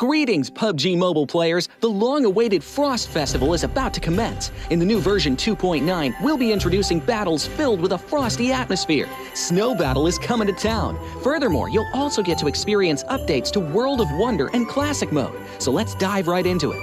Greetings, PUBG Mobile players! The long-awaited Frost Festival is about to commence. In the new version 2.9, we'll be introducing battles filled with a frosty atmosphere. Snow Battle is coming to town. Furthermore, you'll also get to experience updates to World of Wonder and Classic Mode. So let's dive right into it.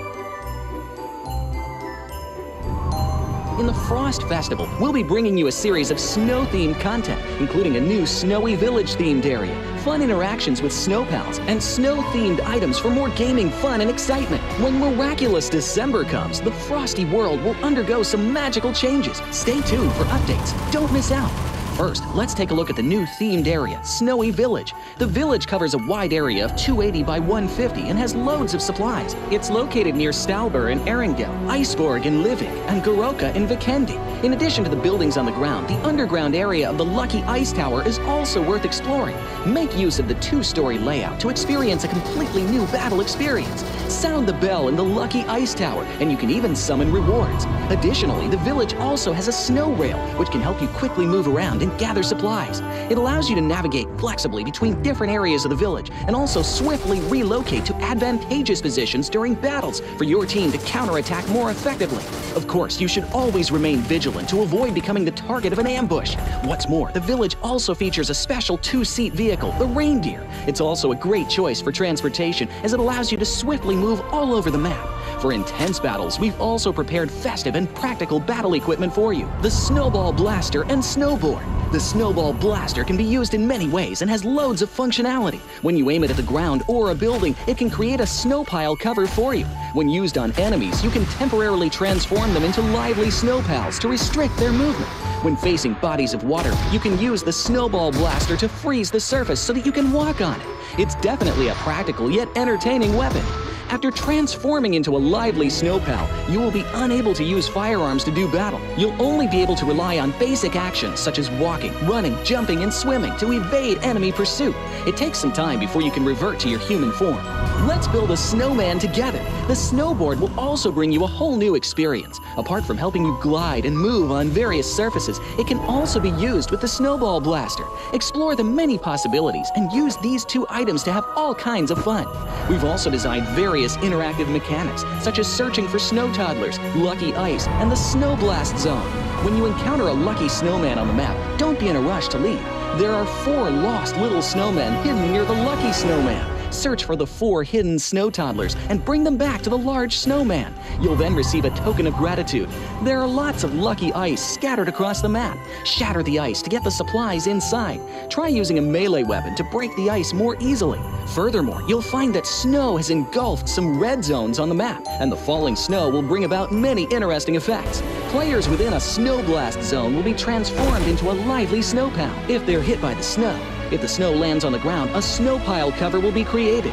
In the Frost Festival, we'll be bringing you a series of snow-themed content, including a new Snowy Village-themed area, fun interactions with snow pals, and snow-themed items for more gaming fun and excitement. When miraculous December comes, the frosty world will undergo some magical changes. Stay tuned for updates. Don't miss out. First, let's take a look at the new themed area, Snowy Village. The village covers a wide area of 280 by 150 and has loads of supplies. It's located near Stalber in Erringel, Iceborg in Livik, and Goroka in Vikendi. In addition to the buildings on the ground, the underground area of the Lucky Ice Tower is also worth exploring. Make use of the two-story layout to experience a completely new battle experience. Sound the bell in the Lucky Ice Tower, and you can even summon rewards. Additionally, the village also has a snow rail, which can help you quickly move around and gather supplies. It allows you to navigate flexibly between different areas of the village and also swiftly relocate to advantageous positions during battles for your team to counterattack more effectively. Of course, you should always remain vigilant to avoid becoming the target of an ambush. What's more, the village also features a special two-seat vehicle, the Reindeer. It's also a great choice for transportation as it allows you to swiftly move all over the map. For intense battles, we've also prepared festive and practical battle equipment for you, the Snowball Blaster and Snowboard. The Snowball Blaster can be used in many ways and has loads of functionality. When you aim it at the ground or a building, it can create a snow pile cover for you. When used on enemies, you can temporarily transform them into lively snow pals to restrict their movement. When facing bodies of water, you can use the Snowball Blaster to freeze the surface so that you can walk on it. It's definitely a practical yet entertaining weapon. After transforming into a lively snow pal, you will be unable to use firearms to do battle. You'll only be able to rely on basic actions such as walking, running, jumping, and swimming to evade enemy pursuit. It takes some time before you can revert to your human form. Let's build a snowman together. The snowboard will also bring you a whole new experience. Apart from helping you glide and move on various surfaces, it can also be used with the Snowball Blaster. Explore the many possibilities and use these two items to have all kinds of fun. We've also designed various interactive mechanics, such as searching for snow toddlers, lucky ice, and the snow blast zone. When you encounter a lucky snowman on the map, don't be in a rush to leave. There are 4 lost little snowmen hidden near the lucky snowman. Search for the 4 hidden snow toddlers and bring them back to the large snowman. You'll then receive a token of gratitude. There are lots of lucky ice scattered across the map. Shatter the ice to get the supplies inside. Try using a melee weapon to break the ice more easily. Furthermore, you'll find that snow has engulfed some red zones on the map, and the falling snow will bring about many interesting effects. Players within a snow blast zone will be transformed into a lively snow pal if they're hit by the snow. If the snow lands on the ground, a snow pile cover will be created.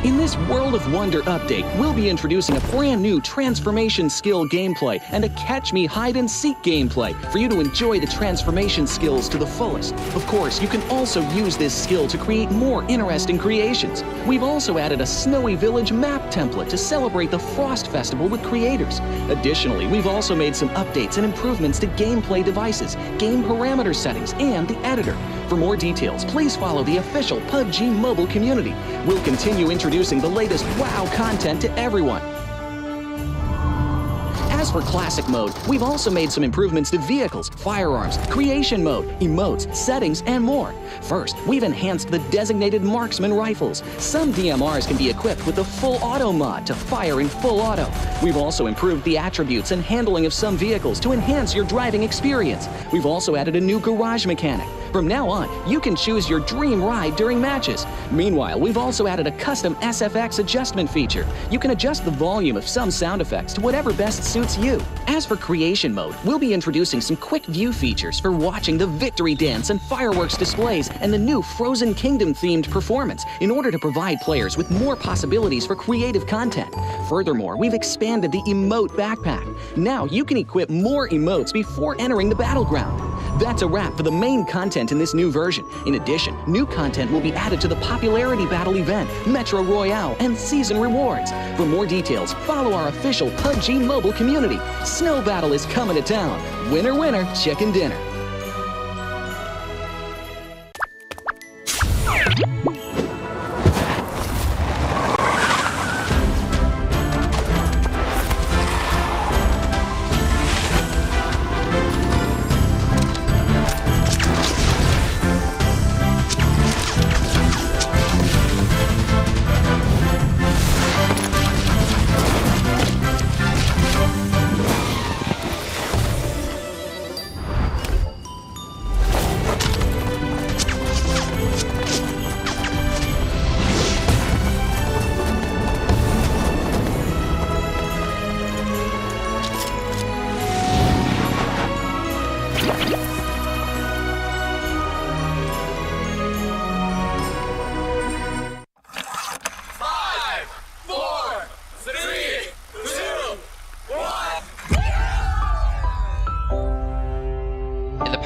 In this World of Wonder update, we'll be introducing a brand new transformation skill gameplay and a catch me hide and seek gameplay for you to enjoy the transformation skills to the fullest. Of course, you can also use this skill to create more interesting creations. We've also added a Snowy Village map template to celebrate the Frost Festival with creators. Additionally, we've also made some updates and improvements to gameplay devices, game parameter settings, and the editor. For more details, please follow the official PUBG Mobile community. We'll continue introducing the latest WoW content to everyone. As for Classic Mode, we've also made some improvements to vehicles, firearms, creation mode, emotes, settings, and more. First, we've enhanced the designated marksman rifles. Some DMRs can be equipped with the full auto mod to fire in full auto. We've also improved the attributes and handling of some vehicles to enhance your driving experience. We've also added a new garage mechanic. From now on, you can choose your dream ride during matches. Meanwhile, we've also added a custom SFX adjustment feature. You can adjust the volume of some sound effects to whatever best suits you. As for creation mode, we'll be introducing some quick view features for watching the victory dance and fireworks displays and the new Frozen Kingdom themed performance in order to provide players with more possibilities for creative content. Furthermore, we've expanded the emote backpack. Now you can equip more emotes before entering the battleground. That's a wrap for the main content in this new version. In addition, new content will be added to the Popularity Battle event, Metro Royale, and Season Rewards. For more details, follow our official PUBG Mobile community. Snow Battle is coming to town. Winner, winner, chicken dinner.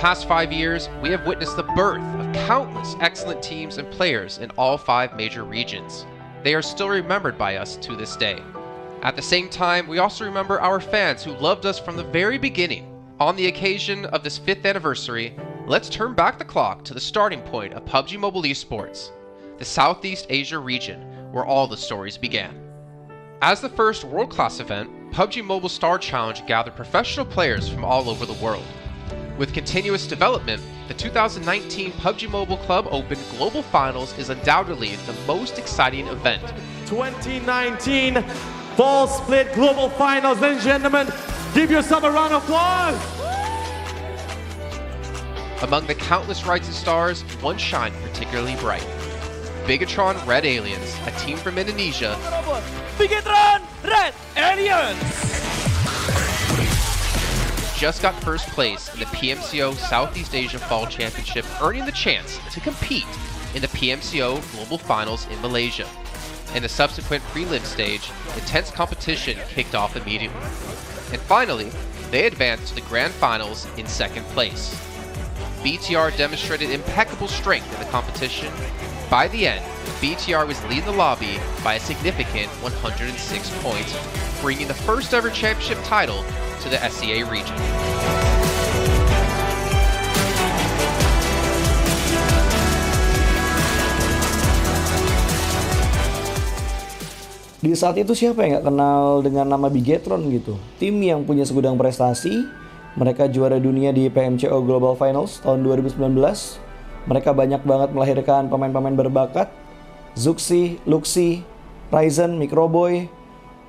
past 5 years, we have witnessed the birth of countless excellent teams and players in all 5 major regions. They are still remembered by us to this day. At the same time, we also remember our fans who loved us from the very beginning. On the occasion of this 5th anniversary, let's turn back the clock to the starting point of PUBG Mobile Esports, the Southeast Asia region, where all the stories began. As the first world-class event, PUBG Mobile Star Challenge gathered professional players from all over the world. With continuous development, the 2019 PUBG Mobile Club Open Global Finals is undoubtedly the most exciting event. 2019 Fall Split Global Finals, ladies and gentlemen, give yourself a round of applause! Among the countless rising stars, one shined particularly bright. Bigatron Red Aliens, a team from Indonesia, Bigatron Red Aliens! just got first place in the PMCO Southeast Asia Fall Championship, earning the chance to compete in the PMCO Global Finals in Malaysia. In the subsequent prelim stage, intense competition kicked off immediately. And finally, they advanced to the Grand Finals in 2nd place. BTR demonstrated impeccable strength in the competition. By the end, BTR was leading the lobby by a significant 106 points, bringing the first ever championship title to the SEA region. Di saat itu siapa yang gak kenal dengan nama Bigatron gitu? Tim yang punya segudang prestasi, mereka juara dunia di PMCO Global Finals tahun 2019. Mereka banyak banget melahirkan pemain-pemain berbakat. Zuxi, Luxi, Ryzen, Microboy.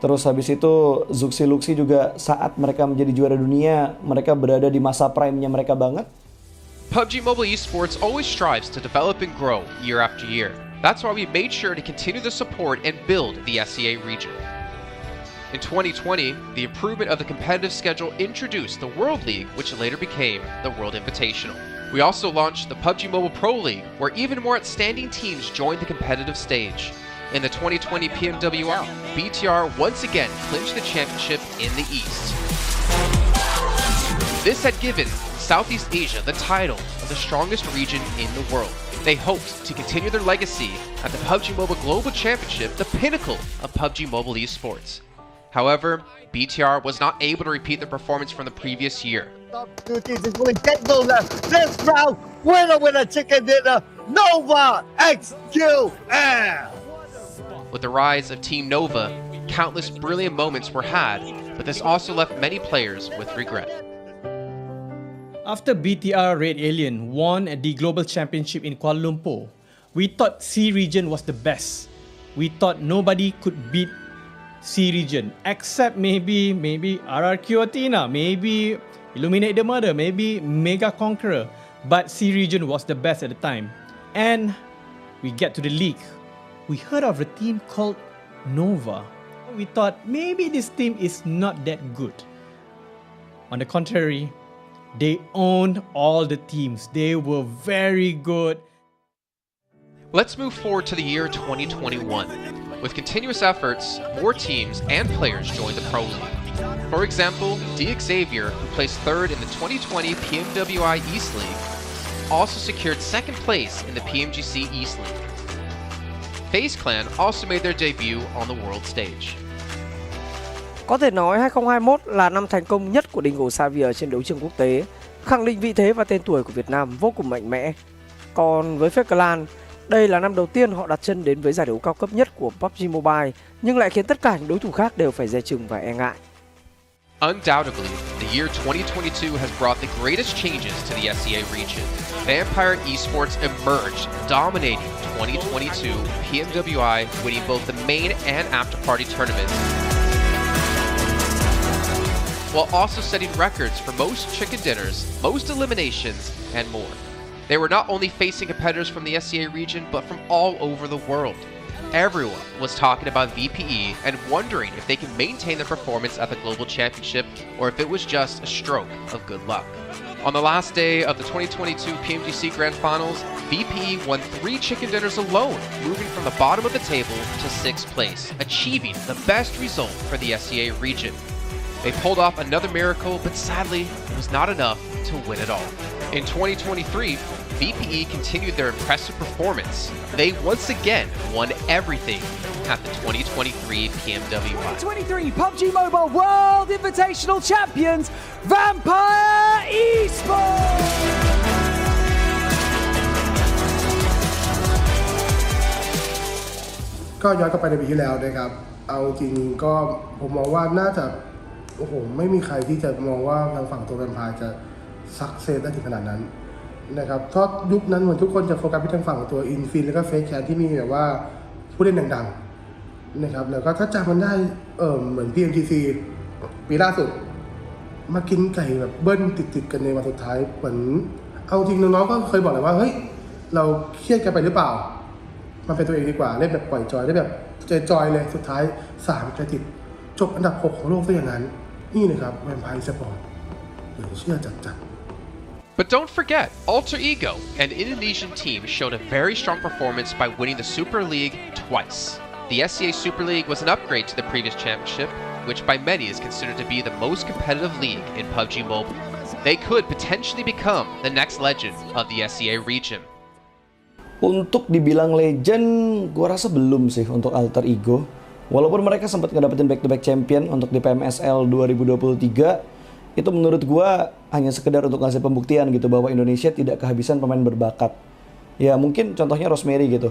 Terus habis itu Zuxi, Luxi juga saat mereka menjadi juara dunia, mereka berada di masa prime-nya mereka banget. PUBG Mobile Esports always strives to develop and grow year after year. That's why we made sure to continue the support and build the SEA region. In 2020, the improvement of the competitive schedule introduced the World League, which later became the World Invitational. We also launched the PUBG Mobile Pro League, where even more outstanding teams joined the competitive stage. In the 2020 PMWL, BTR once again clinched the championship in the East. This had given Southeast Asia the title of the strongest region in the world. They hoped to continue their legacy at the PUBG Mobile Global Championship, the pinnacle of PUBG Mobile Esports. However, BTR was not able to repeat their performance from the previous year. Top 2 teams is going to get goal this round. Winner, chicken dinner, Nova XQL. With the rise of Team Nova, countless brilliant moments were had, but this also left many players with regret. After BTR Red Alien won at the Global Championship in Kuala Lumpur, we thought C region was the best. We thought nobody could beat C region except maybe RRQ Athena, maybe Illuminate the Murder, maybe Mega Conqueror. But C region was the best at the time. And we get to the league. We heard of a team called Nova. We thought maybe this team is not that good. On the contrary, they owned all the teams. They were very good. Let's move forward to the year 2021. With continuous efforts, more teams and players joined the Pro League. For example, Xavier, who placed 3rd in the 2020 PMWI East League, also secured 2nd place in the PMGC East League. FaZe Clan also made their debut on the world stage. Có thể nói 2021 là năm thành công nhất của Dingo Xavier trên đấu trường quốc tế, khẳng định vị thế và tên tuổi của Việt Nam vô cùng mạnh mẽ. Còn với FaZe Clan, đây là năm đầu tiên họ đặt chân đến với giải đấu cao cấp nhất của PUBG Mobile, nhưng lại khiến tất cả những đối thủ khác đều phải dè chừng và e ngại. Undoubtedly, the year 2022 has brought the greatest changes to the SEA region. Vampire Esports emerged, dominating 2022 PMWI, winning both the main and after-party tournaments, while also setting records for most chicken dinners, most eliminations, and more. They were not only facing competitors from the SEA region, but from all over the world. Everyone was talking about VPE and wondering if they can maintain their performance at the Global Championship or if it was just a stroke of good luck. On the last day of the 2022 PMGC Grand Finals, VPE won 3 chicken dinners alone, moving from the bottom of the table to 6th place, achieving the best result for the SEA region. They pulled off another miracle, but sadly, it was not enough to win it all. In 2023, VPE continued their impressive performance. They once again won everything at the 2023 PMWI. 2023 PUBG Mobile World Invitational Champions, Vampire Esports! ก็ย้อนกลับไปในปีที่แล้วนะครับเอาจริงก็ผมมองว่าน่าจะโอ้โหไม่มีใครที่จะมองว่าทางฝั่งตัวแวมไพร์จะซักเซสได้ถึงขนาดนั้นนะครับเพราะยุคนั้นเหมือนทุกคนจะโฟกัสไปทางฝั่งตัวอินฟินแล้วก็เฟซแคทที่มีแบบว่าผู้เล่นดังๆนะครับแล้วก็ถ้าจำมันได้เหมือน PMGC ปีล่าสุดมากินไก่แบบเบิ้ลติดๆกันในวันสุดท้ายเหมือนเอาจริงน้องๆก็เคยบอกเลยว่าเฮ้ยเราเครียดกันไปหรือเปล่ามันเป็นตัวเองดีกว่าเล่นแบบปล่อยจอยได้แบบจอยเลยสุดท้าย3จะติดจบอันดับ6ของโลกซะอย่างนั้นนี่นะครับแวมไพร์สปอร์ตเหลือเชื่อจัด But don't forget, Alter Ego, an Indonesian team, showed a very strong performance by winning the Super League twice. The SCA Super League was an upgrade to the previous championship, which by many is considered to be the most competitive league in PUBG Mobile. They could potentially become the next legend of the SCA region. Untuk dibilang legend, gua rasa belum sih untuk Alter Ego. Walaupun mereka sempat ngedapetin back-to-back champion untuk di PMSL 2023, itu menurut gua hanya sekedar untuk ngasih pembuktian gitu bahwa Indonesia tidak kehabisan pemain berbakat. Ya mungkin contohnya Rosemary gitu.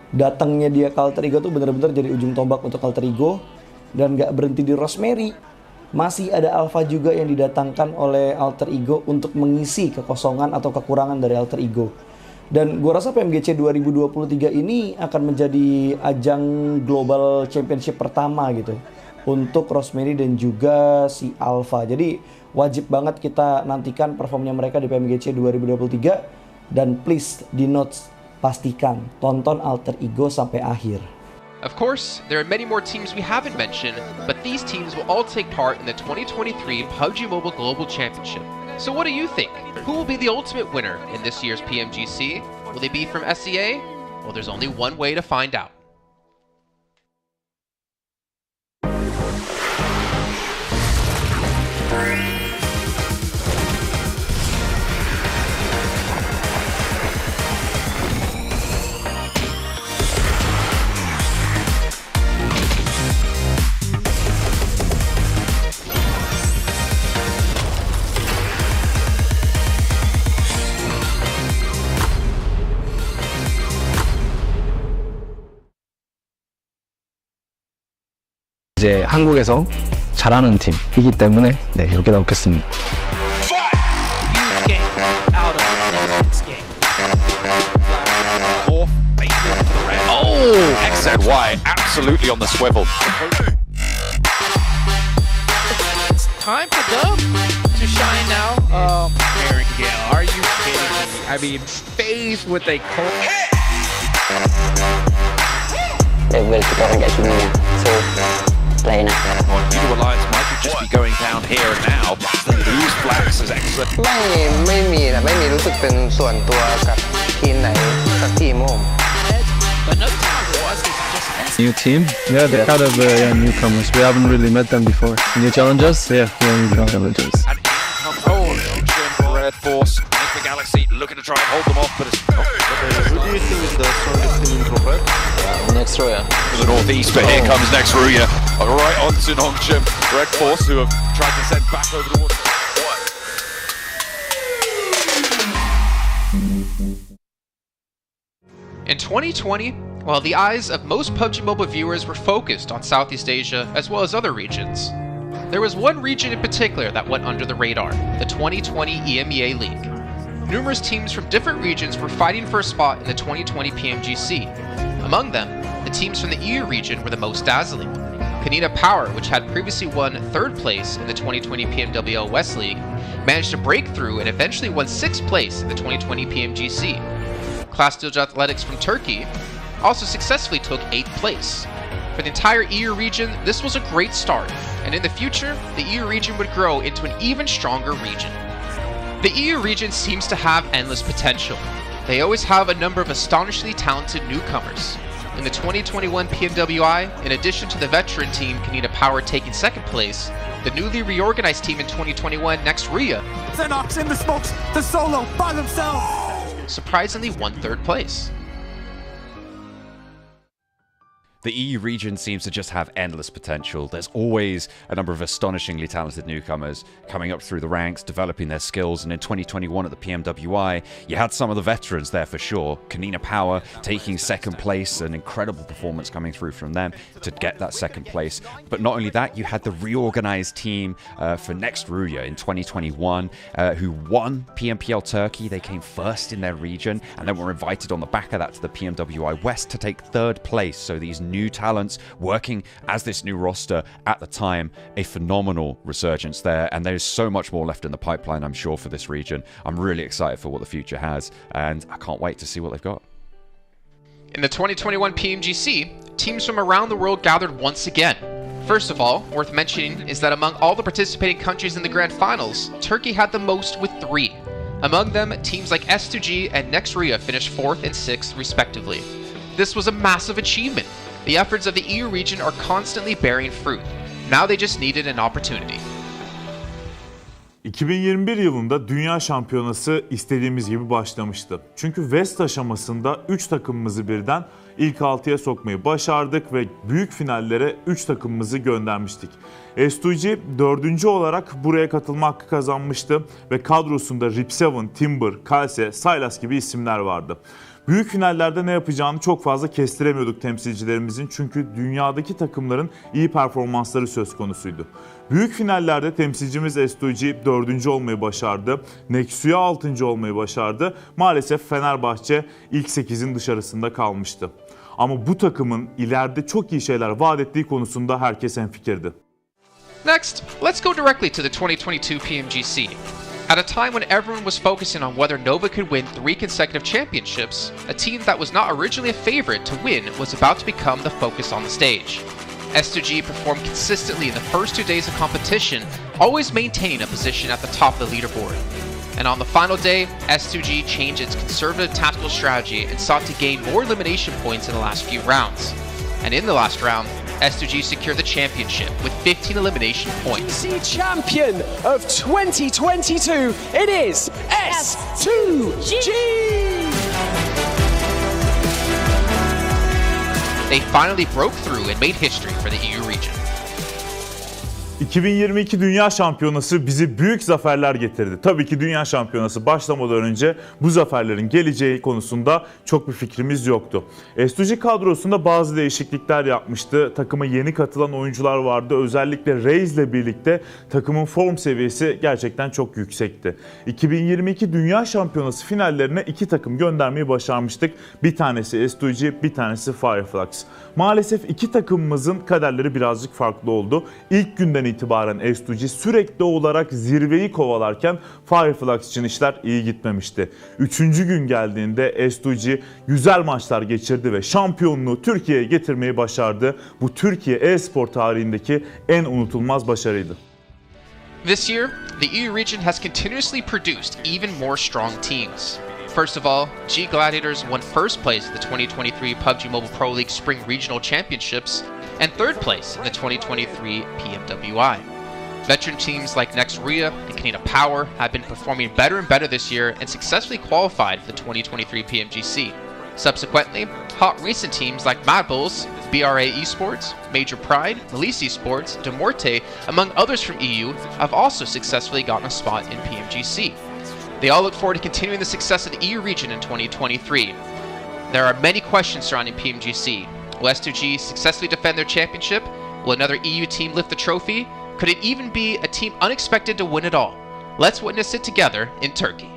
Datangnya dia ke Alter Ego tuh bener-bener jadi ujung tombak untuk Alter Ego. Dan gak berhenti di Rosemary. Masih ada Alpha juga yang didatangkan oleh Alter Ego untuk mengisi kekosongan atau kekurangan dari Alter Ego. Dan gue rasa PMGC 2023 ini akan menjadi ajang global championship pertama gitu untuk Rosemary dan juga si Alpha. Jadi wajib banget kita nantikan performnya mereka di PMGC 2023 dan please di notes pastikan tonton Alter Ego sampai akhir. Of course, there are many more teams we haven't mentioned, but these teams will all take part in the 2023 PUBG Mobile Global Championship. So what do you think? Who will be the ultimate winner in this year's PMGC? Will they be from SCA? Well, there's only one way to find out. 이제 한국에서 잘하는 팀이기 때문에 네, 이렇게 넣겠습니다. Oh, XZY absolutely on the swivel. It's time for Dub to shine now. Aaron Gale, are you kidding me? I mean, faced with a cold. Level kita orang kat sini ya. So lain lah. New Alliance might just be going down here and now. These flags is excellent. ไม่มีนะไม่มีรู้สึกเป็นส่วนตัวกับทีมไหนสักทีมผม New team? Yeah, they're kind of newcomers. We haven't really met them before. New challengers? Yeah, new challengers. Red Force, the Galaxy looking to try and hold them off, but it's... Who do you think is the strongest team in Prophet? Next Ruya. To the northeast, but here comes next Ruya. Right onto Nongchim. Red Force, who have tried to send back over the water. In 2020, while the eyes of most PUBG Mobile viewers were focused on Southeast Asia as well as other regions, there was one region in particular that went under the radar, the 2020 EMEA League. Numerous teams from different regions were fighting for a spot in the 2020 PMGC. Among them, the teams from the EU region were the most dazzling. Kanina Power, which had previously won 3rd place in the 2020 PMWL West League, managed to break through and eventually won 6th place in the 2020 PMGC. Class Dilge Athletics from Turkey also successfully took 8th place. For the entire EU region, this was a great start, and in the future, the EU region would grow into an even stronger region. The EU region seems to have endless potential. They always have a number of astonishingly talented newcomers. In the 2021 PMWI, in addition to the veteran team Kanina Power taking second place, the newly reorganized team in 2021, Next Ria, Xenox in the smokes, the solo by themselves, surprisingly won third place. The EU region seems to just have endless potential. There's always a number of astonishingly talented newcomers coming up through the ranks, developing their skills, and in 2021 at the PMWI, you had some of the veterans there for sure. Kanina Power taking second place, an incredible performance coming through from them to get that second place. But not only that, you had the reorganized team for Next Ria in 2021 who won PMPL Turkey. They came first in their region and then were invited on the back of that to the PMWI West to take third place. So these new talents working as this new roster at the time, a phenomenal resurgence there, and there's so much more left in the pipeline, I'm sure, for this region. I'm really excited for what the future has, and I can't wait to see what they've got. In the 2021 PMGC, teams from around the world gathered once again. First of all, worth mentioning is that among all the participating countries in the Grand Finals, Turkey had the most with 3. Among them, teams like S2G and Next Ria finished 4th and 6th respectively. This was a massive achievement. The efforts of the EU region are constantly bearing fruit. Now they just needed an opportunity. 2021 yılında Dünya Şampiyonası istediğimiz gibi başlamıştı. Çünkü West aşamasında 3 takımımızı birden ilk 6'ya sokmayı başardık ve büyük finallere 3 takımımızı göndermiştik. S2G 4. olarak buraya katılma hakkı kazanmıştı ve kadrosunda Rip7, Timber, Kalse, Sylas gibi isimler vardı. Büyük finallerde ne yapacağını çok fazla kestiremiyorduk temsilcilerimizin çünkü dünyadaki takımların iyi performansları söz konusuydu. Büyük finallerde temsilcimiz S2G 4. olmayı başardı, Nexu'ya 6. olmayı başardı. Maalesef Fenerbahçe ilk 8'in dışarısında kalmıştı. Ama bu takımın ileride çok iyi şeyler vaat ettiği konusunda herkes hemfikirdi. Next, let's go directly to the 2022 PMGC. At a time when everyone was focusing on whether Nova could win 3 consecutive championships, a team that was not originally a favorite to win was about to become the focus on the stage. S2G performed consistently in the first 2 days of competition, always maintaining a position at the top of the leaderboard. And on the final day, S2G changed its conservative tactical strategy and sought to gain more elimination points in the last few rounds. And in the last round, S2G secured the championship with 15 elimination points. PMGC champion of 2022, it is S2G! They finally broke through and made history for the EU region. 2022 Dünya Şampiyonası bizi büyük zaferler getirdi. Tabii ki Dünya Şampiyonası başlamadan önce bu zaferlerin geleceği konusunda çok bir fikrimiz yoktu. S2G kadrosunda bazı değişiklikler yapmıştı. Takıma yeni katılan oyuncular vardı. Özellikle Reis ile birlikte takımın form seviyesi gerçekten çok yüksekti. 2022 Dünya Şampiyonası finallerine 2 takım göndermeyi başarmıştık. Bir tanesi S2G, bir tanesi Fireflux. Maalesef 2 takımımızın kaderleri birazcık farklı oldu. İlk günden itibaren S2G sürekli olarak zirveyi kovalarken Fireflux için işler iyi gitmemişti. 3. gün geldiğinde S2G güzel maçlar geçirdi ve şampiyonluğu Türkiye'ye getirmeyi başardı. Bu Türkiye e-spor tarihindeki en unutulmaz başarıydı. This year, the EU region has continuously produced even more strong teams. First of all, G Gladiators won first place at the 2023 PUBG Mobile Pro League Spring Regional Championships and third place in the 2023 PMWI. Veteran teams like Next Ria and Kanina Power have been performing better and better this year and successfully qualified for the 2023 PMGC. Subsequently, hot recent teams like Mad Bulls, BRA Esports, Major Pride, Elise Esports, Demorte, among others from EU, have also successfully gotten a spot in PMGC. They all look forward to continuing the success of the EU region in 2023. There are many questions surrounding PMGC. Will S2G successfully defend their championship? Will another EU team lift the trophy? Could it even be a team unexpected to win it all? Let's witness it together in Turkey.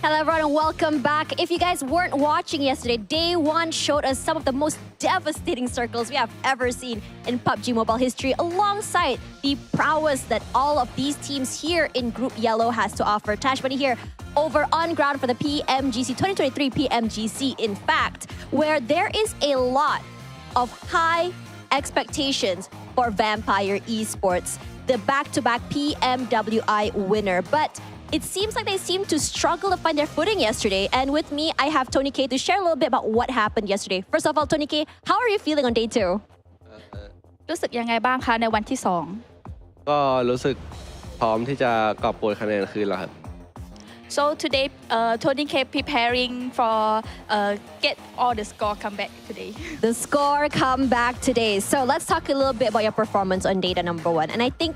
Hello everyone and welcome back. If you guys weren't watching yesterday, Day 1 showed us some of the most devastating circles we have ever seen in PUBG Mobile history, alongside the prowess that all of these teams here in Group Yellow has to offer. Tash Bunny here over on ground for the PMGC 2023 PMGC, in fact, where there is a lot of high expectations for Vampire Esports, the back-to-back PMWI winner. But it seems like they seem to struggle to find their footing yesterday. And with me, I have Tony K to share a little bit about what happened yesterday. First of all, Tony K, how are you feeling on day 2? รู้สึกยังไงบ้างคะในวันที่ ก็รู้สึกพร้อมที่จะกอบโกยคะแนนคืนแล้วครับ So today, Tony K preparing for get all the score come back today. The score come back today. So let's talk a little bit about your performance on data number 1. And I think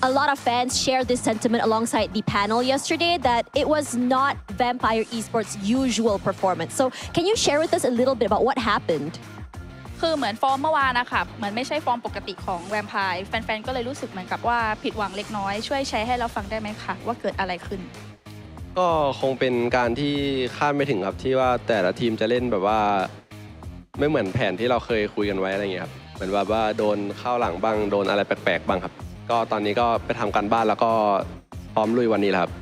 a lot of fans share this sentiment alongside the panel yesterday that it was not Vampire Esports' usual performance. So can you share with us a little bit about what happened? คือเหมือนฟอร์มเมื่อวานนะคะเหมือนไม่ใช่ฟอร์มปกติของแวมไพร์แฟนๆก็เลยรู้สึกเหมือนกับว่าผิดหวังเล็กน้อยช่วยแชร์ให้เราฟังได้ไหมคะว่าเกิดอะไรขึ้น ก็คงเป็นการที่คาดไม่ถึงครับที่ว่าแต่ละทีมจะเล่นแบบว่าไม่เหมือนแผนที่เราเคยคุยกันไว้อะไรอย่างเงี้ยครับเหมือนแบบว่าโดนเข้าหลังบ้างโดนอะไรแปลกๆบ้างครับก็ตอนนี้ก็ไปทำการบ้านแล้วก็พร้อมลุยวันนี้แล้วครับ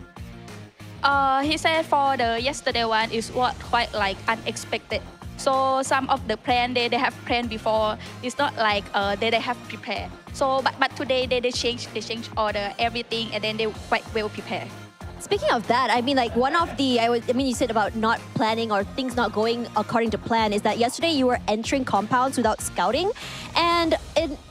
He said for the yesterday one is what quite like unexpected. So some of the plan they have planned before. It's not like they have prepared. So but today they change order everything and then they quite well prepared. Speaking of that, I mean, like one of the, you said about not planning or things not going according to plan is that yesterday you were entering compounds without scouting. And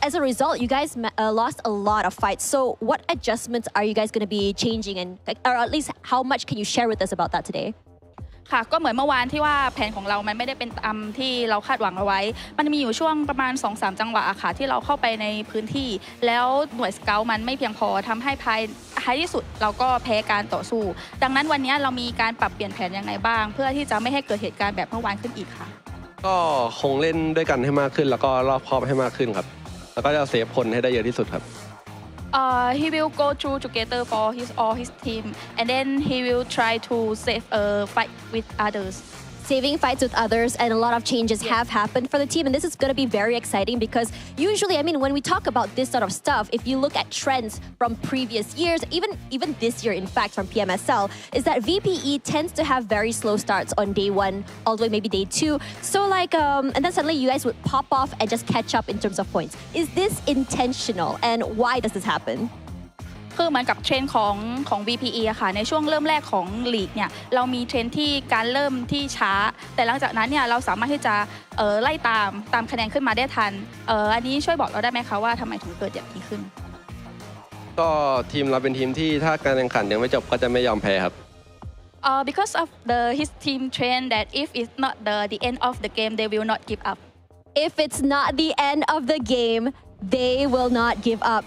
as a result, you guys lost a lot of fights. So what adjustments are you guys going to be changing? And or at least how much can you share with us about that today? ค่ะก็เหมือนเมื่อวานที่ว่าแผนของเรามันไม่ได้เป็นตามที่เราคาดหวังเอาไว้มันมีอยู่ช่วงประมาณ 2-3 จังหวะค่ะที่เราเข้าไปในพื้นที่แล้วหน่วยสเกาต์มันไม่เพียงพอทำให้ท้ายที่สุดเราก็แพ้การต่อสู้ดังนั้นวันนี้เรามีการปรับเปลี่ยนแผนยังไงบ้างเพื่อที่จะไม่ให้เกิดเหตุการณ์แบบเมื่อวานขึ้นอีกค่ะก็คงเล่นด้วยกันให้มากขึ้นแล้วก็รอบคอบให้มากขึ้นครับแล้วก็จะเซฟคนให้ได้เยอะที่สุดครับHe will go through together for all his team, and then he will try to save a fight with others. Saving fights with others, and a lot of changes have happened for the team, and this is going to be very exciting because usually, when we talk about this sort of stuff, if you look at trends from previous years, even this year, in fact, from PMSL, is that VPE tends to have very slow starts on day 1, all the way maybe day 2. So and then suddenly you guys would pop off and just catch up in terms of points. Is this intentional, and why does this happen? คือเหมือนกับเทรนด์ของ VPE อะค่ะในช่วงเริ่มแรกของลีกเนี่ยเรามีเทรนด์ที่การเริ่มที่ช้าแต่หลังจากนั้นเนี่ยเราสามารถที่จะไล่ตามคะแนนขึ้นมาได้ทันอันนี้ช่วยบอกเราได้ไหมคะว่าทำไมถึงเกิดอย่างนี้ขึ้นก็ทีมเราเป็นทีมที่ถ้าการแข่งขันยังไม่จบก็จะไม่ยอมแพ้ครับbecause of his team train that if it's not the end of the game they will not give up if it's not the end of the game they will not give up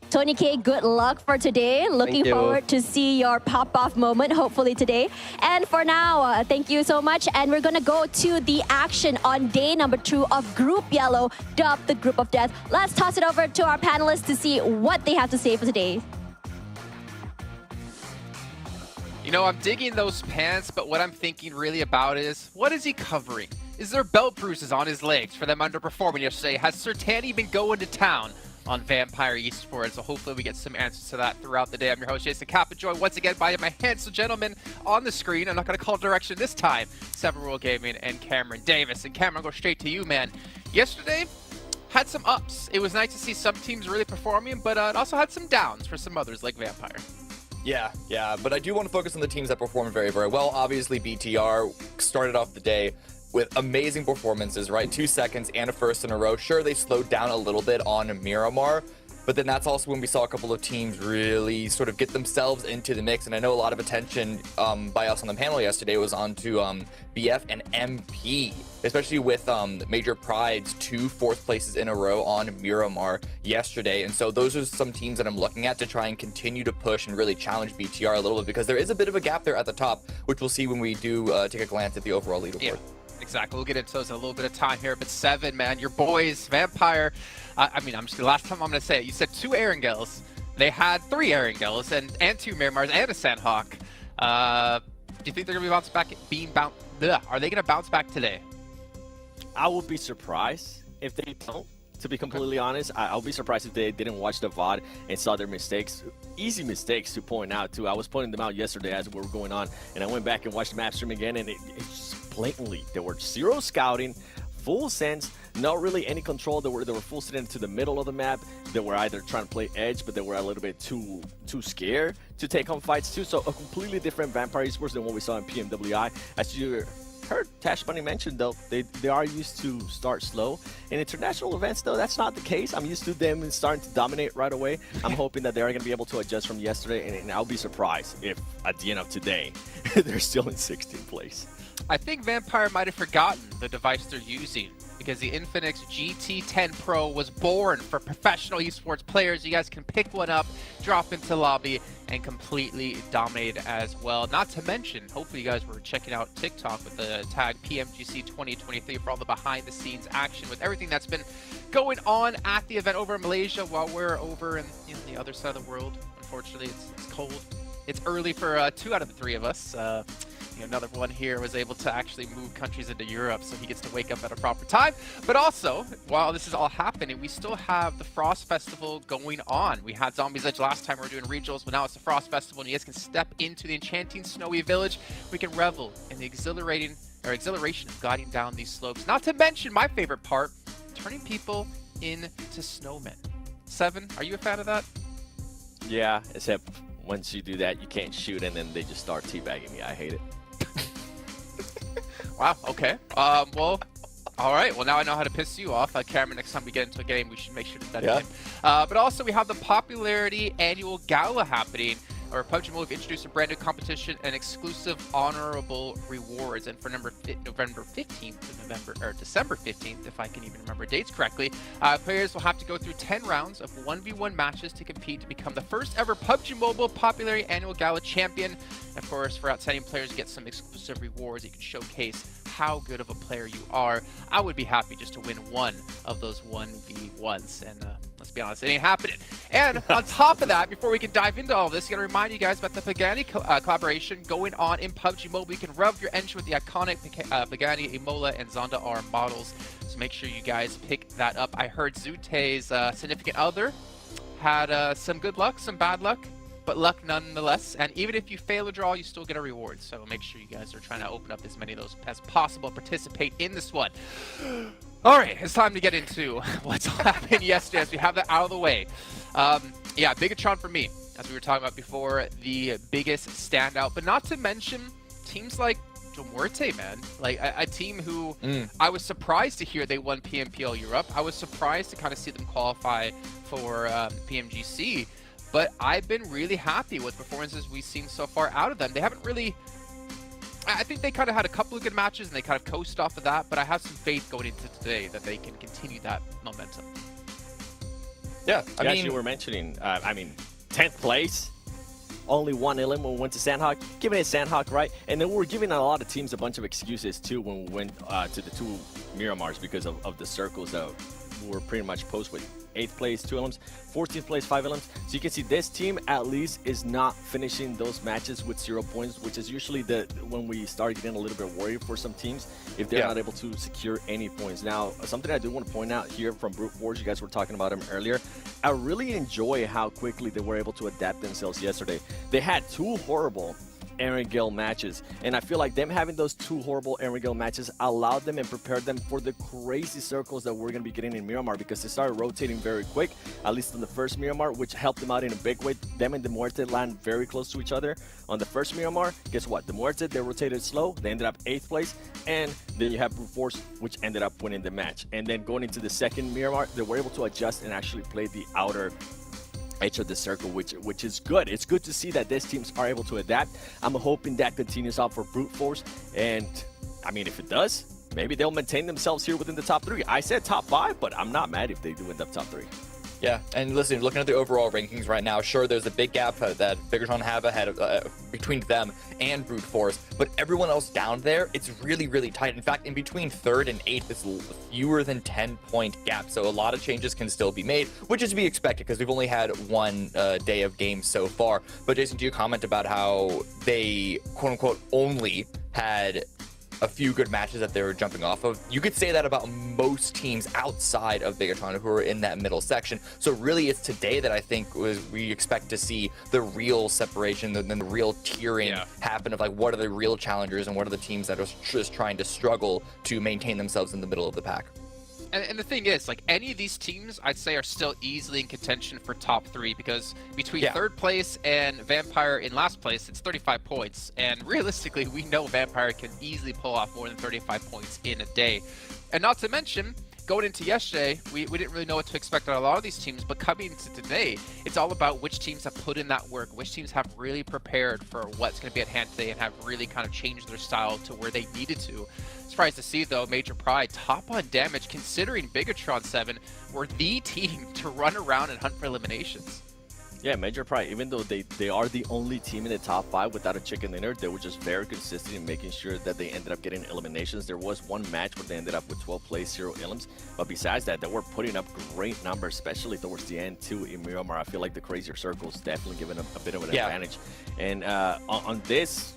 Tony K, good luck for today. Looking forward to see your pop-off moment, hopefully today. And for now, thank you so much. And we're going to go to the action on day number 2 of Group Yellow, dubbed the Group of Death. Let's toss it over to our panelists to see what they have to say for today. You know, I'm digging those pants, but what I'm thinking really about is, what is he covering? Is there belt bruises on his legs for them underperforming yesterday? Has Sertani been going to town on Vampire Esports? So hopefully we get some answers to that throughout the day. I'm your host, Jason Kappa, joined once again by my handsome gentleman on the screen. I'm not going to call direction this time. Seven Rule Gaming and Cameron Davis. And Cameron, I'll go straight to you, man. Yesterday, had some ups. It was nice to see some teams really performing, but it also had some downs for some others like Vampire. Yeah, but I do want to focus on the teams that performed very, very well. Obviously, BTR started off the day with amazing performances, right? 2 seconds and a first in a row. Sure, they slowed down a little bit on Miramar, but then that's also when we saw a couple of teams really sort of get themselves into the mix. And I know a lot of attention by us on the panel yesterday was onto BF and MP, especially with Major Pride's 2 4th places in a row on Miramar yesterday. And so those are some teams that I'm looking at to try and continue to push and really challenge BTR a little bit, because there is a bit of a gap there at the top, which we'll see when we do take a glance at the overall leaderboard. Yeah. Exactly. We'll get into those in a little bit of time here. But Seven, man, your boys, Vampire. Last time I'm going to say it. You said 2 Erangels. They had 3 Erangels and 2 Miramars and a Sandhawk. Do you think they're going to are they going to bounce back today? I would be surprised if they don't. To be completely honest, I'll be surprised if they didn't watch the VOD and saw their mistakes. Easy mistakes to point out, too. I was pointing them out yesterday as we were going on, and I went back and watched the map stream again, and it's just blatantly. There were zero scouting, full sense, not really any control. They were full sitting into the middle of the map. They were either trying to play edge, but they were a little bit too scared to take on fights, too. So a completely different Vampire Esports than what we saw in PMWI. As you heard Tash Bunny mentioned, though, they are used to start slow. In international events, though, that's not the case. I'm used to them starting to dominate right away. I'm hoping that they're going to be able to adjust from yesterday, and I'll be surprised if at the end of today they're still in 16th place. I think Vampire might have forgotten the device they're using, because the Infinix GT10 Pro was born for professional esports players. You guys can pick one up, drop into lobby, and completely dominate as well. Not to mention, hopefully you guys were checking out TikTok with the tag PMGC 2023 for all the behind-the-scenes action with everything that's been going on at the event over in Malaysia while we're over in the other side of the world. Unfortunately, it's cold. It's early for 2 out of the 3 of us. Another one here was able to actually move countries into Europe, so he gets to wake up at a proper time. But also, while this is all happening, we still have the Frost Festival going on. We had Zombies Edge last time we were doing regionals, but now it's the Frost Festival, and you guys can step into the enchanting snowy village. We can revel in the exhilaration of guiding down these slopes. Not to mention my favorite part, turning people into snowmen. Seven, are you a fan of that? Yeah, except once you do that, you can't shoot, and then they just start teabagging me. I hate it. Wow, okay. Well, all right. Well, now I know how to piss you off. Cameron, next time we get into a game, we should make sure to bet him. But also, we have the Popularity Annual Gala happening, or PUBG Mobile introduced a brand new competition and exclusive honorable rewards. And for December 15th, if I can even remember dates correctly, players will have to go through 10 rounds of 1v1 matches to compete to become the first ever PUBG Mobile Popularity Annual Gala champion. And of course, for outstanding players, you get some exclusive rewards. You can showcase how good of a player you are. I would be happy just to win one of those 1v1s, and let's be honest, it ain't happening. And on top of that, before we can dive into all this, I'm going to remind you guys about the Pagani collaboration going on in PUBG Mobile. You can rev your engine with the iconic Pagani, Imola, and Zonda R models, so make sure you guys pick that up. I heard Zute's significant other had some good luck, some bad luck, but luck nonetheless. And even if you fail a draw, you still get a reward. So make sure you guys are trying to open up as many of those as possible, participate in this one. All right, it's time to get into what's happened yesterday as we have that out of the way. Yeah, Bigatron for me, as we were talking about before, the biggest standout, but not to mention teams like Muerte, man. Like a team who I was surprised to hear they won PMPL Europe. I was surprised to kind of see them qualify for PMGC. But I've been really happy with performances we've seen so far out of them. They haven't really... I think they kind of had a couple of good matches and they kind of coast off of that, but I have some faith going into today that they can continue that momentum. Yeah, I mean... you were mentioning, 10th place, only one elimination went to Sandhawk, giving it Sandhawk, right? And then we were giving a lot of teams a bunch of excuses, too, when we went to the 2 Miramars because of the circles that were pretty much post with 8th place, 2 elims, 14th place, 5 elims. So you can see this team at least is not finishing those matches with 0 points, which is usually when we start getting a little bit worried for some teams if they're not able to secure any points. Now, something I do want to point out here from Brute Force, you guys were talking about them earlier. I really enjoy how quickly they were able to adapt themselves yesterday. They had 2 horrible Aaron Gale matches, and I feel like them having those 2 horrible Aaron Gale matches allowed them and prepared them for the crazy circles that we're going to be getting in Miramar, because they started rotating very quick, at least on the first Miramar, which helped them out in a big way. Them and the Muerte land very close to each other. On the first Miramar, guess what? The Muerte, they rotated slow, they ended up 8th place, and then you have Brute Force, which ended up winning the match. And then going into the second Miramar, they were able to adjust and actually play the outer edge of the circle, which is good. It's good to see that these teams are able to adapt. I'm hoping that continues on for Brute Force, and I mean, if it does, maybe they'll maintain themselves here within the top 3. I said top 5, but I'm not mad if they do end up top 3. Yeah, and listen, looking at the overall rankings right now, sure, there's a big gap that Bigatron have ahead of, between them and Brute Force, but everyone else down there, it's really, really tight. In fact, in between 3rd and 8th, it's fewer than 10-point gap, so a lot of changes can still be made, which is to be expected because we've only had one day of games so far. But Jason, do you comment about how they, quote-unquote, only had a few good matches that they were jumping off of? You could say that about most teams outside of Bigatron who are in that middle section. So really it's today that I think we expect to see the real separation, the real tiering happen of like what are the real challengers and what are the teams that are just trying to struggle to maintain themselves in the middle of the pack. And the thing is, like, any of these teams, I'd say, are still easily in contention for top 3 because between 3rd place and Vampire in last place, it's 35 points. And realistically, we know Vampire can easily pull off more than 35 points in a day. And not to mention, going into yesterday, we didn't really know what to expect out of a lot of these teams, but coming into today, it's all about which teams have put in that work, which teams have really prepared for what's going to be at hand today and have really kind of changed their style to where they needed to. Surprised to see, though, Major Pride top on damage, considering Bigatron 7 were the team to run around and hunt for eliminations. Yeah, Major Pride, even though they are the only team in the top 5 without a chicken dinner, they were just very consistent in making sure that they ended up getting eliminations. There was one match where they ended up with 12 plays, 0 elims, but besides that, they were putting up great numbers, especially towards the end too in Miramar. I feel like the Crazier Circle's definitely given a bit of an advantage. And on this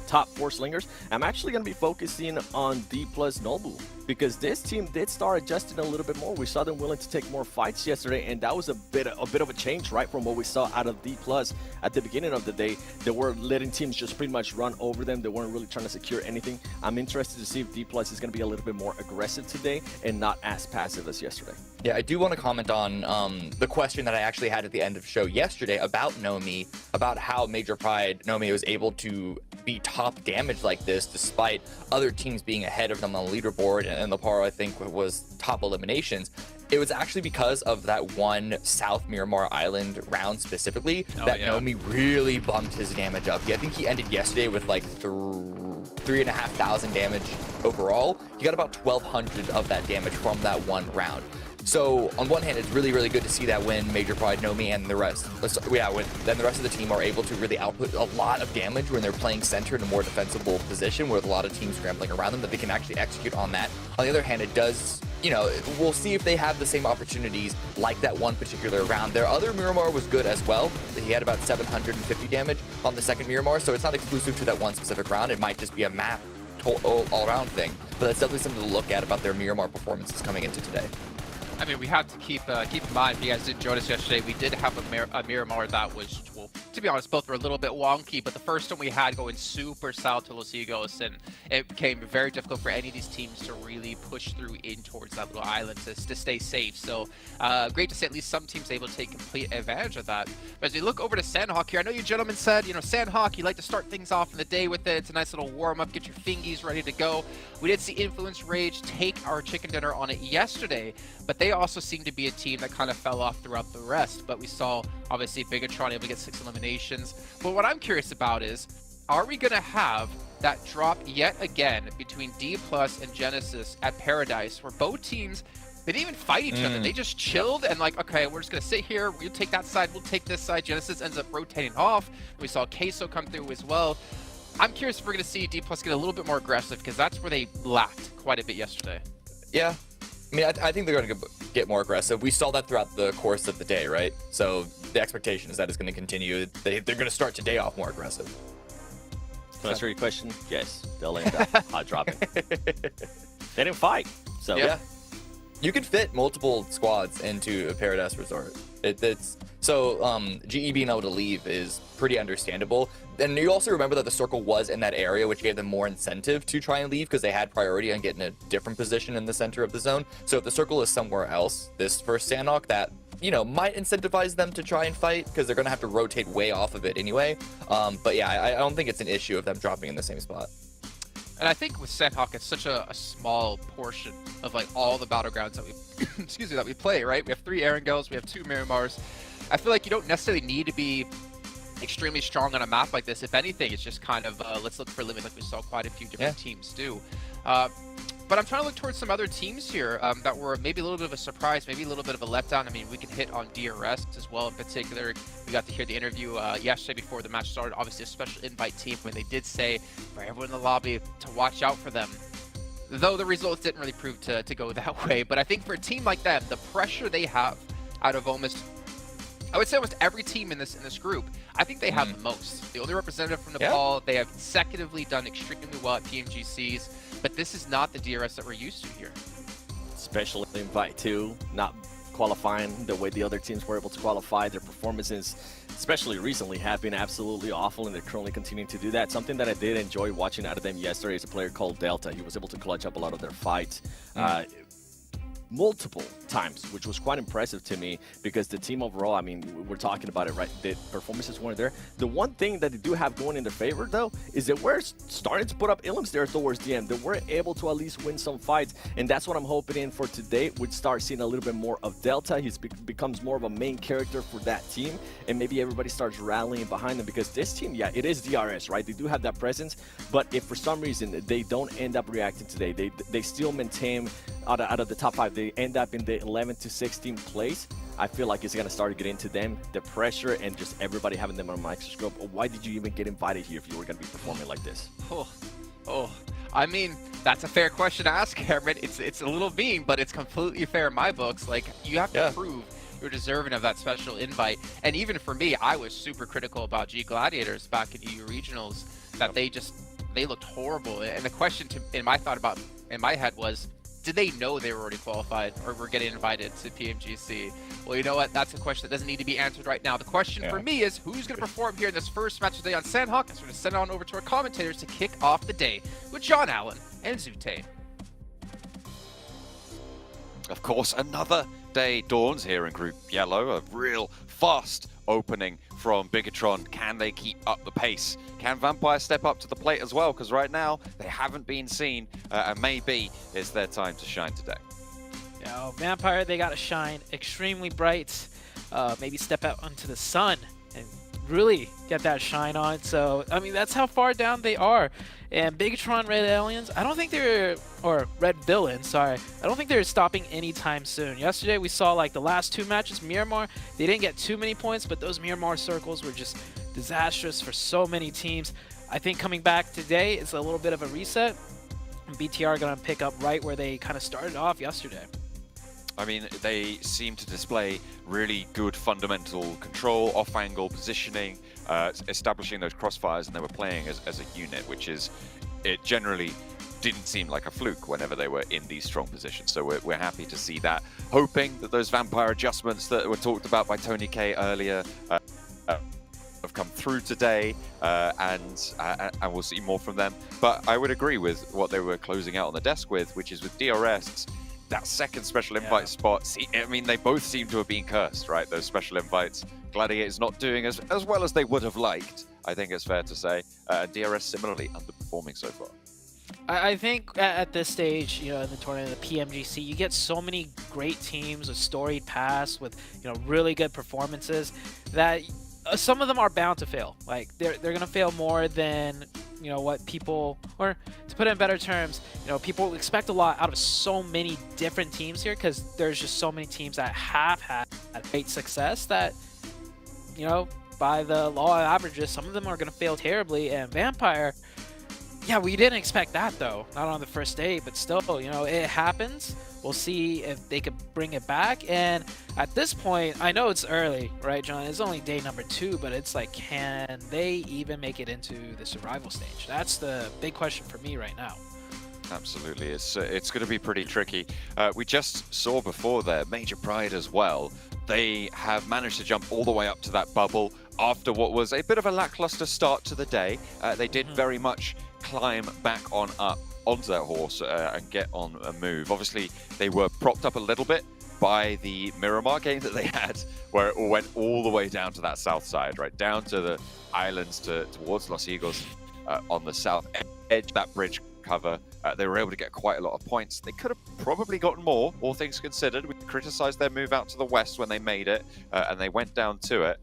top 4 slingers, I'm actually going to be focusing on D plus Nobu, because this team did start adjusting a little bit more. We saw them willing to take more fights yesterday, and that was a bit of a change, right, from what we saw out of D plus at the beginning of the day. They were letting teams just pretty much run over them. They weren't really trying to secure anything. I'm interested to see if D plus is going to be a little bit more aggressive today and not as passive as yesterday. Yeah, I do want to comment on the question that I actually had at the end of the show yesterday about Nomi, about how Major Pride Nomi was able to be top damage like this despite other teams being ahead of them on the leaderboard, and the par I think was top eliminations. It was actually because of that one South Miramar Island round specifically that Nomi really bumped his damage up. I think he ended yesterday with like 3,500 damage overall. He got about 1,200 of that damage from that one round. So on one hand, it's really, really good to see that when Major Pride, Nomi, and the rest, then the rest of the team are able to really output a lot of damage when they're playing center in a more defensible position with a lot of teams scrambling around them, that they can actually execute on that. On the other hand, it does, you know, we'll see if they have the same opportunities like that one particular round. Their other Miramar was good as well. He had about 750 damage on the second Miramar, so it's not exclusive to that one specific round. It might just be a map all-around thing, but that's definitely something to look at about their Miramar performances coming into today. I mean, we have to keep in mind, if you guys didn't join us yesterday, we did have a Miramar that was, well, to be honest, both were a little bit wonky, but the first one we had going super south to Los Higos, and it became very difficult for any of these teams to really push through in towards that little island to stay safe. So great to see at least some teams able to take complete advantage of that. But as we look over to Sandhawk here, I know you gentlemen said, you know, Sandhawk, you like to start things off in the day with it. It's a nice little warm-up, get your fingies ready to go. We did see Influence Rage take our chicken dinner on it yesterday, but they also seem to be a team that kind of fell off throughout the rest. But we saw, obviously, Bigatron able to get 6 eliminations. But what I'm curious about is, are we going to have that drop yet again between D Plus and Genesis at Paradise, where both teams, they didn't even fight each other. They just chilled and like, okay, we're just going to sit here. We'll take that side. We'll take this side. Genesis ends up rotating off. We saw Queso come through as well. I'm curious if we're going to see D Plus get a little bit more aggressive, because that's where they lacked quite a bit yesterday. Yeah. I mean, I think they're going to get more aggressive. We saw that throughout the course of the day, right? So the expectation is that it's going to continue. They're going to start today off more aggressive. To answer your question, yes, they'll end up hot dropping. They didn't fight, so yeah. You can fit multiple squads into a Paradise Resort. GE being able to leave is pretty understandable. And you also remember that the circle was in that area, which gave them more incentive to try and leave because they had priority on getting a different position in the center of the zone. So if the circle is somewhere else, this first Sandhawk, that, you know, might incentivize them to try and fight because they're going to have to rotate way off of it anyway. But yeah, I don't think it's an issue of them dropping in the same spot. And I think with Sandhawk, it's such a small portion of like all the battlegrounds that we, that we play, right? We have 3 Erangels, we have 2 Miramars. I feel like you don't necessarily need to be extremely strong on a map like this. If anything, it's just kind of let's look for limit, like we saw quite a few different teams do. But I'm trying to look towards some other teams here that were maybe a little bit of a surprise, maybe a little bit of a letdown. I mean, we can hit on DRS as well in particular. We got to hear the interview yesterday before the match started. Obviously, a special invite team when they did say for everyone in the lobby to watch out for them. Though the results didn't really prove to go that way. But I think for a team like them, the pressure they have out of almost, I would say almost every team in this group, I think they have the most. The only representative from Nepal, they have consecutively done extremely well at PMGCs. But this is not the DRS that we're used to here. Special invite too, not qualifying the way the other teams were able to qualify. Their performances, especially recently, have been absolutely awful, and they're currently continuing to do that. Something that I did enjoy watching out of them yesterday is a player called Delta. He was able to clutch up a lot of their fights. Multiple times, which was quite impressive to me because the team overall, I mean, we're talking about it, right? The performances weren't there. The one thing that they do have going in their favor, though, is that we're starting to put up ilims there towards the end. That we're able to at least win some fights, and that's what I'm hoping in for today. We'd start seeing a little bit more of Delta. He becomes more of a main character for that team, and maybe everybody starts rallying behind them because this team, yeah, it is DRS, right? They do have that presence, but if for some reason they don't end up reacting today, they still maintain out of the top 5, they end up in the 11th to 16th place. I feel like it's gonna start to get into them, the pressure, and just everybody having them on a microscope. Why did you even get invited here if you were gonna be performing like this? I mean, that's a fair question to ask, Cameron. It's a little mean, but it's completely fair in my books. Like, you have to prove you're deserving of that special invite. And even for me, I was super critical about G Gladiators back in EU Regionals, that they looked horrible. And the question in my head was, did they know they were already qualified or were getting invited to PMGC? Well, you know what? That's a question that doesn't need to be answered right now. The question for me is, who's going to perform here in this first match today on Sandhawk? And so we're going to send it on over to our commentators to kick off the day with John Allen and Zute. Of course, another day dawns here in Group Yellow. A real fast opening from Bigatron. Can they keep up the pace? Can Vampire step up to the plate as well? Because right now, they haven't been seen, and maybe it's their time to shine today. Yeah, Vampire, they got to shine extremely bright. Maybe step out onto the sun and really get that shine on. So, I mean, that's how far down they are. And Bigatron Red Aliens, I don't think they're, or Red Villains, sorry, I don't think they're stopping anytime soon. Yesterday we saw like the last 2 matches, Miramar, they didn't get too many points, but those Miramar circles were just disastrous for so many teams. I think coming back today is a little bit of a reset. And BTR are going to pick up right where they kind of started off yesterday. I mean, they seem to display really good fundamental control, off-angle positioning, establishing those crossfires, and they were playing as a unit, which is, it generally didn't seem like a fluke whenever they were in these strong positions. So we're happy to see that, hoping that those Vampire adjustments that were talked about by Tony K earlier have come through today, and we'll see more from them. But I would agree with what they were closing out on the desk with, which is with DRS, that second special invite spot. See, I mean, they both seem to have been cursed, right? Those special invites. Gladiators not doing as well as they would have liked, I think it's fair to say. DRS similarly underperforming so far. I think at this stage, you know, in the tournament, the PMGC, you get so many great teams with storied past, with, you know, really good performances, that some of them are bound to fail. Like, they're going to fail more than, you know, what people, or to put it in better terms, you know, people expect a lot out of so many different teams here, because there's just so many teams that have had great success that, you know, by the law of averages, some of them are going to fail terribly. And Vampire, yeah, we didn't expect that, though. Not on the first day, but still, you know, it happens. We'll see if they could bring it back. And at this point, I know it's early, right, John? It's only day number 2, but it's like, can they even make it into the survival stage? That's the big question for me right now. Absolutely, it's going to be pretty tricky. We just saw before there, Major Pride as well. They have managed to jump all the way up to that bubble after what was a bit of a lackluster start to the day. They did very much climb back on up onto that horse and get on a move. Obviously, they were propped up a little bit by the Miramar game that they had, where it all went all the way down to that south side, right? Down to the islands towards Los Eagles on the south edge, that bridge cover. They were able to get quite a lot of points. They could have probably gotten more, all things considered. We criticized their move out to the west when they made it, and they went down to it.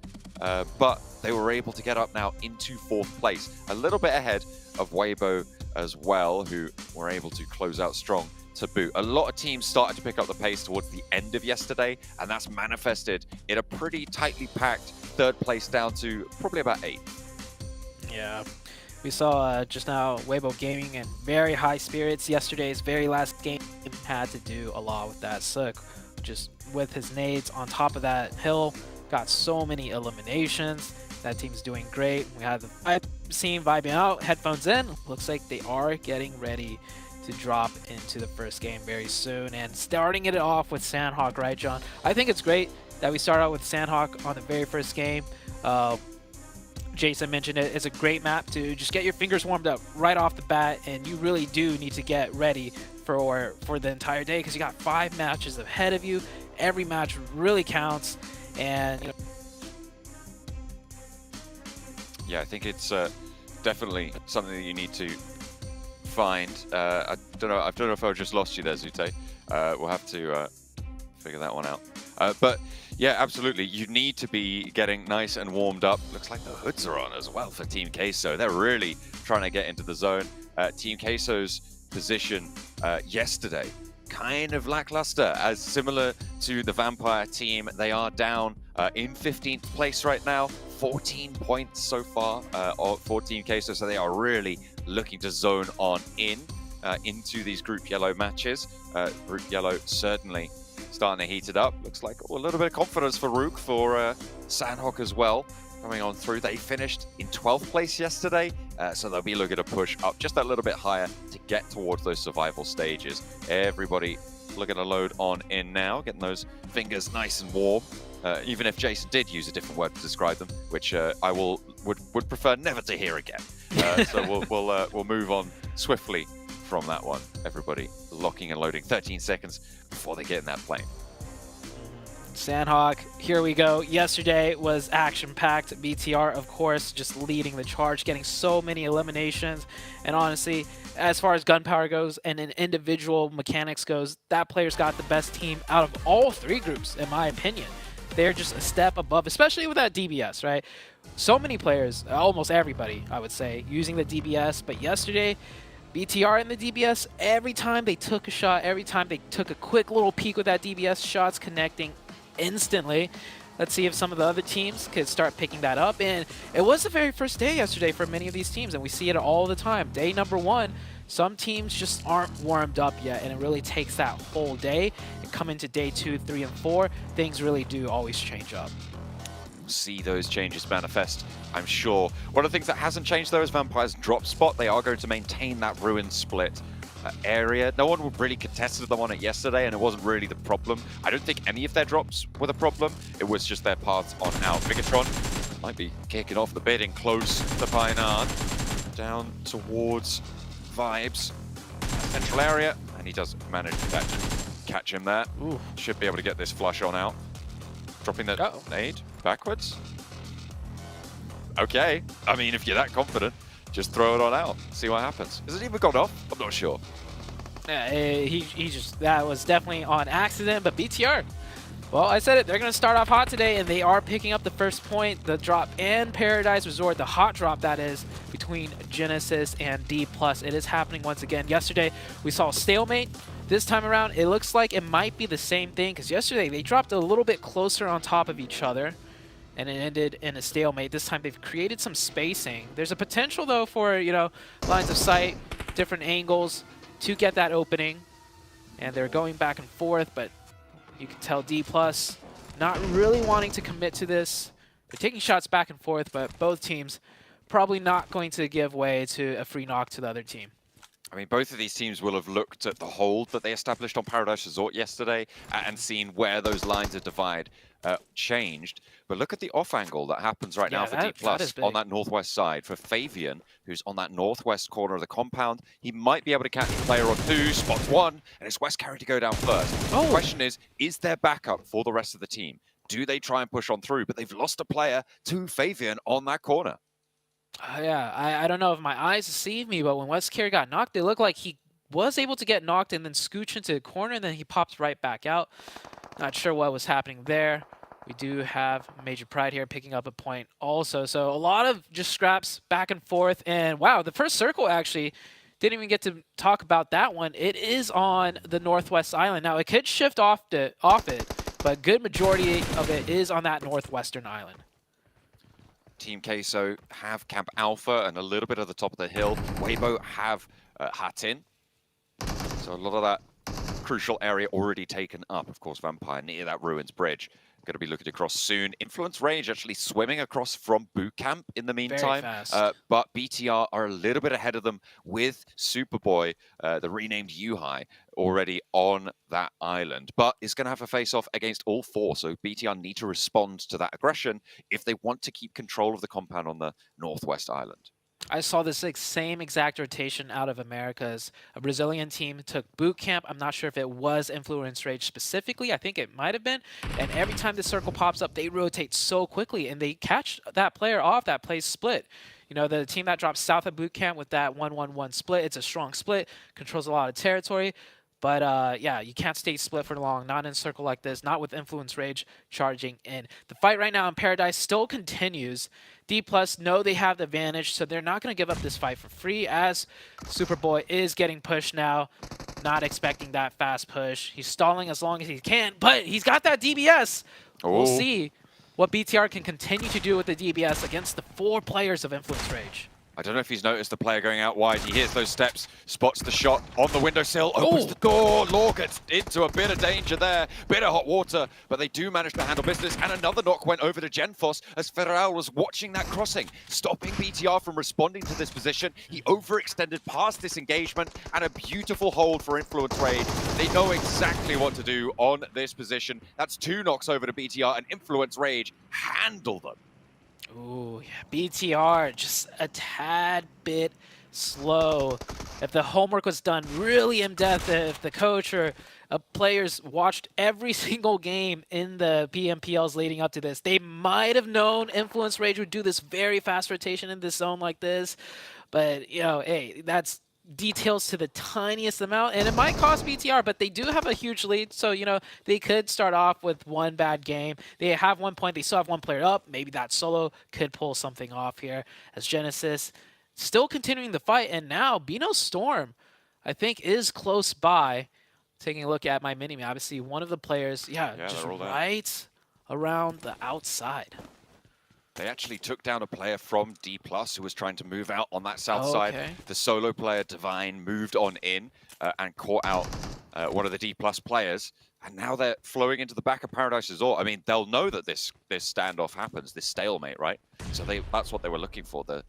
But they were able to get up now into 4th place, a little bit ahead of Weibo as well, who were able to close out strong to boot. A lot of teams started to pick up the pace towards the end of yesterday, and that's manifested in a pretty tightly packed 3rd place down to probably about 8. Yeah. We saw just now Weibo Gaming in very high spirits. Yesterday's very last game had to do a lot with that. Suk, just with his nades on top of that hill, got so many eliminations. That team's doing great. We had the vibe scene vibing out, headphones in. Looks like they are getting ready to drop into the first game very soon. And starting it off with Sandhawk, right, John? I think it's great that we start out with Sandhawk on the very first game. Jason mentioned it. It's a great map to just get your fingers warmed up right off the bat, and you really do need to get ready for the entire day because you got 5 matches ahead of you. Every match really counts, and you know. Yeah, I think it's definitely something that you need to find. I don't know if I just lost you there, Zute. We'll have to figure that one out. But yeah, absolutely. You need to be getting nice and warmed up. Looks like the hoods are on as well for Team Queso. They're really trying to get into the zone. Team Queso's position yesterday, kind of lackluster, as similar to the Vampire team. They are down in 15th place right now. 14 points so far for Team Queso, so they are really looking to zone on into these Group Yellow matches. Group Yellow certainly starting to heat it up. Looks like a little bit of confidence for Rook, for Sandhawk as well, coming on through. They finished in 12th place yesterday, so they'll be looking to push up just that little bit higher to get towards those survival stages. Everybody looking to load on in now, getting those fingers nice and warm. Even if Jason did use a different word to describe them, which I would prefer never to hear again. So we'll move on swiftly from that one. Everybody locking and loading 13 seconds before they get in that plane. Sandhawk, here we go. Yesterday was action-packed. BTR, of course, just leading the charge, getting so many eliminations. And honestly, as far as gunpowder goes and in individual mechanics goes, that player's got the best team out of all 3 groups, in my opinion. They're just a step above, especially with that DBS, right? So many players, almost everybody, I would say, using the DBS. But yesterday, BTR in the DBS, every time they took a shot, every time they took a quick little peek with that DBS, shots connecting instantly. Let's see if some of the other teams could start picking that up. And it was the very first day yesterday for many of these teams, and we see it all the time. Day number 1, some teams just aren't warmed up yet, and it really takes that whole day. And come into day 2, 3, and 4, things really do always change up. See those changes manifest, I'm sure. One of the things that hasn't changed though is Vampire's drop spot. They are going to maintain that ruin split area. No one really contested them on it yesterday, and it wasn't really the problem. I don't think any of their drops were the problem. It was just their paths on out. Bigatron might be kicking off the bidding close to Pioneer, down towards Vibes, central area, and he does manage to catch him there. Ooh. Should be able to get this flush on out. Dropping the nade backwards. Okay, I mean, if you're that confident, just throw it on out. See what happens. Has it even gone off? I'm not sure. Yeah, he just, that was definitely on accident, but BTR, well, I said it, they're going to start off hot today, and they are picking up the first point. The drop and Paradise Resort, the hot drop that is, between Genesis and D+. It is happening once again. Yesterday, we saw a stalemate. This time around, it looks like it might be the same thing, because yesterday they dropped a little bit closer on top of each other, and it ended in a stalemate. This time they've created some spacing. There's a potential, though, for, you know, lines of sight, different angles to get that opening, and they're going back and forth, but you can tell D+ not really wanting to commit to this. They're taking shots back and forth, but both teams probably not going to give way to a free knock to the other team. I mean, both of these teams will have looked at the hold that they established on Paradise Resort yesterday and seen where those lines of divide changed. But look at the off angle that happens right now for D+ on that northwest side. For Fabian, who's on that northwest corner of the compound, he might be able to catch a player or 2, spots 1, and it's West Carry to go down first. The question is there backup for the rest of the team? Do they try and push on through? But they've lost a player to Fabian on that corner. Yeah, I don't know if my eyes deceive me, but when West Carry got knocked, it looked like he was able to get knocked and then scooch into the corner, and then he pops right back out. Not sure what was happening there. We do have Major Pride here picking up a point also. So a lot of just scraps back and forth. And wow, the first circle actually didn't even get to talk about that one. It is on the Northwest Island. Now, it could shift off it, but good majority of it is on that Northwestern Island. Team Queso have Camp Alpha and a little bit at the top of the hill. Weibo have Hatin. So a lot of that crucial area already taken up. Of course, Vampire near that Ruins Bridge. Going to be looking across soon. Influence Range actually swimming across from boot camp in the meantime. Very fast. But BTR are a little bit ahead of them with Superboy, the renamed Yuhai, already on that island. But it's going to have a face-off against all four. So BTR need to respond to that aggression if they want to keep control of the compound on the Northwest Island. I saw this same exact rotation out of Americas. A Brazilian team took boot camp. I'm not sure if it was Influence Rage specifically. I think it might have been. And every time the circle pops up, they rotate so quickly and they catch that player off that plays split. You know, the team that drops south of boot camp with that 1-1-1 split, it's a strong split, controls a lot of territory. But yeah, you can't stay split for long, not in a circle like this, not with Influence Rage charging in. The fight right now in Paradise still continues. D+ know they have the advantage, so they're not going to give up this fight for free as Superboy is getting pushed now. Not expecting that fast push. He's stalling as long as he can, but he's got that DBS. Oh. We'll see what BTR can continue to do with the DBS against the 4 players of Influence Rage. I don't know if he's noticed the player going out wide. He hears those steps, spots the shot on the windowsill, opens the door. Law gets into a bit of danger there, bit of hot water, but they do manage to handle business. And another knock went over to Genfos as Ferral was watching that crossing, stopping BTR from responding to this position. He overextended past this engagement and a beautiful hold for Influence Rage. They know exactly what to do on this position. That's 2 knocks over to BTR and Influence Rage handle them. Ooh, yeah. BTR just a tad bit slow. If the homework was done really in depth, if the coach or players watched every single game in the PMPLs leading up to this, they might have known Influence Rage would do this very fast rotation in this zone like this. But, you know, hey, that's details to the tiniest amount, and it might cost BTR, but they do have a huge lead, so you know they could start off with one bad game. They have 1 point, they still have 1 player up. Maybe that solo could pull something off here as Genesis still continuing the fight, and now Bino Storm I think is close by. Taking a look at my mini-map, obviously one of the players, just right around the outside. They actually took down a player from D+, who was trying to move out on that south side. The solo player, Divine, moved on in and caught out one of the D+ players. And now they're flowing into the back of Paradise Resort. I mean, they'll know that this standoff happens, this stalemate, right? So that's what they were looking for, the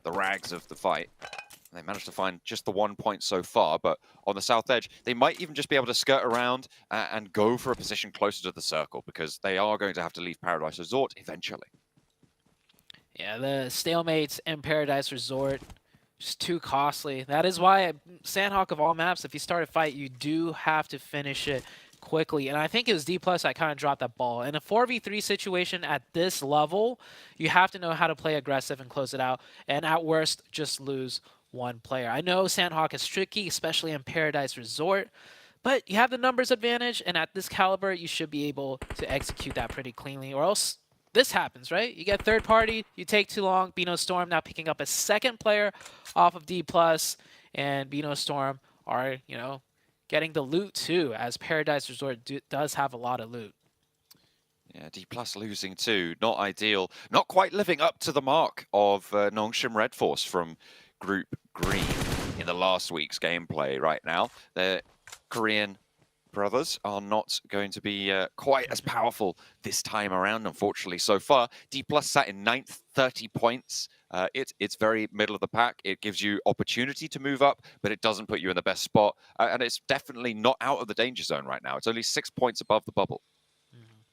rags of the fight. They managed to find just the 1 point so far, but on the south edge, they might even just be able to skirt around and go for a position closer to the circle, because they are going to have to leave Paradise Resort eventually. Yeah, the stalemates in Paradise Resort, just too costly. That is why Sandhawk of all maps, if you start a fight, you do have to finish it quickly. And I think it was D+ that kind of dropped that ball. In a 4v3 situation at this level, you have to know how to play aggressive and close it out. And at worst, just lose 1 player. I know Sandhawk is tricky, especially in Paradise Resort, but you have the numbers advantage. And at this caliber, you should be able to execute that pretty cleanly, or else this happens, right? You get third party, you take too long. Bino Storm now picking up a 2nd player off of D+, and Bino Storm are, you know, getting the loot too, as Paradise Resort does have a lot of loot. Yeah, D+ losing too, not ideal. Not quite living up to the mark of Nongshim Red Force from Group Green in the last week's gameplay right now. The Korean brothers are not going to be quite as powerful this time around, unfortunately. So far, D+ sat in 9th, 30 points. It's very middle of the pack. It gives you opportunity to move up, but it doesn't put you in the best spot. And it's definitely not out of the danger zone right now. It's only 6 points above the bubble.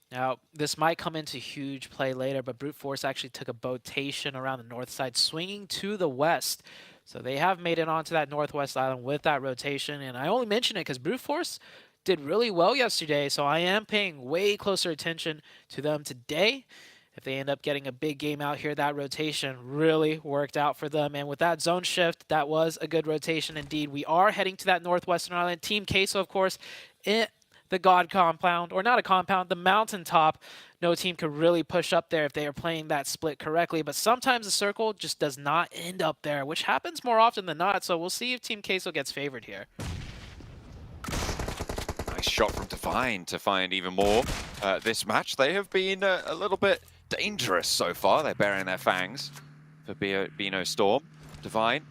Now, this might come into huge play later, but Brute Force actually took a rotation around the north side, swinging to the west. So they have made it onto that northwest island with that rotation. And I only mention it because Brute Force did really well yesterday, so I am paying way closer attention to them today. If they end up getting a big game out here, that rotation really worked out for them. And with that zone shift, that was a good rotation indeed. We are heading to that northwestern island. Team Queso, of course, in the God Compound, or not a compound, the mountaintop. no team could really push up there if they are playing that split correctly. But sometimes the circle just does not end up there, which happens more often than not. So we'll see if Team Queso gets favored here. Nice shot from Divine to find even more. This match, they have been a little bit dangerous so far. They're bearing their fangs for Bino Storm. Divine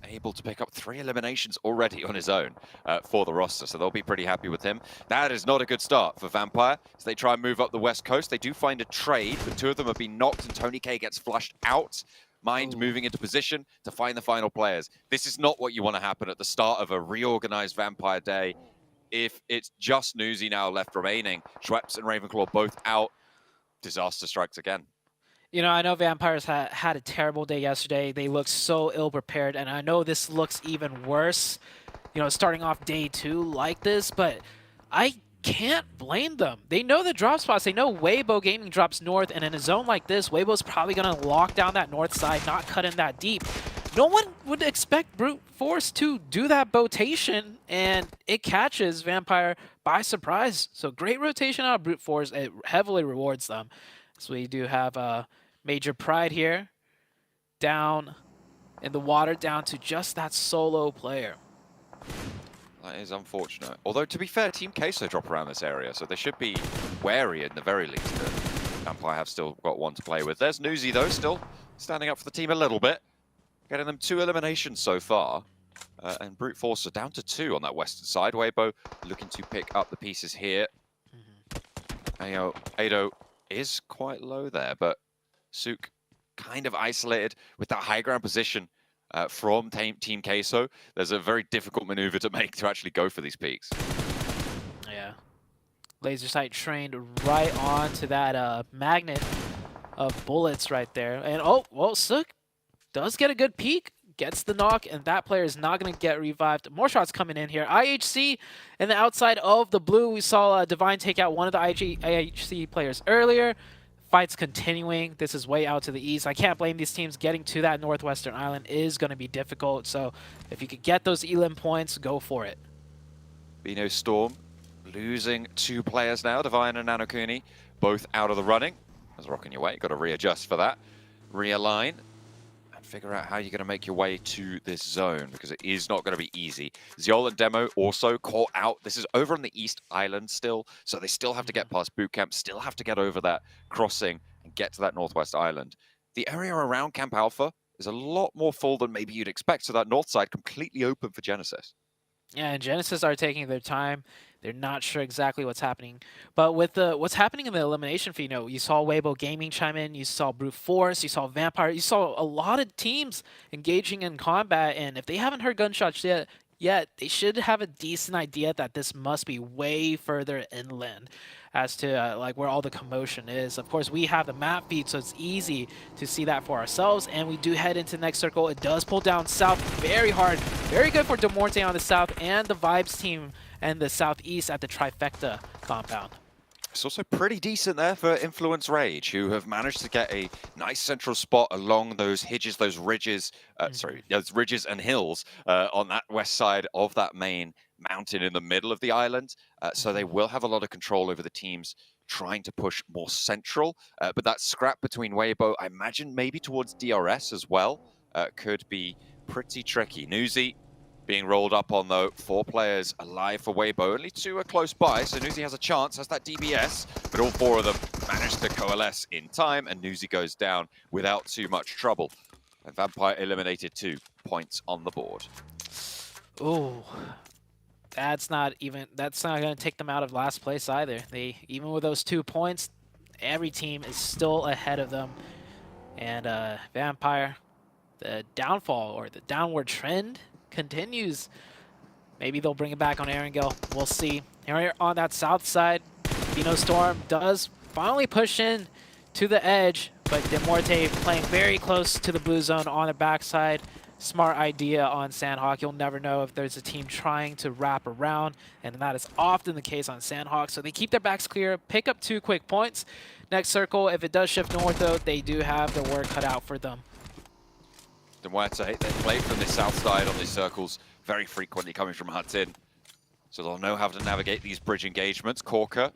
able to pick up 3 eliminations already on his own for the roster, so they'll be pretty happy with him. That is not a good start for Vampire as they try and move up the west coast. They do find a trade, but 2 of them have been knocked and Tony K gets flushed out. Mind moving into position to find the final players. This is not what you want to happen at the start of a reorganized Vampire day. If it's just Newsy now left remaining, Schweppes and Ravenclaw both out, disaster strikes again. You know, I know Vampires had a terrible day yesterday. They looked so ill-prepared, and I know this looks even worse, you know, starting off day 2 like this, but I can't blame them. They know the drop spots. They know Weibo Gaming drops north, and in a zone like this, Weibo's probably going to lock down that north side, not cut in that deep. No one would expect Brute Force to do that rotation, and it catches Vampire by surprise. So great rotation out of Brute Force. It heavily rewards them. So we do have Major Pride here, down in the water, down to just that solo player. That is unfortunate. Although, to be fair, Team Queso drop around this area, so they should be wary at the very least. Vampire have still got 1 to play with. There's Newsy, though, still standing up for the team a little bit. Getting them 2 eliminations so far. And Brute Force are down to 2 on that western side. Weibo looking to pick up the pieces here. And, you know, Ado is quite low there, but Sook kind of isolated with that high ground position from Team Queso. There's a very difficult maneuver to make to actually go for these peaks. Yeah. Laser sight trained right onto that magnet of bullets right there. And oh, well, Sook does get a good peek, gets the knock, and that player is not going to get revived. More shots coming in here. IHC in the outside of the blue. We saw Divine take out one of the IHC players earlier. Fight's continuing. This is way out to the east. I can't blame these teams. Getting to that northwestern island is going to be difficult. So if you could get those elim points, go for it. Bino Storm losing 2 players now. Divine and Nanokuni both out of the running. As rocking your way, got to readjust for that. Realign. Figure out how you're going to make your way to this zone, because it is not going to be easy. Ziol and Demo also caught out. This is over on the East Island still, so they still have to get past boot camp, still have to get over that crossing and get to that Northwest Island. The area around Camp Alpha is a lot more full than maybe you'd expect, so that north side completely open for Genesis. Yeah, and Genesis are taking their time. They're not sure exactly what's happening. But with what's happening in the elimination feed, you know, you saw Weibo Gaming chime in, you saw Brute Force, you saw Vampire, you saw a lot of teams engaging in combat, and if they haven't heard gunshots yet, they should have a decent idea that this must be way further inland as to like where all the commotion is. Of course, we have the map feed, so it's easy to see that for ourselves, and we do head into the next circle. It does pull down south very hard. Very good for Demorte on the south and the Vibes team and the southeast at the Trifecta compound. It's also pretty decent there for Influence Rage, who have managed to get a nice central spot along those hedges, those ridges, those ridges and hills on that west side of that main mountain in the middle of the island. So they will have a lot of control over the teams trying to push more central. But that scrap between Weibo, I imagine maybe towards DRS as well, could be pretty tricky. Newsy being rolled up on, though. 4 players alive for Weibo. Only 2 are close by, so Newsy has a chance, has that DBS, but all 4 of them manage to coalesce in time, and Newsy goes down without too much trouble. And Vampire eliminated 2 points on the board. Ooh, that's not going to take them out of last place either. Even with those 2 points, every team is still ahead of them. And Vampire, the downfall or the downward trend continues. Maybe they'll bring it back on Erangel. We'll see. Here on that south side, Bino Storm does finally push in to the edge, but Demorte playing very close to the blue zone on the backside. Smart idea on Sandhawk. You'll never know if there's a team trying to wrap around, and that is often the case on Sandhawk. So they keep their backs clear, pick up 2 quick points. Next circle, if it does shift north, though, they do have their work cut out for them. Demorte, they play from the south side on these circles very frequently coming from Hudson. So they'll know how to navigate these bridge engagements. Corker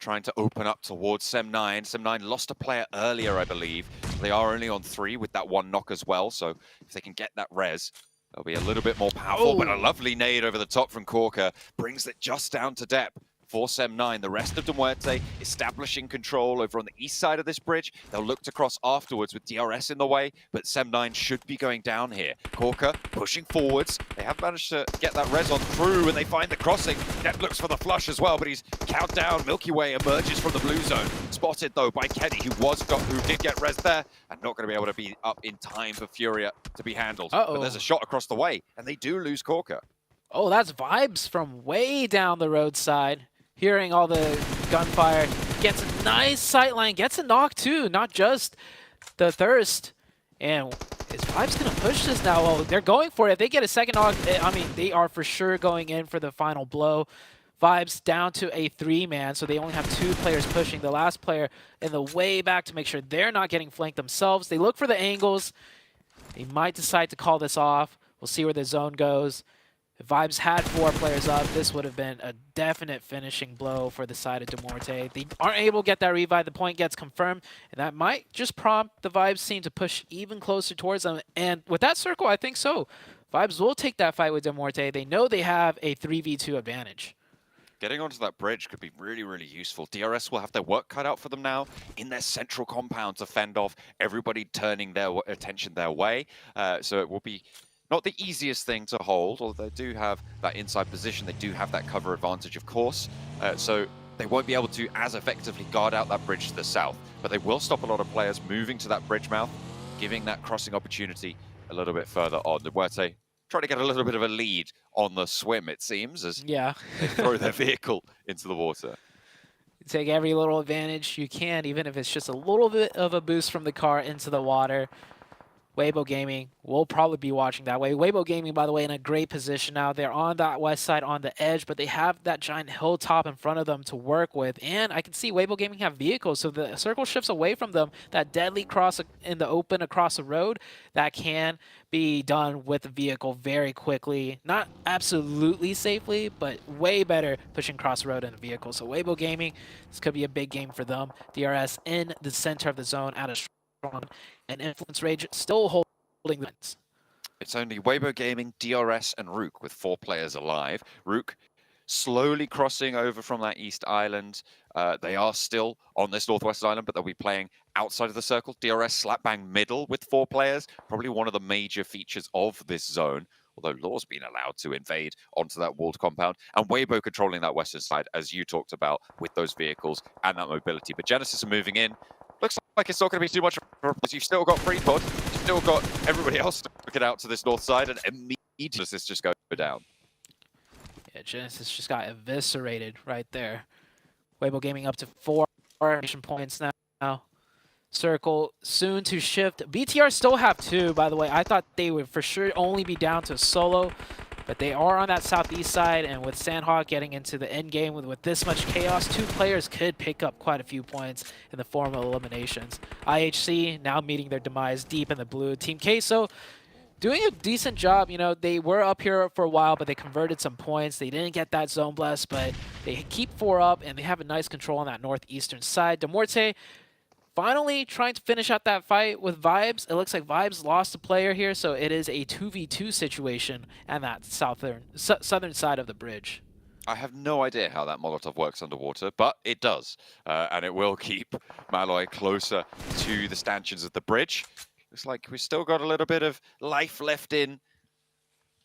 trying to open up towards Sem9. Sem9 lost a player earlier, I believe. They are only on 3 with that 1 knock as well, so if they can get that res, they'll be a little bit more powerful, but a lovely nade over the top from Corker brings it just down to depth for Sem9. The rest of Demuerte establishing control over on the east side of this bridge. They'll look to cross afterwards with DRS in the way, but Sem9 should be going down here. Corker pushing forwards. They have managed to get that res on through, and they find the crossing. Depp looks for the flush as well, but he's cowed down. Milky Way emerges from the blue zone. Spotted, though, by Kenny, who did get res there, and not going to be able to be up in time for Furia to be handled. But there's a shot across the way, and they do lose Corker. Oh, that's Vibes from way down the roadside. Hearing all the gunfire, gets a nice sightline, gets a knock too, not just the thirst. And is Vibes gonna push this now? Well, they're going for it. If they get a second knock, I mean, they are for sure going in for the final blow. Vibes down to a 3-man, so they only have 2 players pushing. The last player in the way back to make sure they're not getting flanked themselves. They look for the angles. They might decide to call this off. We'll see where the zone goes. If Vibes had 4 players up, this would have been a definite finishing blow for the side of Demuerte. They aren't able to get that revive. The point gets confirmed, and that might just prompt the Vibes team to push even closer towards them. And with that circle, I think so. Vibes will take that fight with Demuerte. They know they have a 3v2 advantage. Getting onto that bridge could be really, really useful. DRS will have their work cut out for them now in their central compound to fend off everybody turning their attention their way. So it will be not the easiest thing to hold, although they do have that inside position. They do have that cover advantage, of course. So they won't be able to as effectively guard out that bridge to the south. But they will stop a lot of players moving to that bridge mouth, giving that crossing opportunity a little bit further on. Demuerte trying to get a little bit of a lead on the swim, it seems, as they throw their vehicle into the water. Take every little advantage you can, even if it's just a little bit of a boost from the car into the water. Weibo Gaming will probably be watching that way. Weibo Gaming, by the way, in a great position now. They're on that west side on the edge, but they have that giant hilltop in front of them to work with. And I can see Weibo Gaming have vehicles, so the circle shifts away from them. That deadly cross in the open across the road, that can be done with the vehicle very quickly. Not absolutely safely, but way better pushing across the road in a vehicle. So Weibo Gaming, this could be a big game for them. DRS in the center of the zone at a strong and Influence Rage still holding the wins. It's only Weibo Gaming, DRS, and Rook with 4 players alive. Rook slowly crossing over from that east island. They are still on this northwest island, but they'll be playing outside of the circle. DRS slap bang middle with 4 players. Probably one of the major features of this zone, although Law's been allowed to invade onto that walled compound. And Weibo controlling that western side, as you talked about, with those vehicles and that mobility. But Genesis are moving in. Looks like it's not going to be too much. You've still got Freepod. You've still got everybody else to get out to this north side, and immediately this just go down. Yeah, Genesis just got eviscerated right there. Weibo Gaming up to 4 nation points now. Circle soon to shift. BTR still have 2, by the way. I thought they would for sure only be down to solo, but they are on that southeast side, and with Sandhawk getting into the end game with this much chaos, 2 players could pick up quite a few points in the form of eliminations. IHC now meeting their demise deep in the blue. Team Queso doing a decent job. You know, they were up here for a while, but they converted some points. They didn't get that zone blast, but they keep 4 up, and they have a nice control on that northeastern side. Demuerte finally trying to finish out that fight with Vibes. It looks like Vibes lost a player here, so it is a 2v2 situation on that southern side of the bridge. I have no idea how that Molotov works underwater, but it does. And it will keep Malloy closer to the stanchions of the bridge. Looks like we've still got a little bit of life left in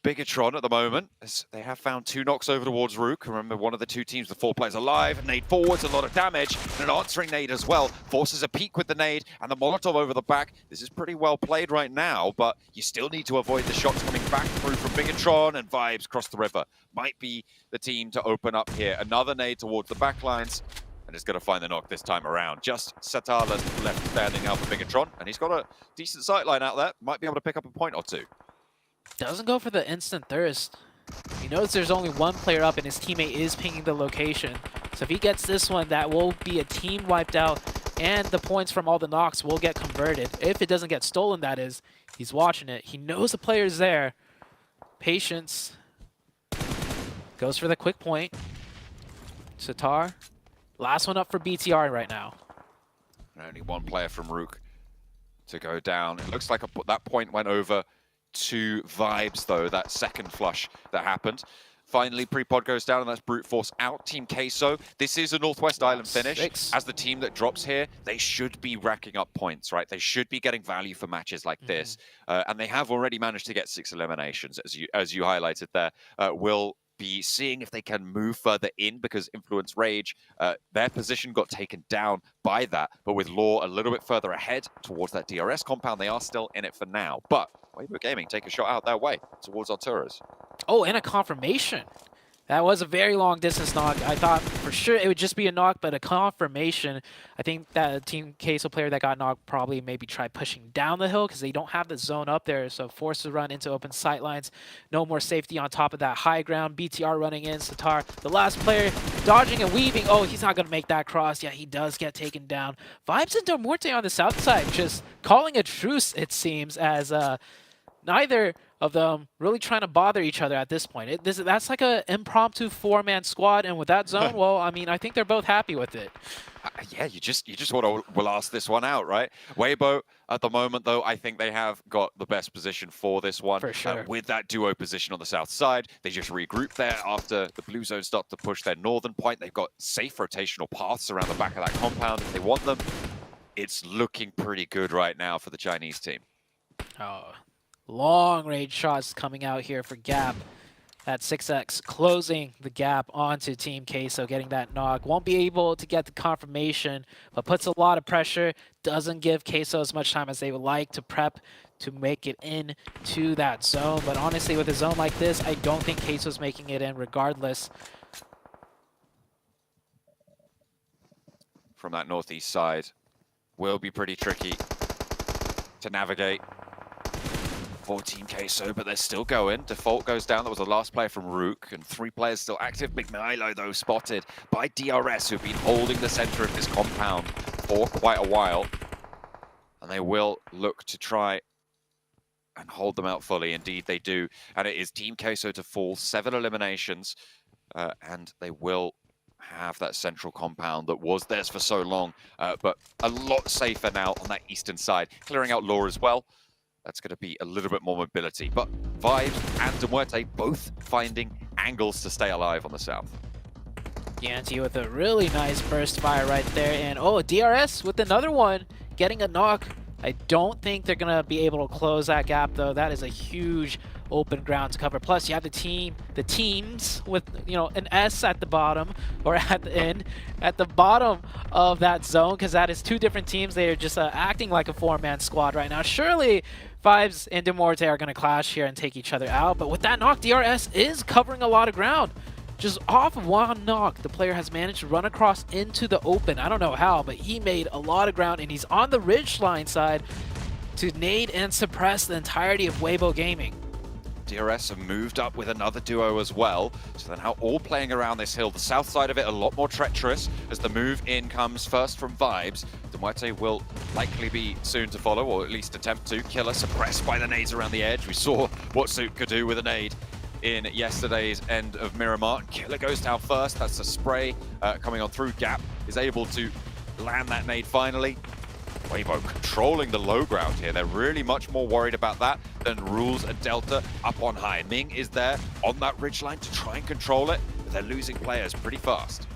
Bigatron at the moment, as they have found 2 knocks over towards Rook. Remember, one of the 2 teams with 4 players alive. Nade forwards, a lot of damage, and an answering nade as well. Forces a peek with the nade, and the Molotov over the back. This is pretty well played right now, but you still need to avoid the shots coming back through from Bigatron, and Vibes cross the river. Might be the team to open up here. Another nade towards the backlines, and it's going to find the knock this time around. Just Satala left standing out for Bigatron, and he's got a decent sightline out there. Might be able to pick up a point or 2. Doesn't go for the instant thirst. He knows there's only 1 player up and his teammate is pinging the location. So if he gets this one, that will be a team wiped out, and the points from all the knocks will get converted. If it doesn't get stolen, that is. He's watching it. He knows the player's there. Patience. Goes for the quick point. Sitar Last one up for BTR right now. Only one player from Rook to go down. It looks like that point went over to Vibes, though, that second flush that happened. Finally, Prepod goes down, and that's Brute Force out. Team Queso, this is a Northwest Island finish. As the team that drops here, they should be racking up points, right? They should be getting value for matches like this. And they have already managed to get 6 eliminations, as you highlighted there. Will be seeing if they can move further in, because Influence Rage, their position got taken down by that. But with Law a little bit further ahead towards that DRS compound, they are still in it for now. But Weibo Gaming take a shot out their way towards Arturas. Oh, and a confirmation. That was a very long distance knock. I thought for sure it would just be a knock, but a confirmation. I think that Team Queso player that got knocked probably maybe tried pushing down the hill because they don't have the zone up there. So forced to run into open sight lines. No more safety on top of that high ground. BTR running in. Satar, the last player, dodging and weaving. Oh, he's not going to make that cross. Yeah, he does get taken down. Vibes and Dormorte on the south side just calling a truce, it seems, as neither of them really trying to bother each other at this point. That's like an impromptu 4-man squad, and with that zone, well, I mean, I think they're both happy with it. Yeah, you just want to last this one out, right? Weibo, at the moment, though, I think they have got the best position for this one. For sure. With that duo position on the south side, they just regroup there after the blue zone start to push their northern point. They've got safe rotational paths around the back of that compound if they want them. It's looking pretty good right now for the Chinese team. Oh, long range shots coming out here for Gap. That 6x closing the gap onto Team Queso, getting that knock. Won't be able to get the confirmation, but puts a lot of pressure. Doesn't give Queso as much time as they would like to prep to make it in to that zone. But honestly, with a zone like this, I don't think Queso's making it in regardless. From that northeast side, will be pretty tricky to navigate for Team Queso, but they're still going. Default goes down. That was the last player from Rook, and 3 players still active. Big Milo, though, spotted by DRS, who've been holding the center of this compound for quite a while. And they will look to try and hold them out fully. Indeed, they do. And it is Team Queso to fall. 7 eliminations, and they will have that central compound that was theirs for so long, but a lot safer now on that eastern side. Clearing out Law as well. That's going to be a little bit more mobility. But Vibes and Demuerte both finding angles to stay alive on the south. Yanti with a really nice burst fire right there. And oh, DRS with another one, getting a knock. I don't think they're going to be able to close that gap, though. That is a huge open ground to cover. Plus, you have the teams with, you know, an S at the bottom, or at the end, at the bottom of that zone, because that is 2 different teams. They are just acting like a 4-man squad right now. Surely Vibes and Demuerte are going to clash here and take each other out, but with that knock, DRS is covering a lot of ground. Just off of one knock, the player has managed to run across into the open. I don't know how, but he made a lot of ground, and he's on the ridgeline side to nade and suppress the entirety of Weibo Gaming. DRS have moved up with another duo as well, so they're now all playing around this hill. The south side of it a lot more treacherous as the move in comes first from Vibes. Demuerte will likely be soon to follow, or at least attempt to. Killer suppressed by the nades around the edge. We saw what Suit could do with a nade in yesterday's end of Miramar. Killer goes down first. That's a spray coming on through. Gap is able to land that nade finally. Weibo controlling the low ground here. They're really much more worried about that than Rules and Delta up on high. Ming is there on that ridgeline to try and control it, but they're losing players pretty fast.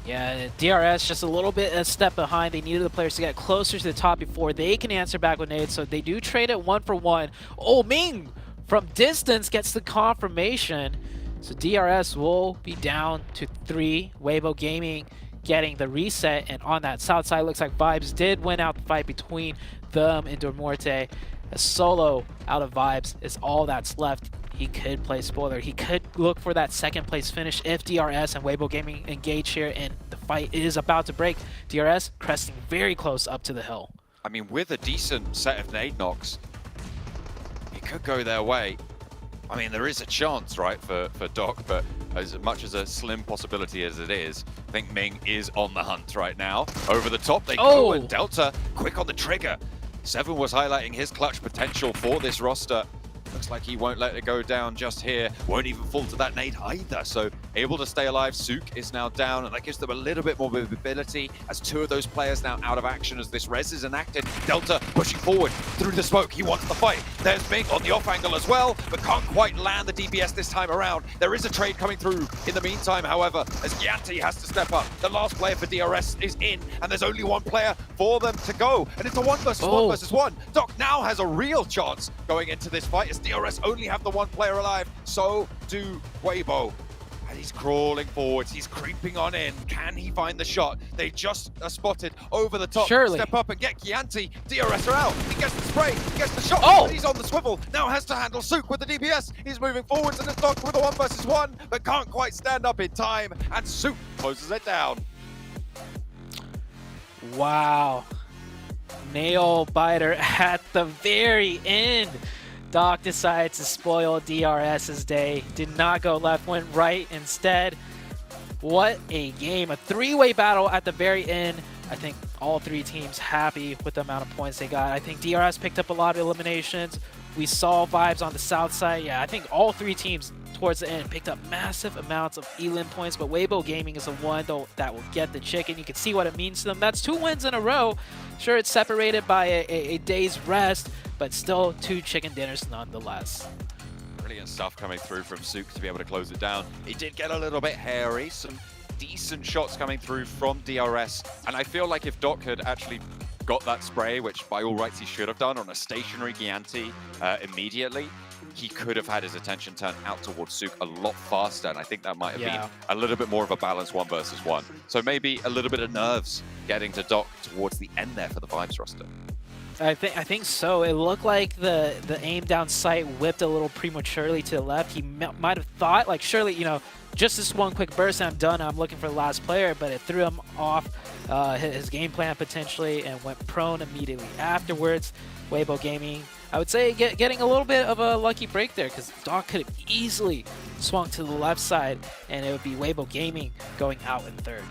Yeah, DRS just a step behind. They needed the players to get closer to the top before they can answer back with nades, so they do trade it 1 for 1. Oh, Ming from distance gets the confirmation. So DRS will be down to 3. Weibo Gaming getting the reset, and on that south side, looks like Vibes did win out the fight between them and Dormorte. A solo out of Vibes is all that's left. He could play spoiler. He could look for that 2nd place finish if DRS and Weibo Gaming engage here, and the fight is about to break. DRS cresting very close up to the hill. I mean, with a decent set of nade knocks, it could go their way. I mean, there is a chance, right, for Doc, but as much as a slim possibility as it is, I think Ming is on the hunt right now. Over the top they go, and Delta quick on the trigger. 7 was highlighting his clutch potential for this roster. Looks like he won't let it go down just here. Won't even fall to that nade either. So able to stay alive. Sook is now down, and that gives them a little bit more mobility as two of those players now out of action as this res is enacted. Delta pushing forward through the smoke. He wants the fight. There's Ming on the off angle as well, but can't quite land the DPS this time around. There is a trade coming through in the meantime, however, as Gianti has to step up. The last player for DRS is in, and there's only one player for them to go, and it's a 1 versus 1 versus 1. Doc now has a real chance going into this fight as DRS only have the one player alive. So do Weibo. And he's crawling forwards, he's creeping on in. Can he find the shot? They just are spotted over the top. Surely. Step up and get Gianti. DRS are out. He gets the spray, he gets the shot. Oh! He's on the swivel. Now has to handle Sook with the DPS. He's moving forwards and it's Doc with a 1 versus 1, but can't quite stand up in time. And Sook closes it down. Wow. Nail biter at the very end. Doc decides to spoil DRS's day. Did not go left, went right instead. What a game. A three-way battle at the very end. I think all three teams happy with the amount of points they got. I think DRS picked up a lot of eliminations. We saw vibes on the south side. Yeah, I think all three teams towards the end picked up massive amounts of elim points, but Weibo Gaming is the one though that will get the chicken. You can see what it means to them. That's 2 wins in a row. Sure, it's separated by a day's rest, but still 2 chicken dinners nonetheless. Brilliant stuff coming through from Sook to be able to close it down. It did get a little bit hairy. Some decent shots coming through from DRS, and I feel like if Doc had actually got that spray, which by all rights he should have done on a stationary Gianti immediately, he could have had his attention turned out towards Sook a lot faster, and I think that might have been a little bit more of a balanced 1 versus 1. So maybe a little bit of nerves getting to Doc towards the end there for the Vibes roster. I think so. It looked like the aim down sight whipped a little prematurely to the left. He might have thought, like, surely, you know, just this one quick burst and I'm done. I'm looking for the last player, but it threw him off his game plan potentially and went prone immediately afterwards. Weibo Gaming, I would say, getting a little bit of a lucky break there because Doc could have easily swung to the left side and it would be Weibo Gaming going out in third.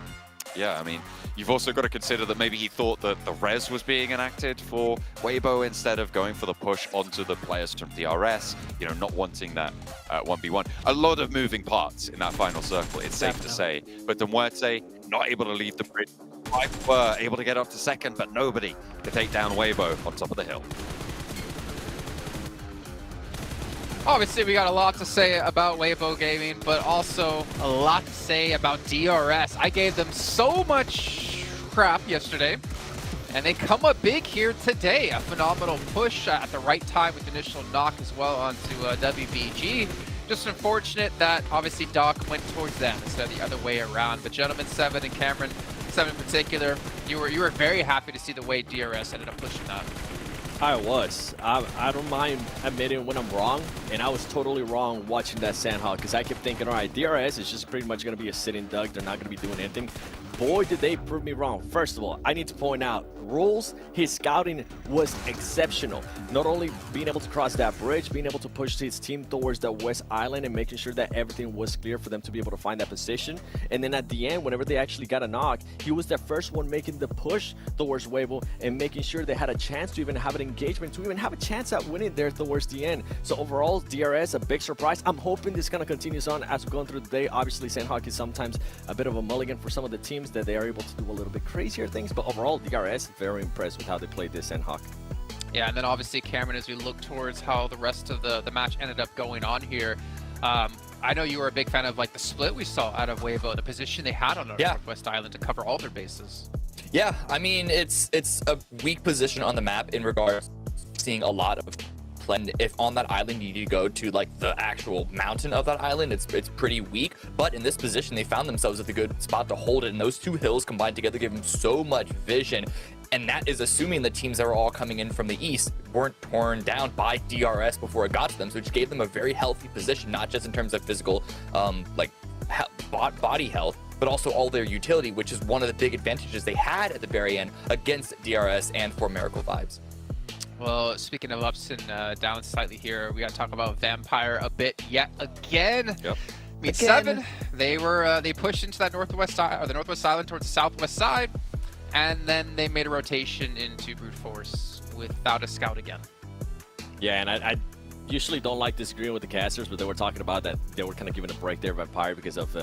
Yeah, I mean, you've also got to consider that maybe he thought that the res was being enacted for Weibo instead of going for the push onto the players from DRS, you know, not wanting that 1v1. A lot of moving parts in that final circle, it's safe to say. But the Muerte not able to leave the bridge. Five were able to get up to second, but nobody to take down Weibo on top of the hill. Obviously, we got a lot to say about Weibo Gaming, but also a lot to say about DRS. I gave them so much crap yesterday, and they come up big here today. A phenomenal push at the right time with initial knock as well onto WBG. Just unfortunate that obviously Doc went towards them instead of the other way around. But Gentleman 7 and Cameron 7 in particular, you were very happy to see the way DRS ended up pushing that. I was. I don't mind admitting when I'm wrong, and I was totally wrong watching that Sandhawk because I kept thinking, all right, DRS is just pretty much going to be a sitting duck. They're not going to be doing anything. Boy, did they prove me wrong. First of all, I need to point out, Rules, his scouting was exceptional. Not only being able to cross that bridge, being able to push his team towards the West Island and making sure that everything was clear for them to be able to find that position. And then at the end, whenever they actually got a knock, he was the first one making the push towards Weibo and making sure they had a chance to even have an engagement, to even have a chance at winning there towards the end. So overall, DRS, a big surprise. I'm hoping this kind of continues on as we're going through the day. Obviously, Sandhawk is sometimes a bit of a mulligan for some of the teams that they are able to do a little bit crazier things, but overall, DRS, very impressed with how they played this Sandhawk. Yeah, and then obviously, Cameron, as we look towards how the rest of the match ended up going on here, I know you were a big fan of like the split we saw out of Weibo, the position they had on the Northwest Island to cover all their bases. Yeah, I mean, it's a weak position on the map in regards to seeing a lot of play. If on that island you need to go to like the actual mountain of that island, it's pretty weak. But in this position, they found themselves at a good spot to hold it, and those two hills combined together give them so much vision. And that is assuming the teams that were all coming in from the east weren't torn down by DRS before it got to them, so which gave them a very healthy position, not just in terms of physical body health, but also all their utility, which is one of the big advantages they had at the very end against DRS and for Miracle Vibes. Well, speaking of ups and downs slightly here, we got to talk about Vampire a bit yet again. Yep. Meet 7, they pushed into that northwest side, or the northwest island towards the southwest side, and then they made a rotation into brute force without a scout again. Yeah, and I usually don't like disagreeing with the casters, but they were talking about that they were kind of giving a break there, Vampire, because of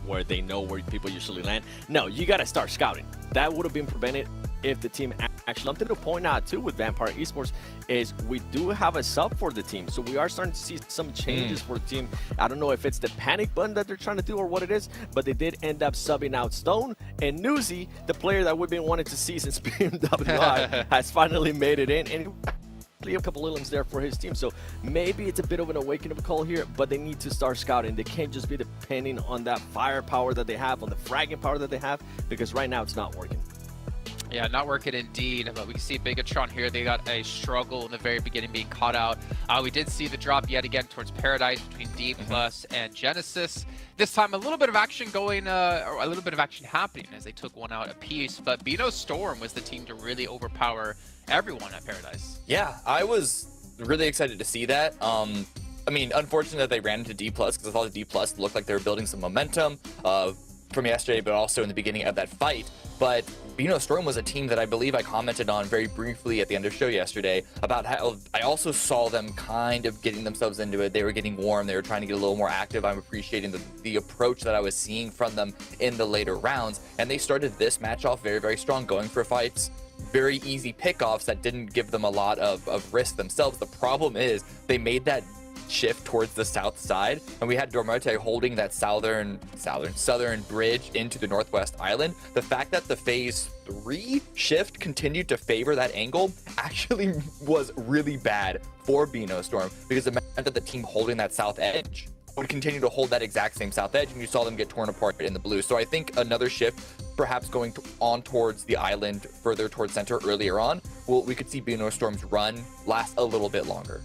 where they know where people usually land. No, you got to start scouting. That would have been prevented if the team actually. Something to point out too with Vampire Esports is we do have a sub for the team, so we are starting to see some changes for the team. I don't know if it's the panic button that they're trying to do or what it is, but they did end up subbing out Stone, and Newsy, the player that we've been wanting to see since PMWI, has finally made it in. And a couple limbs there for his team, so maybe it's a bit of an awakening call here, but they need to start scouting. They can't just be depending on that firepower that they have, on the fragging power that they have, because right now it's not working. Yeah, not working indeed, but we can see Bigatron here. They got a struggle in the very beginning, being caught out. We did see the drop yet again towards Paradise between D+ and Genesis. This time a little bit of action going, or a little bit of action happening as they took one out apiece, but Bino Storm was the team to really overpower everyone at Paradise. Yeah, I was really excited to see that. I mean, unfortunate that they ran into D+, because I thought the D+ looked like they were building some momentum from yesterday, but also in the beginning of that fight. But Bino Storm was a team that I believe I commented on very briefly at the end of the show yesterday about how I also saw them kind of getting themselves into it. They were getting warm. They were trying to get a little more active. I'm appreciating the approach that I was seeing from them in the later rounds. And they started this match off very, very strong, going for fights. Very easy pickoffs that didn't give them a lot of risk themselves. The problem is they made that shift towards the south side, and we had Dormarte holding that southern bridge into the northwest island. The fact that the phase 3 shift continued to favor that angle actually was really bad for Bino Storm, because it meant that the team holding that south edge would continue to hold that exact same south edge, and you saw them get torn apart in the blue. So I think another shift, perhaps going on towards the island, further towards center earlier on, we could see Bino Storm's run last a little bit longer.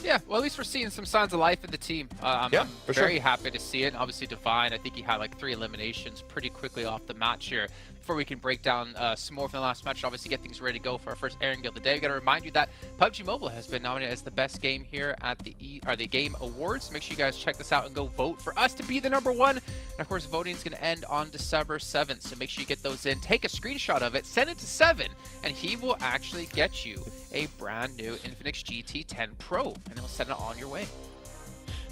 Yeah, well, at least we're seeing some signs of life in the team. I'm very happy to see it. Obviously, Divine, I think he had like 3 eliminations pretty quickly off the match here. Before we can break down some more from the last match, obviously get things ready to go for our first airing of the day. I got to remind you that PUBG Mobile has been nominated as the best game here at the Game Awards. Make sure you guys check this out and go vote for us to be the #1. And of course, voting is going to end on December 7th, so make sure you get those in. Take a screenshot of it, send it to Seven, and he will actually get you a brand new Infinix GT 10 Pro, and he'll send it on your way.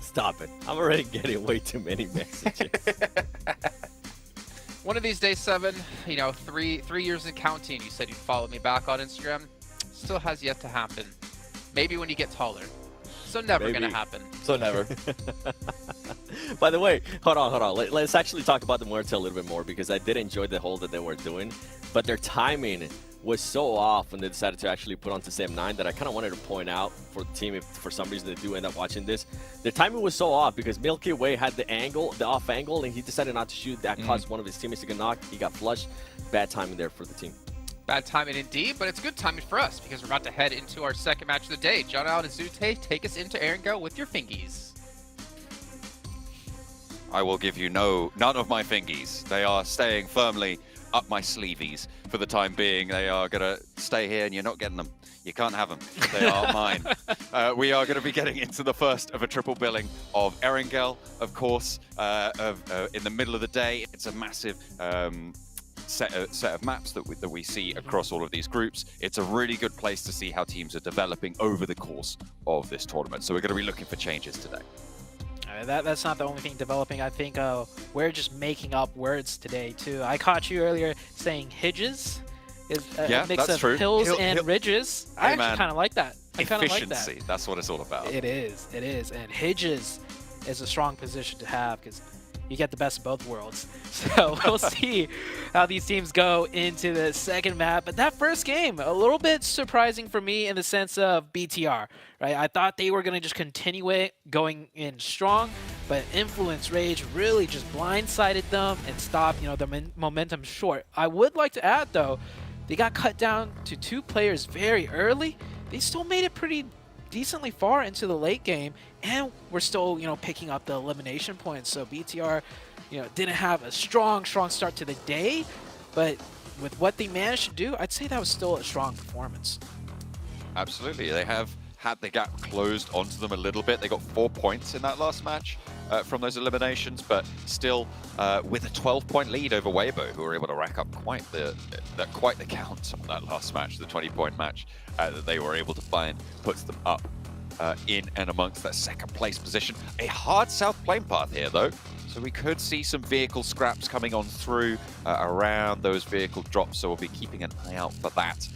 Stop it. I'm already getting way too many messages. One of these days, Seven, you know, three years and counting, you said you'd follow me back on Instagram. Still has yet to happen. Maybe when you get taller. So never gonna happen. So never. By the way, hold on. Let's actually talk about the Muerte a little bit more, because I did enjoy the hold that they were doing, but their timing was so off when they decided to actually put onto Sam9 that I kind of wanted to point out for the team if for some reason they do end up watching this. Their timing was so off because Milky Way had the angle, the off angle, and he decided not to shoot. That caused one of his teammates to get knocked. He got flushed. Bad timing there for the team. Bad timing indeed, but it's good timing for us because we're about to head into our second match of the day. John Allen and Zute, take us into Erangel with your fingies. I will give you none of my fingies. They are staying firmly up my sleeveys for the time being. They are going to stay here and you're not getting them. You can't have them. They are mine. We are going to be getting into the first of a triple billing of Erangel, of course, in the middle of the day. It's a massive set of maps that we see across all of these groups. It's a really good place to see how teams are developing over the course of this tournament. So we're going to be looking for changes today. That's not the only thing developing. I think we're just making up words today too. I caught you earlier saying Hidges is a mix of hills and ridges. I actually kind of like that. I kind of like that. Efficiency, that's what it's all about. It is. And Hidges is a strong position to have because you get the best of both worlds. So we'll see how these teams go into the second map. But that first game, a little bit surprising for me in the sense of BTR, right? I thought they were going to just continue it going in strong, but Influence Rage really just blindsided them and stopped, the momentum short. I would like to add, though, they got cut down to 2 players very early. They still made it pretty decently far into the late game, and we're still, picking up the elimination points. So BTR, didn't have a strong start to the day, but with what they managed to do, I'd say that was still a strong performance. Absolutely. They have had the gap closed onto them a little bit. They got 4 points in that last match from those eliminations, but still with a 12-point lead over Weibo, who were able to rack up quite the count on that last match, the 20-point match that they were able to find, puts them up in and amongst that second place position. A hard south plane path here though, so we could see some vehicle scraps coming on through around those vehicle drops, so we'll be keeping an eye out for that.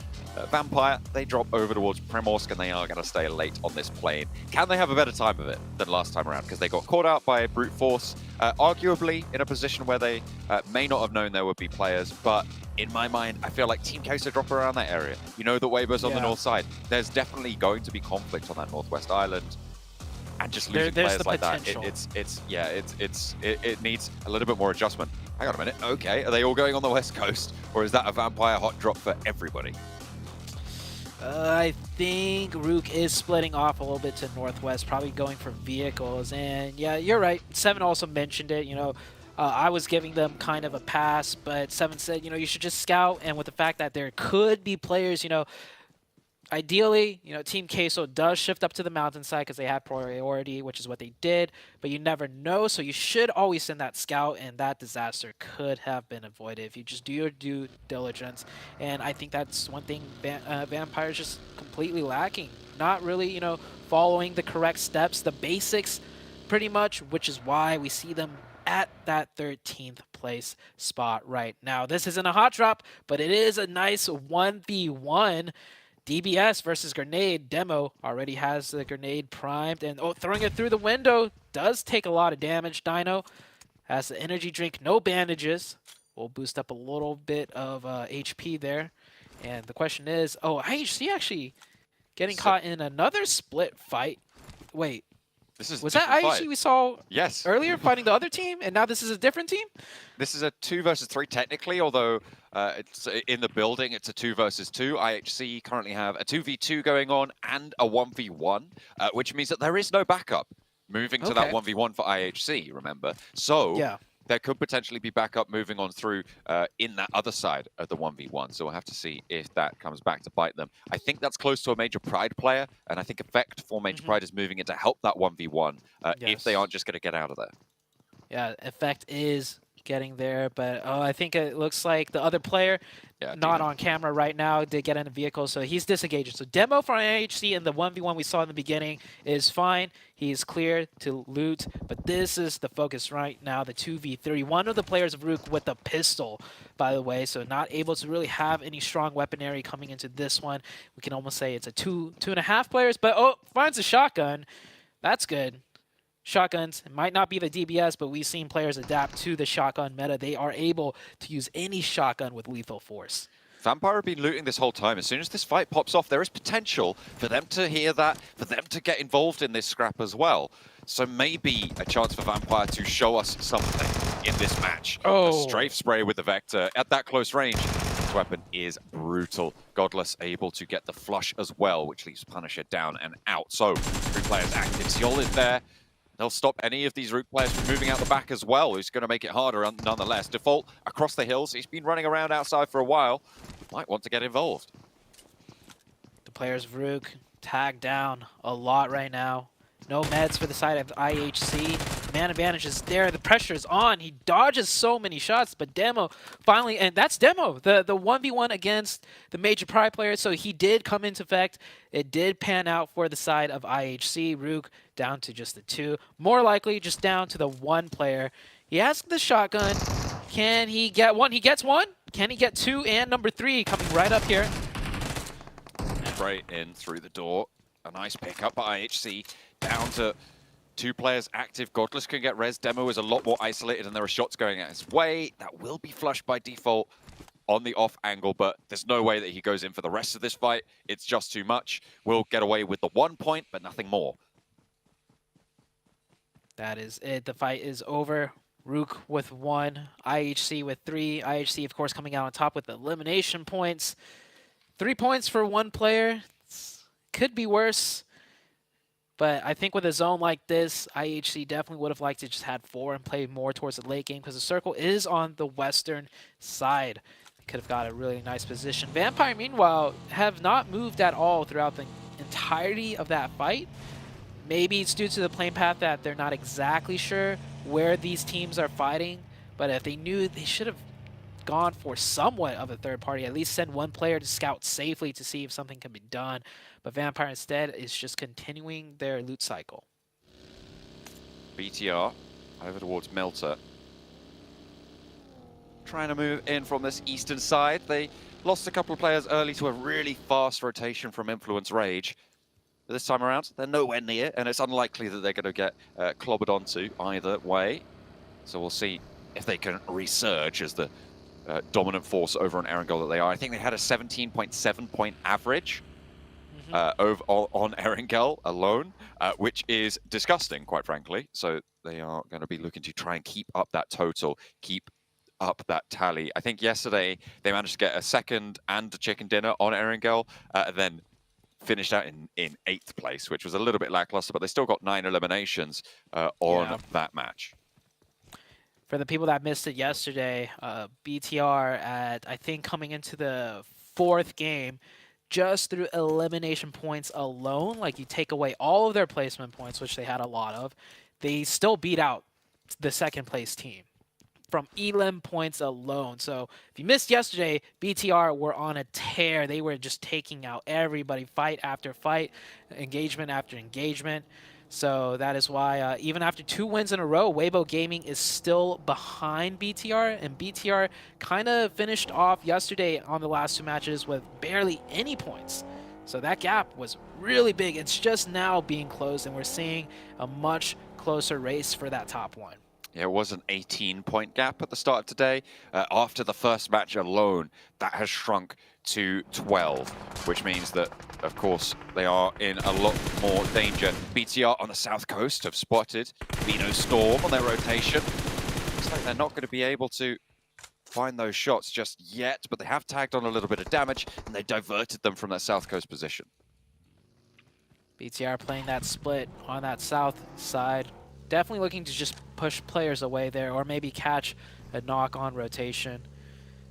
Vampire, they drop over towards Primorsk and they are going to stay late on this plane. Can they have a better time of it than last time around? Because they got caught out by brute force, arguably in a position where they may not have known there would be players, but in my mind, I feel like Team Queso drop around that area. You know that Weibo's on the north side. There's definitely going to be conflict on that northwest island. And just losing players like potential. It needs a little bit more adjustment. Hang on a minute, okay, are they all going on the west coast? Or is that a Vampire hot drop for everybody? I think Rook is splitting off a little bit to northwest, probably going for vehicles. And yeah, you're right. Seven also mentioned it. You know, I was giving them kind of a pass, but Seven said, you know, you should just scout. And with the fact that there could be players, you know, ideally, you know, Team Queso does shift up to the mountainside because they have priority, which is what they did, but you never know, so you should always send that scout, and that disaster could have been avoided if you just do your due diligence. And I think that's one thing Vampire's just completely lacking. Not really, you know, following the correct steps, the basics pretty much, which is why we see them at that 13th place spot right now. This isn't a hot drop, but it is a nice 1v1. DBS versus Grenade. Demo already has the grenade primed, and throwing it through the window does take a lot of damage. Dino has the energy drink, no bandages. We'll boost up a little bit of HP there. And the question is, IHC actually getting caught in another split fight. Wait, was that IHC we saw earlier fighting the other team, and now this is a different team? This is a 2 versus 3 technically, although it's in the building, it's a 2 versus 2. IHC currently have a 2v2 going on and a 1v1, which means that there is no backup moving to that 1v1 for IHC, remember? So there could potentially be backup moving on through in that other side of the 1v1. So we'll have to see if that comes back to bite them. I think that's close to a Major Pride player, and I think Effect for Major Pride is moving in to help that 1v1 if they aren't just going to get out of there. Yeah, Effect is getting there, but I think it looks like the other player, not on camera right now, did get in a vehicle, so he's disengaged. So Demo from IHC in the 1v1 we saw in the beginning is fine. He's clear to loot, but this is the focus right now, the 2v3. One of the players of Rook with a pistol, by the way, so not able to really have any strong weaponry coming into this one. We can almost say it's a 2.5 players, but finds a shotgun. That's good. Shotguns, it might not be the DBS, but we've seen players adapt to the shotgun meta. They are able to use any shotgun with lethal force. Vampire have been looting this whole time. As soon as this fight pops off, there is potential for them to hear that, for them to get involved in this scrap as well. So maybe a chance for Vampire to show us something in this match. A strafe spray with the Vector at that close range. This weapon is brutal. Godless able to get the flush as well, which leaves Punisher down and out. So 3 players active. Seol is there. They'll stop any of these Rook players from moving out the back as well, who's going to make it harder nonetheless. Default across the hills. He's been running around outside for a while. Might want to get involved. The players of Rook tagged down a lot right now. No meds for the side of IHC. Man advantage is there. The pressure is on. He dodges so many shots, but Demo finally, and that's Demo, the 1v1 against the Major Pride player. So he did come into effect. It did pan out for the side of IHC. Rook down to just the 2. More likely just down to the 1 player. He has the shotgun. Can he get 1? He gets 1. Can he get 2 and number 3 coming right up here? Right in through the door. A nice pickup by IHC. Down to 2 players active. Godless can get res. Demo is a lot more isolated and there are shots going at his way. That will be flushed by default on the off angle, but there's no way that he goes in for the rest of this fight. It's just too much. We'll get away with the 1 point, but nothing more. That is it. The fight is over. Rook with 1, IHC with 3. IHC, of course, coming out on top with the elimination points. 3 points for 1 player. Could be worse. But I think with a zone like this, IHC definitely would have liked to just had 4 and play more towards the late game because the circle is on the western side. They could have got a really nice position. Vampire, meanwhile, have not moved at all throughout the entirety of that fight. Maybe it's due to the plane path that they're not exactly sure where these teams are fighting. But if they knew, they should have gone for somewhat of a third party, at least send one player to scout safely to see if something can be done. But Vampire instead is just continuing their loot cycle. BTR over towards Melter. Trying to move in from this eastern side. They lost a couple of players early to a really fast rotation from Influence Rage. But this time around, they're nowhere near, and it's unlikely that they're going to get clobbered onto either way. So we'll see if they can resurge as the dominant force over on Erangel that they are. I think they had a 17.7 point average over on Erangel alone, which is disgusting, quite frankly. So they are going to be looking to try and keep up that total, keep up that tally. I think yesterday they managed to get a second and a chicken dinner on Erangel, then finished out in 8th place, which was a little bit lackluster, but they still got 9 eliminations on that match. For the people that missed it yesterday, BTR at, I think, coming into the 4th game, just through elimination points alone, like you take away all of their placement points, which they had a lot of, they still beat out the 2nd place team from elim points alone. So if you missed yesterday, BTR were on a tear. They were just taking out everybody, fight after fight, engagement after engagement. So that is why even after 2 wins in a row, Weibo Gaming is still behind BTR, and BTR kind of finished off yesterday on the last 2 matches with barely any points. So that gap was really big. It's just now being closed, and we're seeing a much closer race for that top 1. Yeah, it was an 18-point gap at the start of today. After the first match alone, that has shrunk to 12, which means that, of course, they are in a lot more danger. BTR on the south coast have spotted Vino Storm on their rotation. Looks like they're not going to be able to find those shots just yet, but they have tagged on a little bit of damage, and they diverted them from their south coast position. BTR playing that split on that south side. Definitely looking to just push players away there, or maybe catch a knock on rotation.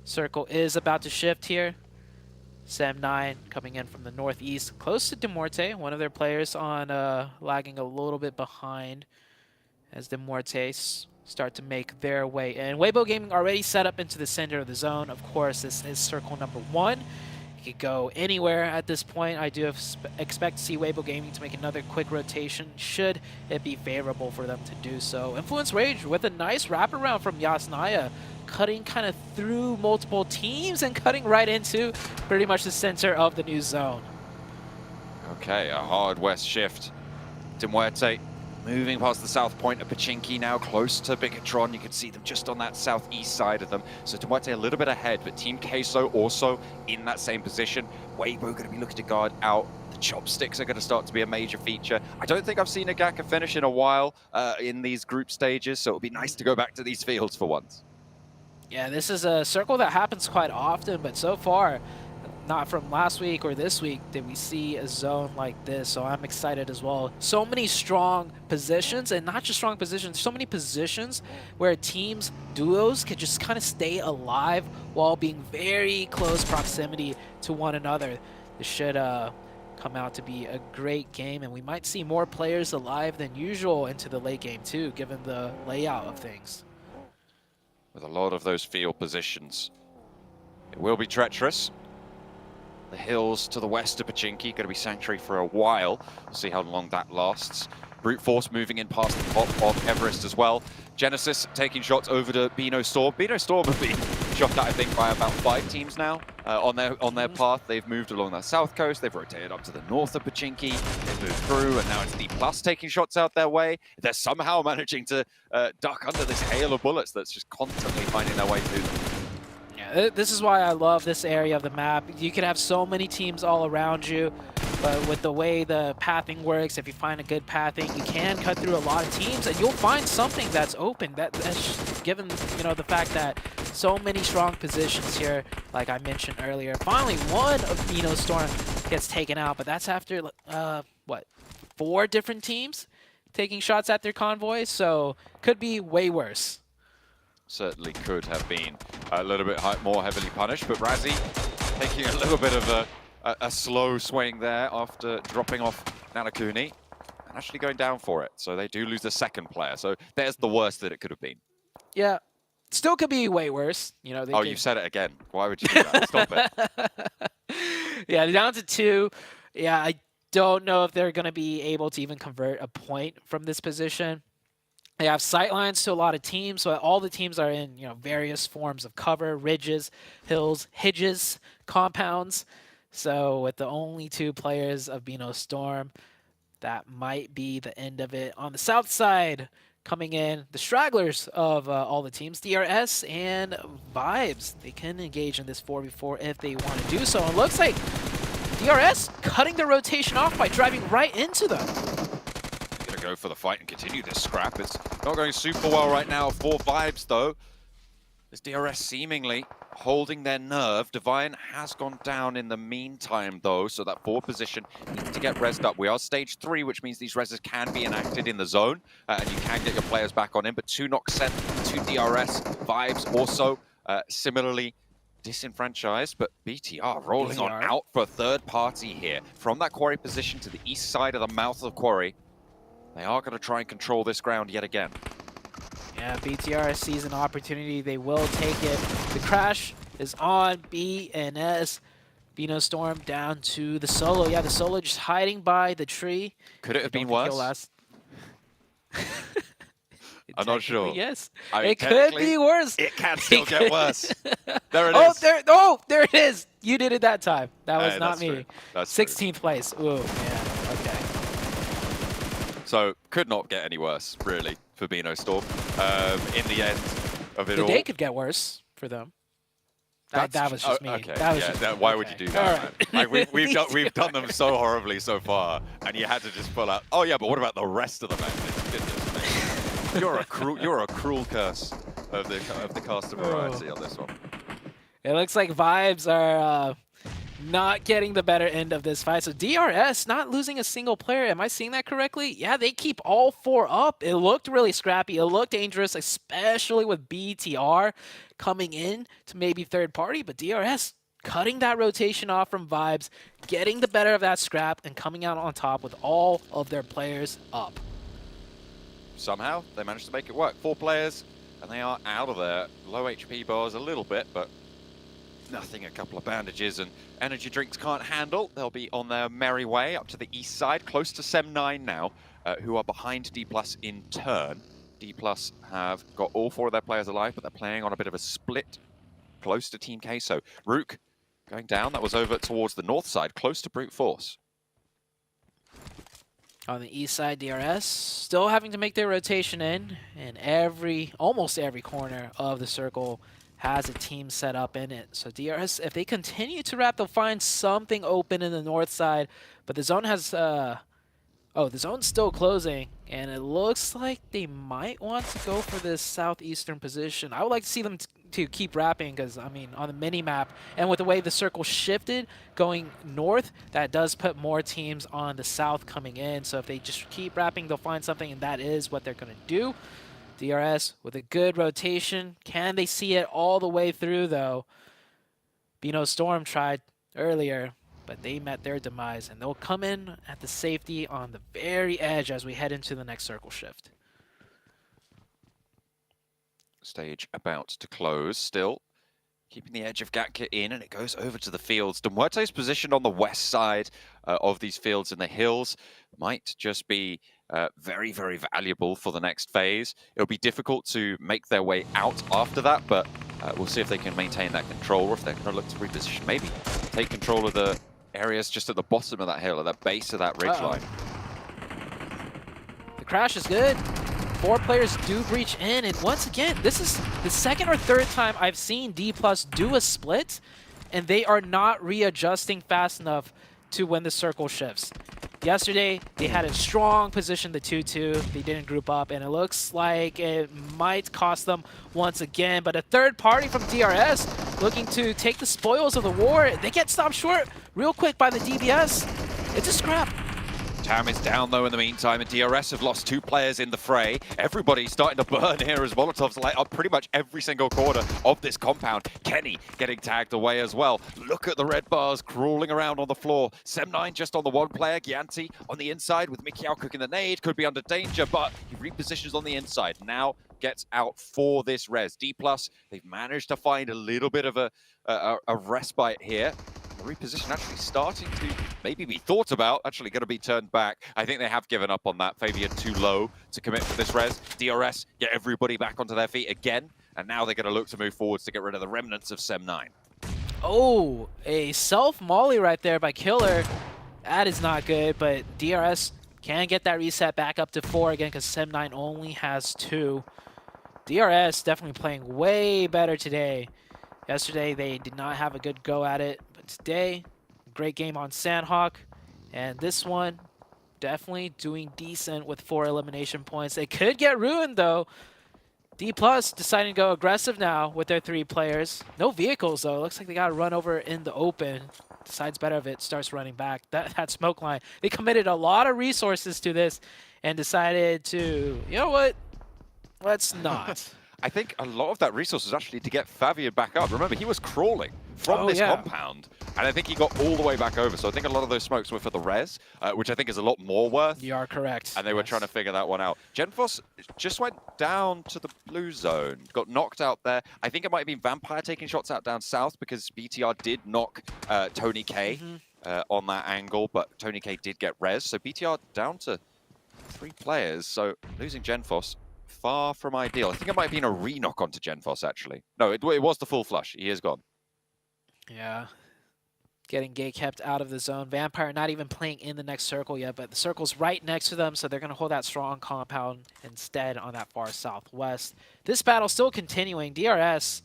Circle is about to shift here. Sam9 coming in from the northeast, close to Demorte. One of their players on lagging a little bit behind as Demorte start to make their way in. Weibo Gaming already set up into the center of the zone. Of course, this is circle number 1. It could go anywhere at this point. I do expect to see Weibo Gaming to make another quick rotation should it be favorable for them to do so. Influence Rage with a nice wraparound from Yasnaya, cutting kind of through multiple teams and cutting right into pretty much the center of the new zone. Okay, a hard west shift. Demuerte moving past the south point of Pachinki now, close to Bigatron. You can see them just on that southeast side of them. So Demuerte a little bit ahead, but Team Queso also in that same position. Weibo going to be looking to guard out. The chopsticks are going to start to be a major feature. I don't think I've seen a Gaka finish in a while in these group stages, so it'll be nice to go back to these fields for once. Yeah, this is a circle that happens quite often, but so far, not from last week or this week did we see a zone like this, so I'm excited as well. So many strong positions, and not just strong positions, so many positions where teams, duos, could just kind of stay alive while being very close proximity to one another. This should come out to be a great game, and we might see more players alive than usual into the late game too, given the layout of things. With a lot of those field positions, it will be treacherous. The hills to the west of Pachinki going to be sanctuary for a while. We'll see how long that lasts. Brute Force moving in past the top of Everest as well. Genesis taking shots over to Bino Storm. Bino Storm have been shot at, I think, by about 5 teams now on their path. They've moved along the south coast. They've rotated up to the north of Pachinki. They've moved through, and now it's D+ taking shots out their way. They're somehow managing to duck under this hail of bullets that's just constantly finding their way through them. This is why I love this area of the map. You could have so many teams all around you, but with the way the pathing works, if you find a good pathing, you can cut through a lot of teams, and you'll find something that's open. That's given, you know, the fact that so many strong positions here, like I mentioned earlier. Finally, one of Vino Storm gets taken out, but that's after, what, 4 different teams taking shots at their convoy, so could be way worse. Certainly could have been a little bit more heavily punished, but Razzie taking a little bit of a slow swing there after dropping off Nanakuni and actually going down for it. So they do lose the second player. So there's the worst that it could have been. Yeah, Still could be way worse. You know. You've said it again. Why would you do that? Stop it. Yeah, down to 2. Yeah, I don't know if they're going to be able to even convert a point from this position. They have sightlines to a lot of teams, so all the teams are in, you know, various forms of cover, ridges, hills, hedges, compounds. So with the only 2 players of Beano Storm, that might be the end of it. On the south side, coming in, the stragglers of all the teams, DRS and Vibes. They can engage in this 4v4 if they want to do so. And it looks like DRS cutting the rotation off by driving right into them. Gonna go for the fight and continue this scrap. It's not going super well right now for Vibes, though. This DRS seemingly holding their nerve. Divine has gone down in the meantime, though, so that 4 position needs to get rezzed up. We are stage 3, which means these rezzes can be enacted in the zone, and you can get your players back on in, but 2 knocks sent to DRS. Vibes also similarly disenfranchised, but BTR rolling on out for a third party here. From that quarry position to the east side of the mouth of the quarry, they are going to try and control this ground yet again. Yeah, BTR sees an opportunity. They will take it. The crash is on BNS. Beano Storm down to the solo. Yeah, the solo just hiding by the tree. Could it have been worse? I'm not sure. Yes, I mean, it could be worse. It can still get worse. There it is. There it is. You did it that time. That was not me. True. That's 16th place. Ooh, yeah. Okay. So could not get any worse, really, for Beano Storm. In the end of it all, the day could get worse for them. That was just me. Okay. That was just why would you do that? Right. Like we've done them so horribly so far, and you had to just pull out. Oh yeah, but what about the rest of the matches? Goodness me. You're a cruel curse of the cast of variety on this one. It looks like Vibes are not getting the better end of this fight. So DRS not losing a single player. Am I seeing that correctly? Yeah, they keep all 4 up. It looked really scrappy. It looked dangerous, especially with BTR coming in to maybe third party. But DRS cutting that rotation off from Vibes, getting the better of that scrap, and coming out on top with all of their players up. Somehow, they managed to make it work. 4 players, and they are out of there. Low HP bars a little bit, but nothing a couple of bandages and energy drinks can't handle. They'll be on their merry way up to the east side, close to Sem9 now, who are behind D+ in turn. D+ have got all 4 of their players alive, but they're playing on a bit of a split close to Team K. So Rook going down. That was over towards the north side, close to Brute Force. On the east side, DRS still having to make their rotation in, and almost every corner of the circle has a team set up in it. So DRS, if they continue to wrap, they'll find something open in the north side, but the zone has the zone's still closing, and it looks like they might want to go for this southeastern position. I would like to see them to keep wrapping, because I mean, on the mini map and with the way the circle shifted going north, that does put more teams on the south coming in. So if they just keep wrapping, they'll find something, and that is what they're going to do. DRS with a good rotation. Can they see it all the way through, though? Beano Storm tried earlier, but they met their demise, and they'll come in at the safety on the very edge as we head into the next circle shift. Stage about to close still. Keeping the edge of Gatka in, and it goes over to the fields. Demuerte's positioned on the west side of these fields in the hills. Might just be very, very valuable for the next phase. It'll be difficult to make their way out after that, but we'll see if they can maintain that control, or if they're going to look to reposition. Maybe take control of the areas just at the bottom of that hill, at the base of that ridgeline. The crash is good. 4 players do breach in, and once again, this is the second or third time I've seen D+ do a split, and they are not readjusting fast enough to when the circle shifts. Yesterday, they had a strong position, the 2-2. They didn't group up, and it looks like it might cost them once again. But a third party from DRS looking to take the spoils of the war. They get stopped short real quick by the DBS. It's a scrap. Tam is down, though, in the meantime, and DRS have lost 2 players in the fray. Everybody's starting to burn here as Molotovs light up pretty much every single corner of this compound. Kenny getting tagged away as well. Look at the red bars crawling around on the floor. Sem9 just on the 1 player. Gyanti on the inside with Mikiao cooking the nade. Could be under danger, but he repositions on the inside. Now gets out for this res. D+, they've managed to find a little bit of a respite here. The reposition actually starting to maybe be thought about, actually going to be turned back. I think they have given up on that. Fabian too low to commit for this res. DRS get everybody back onto their feet again, and now they're going to look to move forwards to get rid of the remnants of Sem9. Oh, a self-molly right there by Killer. That is not good, but DRS can get that reset back up to 4 again because Sem9 only has 2. DRS definitely playing way better today. Yesterday, they did not have a good go at it, but today, great game on Sandhawk. And this one, definitely doing decent with 4 elimination points. They could get ruined, though. D+ deciding to go aggressive now with their 3 players. No vehicles, though. Looks like they got to run over in the open. Decides better of it, starts running back. That smoke line. They committed a lot of resources to this and decided to, you know what? Let's not. I think a lot of that resource was actually to get Fabian back up. Remember, he was crawling from this compound, and I think he got all the way back over. So I think a lot of those smokes were for the res, which I think is a lot more worth. You are correct. And they were trying to figure that one out. Genfos just went down to the blue zone, got knocked out there. I think it might have been Vampire taking shots out down south because BTR did knock Tony K on that angle, but Tony K did get res. So BTR down to 3 players, so losing Genfos. Far from ideal. I think it might have been a re-knock onto Genfos, actually. No, it was the full flush. He is gone. Yeah. Getting Gay kept out of the zone. Vampire not even playing in the next circle yet, but the circle's right next to them, so they're going to hold that strong compound instead on that far southwest. This battle still continuing. DRS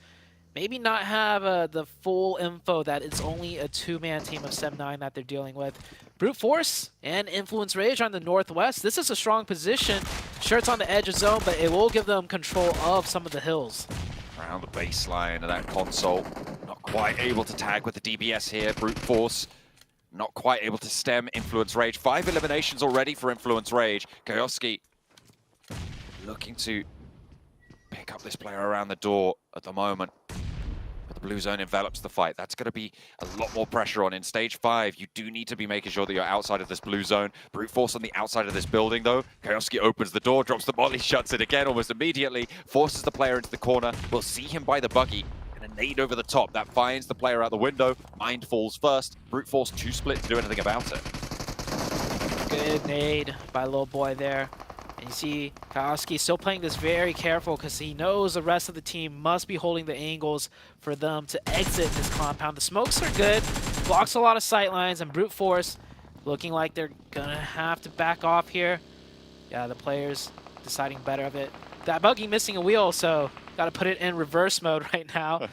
maybe not have the full info that it's only a 2-man team of Sem9 that they're dealing with. Brute Force and Influence Rage on the northwest. This is a strong position. Sure, it's on the edge of zone, but it will give them control of some of the hills. Around the baseline of that console. Not quite able to tag with the DBS here. Brute Force not quite able to stem Influence Rage. 5 eliminations already for Influence Rage. Koyoski looking to pick up this player around the door at the moment. But the blue zone envelops the fight. That's going to be a lot more pressure on. In stage 5, you do need to be making sure that you're outside of this blue zone. Brute Force on the outside of this building, though. Koyoski opens the door, drops the molly, shuts it again almost immediately, forces the player into the corner. We'll see him by the buggy. And a nade over the top. That finds the player out the window. Mind falls first. Brute Force too split to do anything about it. Good nade by little boy there. And you see Koyoski still playing this very careful because he knows the rest of the team must be holding the angles for them to exit this compound. The smokes are good, blocks a lot of sight lines, and Brute Force looking like they're going to have to back off here. Yeah, the players deciding better of it. That buggy missing a wheel, so got to put it in reverse mode right now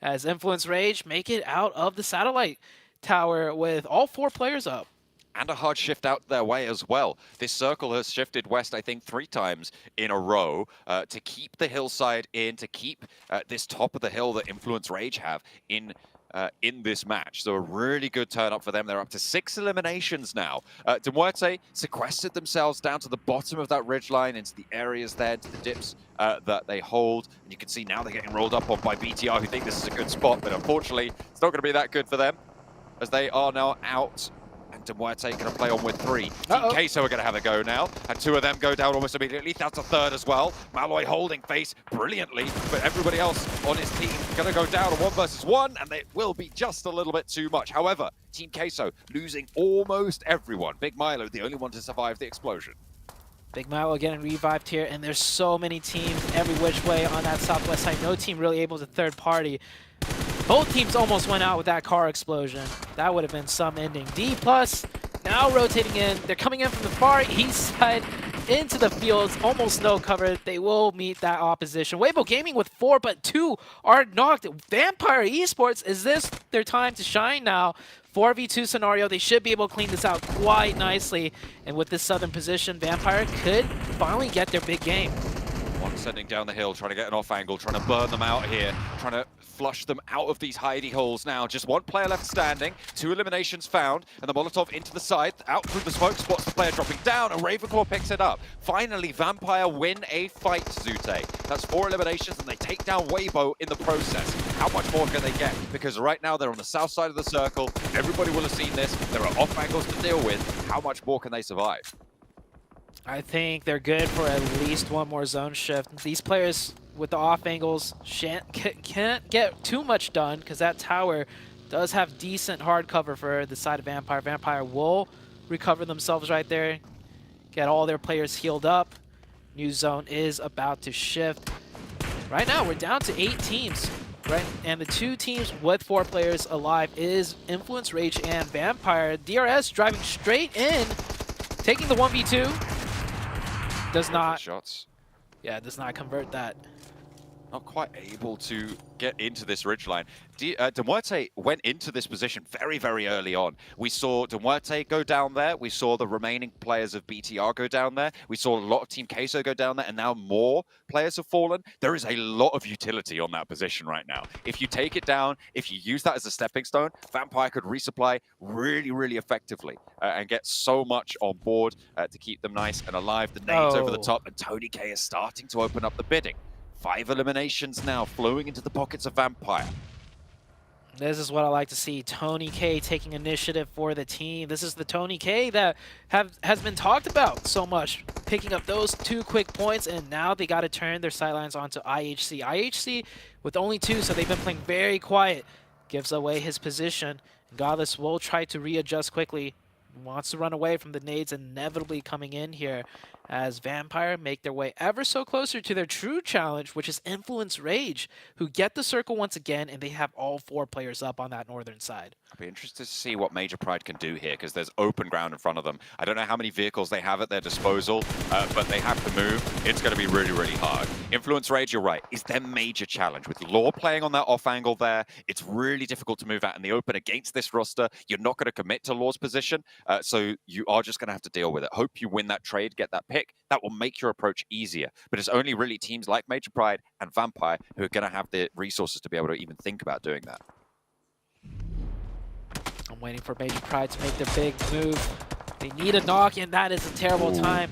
as Influence Rage make it out of the satellite tower with all 4 players up. And a hard shift out their way as well. This circle has shifted west, I think, 3 times in a row to keep the hillside in, to keep this top of the hill that Influence Rage have in this match. So a really good turn up for them. They're up to 6 eliminations now. Demuerte sequestered themselves down to the bottom of that ridgeline into the areas there, to the dips that they hold. And you can see now they're getting rolled up on by BTR, who think this is a good spot, but unfortunately, it's not going to be that good for them as they are now out. And Demuerte going to play on with 3. Team Queso are going to have a go now. And 2 of them go down almost immediately. That's a 3rd as well. Malloy holding face brilliantly. But everybody else on his team going to go down a 1 versus 1. And it will be just a little bit too much. However, Team Queso losing almost everyone. Big Milo, the only one to survive the explosion. Big Milo getting revived here. And there's so many teams every which way on that southwest side. No team really able to third party. Both teams almost went out with that car explosion. That would have been some ending. D+ now rotating in. They're coming in from the far east side into the fields. Almost no cover. They will meet that opposition. Weibo Gaming with 4, but 2 are knocked. Vampire Esports, is this their time to shine now? 4v2 scenario. They should be able to clean this out quite nicely. And with this southern position, Vampire could finally get their big game. One sending down the hill, trying to get an off angle, trying to burn them out here, trying to flush them out of these hidey holes now. Just 1 player left standing, 2 eliminations found, and the Molotov into the side, out through the smoke, spots the player dropping down, and Ravenclaw picks it up. Finally, Vampire win a fight, Zute. That's 4 eliminations, and they take down Weibo in the process. How much more can they get? Because right now, they're on the south side of the circle. Everybody will have seen this. There are off angles to deal with. How much more can they survive? I think they're good for at least one more zone shift. These players with the off angles can't get too much done because that tower does have decent hard cover for the side of Vampire. Vampire will recover themselves right there, get all their players healed up. New zone is about to shift. Right now, we're down to 8 teams, right? And the 2 teams with 4 players alive is Influence, Rage, and Vampire. DRS driving straight in, taking the 1v2. Does not shots. Yeah, does not convert that. Not quite able to get into this ridgeline. Demuerte went into this position very, very early on. We saw Demuerte go down there. We saw the remaining players of BTR go down there. We saw a lot of Team Queso go down there, and now more players have fallen. There is a lot of utility on that position right now. If you take it down, if you use that as a stepping stone, Vampire could resupply really, really effectively and get so much on board to keep them nice and alive. The nades over the top, and Tony K is starting to open up the bidding. 5 eliminations now flowing into the pockets of Vampire. This is what I like to see. Tony K taking initiative for the team. This is the Tony K that has been talked about so much. Picking up those 2 quick points, and now they got to turn their sidelines onto IHC. IHC with only 2, so they've been playing very quiet. Gives away his position. Godless will try to readjust quickly. Wants to run away from the nades inevitably coming in here as Vampire make their way ever so closer to their true challenge, which is Influence Rage, who get the circle once again, and they have all 4 players up on that northern side. I'll be interested to see what Major Pride can do here, because there's open ground in front of them. I don't know how many vehicles they have at their disposal, but they have to move. It's going to be really, really hard. Influence Rage, you're right, is their major challenge. With Law playing on that off angle there, it's really difficult to move out in the open against this roster. You're not going to commit to Law's position, so you are just going to have to deal with it. Hope you win that trade, get that pick. That will make your approach easier. But it's only really teams like Major Pride and Vampire who are going to have the resources to be able to even think about doing that. I'm waiting for Major Pride to make their big move. They need a knock, and that is a terrible time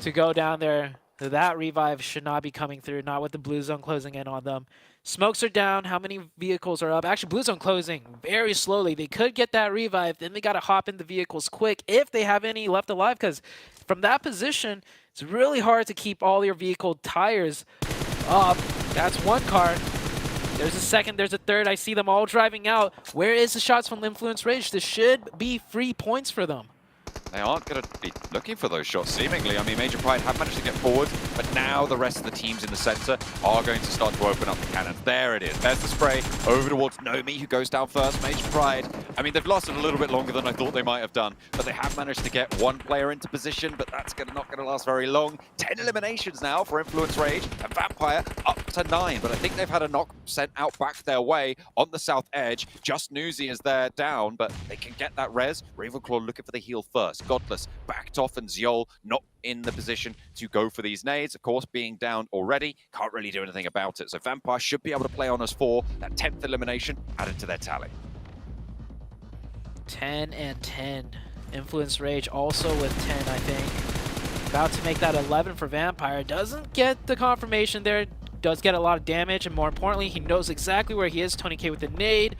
to go down there. That revive should not be coming through, not with the blue zone closing in on them. Smokes are down. How many vehicles are up? Actually, blue zone closing very slowly. They could get that revive. Then they got to hop in the vehicles quick if they have any left alive, because from that position, it's really hard to keep all your vehicle tires up. That's 1 car. There's a second. There's a third. I see them all driving out. Where is the shots from Influence Rage? This should be free points for them. They aren't going to be looking for those shots, seemingly. I mean, Major Pride have managed to get forward, but now the rest of the teams in the center are going to start to open up the cannons. There it is. There's the spray over towards Nomi, who goes down first. Major Pride, I mean, they've lasted a little bit longer than I thought they might have done, but they have managed to get 1 player into position, but that's not going to last very long. 10 eliminations now for Influence Rage, and Vampire up to 9, but I think they've had a knock sent out back their way on the south edge. Just Newsy is there down, but they can get that res. Ravenclaw looking for the heal first. Godless backed off, and Ziol not in the position to go for these nades. Of course, being down already, can't really do anything about it. So Vampire should be able to play on us for that 10th elimination added to their tally. 10 and 10. Influence Rage also with 10, I think. About to make that 11 for Vampire. Doesn't get the confirmation there. Does get a lot of damage, and more importantly, he knows exactly where he is. Tony K with the nade.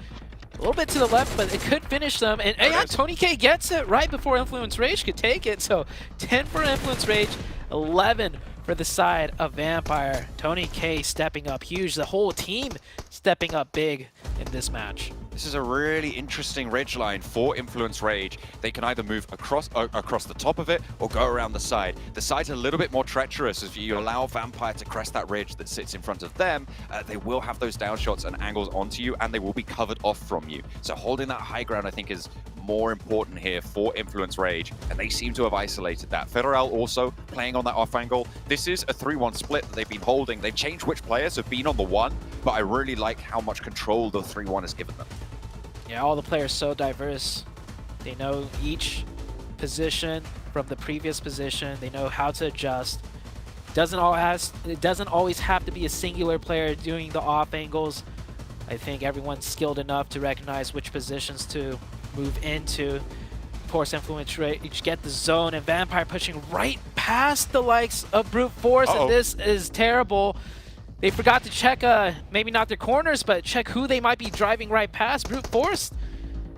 A little bit to the left, but it could finish them. And yeah, Tony K gets it right before Influence Rage could take it. So 10 for Influence Rage, 11 for the side of Vampire. Tony K stepping up huge. The whole team stepping up big in this match. This is a really interesting ridgeline for Influence Rage. They can either move across the top of it or go around the side. The side's a little bit more treacherous. If you allow Vampire to crest that ridge that sits in front of them, they will have those down shots and angles onto you, and they will be covered off from you. So holding that high ground, I think, is more important here for Influence Rage, and they seem to have isolated that. Federal also playing on that off angle. This is a 3-1 split that they've been holding. They've changed which players have been on the 1, but I really like how much control the 3-1 has given them. Yeah, all the players so diverse. They know each position from the previous position. They know how to adjust. It doesn't always have to be a singular player doing the off angles. I think everyone's skilled enough to recognize which positions to move into. Of course, Influence Rage get the zone, and Vampire pushing right past the likes of Brute Force, and this is terrible. They forgot to check, maybe not their corners, but check who they might be driving right past. Brute Force,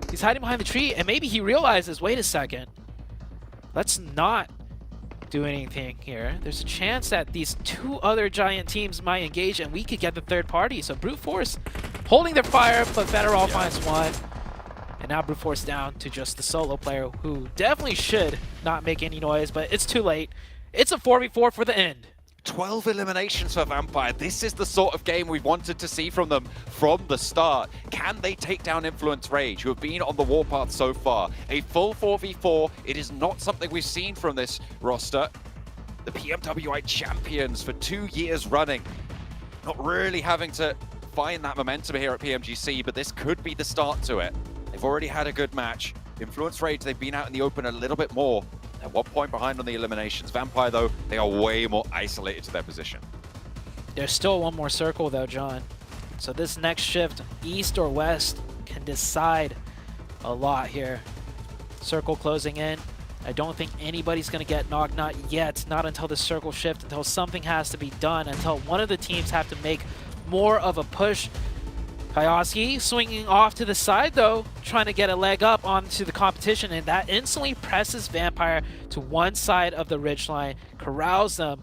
he's hiding behind the tree, and maybe he realizes, wait a second, let's not do anything here. There's a chance that these two other giant teams might engage and we could get the third party. So Brute Force holding their fire, but Federal finds one. And now Brute Force down to just the solo player who definitely should not make any noise, but it's too late. It's a 4v4 for the end. 12 eliminations for Vampire. This is the sort of game we wanted to see from them from the start. Can they take down Influence Rage, who have been on the warpath so far? A full 4v4, it is not something we've seen from this roster. The PMWI champions for 2 years running. Not really having to find that momentum here at PMGC, but this could be the start to it. They've already had a good match. Influence Rage, they've been out in the open a little bit more. At 1 point behind on the eliminations. Vampire, though, they are way more isolated to their position. There's still one more circle, though, John. So this next shift, east or west, can decide a lot here. Circle closing in. I don't think anybody's going to get knocked, not yet. Not until the circle shift, until something has to be done, until one of the teams have to make more of a push. Kayaski swinging off to the side, though, trying to get a leg up onto the competition, and that instantly presses Vampire to one side of the ridgeline, corrals them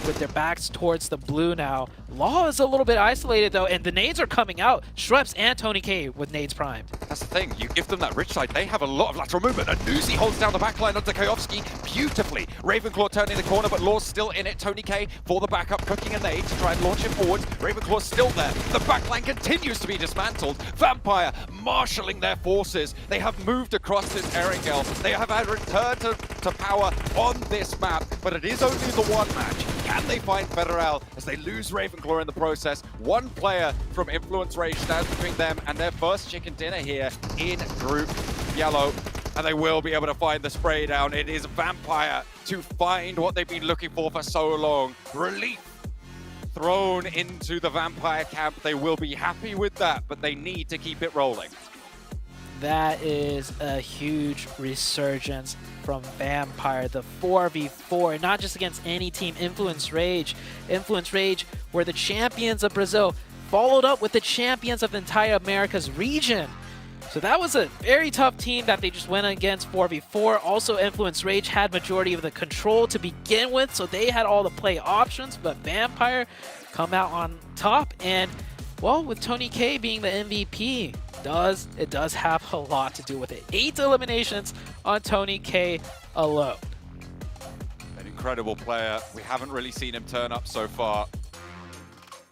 with their backs towards the blue now. Law is a little bit isolated, though, and the nades are coming out. Schweppes and Tony K with nades primed. That's the thing. You give them that ridge side, they have a lot of lateral movement. And Nuzi holds down the backline onto Kayovski beautifully. Ravenclaw turning the corner, but Law's still in it. Tony K for the backup, cooking a nade to try and launch it forwards. Ravenclaw's still there. The backline continues to be dismantled. Vampire marshalling their forces. They have moved across this Erangel. They have had return to power on this map, but it is only the one match. Can they find Federal as they lose Ravenclaw in the process? One player from Influence Rage stands between them and their first chicken dinner here in Group Yellow. And they will be able to find the spray down. It is Vampire to find what they've been looking for so long. Relief thrown into the Vampire camp. They will be happy with that, but they need to keep it rolling. That is a huge resurgence from Vampire. The 4v4, not just against any team. Influence Rage were the champions of Brazil, followed up with the champions of the entire Americas region. So that was a very tough team that they just went against 4v4. Also, Influence Rage had majority of the control to begin with, so they had all the play options, but Vampire come out on top, and well, with Tony K being the MVP, it does have a lot to do with it. 8 eliminations on Tony K alone. An incredible player. We haven't really seen him turn up so far.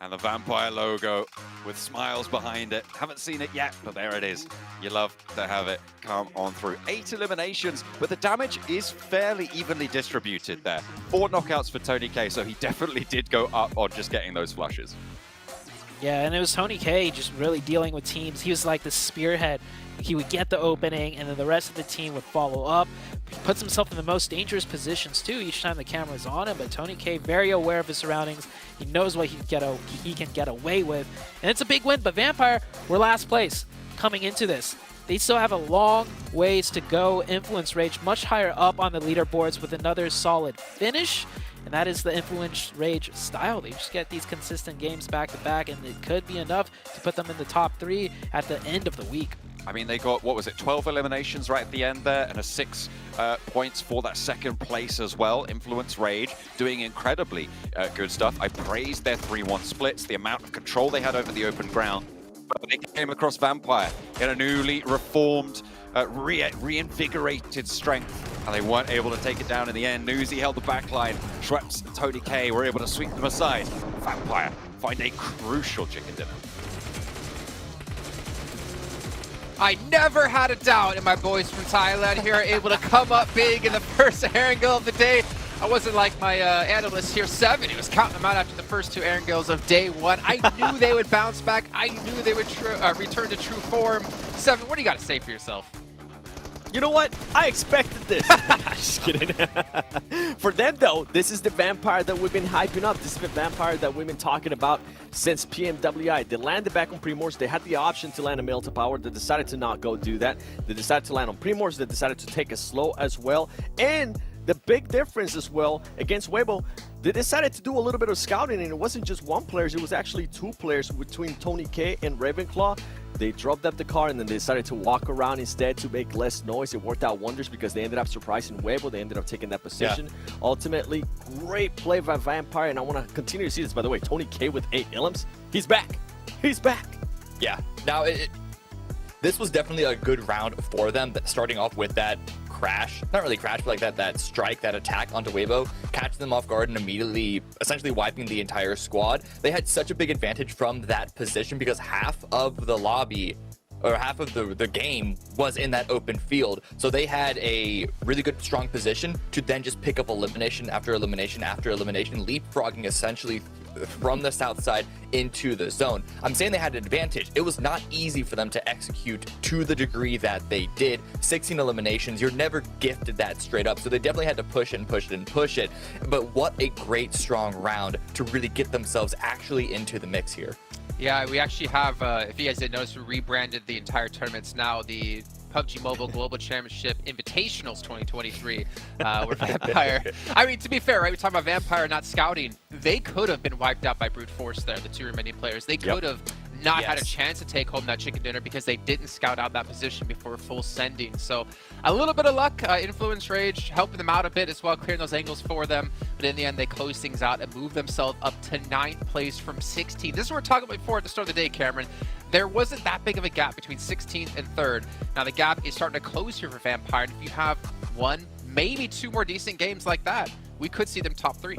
And the Vampire logo with smiles behind it. Haven't seen it yet, but there it is. You love to have it come on through. 8 eliminations, but the damage is fairly evenly distributed there. 4 knockouts for Tony K, so he definitely did go up on just getting those flushes. Yeah, and it was Tony K just really dealing with teams. He was like the spearhead. He would get the opening, and then the rest of the team would follow up. He puts himself in the most dangerous positions, too, each time the camera's on him. But Tony K, very aware of his surroundings. He knows what he can get away with. And it's a big win, but Vampire were last place coming into this. They still have a long ways to go. Influence Rage much higher up on the leaderboards with another solid finish. And that is the Influence Rage style. They just get these consistent games back to back, and it could be enough to put them in the top 3 at the end of the week. I mean, they got, what was it, 12 eliminations right at the end there, and a 6 points for that second place as well. Influence Rage doing incredibly good stuff. I praised their 3-1 splits, the amount of control they had over the open ground. But they came across Vampire in a newly reformed, reinvigorated strength, and they weren't able to take it down in the end. Nuzi held the backline. Schweppes and Tony K were able to sweep them aside. Vampire find a crucial chicken dinner. I never had a doubt in my boys from Thailand here, able to come up big in the first Erangel of the day. I wasn't like my analyst here, 7. He was counting them out after the first 2 Erangels of day 1. I knew they would bounce back. I knew they would return to true form. 7, what do you got to say for yourself? You know what? I expected this. Just kidding. For them, though, this is the Vampire that we've been hyping up. This is the Vampire that we've been talking about since PMWI. They landed back on Primors. They had the option to land a Melta Power. They decided to not go do that. They decided to land on Primors. They decided to take it slow as well. And the big difference as well against Weibo, they decided to do a little bit of scouting, and it wasn't just 1 player, it was actually 2 players between Tony K and Ravenclaw. They dropped up the car and then they decided to walk around instead to make less noise. It worked out wonders because they ended up surprising Weibo. They ended up taking that position. Yeah. Ultimately, great play by Vampire, and I want to continue to see this, by the way. Tony K with 8 Illims. He's back. He's back. Yeah. Now, this was definitely a good round for them, starting off with that crash. Not really crash, but like that strike, that attack onto Weibo, catching them off guard and immediately essentially wiping the entire squad. They had such a big advantage from that position because half of the lobby or half of the game was in that open field. So they had a really good, strong position to then just pick up elimination after elimination after elimination, leapfrogging essentially from the south side into the zone. I'm saying they had an advantage. It was not easy for them to execute to the degree that they did. 16 eliminations, you're never gifted that straight up. So they definitely had to push it and push it and push it. But what a great, strong round to really get themselves actually into the mix here. Yeah, we actually have, if you guys didn't notice, we rebranded the entire tournaments now. The PUBG Mobile Global Championship Invitationals 2023, where Vampire, I mean, to be fair, right, we talk about Vampire not scouting. They could have been wiped out by brute force there, the two remaining players. They could have not had a chance to take home that chicken dinner because they didn't scout out that position before full sending. So a little bit of luck, Influence Rage helping them out a bit as well, clearing those angles for them. But in the end, they close things out and move themselves up to 9th place from 16th. This is what we're talking about before at the start of the day, Cameron. There wasn't that big of a gap between 16th and 3rd. Now the gap is starting to close here for Vampire. And if you have one, maybe two more decent games like that, we could see them top 3.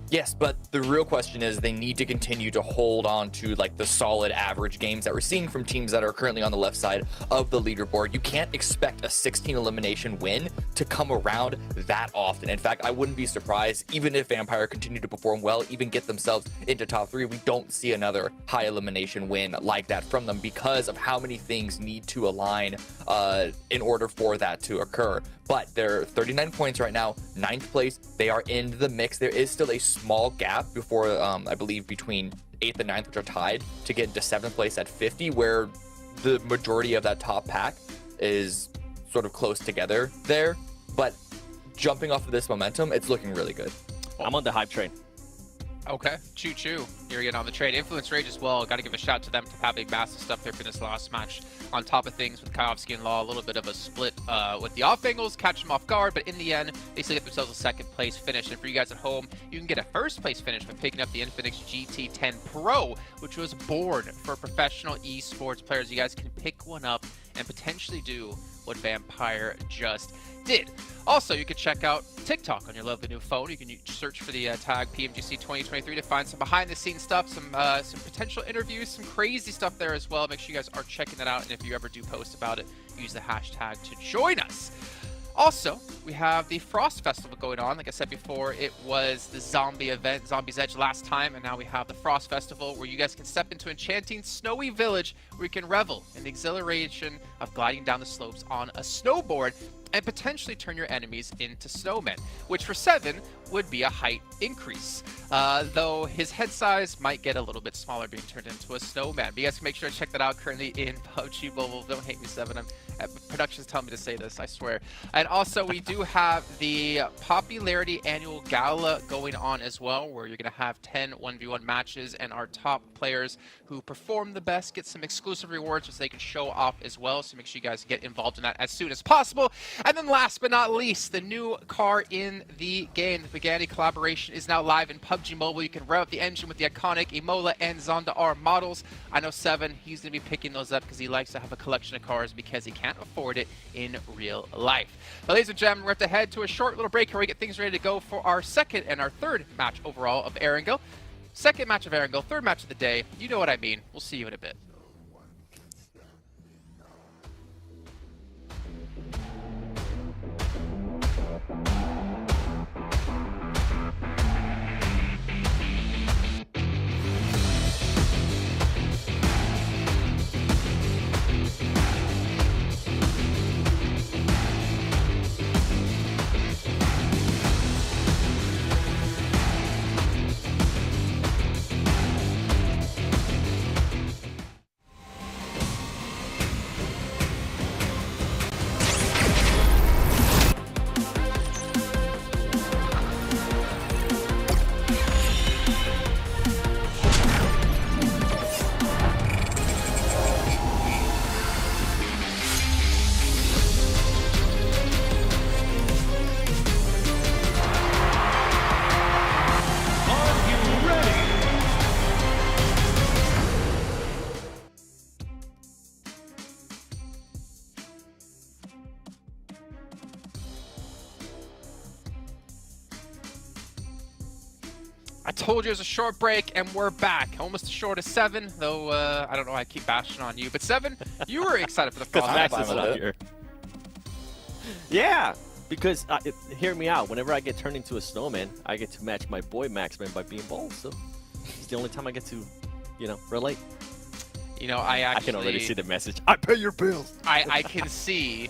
Yes, but the real question is they need to continue to hold on to like the solid average games that we're seeing from teams that are currently on the left side of the leaderboard. You can't expect a 16 elimination win to come around that often. In fact, I wouldn't be surprised even if Vampire continue to perform well, even get themselves into top 3. We don't see another high elimination win like that from them because of how many things need to align in order for that to occur. But they're 39 points right now, 9th place. They are in the mix. There is still a small gap before, I believe, between 8th and 9th, which are tied, to get into 7th place at 50, where the majority of that top pack is sort of close together there. But jumping off of this momentum, it's looking really good. I'm on the hype train. Okay, choo-choo. You're getting on the trade. Influence Rage as well. Got to give a shout to them for having massive stuff there for this last match. On top of things with Kaiovsky and Law, a little bit of a split with the off angles, catch them off guard, but in the end, they still get themselves a 2nd place finish. And for you guys at home, you can get a 1st place finish by picking up the Infinix GT10 Pro, which was born for professional esports players. You guys can pick one up and potentially do what Vampire just did. Also, you can check out TikTok on your lovely new phone. You can search for the tag PMGC 2023 to find some behind-the-scenes stuff, some potential interviews, some crazy stuff there as well. Make sure you guys are checking that out, and if you ever do post about it, use the hashtag to join us. Also, we have the Frost Festival going on. Like I said before, it was the zombie event, Zombie's Edge last time, and now we have the Frost Festival where you guys can step into an enchanting snowy village where you can revel in the exhilaration of gliding down the slopes on a snowboard and potentially turn your enemies into snowmen, which for 7 would be a height increase. Though his head size might get a little bit smaller being turned into a snowman. But you guys can make sure to check that out currently in PUBG Mobile. Don't hate me, 7. Production's telling me to say this, I swear. And also, we do have the Popularity Annual Gala going on as well, where you're going to have 10 1v1 matches, and our top players who perform the best get some exclusive rewards which they can show off as well. So make sure you guys get involved in that as soon as possible. And then last but not least, the new car in the game, the Pagani collaboration, is now live in PUBG Mobile. You can rev up the engine with the iconic Imola and Zonda R models. I know 7, he's going to be picking those up because he likes to have a collection of cars because he can't afford it in real life. But ladies and gentlemen, we're going to head to a short little break here. We get things ready to go for our 2nd and our 3rd match overall of Erangel. 2nd match of Erangel, 3rd match of the day. You know what I mean. We'll see you in a bit. told you it was a short break, and we're back. Almost as short as 7, though I don't know why I keep bashing on you. But 7, you were excited for the Frost. Max is not here. Yeah, because hear me out. Whenever I get turned into a snowman, I get to match my boy Maxman by being bald. So it's the only time I get to, relate. I can already see the message. I pay your bills. I can see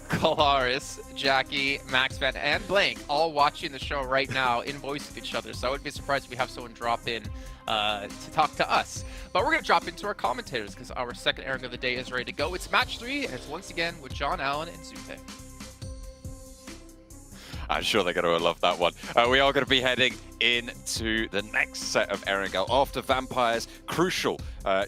Kalaris, Jackie, Maxman, and Blank all watching the show right now in voice with each other. So I wouldn't be surprised if we have someone drop in to talk to us. But we're going to drop into our commentators because our second airing of the day is ready to go. It's match 3, and it's once again with John Allen and Zute. I'm sure they're going to love that one. We are going to be heading into the next set of Erangel after Vampire's crucial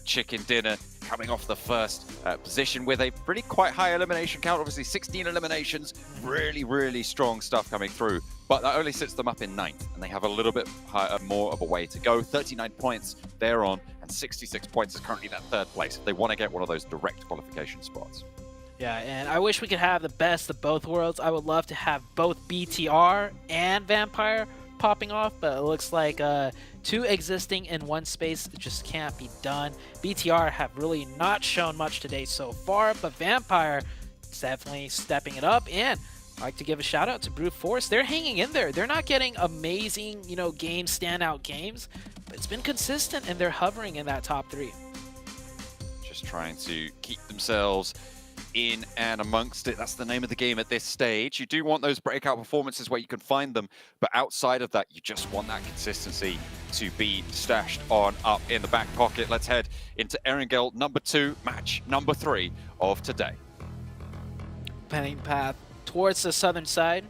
chicken dinner, coming off the first position with a pretty quite high elimination count. Obviously 16 eliminations, really strong stuff coming through. But that only sits them up in 9th, and they have a little bit more of a way to go. 39 points they're on, and 66 points is currently that 3rd place if they want to get one of those direct qualification spots. Yeah, and I wish we could have the best of both worlds. I would love to have both BTR and Vampire popping off, but it looks like 2 existing in one space just can't be done. BTR have really not shown much today so far, but Vampire is definitely stepping it up. And I'd like to give a shout out to Brute Force. They're hanging in there. They're not getting amazing, games, standout games, but it's been consistent, and they're hovering in that top 3. Just trying to keep themselves in and amongst it. That's the name of the game at this stage. You do want those breakout performances where you can find them, but outside of that, you just want that consistency to be stashed on up in the back pocket. Let's head into Erangel number 2, match number 3 of today. Playing path towards the southern side.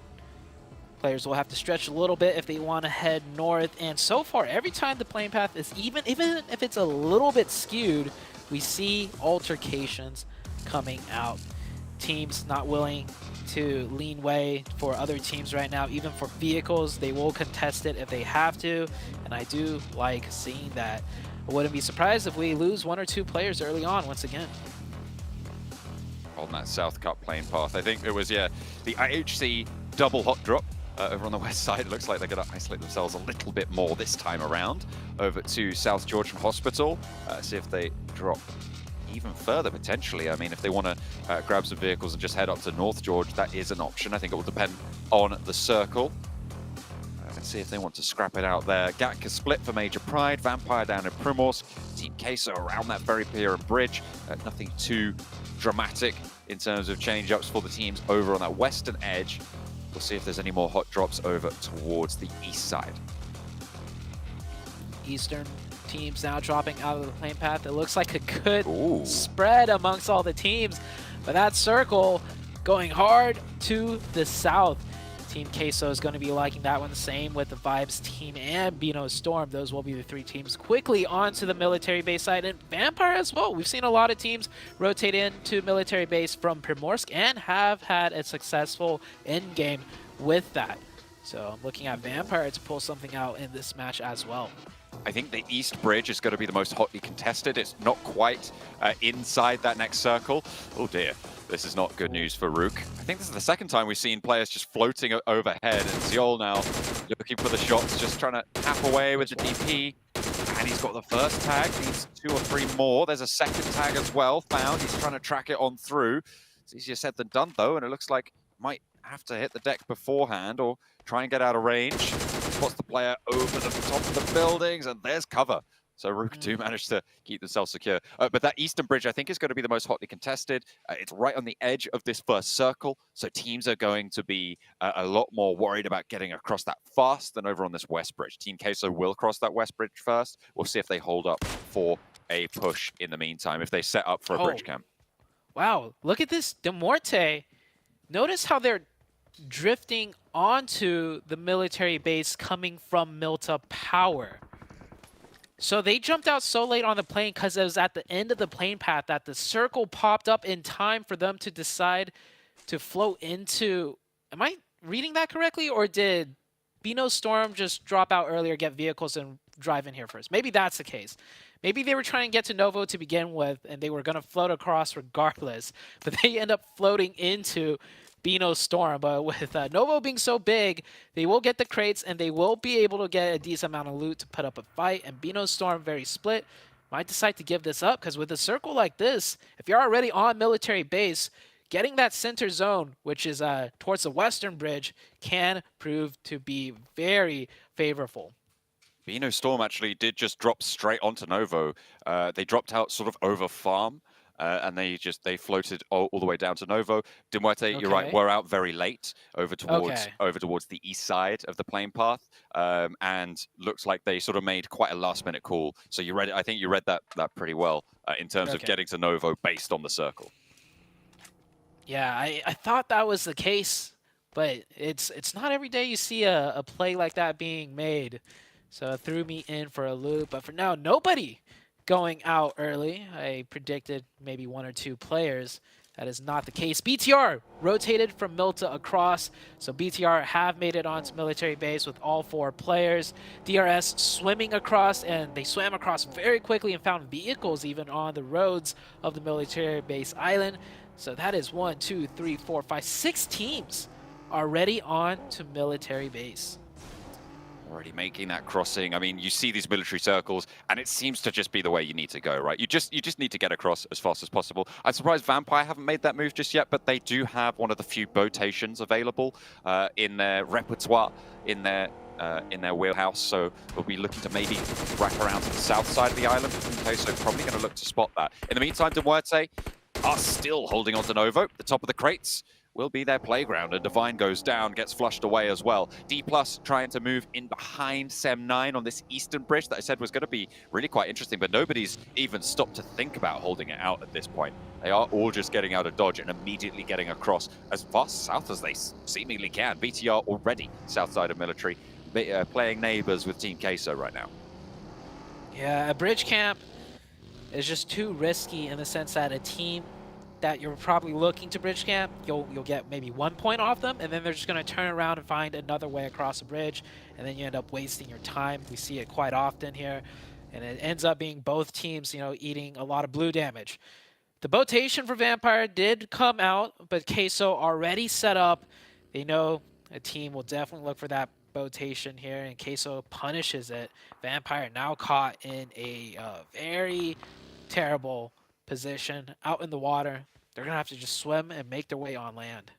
Players will have to stretch a little bit if they want to head north, and so far, every time the playing path is even if it's a little bit skewed, we see altercations coming out. Teams not willing to lean way for other teams right now. Even for vehicles, they will contest it if they have to, and I do like seeing that. I wouldn't be surprised if we lose 1 or 2 players early on once again. On that South Cup playing path, I think it was, the IHC double hot drop over on the west side. It looks like they're going to isolate themselves a little bit more this time around over to South Georgian Hospital. See if they drop even further potentially. I mean, if they want to grab some vehicles and just head up to North George, that is an option. I think it will depend on the circle. Let's see if they want to scrap it out there. Gatka split for Major Pride, Vampire down in Primorsk, Team Queso around that very pier and bridge. Nothing too dramatic in terms of change-ups for the teams over on that western edge. We'll see if there's any more hot drops over towards the east side. Eastern teams now dropping out of the plane path. It looks like a good spread amongst all the teams, but that circle going hard to the south. Team Queso is going to be liking that one. Same with the Vibes team and Bino Storm. Those will be the 3 teams quickly onto the military base side, and Vampire as well. We've seen a lot of teams rotate into military base from Primorsk and have had a successful end game with that. So I'm looking at Vampire to pull something out in this match as well. I think the East Bridge is going to be the most hotly contested. It's not quite inside that next circle. Oh dear, this is not good news for Rook. I think this is the second time we've seen players just floating overhead, and Ziol now looking for the shots, just trying to tap away with the DP. And he's got the first tag, needs 2 or 3 more. There's a second tag as well found. He's trying to track it on through. It's easier said than done though, and it looks like might have to hit the deck beforehand or try and get out of range. Spots the player over the top of the buildings, and there's cover. So Rook do manage to keep themselves secure. But that Eastern Bridge, I think, is going to be the most hotly contested. It's right on the edge of this first circle, so teams are going to be a lot more worried about getting across that fast than over on this West Bridge. Team Queso will cross that West Bridge first. We'll see if they hold up for a push in the meantime, if they set up for a bridge camp. Wow, look at this. De Morte. Notice how they're drifting onto the military base coming from Milta Power. So they jumped out so late on the plane because it was at the end of the plane path that the circle popped up in time for them to decide to float into... Am I reading that correctly? Or did Bino Storm just drop out earlier, get vehicles, and drive in here first? Maybe that's the case. Maybe they were trying to get to Novo to begin with, and they were going to float across regardless. But they end up floating into Beano Storm. But with Novo being so big, they will get the crates and they will be able to get a decent amount of loot to put up a fight. And Beano Storm, very split, might decide to give this up, because with a circle like this, if you're already on military base, getting that center zone, which is towards the western bridge, can prove to be very favorable. Beano Storm actually did just drop straight onto Novo. They dropped out sort of over farm, and they floated all the way down to Novo. Demuerte, you're right, were out very late over towards the east side of the plane path, and looks like they sort of made quite a last-minute call. So I think you read that pretty well in terms of getting to Novo based on the circle. Yeah, I thought that was the case, but it's not every day you see a play like that being made. So it threw me in for a loop. But for now, nobody going out early. I predicted maybe 1 or 2 players. That is not the case. BTR rotated from Milta across. So BTR have made it onto military base with all 4 players. DRS swimming across, and they swam across very quickly and found vehicles even on the roads of the military base island. So that is 1, 2, 3, 4, 5, 6 teams already on to military base. Already making that crossing. I mean, you see these military circles, and it seems to just be the way you need to go, right? You just need to get across as fast as possible. I'm surprised Vampire haven't made that move just yet, but they do have one of the few botations available in their repertoire, in their wheelhouse. So we'll be looking to maybe wrap around to the south side of the island. Okay, so probably going to look to spot that. In the meantime, Demuerte are still holding on to Novo. The top of the crates will be their playground, and Divine goes down, gets flushed away as well. D+ trying to move in behind Sem9 on this eastern bridge that I said was going to be really quite interesting, but nobody's even stopped to think about holding it out at this point. They are all just getting out of dodge and immediately getting across as far south as they seemingly can. BTR already south side of military, playing neighbors with Team Queso right now. Yeah, a bridge camp is just too risky in the sense that a team that you're probably looking to bridge camp, you'll get maybe 1 point off them, and then they're just going to turn around and find another way across the bridge, and then you end up wasting your time. We see it quite often here, and it ends up being both teams, eating a lot of blue damage. The botation for Vampire did come out, but Queso already set up. They know a team will definitely look for that botation here, and Queso punishes it. Vampire now caught in a very terrible position out in the water. They're gonna have to just swim and make their way on land.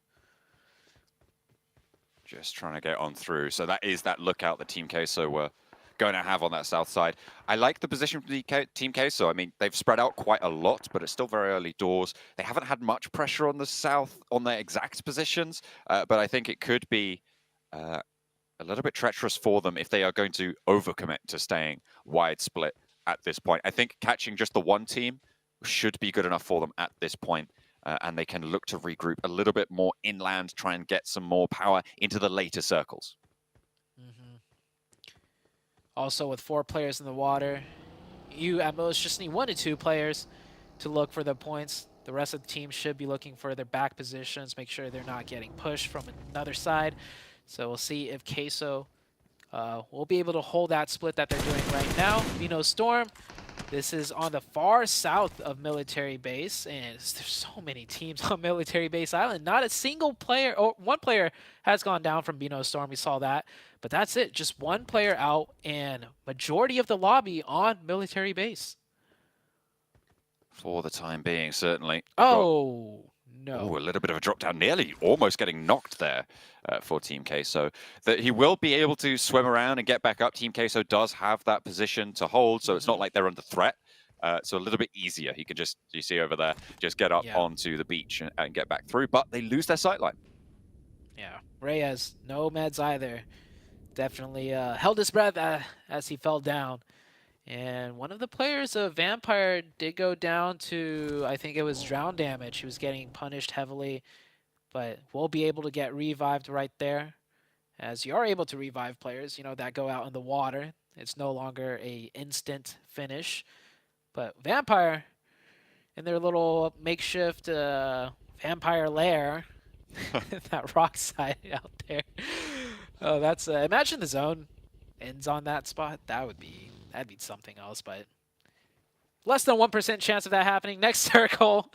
Just trying to get on through. So that is that lookout that Team Queso were going to have on that south side. I like the position from the Team Queso. I mean, they've spread out quite a lot, but it's still very early doors. They haven't had much pressure on the south on their exact positions, but I think it could be a little bit treacherous for them if they are going to overcommit to staying wide split at this point. I think catching just the one team should be good enough for them at this point, and they can look to regroup a little bit more inland, try and get some more power into the later circles. Also, with 4 players in the water, you at most just need 1 to 2 players to look for the points. The rest of the team should be looking for their back positions, make sure they're not getting pushed from another side. So we'll see if Queso will be able to hold that split that they're doing right now. Beano Storm, this is on the far south of military base, and there's so many teams on military base island. Not a single player, or 1 player has gone down from Beano Storm. We saw that, but that's it. Just 1 player out, and majority of the lobby on military base. For the time being, certainly. Oh, no. Ooh, a little bit of a drop down, nearly almost getting knocked there for Team Queso. That he will be able to swim around and get back up. Team Queso does have that position to hold, so it's not like they're under threat. So a little bit easier. He can just, you see over there, just get up onto the beach and get back through, but they lose their sightline. Yeah, Reyes, no meds either. Definitely held his breath as he fell down. And one of the players of Vampire did go down to, I think it was drown damage. He was getting punished heavily, but will be able to get revived right there. As you are able to revive players, that go out in the water. It's no longer a instant finish. But Vampire, in their little makeshift Vampire lair, that rock side out there. Oh, that's, imagine the zone ends on that spot. That'd be something else, but less than 1% chance of that happening. Next circle,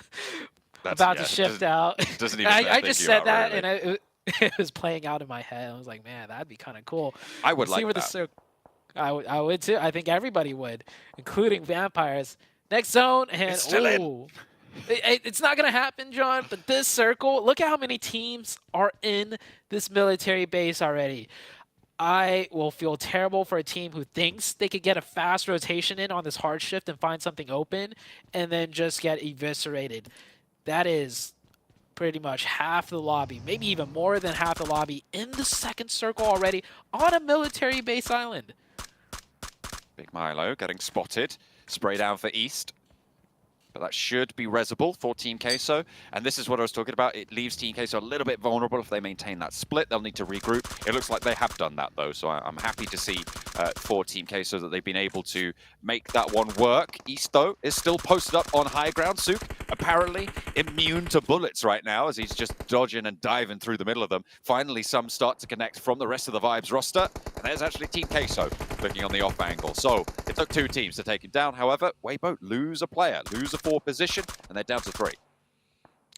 about to shift out. Doesn't even I just said that, really. and it was playing out in my head. I was like, man, that'd be kind of cool. I would See like where that. I would too. I think everybody would, including vampires. Next zone, and It's still in. It's not gonna happen, John. But this circle, look at how many teams are in this military base already. I will feel terrible for a team who thinks they could get a fast rotation in on this hard shift and find something open, and then just get eviscerated. That is pretty much half the lobby, maybe even more than half the lobby in the second circle already on a military base island. Big Milo getting spotted. Spray down for East. But that should be resible for Team Queso. And this is what I was talking about. It leaves Team Queso a little bit vulnerable. If they maintain that split, they'll need to regroup. It looks like they have done that, though. So I'm happy to see for Team Queso that they've been able to make that one work. East, though, is still posted up on high ground. Sook, apparently immune to bullets right now as he's just dodging and diving through the middle of them. Finally, some start to connect from the rest of the Vibes roster. And there's actually Team Queso looking on the off angle. So it took two teams to take him down. However, Weibo lose a player, lose a forward position, and they're down to 3.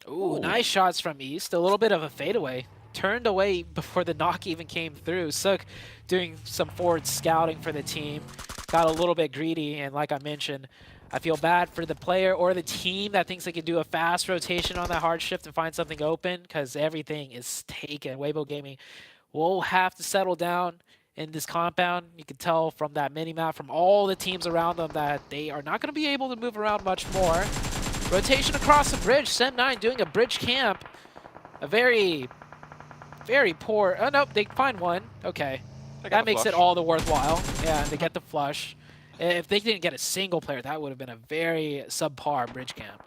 Ooh, nice shots from East. A little bit of a fadeaway. Turned away before the knock even came through. Sook doing some forward scouting for the team. Got a little bit greedy, and like I mentioned, I feel bad for the player or the team that thinks they can do a fast rotation on that hard shift and find something open, because everything is taken. Weibo Gaming will have to settle down in this compound. You can tell from that mini-map, from all the teams around them, that they are not going to be able to move around much more. Rotation across the bridge. Sem9 doing a bridge camp. A very, very poor... Oh, nope, they find one. Okay. That makes it all the worthwhile. Yeah, they get the flush. If they didn't get a single player, that would have been a very subpar bridge camp.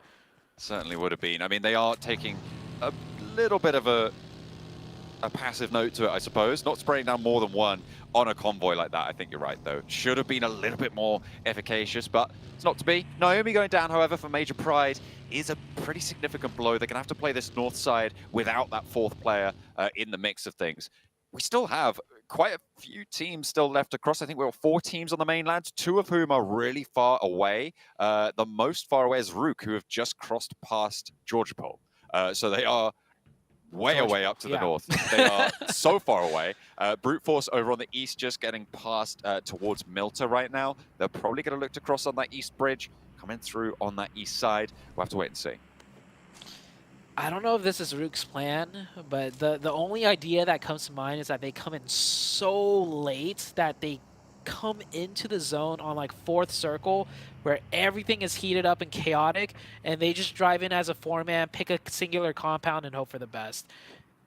Certainly would have been. I mean, they are taking a little bit of a passive note to it, I suppose. Not spraying down more than one on a convoy like that. I think you're right, though. Should have been a little bit more efficacious, but it's not to be. Naomi going down, however, for Major Pride is a pretty significant blow. They're going to have to play this north side without that fourth player in the mix of things. We still have quite a few teams still left across. I think we've got 4 teams on the mainland, 2 of whom are really far away. The most far away is Rook, who have just crossed past Georgopol. So they are way away up to the north. They are so far away. Brute Force over on the east just getting past towards Milta right now. They're probably going to look to cross on that east bridge, coming through on that east side. We'll have to wait and see. I don't know if this is Rook's plan, but the only idea that comes to mind is that they come in so late that they come into the zone on like 4th circle where everything is heated up and chaotic, and they just drive in as a 4-man, pick a singular compound, and hope for the best.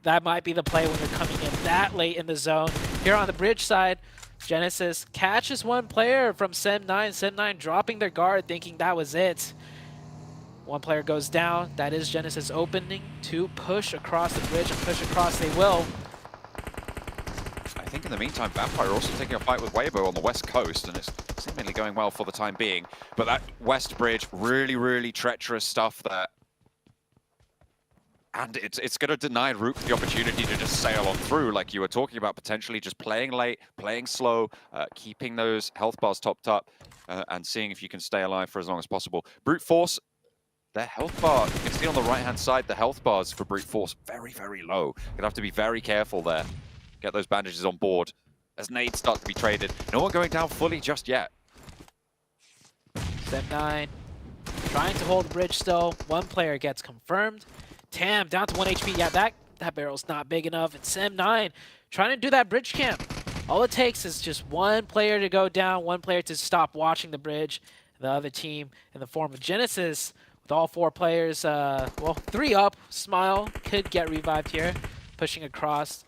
That might be the play when you're coming in that late in the zone. Here on the bridge side, Genesis catches one player from Sem9. Sem9 dropping their guard, thinking that was it. One player goes down. That is Genesis opening to push across the bridge, and push across they will. I think in the meantime, Vampire also taking a fight with Weibo on the west coast, and it's seemingly going well for the time being. But that west bridge, really, really treacherous stuff there. And it's going to deny Rook the opportunity to just sail on through, like you were talking about, potentially just playing late, playing slow, keeping those health bars topped up, and seeing if you can stay alive for as long as possible. Brute Force, their health bar, you can see on the right-hand side, the health bars for Brute Force, very, very low. Gonna have to be very careful there. Get those bandages on board as nades start to be traded. No one going down fully just yet. Sem9 trying to hold the bridge still. One player gets confirmed. Tam down to 1 HP. Yeah, that barrel's not big enough. And Sem9 trying to do that bridge camp. All it takes is just one player to go down, one player to stop watching the bridge. The other team, in the form of Genesis, with all 4 players, well, 3 up. Smile could get revived here. Pushing across.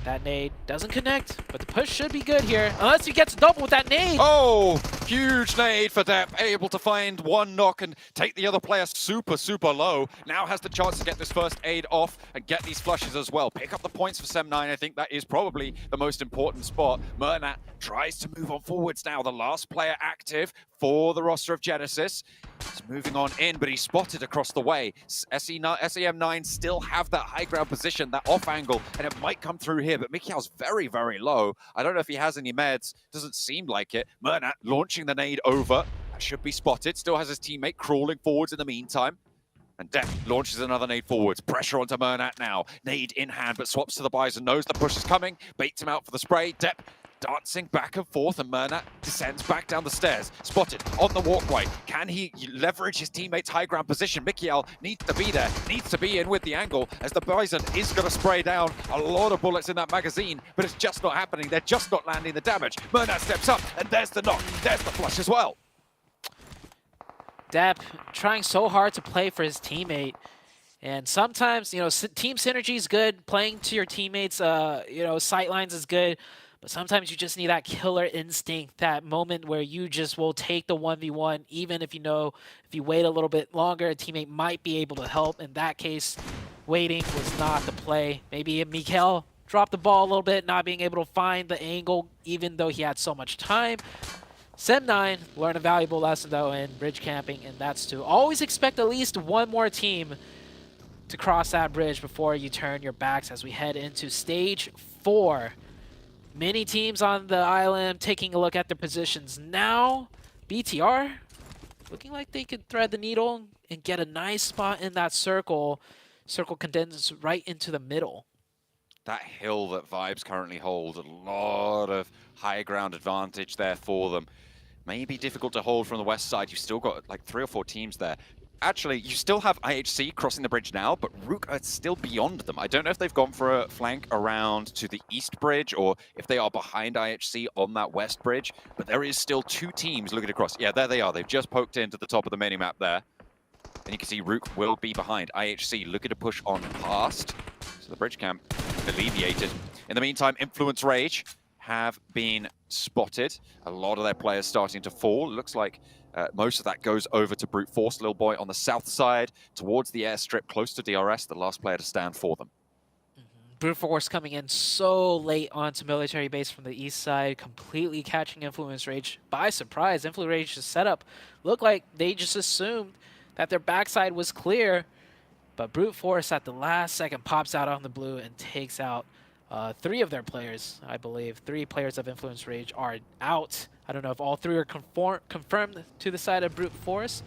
That nade doesn't connect, but the push should be good here. Unless he gets a double with that nade. Oh, huge nade for Depp. Able to find one knock and take the other player super, super low. Now has the chance to get this first aid off and get these flushes as well. Pick up the points for Sem9. I think that is probably the most important spot. Murnat tries to move on forwards now. The last player active for the roster of Genesis. He's moving on in, but he's spotted across the way. SEM9 still have that high ground position, that off angle, and it might come through here, but Mikiel's very, very low. I don't know if he has any meds. Doesn't seem like it. Murnat launching the nade over. That should be spotted. Still has his teammate crawling forwards in the meantime. And Depp launches another nade forwards. Pressure onto Mernat now. Nade in hand, but swaps to the Bison. Knows the push is coming. Baits him out for the spray. Depp dancing back and forth, and Mernat descends back down the stairs. Spotted on the walkway. Can he leverage his teammate's high ground position? Mikiel needs to be there. Needs to be in with the angle, as the Bison is going to spray down a lot of bullets in that magazine, but it's just not happening. They're just not landing the damage. Mernat steps up, and there's the knock. There's the flush as well. Depp trying so hard to play for his teammate. And sometimes, you know, team synergy is good. Playing to your teammates, you know, sightlines is good. But sometimes you just need that killer instinct, that moment where you just will take the 1v1, even if you know if you wait a little bit longer, a teammate might be able to help. In that case, waiting was not the play. Maybe Mikel dropped the ball a little bit, not being able to find the angle, even though he had so much time. Sem9 learned a valuable lesson, though, in bridge camping, and that's to always expect at least one more team to cross that bridge before you turn your backs as we head into stage 4. Many teams on the island taking a look at their positions now. BTR looking like they could thread the needle and get a nice spot in that circle. Circle condenses right into the middle. That hill that Vibes currently hold, a lot of high ground advantage there for them. Maybe difficult to hold from the west side. You've still got like 3 or 4 teams there. Actually, you still have IHC crossing the bridge now, but Rook are still beyond them. I don't know if they've gone for a flank around to the east bridge or if they are behind IHC on that west bridge, but there is still 2 teams looking across. Yeah, there they are. They've just poked into the top of the mini-map there. And you can see Rook will be behind. IHC looking to push on past. So the bridge camp alleviated. In the meantime, Influence Rage have been spotted. A lot of their players starting to fall. Looks like most of that goes over to Brute Force, Lil Boy on the south side, towards the airstrip, close to DRS, the last player to stand for them. Brute Force coming in so late onto military base from the east side, completely catching Influence Rage by surprise. Influence Rage's setup looked like they just assumed that their backside was clear, but Brute Force at the last second pops out on the blue and takes out 3 of their players, I believe. 3 players of Influence Rage are out. I don't know if all 3 are confirmed to the side of Brute Force.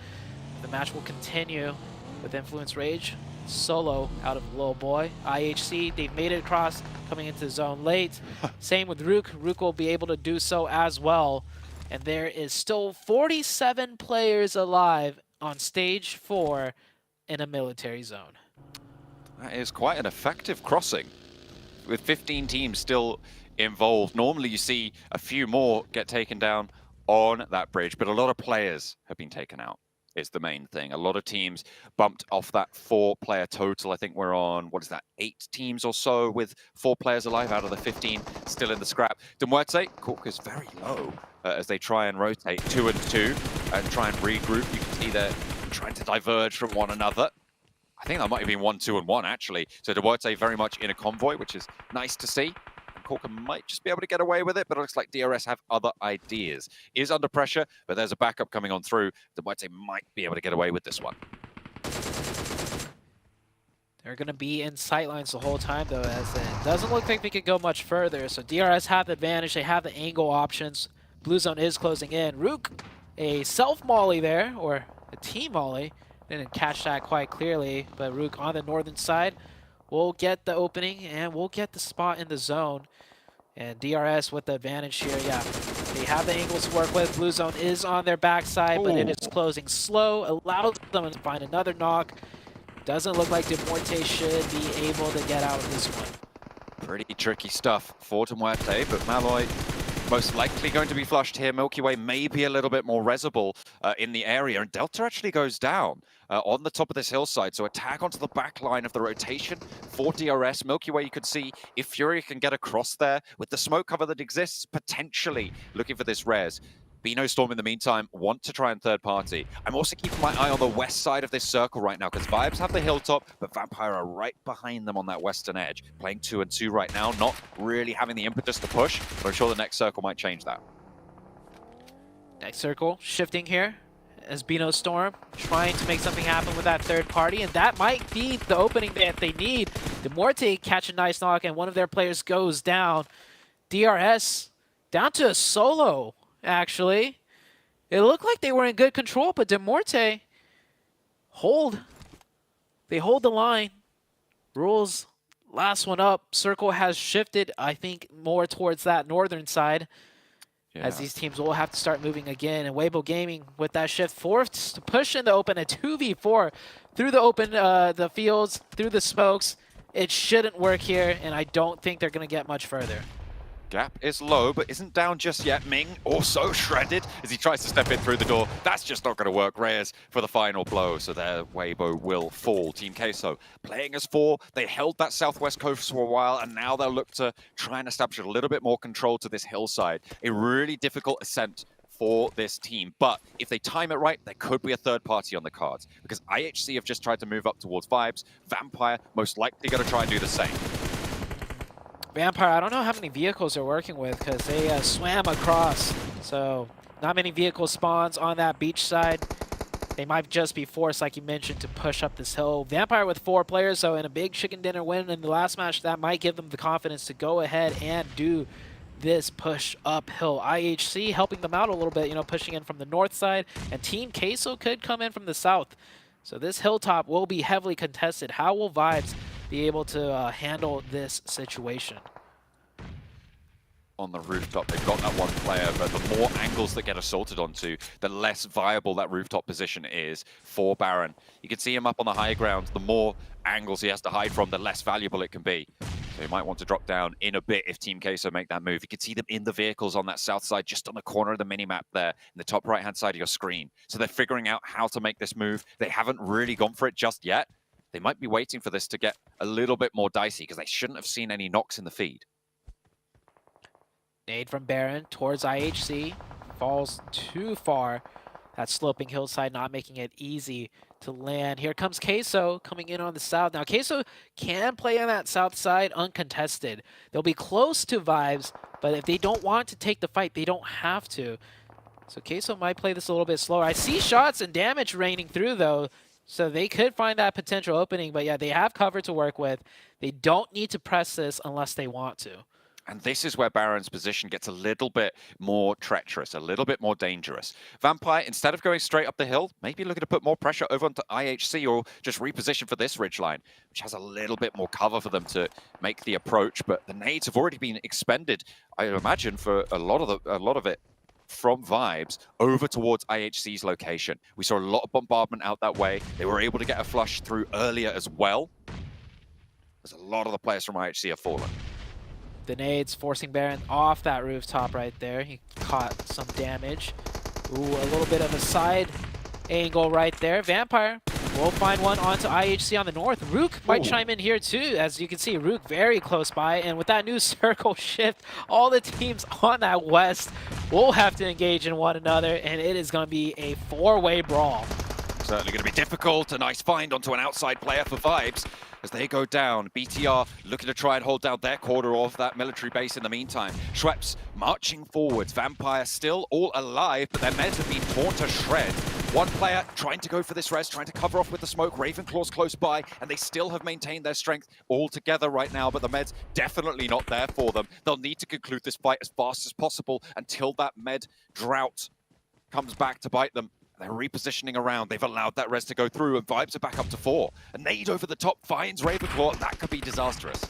The match will continue with Influence Rage solo out of Lil Boy. IHC, they've made it across, coming into the zone late. Same with Rook. Rook will be able to do so as well. And there is still 47 players alive on stage 4 in a military zone. That is quite an effective crossing, with 15 teams still involved. Normally you see a few more get taken down on that bridge, but a lot of players have been taken out is the main thing. A lot of teams bumped off that 4-player total. I think we're on, what is that, 8 teams or so with 4 players alive out of the 15 still in the scrap. De Muerte, Cork is very low as they try and rotate 2 and 2 and try and regroup. You can see they're trying to diverge from one another. I think that might have been 1, 2, and 1 actually. So De Muerte very much in a convoy, which is nice to see. Corker might just be able to get away with it, but it looks like DRS have other ideas. Is under pressure, but there's a backup coming on through. De Muerte might be able to get away with this one. They're going to be in sightlines the whole time, though, as it doesn't look like we can go much further. So DRS have the advantage. They have the angle options. Blue zone is closing in. Rook, a self-molly there, or a team molly. Didn't catch that quite clearly, but Rook on the northern side will get the opening and we'll get the spot in the zone. And DRS with the advantage here, yeah. They have the angles to work with. Blue zone is on their backside, but it is closing slow, allows them to find another knock. Doesn't look like De Muerte should be able to get out of this one. Pretty tricky stuff for De Muerte, but Malloy most likely going to be flushed here. Milky Way may be a little bit more resible in the area, and Delta actually goes down on the top of this hillside. So attack onto the back line of the rotation for DRS. Milky Way, you could see if Fury can get across there with the smoke cover that exists, potentially looking for this res. Bino Storm, in the meantime, want to try and third party. I'm also keeping my eye on the west side of this circle right now, because Vibes have the hilltop, but Vampire are right behind them on that western edge. Playing 2 and 2 right now, not really having the impetus to push, but I'm sure the next circle might change that. Next circle, shifting here, as Bino Storm trying to make something happen with that third party, and that might be the opening that they need. De Muerte catch a nice knock, and one of their players goes down. DRS down to a solo. Actually, it looked like they were in good control, but De Muerte hold They hold the line. Rules, last one up. Circle has shifted, I think, more towards that northern side. As these teams will have to start moving again. And Weibo Gaming, with that shift, forced to push in the open a 2v4 through the open, the fields, through the smokes. It shouldn't work here, and I don't think they're going to get much further. Gap is low, but isn't down just yet. Ming also shredded as he tries to step in through the door. That's just not going to work. Reyes for the final blow, so their Weibo will fall. Team Queso playing as 4. They held that southwest coast for a while, and now they'll look to try and establish a little bit more control to this hillside. A really difficult ascent for this team, but if they time it right, there could be a third party on the cards, because IHC have just tried to move up towards Vibes. Vampire most likely going to try and do the same. Vampire, I don't know how many vehicles they're working with because they swam across. So not many vehicle spawns on that beach side. They might just be forced, like you mentioned, to push up this hill. Vampire with 4 players, so in a big chicken dinner win in the last match, that might give them the confidence to go ahead and do this push uphill. IHC helping them out a little bit, you know, pushing in from the north side, and Team Queso could come in from the south. So this hilltop will be heavily contested. How will Vibes be able to handle this situation? On the rooftop, they've got that one player, but the more angles that get assaulted onto, the less viable that rooftop position is for Baron. You can see him up on the high ground. The more angles he has to hide from, the less valuable it can be. So he might want to drop down in a bit if Team Queso make that move. You can see them in the vehicles on that south side, just on the corner of the mini-map there, in the top right-hand side of your screen. So they're figuring out how to make this move. They haven't really gone for it just yet. They might be waiting for this to get a little bit more dicey, because they shouldn't have seen any knocks in the feed. Nade from Baron towards IHC. Falls too far. That sloping hillside not making it easy to land. Here comes Queso coming in on the south. Now, Queso can play on that south side uncontested. They'll be close to Vibes, but if they don't want to take the fight, they don't have to. So Queso might play this a little bit slower. I see shots and damage raining through, though, so they could find that potential opening. But yeah, they have cover to work with. They don't need to press this unless they want to. And this is where Baron's position gets a little bit more treacherous, a little bit more dangerous. Vampire, instead of going straight up the hill, maybe looking to put more pressure over onto IHC or just reposition for this ridgeline, which has a little bit more cover for them to make the approach. But the nades have already been expended, I imagine, for a lot of it from Vibes over towards IHC's location. We saw a lot of bombardment out that way. They were able to get a flush through earlier as well. There's a lot of the players from IHC have fallen. The nades forcing Baron off that rooftop right there. He caught some damage. Ooh, a little bit of a side angle right there. Vampire will find one onto IHC on the north. Rook might chime in here too. As you can see, Rook very close by. And with that new circle shift, all the teams on that west will have to engage in one another. And it is going to be a 4-way brawl. Certainly going to be difficult. A nice find onto an outside player for Vibes. As they go down, BTR looking to try and hold down their quarter of that military base in the meantime. Schweppes marching forwards. Vampire still all alive, but their meds have been torn to shreds. One player trying to go for this res, trying to cover off with the smoke. Ravenclaw's close by, and they still have maintained their strength all together right now, but the meds definitely not there for them. They'll need to conclude this fight as fast as possible until that med drought comes back to bite them. They're repositioning around. They've allowed that res to go through, and Vibes are back up to 4. A nade over the top finds Ravenclaw, and that could be disastrous.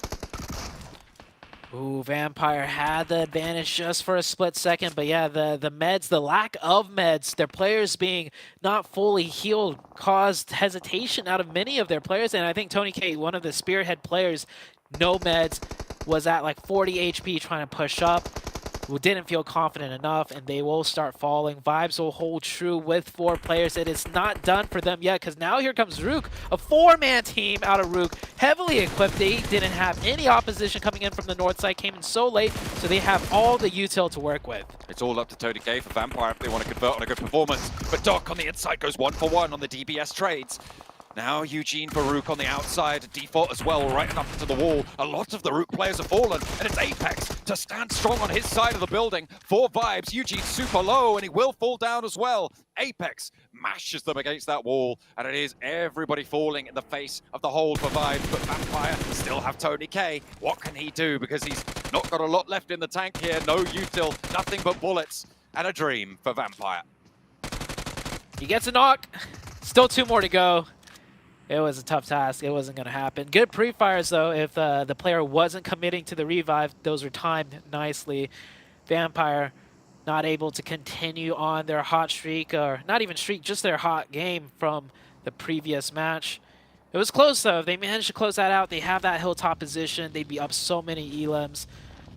Ooh, Vampire had the advantage just for a split second, but yeah, the meds, the lack of meds, their players being not fully healed caused hesitation out of many of their players, and I think Tony K, one of the spearhead players, no meds, was at like 40 HP trying to push up. Who didn't feel confident enough, and they will start falling. Vibes will hold true with 4 players. It is not done for them yet, because now here comes Rook, a 4-man team out of Rook, heavily equipped. They didn't have any opposition coming in from the north side, came in so late, so they have all the util to work with. It's all up to Tony K for Vampire if they want to convert on a good performance, but Doc on the inside goes 1-for-1 on the DBS trades. Now Eugene for Rook on the outside, default as well, right up to the wall. A lot of the Rook players have fallen, and it's Apex to stand strong on his side of the building. 4 Vibes, Eugene super low, and he will fall down as well. Apex mashes them against that wall, and it is everybody falling in the face of the hold for Vibes, but Vampire still have Tony K. What can he do? Because he's not got a lot left in the tank here. No util, nothing but bullets, and a dream for Vampire. He gets a knock. Still 2 more to go. It was a tough task. It wasn't going to happen. Good pre-fires, though. If the player wasn't committing to the revive, those were timed nicely. Vampire not able to continue on their hot streak, or not even streak, just their hot game from the previous match. It was close, though. If they managed to close that out, they have that hilltop position. They'd be up so many elims,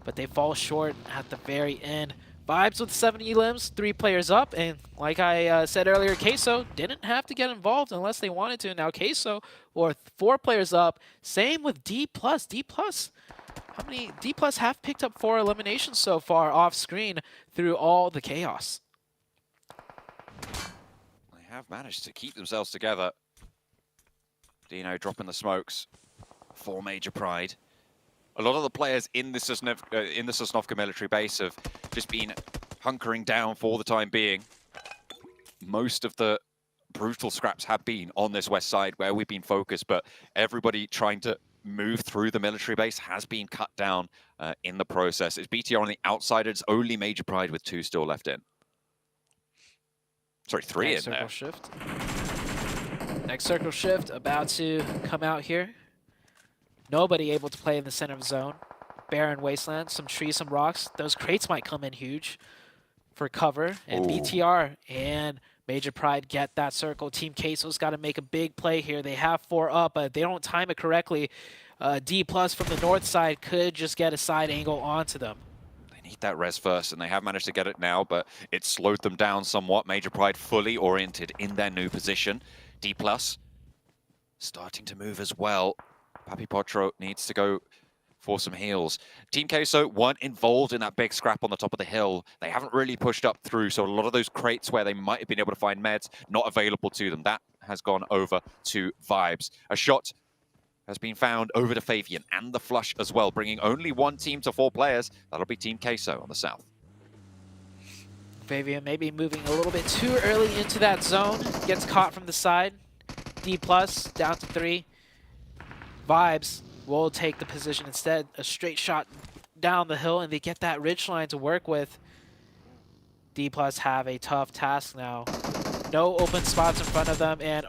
but they fall short at the very end. Vibes with 7 elims, 3 players up, and like I said earlier, Queso didn't have to get involved unless they wanted to. Now Queso, or 4 players up. Same with D+. D+, how many? D+ have picked up 4 eliminations so far off screen through all the chaos. They have managed to keep themselves together. Dino dropping the smokes for Major Pride. A lot of the players in the Sosnovka military base have just been hunkering down for the time being. Most of the brutal scraps have been on this west side where we've been focused, but everybody trying to move through the military base has been cut down in the process. It's BTR on the outside. It's only Major Pride with 2 still left in. Sorry, 3 in there. Shift. Next circle shift about to come out here. Nobody able to play in the center of the zone. Barren wasteland, some trees, some rocks. Those crates might come in huge for cover. And BTR and Major Pride get that circle. Team Queso's got to make a big play here. They have 4 up, but they don't time it correctly. D+ from the north side could just get a side angle onto them. They need that res first, and they have managed to get it now, but it slowed them down somewhat. Major Pride fully oriented in their new position. D+ starting to move as well. Papi Potro needs to go for some heals. Team Queso weren't involved in that big scrap on the top of the hill. They haven't really pushed up through, so a lot of those crates where they might have been able to find meds, not available to them. That has gone over to Vibes. A shot has been found over to Fabian and the flush as well, bringing only 1 team to 4 players. That'll be Team Queso on the south. Fabian maybe moving a little bit too early into that zone. Gets caught from the side. D+ down to 3. Vibes will take the position instead. A straight shot down the hill, and they get that ridge line to work with. D+ have a tough task now. No open spots in front of them, and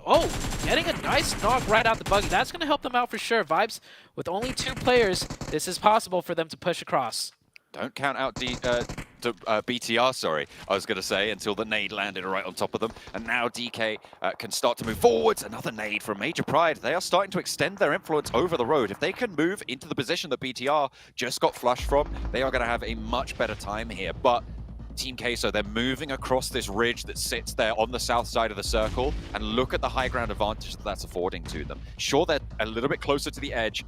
getting a nice knock right out the buggy. That's going to help them out for sure. Vibes, with only 2 players, this is possible for them to push across. Don't count out BTR, sorry, I was going to say, until the nade landed right on top of them. And now DK can start to move forwards. Another nade from Major Pride. They are starting to extend their influence over the road. If they can move into the position that BTR just got flushed from, they are going to have a much better time here. But Team Queso, they're moving across this ridge that sits there on the south side of the circle, and look at the high ground advantage that that's affording to them. Sure, they're a little bit closer to the edge,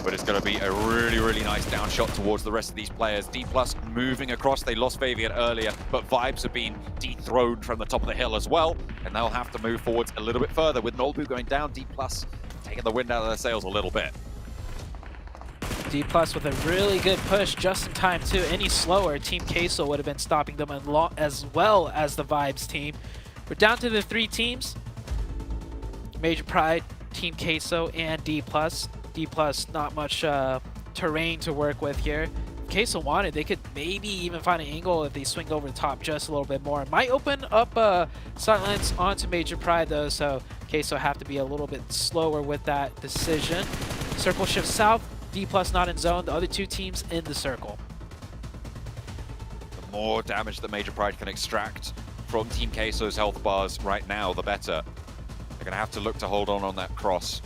but it's going to be a really, really nice down shot towards the rest of these players. D+ moving across. They lost Fabian earlier, but Vibes have been dethroned from the top of the hill as well, and they'll have to move forwards a little bit further. With Nolbu going down, D+ taking the wind out of their sails a little bit. D+ with a really good push just in time too. Any slower, Team Queso would have been stopping them as well as the Vibes team. We're down to the 3 teams. Major Pride, Team Queso, and D+. D+, not much terrain to work with here. If Queso wanted, they could maybe even find an angle if they swing over the top just a little bit more. It might open up silence onto Major Pride though, so Queso have to be a little bit slower with that decision. Circle shift south. D+ not in zone, the other 2 teams in the circle. The more damage that Major Pride can extract from Team Queso's health bars right now, the better. They're going to have to look to hold on that cross.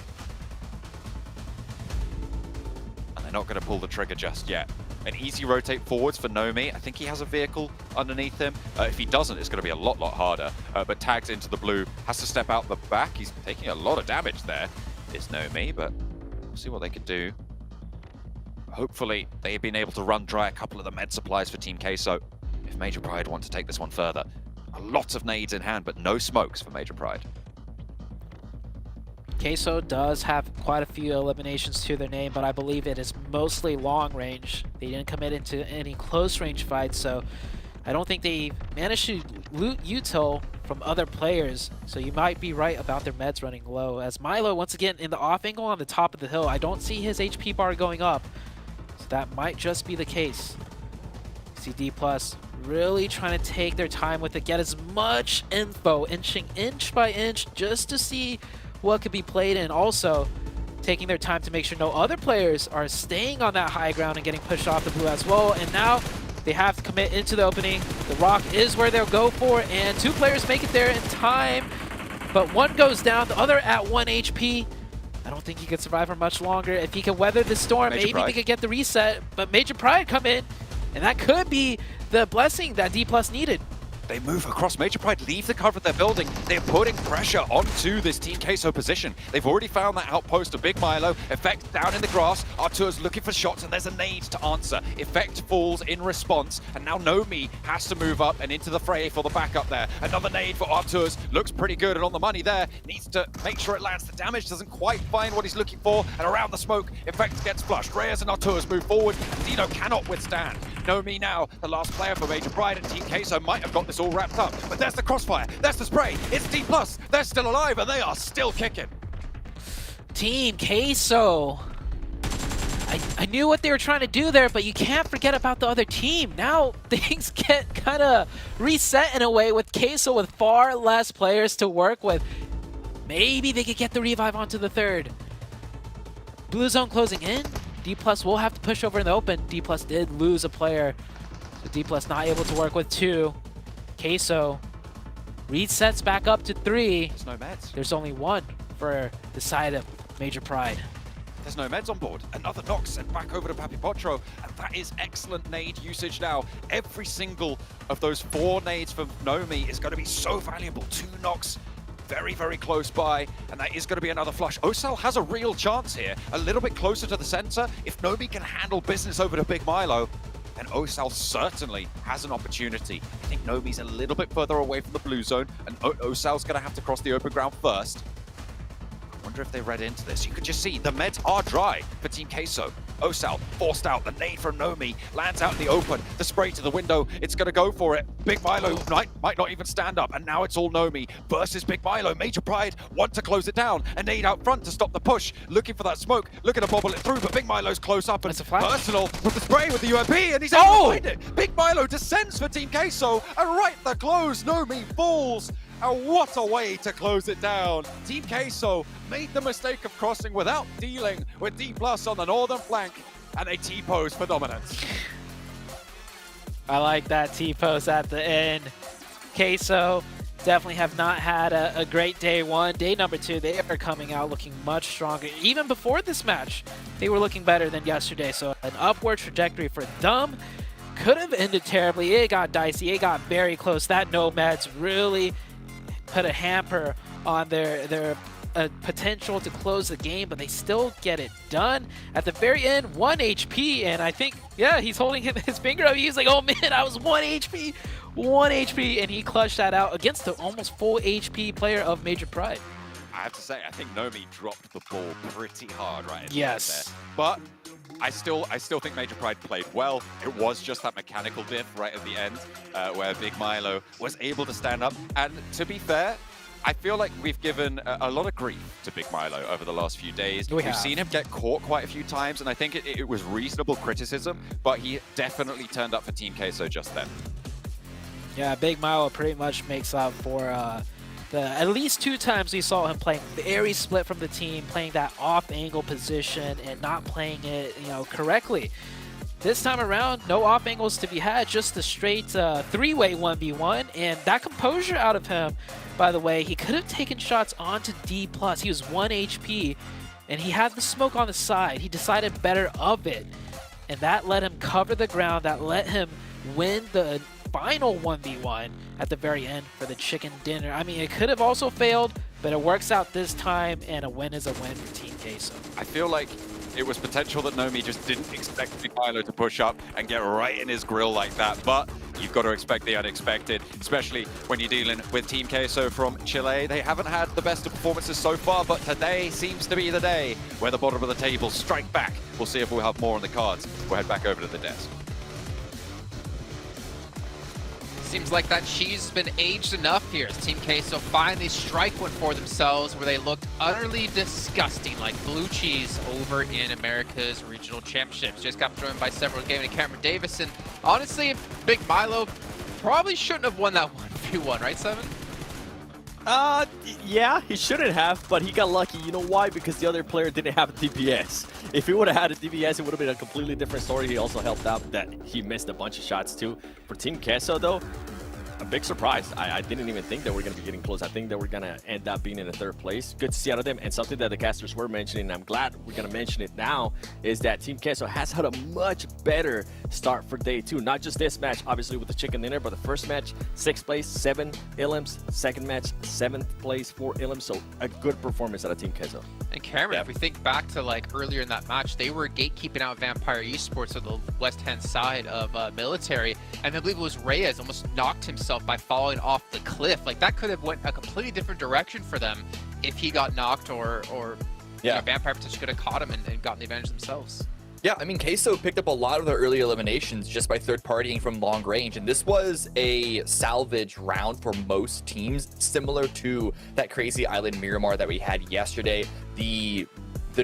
And they're not going to pull the trigger just yet. An easy rotate forwards for Nomi. I think he has a vehicle underneath him. If he doesn't, it's going to be a lot harder. But tags into the blue, has to step out the back. He's taking a lot of damage there, is Nomi, but we'll see what they can do. Hopefully, they've been able to run dry a couple of the med supplies for Team Queso if Major Pride want to take this one further. A lot of nades in hand, but no smokes for Major Pride. Queso does have quite a few eliminations to their name, but I believe it is mostly long range. They didn't commit into any close range fights, so I don't think they managed to loot util from other players, so you might be right about their meds running low. As Milo, once again, in the off angle on the top of the hill, I don't see his HP bar going up. That might just be the case. See D+ really trying to take their time with it, get as much info, inching inch by inch, just to see what could be played in. Also, taking their time to make sure no other players are staying on that high ground and getting pushed off the blue as well. And now they have to commit into the opening. The rock is where they'll go for, and 2 players make it there in time. But one goes down, the other at 1 HP. I don't think he could survive for much longer. If he can weather the storm, maybe they could get the reset. But Major Pride come in, and that could be the blessing that D+ needed. They move across. Major Pride leave the cover they're building. They're putting pressure onto this Team Queso position. They've already found that outpost of Big Milo. Effect down in the grass. Artur's looking for shots, and there's a nade to answer. Effect falls in response, and now Nomi has to move up and into the fray for the backup there. Another nade for Artur's. Looks pretty good and on the money there. Needs to make sure it lands. The damage doesn't quite find what he's looking for, and around the smoke, Effect gets flushed. Reyes and Artur's move forward, and Dino cannot withstand. Nomi now, the last player for Major Pride, and Team Queso might have got this all wrapped up. But there's the crossfire, there's the spray, it's D+, they're still alive and they are still kicking. Team Queso. I knew what they were trying to do there, but you can't forget about the other team. Now things get kind of reset in a way with Queso with far less players to work with. Maybe they could get the revive onto the 3rd. Blue zone closing in. D+ will have to push over in the open. D+ did lose a player. So D+ not able to work with 2. Queso resets back up to 3. There's no meds. There's only 1 for the side of Major Pride. There's no meds on board. Another knock sent back over to Papi Potro, and that is excellent nade usage now. Every single of those 4 nades from Nomi is going to be so valuable. 2 knocks very, very close by, and that is going to be another flush. Osal has a real chance here, a little bit closer to the center. If Nomi can handle business over to Big Milo, then Osal certainly has an opportunity. I think Nomi's a little bit further away from the blue zone, and Osal's going to have to cross the open ground first. I wonder if they read into this. You could just see the meds are dry for Team Queso. Osal forced out. The nade from Nomi lands out in the open. The spray to the window. It's going to go for it. Big Milo might not even stand up. And now it's all Nomi versus Big Milo. Major Pride want to close it down. A nade out front to stop the push. Looking for that smoke. Looking to bobble it through. But Big Milo's close up. And Personal with the spray with the UMP. And he's able to find it. Big Milo descends for Team Queso. And right the close. Nomi falls. And what a way to close it down. Team Queso made the mistake of crossing without dealing with D+ on the northern flank, and they T-pose for dominance. I like that T-pose at the end. Queso definitely have not had a great day 1. Day number 2, they are coming out looking much stronger. Even before this match, they were looking better than yesterday. So an upward trajectory for them. Could have ended terribly. It got dicey. It got very close. That no meds really put a hamper on their potential to close the game, but they still get it done. At the very end, 1 HP, and I think, yeah, he's holding his finger up. He's like, oh man, I was 1 HP, 1 HP, and he clutched that out against the almost full HP player of Major Pride. I have to say, I think Nomi dropped the ball pretty hard right at the Yes. end there. But I still think Major Pride played well. It was just that mechanical diff right at the end where Big Milo was able to stand up. And to be fair, I feel like we've given a lot of grief to Big Milo over the last few days. We've seen him get caught quite a few times, and I think it was reasonable criticism, but he definitely turned up for Team Queso just then. Yeah, Big Milo pretty much makes up for at least 2 times we saw him playing very split from the team, playing that off-angle position and not playing it, correctly. This time around, no off angles to be had, just a straight 3-way 1v1, and that composure out of him, by the way, he could have taken shots onto D+. He was 1 HP, and he had the smoke on the side. He decided better of it, and that let him cover the ground, that let him win the final 1v1 at the very end for the chicken dinner. I mean, it could have also failed, but it works out this time, and a win is a win for Team Queso. I feel like it was potential that Nomi just didn't expect Big Milo to push up and get right in his grill like that, but you've got to expect the unexpected, especially when you're dealing with Team Queso from Chile. They haven't had the best of performances so far, but today seems to be the day where the bottom of the table strike back. We'll see if we'll have more on the cards. We'll head back over to the desk. Seems like that cheese has been aged enough here as Team Queso finally strike one for themselves where they looked utterly disgusting like blue cheese over in America's regional championships. Just got joined by several gaming and Cameron Davis, and honestly, Big Milo probably shouldn't have won that 1v1, right, Simon? Yeah, he shouldn't have, but he got lucky. You know why? Because the other player didn't have a DPS. If he would have had a DPS, it would have been a completely different story. He also helped out that he missed a bunch of shots too. For Team Queso though, a big surprise. I didn't even think that we're going to be getting close. I think that we're going to end up being in the third place. Good to see out of them. And something that the casters were mentioning, and I'm glad we're going to mention it now, is that Team Queso has had a much better start for day 2. Not just this match, obviously with the chicken dinner, but the first match, 6th place, 7 Ilims. Second match, 7th place, 4 Ilims. So a good performance out of Team Queso. And Cameron, if we think back to like earlier in that match, they were gatekeeping out Vampire Esports on the west-hand side of military, and I believe it was Reyes almost knocked himself by falling off the cliff. Like that could have went a completely different direction for them if he got knocked, or you know, Vampire potentially could have caught him and gotten the advantage themselves. Yeah, I mean, Queso picked up a lot of their early eliminations just by third-partying from long range, and this was a salvage round for most teams, similar to that crazy island Miramar that we had yesterday. The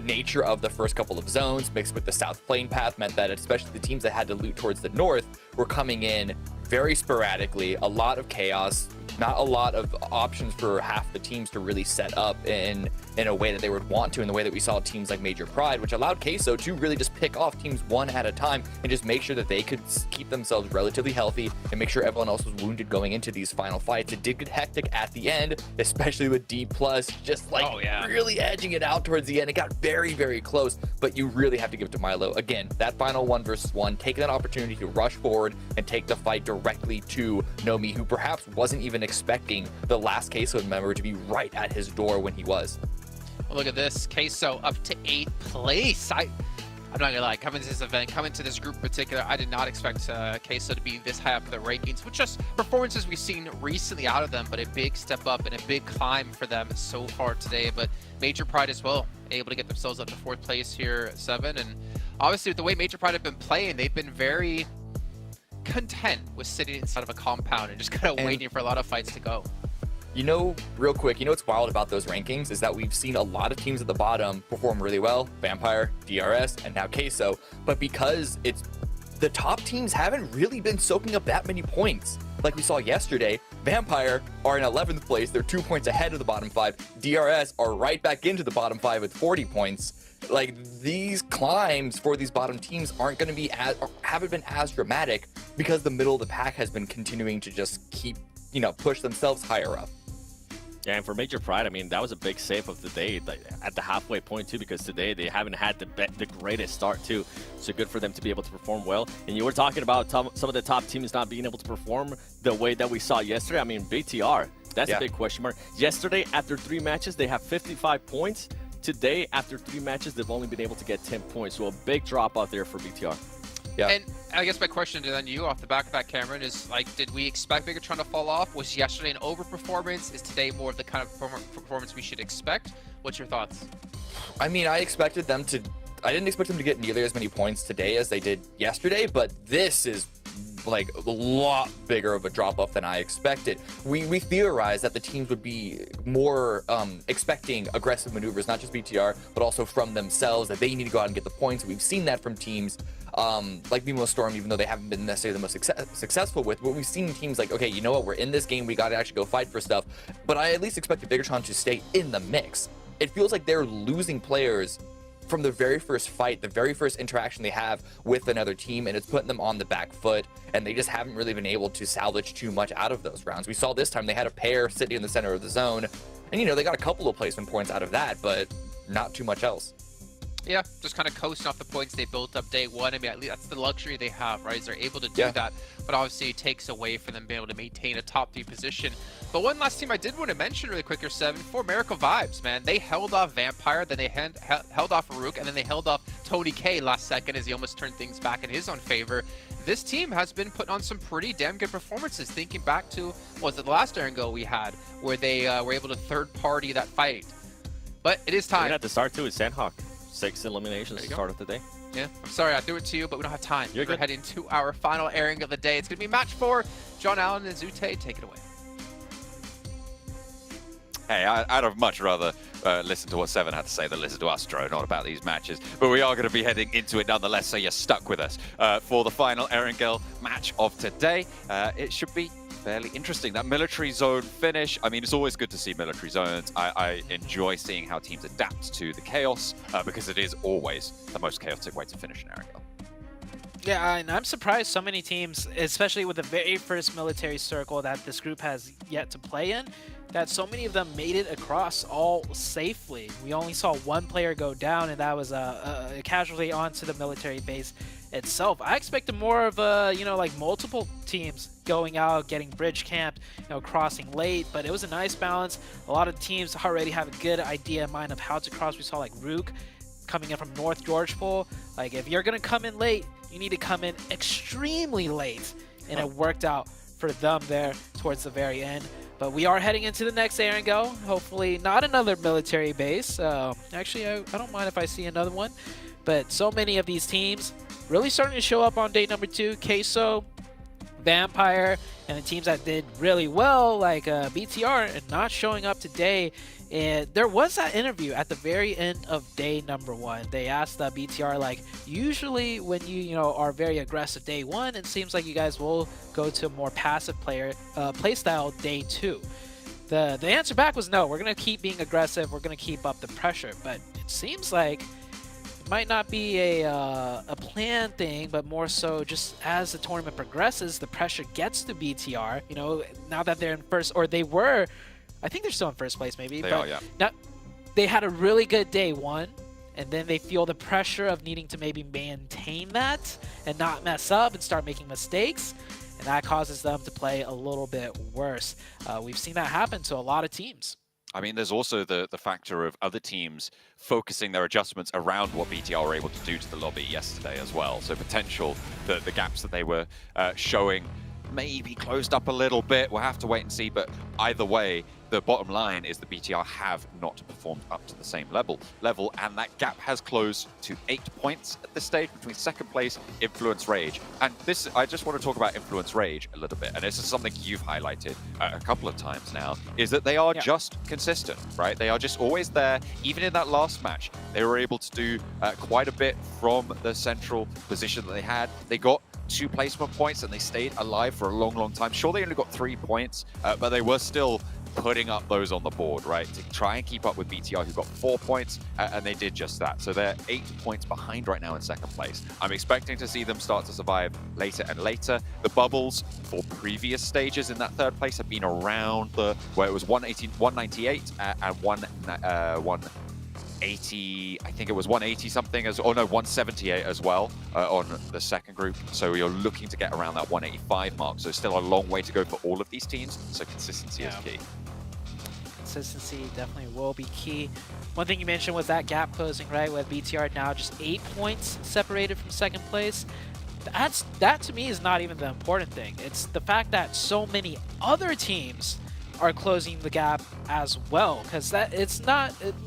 nature of the first couple of zones mixed with the south plane path meant that especially the teams that had to loot towards the north were coming in very sporadically, a lot of chaos, not a lot of options for half the teams to really set up in a way that they would want to, in the way that we saw teams like Major Pride, which allowed Queso to really just pick off teams one at a time and just make sure that they could keep themselves relatively healthy and make sure everyone else was wounded going into these final fights. It did get hectic at the end, especially with D+, just like really edging it out towards the end. It got very, very close, but you really have to give it to Milo. Again, that final 1 versus 1, taking that opportunity to rush forward and take the fight directly to Nomi, who perhaps wasn't even expecting the last Queso member to be right at his door when he was. Well, look at this. Queso up to 8th place. I'm not gonna lie, coming to this event, coming to this group in particular, I did not expect Queso to be this high up in the rankings, with just performances we've seen recently out of them, but a big step up and a big climb for them so far today. But Major Pride as well, able to get themselves up to 4th place here at 7. And obviously with the way Major Pride have been playing, they've been very content with sitting inside of a compound and just kind of waiting for a lot of fights to go. You know, real quick, you know what's wild about those rankings is that we've seen a lot of teams at the bottom perform really well. Vampire, DRS, and now Queso. But because it's the top teams haven't really been soaking up that many points. Like we saw yesterday, Vampire are in 11th place. They're 2 points ahead of the bottom 5. DRS are right back into the bottom 5 with 40 points. Like, these climbs for these bottom teams aren't going to be as, or haven't been as dramatic because the middle of the pack has been continuing to just keep, you know, push themselves higher up. Yeah, and for Major Pride, I mean, that was a big save of the day, like, at the halfway point too, because today they haven't had the greatest start too. So good for them to be able to perform well. And you were talking about some of the top teams not being able to perform the way that we saw yesterday. I mean, BTR, that's a big question mark. Yesterday, after 3 matches, they have 55 points. Today, after 3 matches, they've only been able to get 10 points. So a big drop out there for BTR. Yeah. And I guess my question to then you off the back of that, Cameron, is like, did we expect Megatron to fall off? Was yesterday an overperformance? Is today more of the kind of performance we should expect? What's your thoughts? I mean, I didn't expect them to get nearly as many points today as they did yesterday, but this is like a lot bigger of a drop-off than I expected. We theorized that the teams would be more expecting aggressive maneuvers, not just BTR, but also from themselves, that they need to go out and get the points. We've seen that from teams like Mimo Storm, even though they haven't been necessarily the most successful with, but we've seen teams like, okay, you know what, we're in this game, we got to actually go fight for stuff. But I at least expected Bigatron to stay in the mix. It feels like they're losing players from the very first fight, the very first interaction they have with another team, and it's putting them on the back foot, and they just haven't really been able to salvage too much out of those rounds. We saw this time they had a pair sitting in the center of the zone, and you know, they got a couple of placement points out of that, but not too much else. Yeah, just kind of coasting off the points they built up day 1. I mean, at least that's the luxury they have, right? Is they're able to do that, but obviously it takes away from them being able to maintain a top 3 position. But one last team I did want to mention really quick here, 7, for Miracle Vibes, man. They held off Vampire, then they held off Farouk, and then they held off Tony K last second as he almost turned things back in his own favor. This team has been putting on some pretty damn good performances, thinking back to, what was it, the last Erangel we had, where they were able to third-party that fight. But it is time. At the start too is Sandhawk. 6 eliminations to start of the day. Yeah, I'm sorry I threw it to you, but we don't have time. You're We're heading to our final airing of the day. It's going to be match 4. John Allen and Zute, take it away. Hey, I'd have much rather listen to what Seven had to say than listen to us drone on about these matches. But we are going to be heading into it nonetheless, so you're stuck with us for the final Erangel match of today. It should be fairly interesting. That military zone finish, I mean, it's always good to see military zones. I enjoy seeing how teams adapt to the chaos because it is always the most chaotic way to finish an area. Yeah, and I'm surprised so many teams, especially with the very first military circle that this group has yet to play in, that so many of them made it across all safely. We only saw one player go down, and that was a casualty onto the military base itself. I expected more of like multiple teams going out, getting bridge camped, crossing late, but it was a nice balance. A lot of teams already have a good idea in mind of how to cross. We saw like Rook coming in from North Georgepol. Like, if you're gonna come in late, you need to come in extremely late, and it worked out for them there towards the very end. But we are heading into the next Erangel. Hopefully not another military base. Actually, I don't mind if I see another one. But so many of these teams really starting to show up on day number 2. Queso, Vampire, and the teams that did really well, like BTR, and not showing up today. And there was that interview at the very end of day number 1. They asked BTR, like, usually when you are very aggressive day 1, it seems like you guys will go to a more passive playstyle day 2. The answer back was no, we're going to keep being aggressive, we're going to keep up the pressure. But it seems like it might not be a planned thing, but more so just as the tournament progresses, the pressure gets to BTR. Now that they're in first, or they were, I think they're still in first place maybe. They are, yeah. Now, they had a really good day 1, and then they feel the pressure of needing to maybe maintain that and not mess up and start making mistakes, and that causes them to play a little bit worse. We've seen that happen to a lot of teams. I mean, there's also the factor of other teams focusing their adjustments around what BTR were able to do to the lobby yesterday as well. So potential that the gaps that they were showing maybe closed up a little bit. We'll have to wait and see, but either way, the bottom line is the BTR have not performed up to the same level, and that gap has closed to 8 points at this stage between second place, Influence Rage. And this, I just want to talk about Influence Rage a little bit, and this is something you've highlighted a couple of times now, is that they are just consistent, right? They are just always there. Even in that last match, they were able to do quite a bit from the central position that they had. They got 2 placement points and they stayed alive for a long time. Sure, they only got 3 points, but they were still putting up those on the board, right, to try and keep up with BTR, who got 4 points, and they did just that. So they're 8 points behind right now in second place. I'm expecting to see them start to survive later and later. The bubbles for previous stages in that third place have been around where it was 198 and 180, I think it was 180 something, 178 as well on the second group. So you're looking to get around that 185 mark. So still a long way to go for all of these teams. So consistency is key. Consistency definitely will be key. One thing you mentioned was that gap closing, right, with BTR now just 8 points separated from second place. That to me is not even the important thing. It's the fact that so many other teams are closing the gap as well, because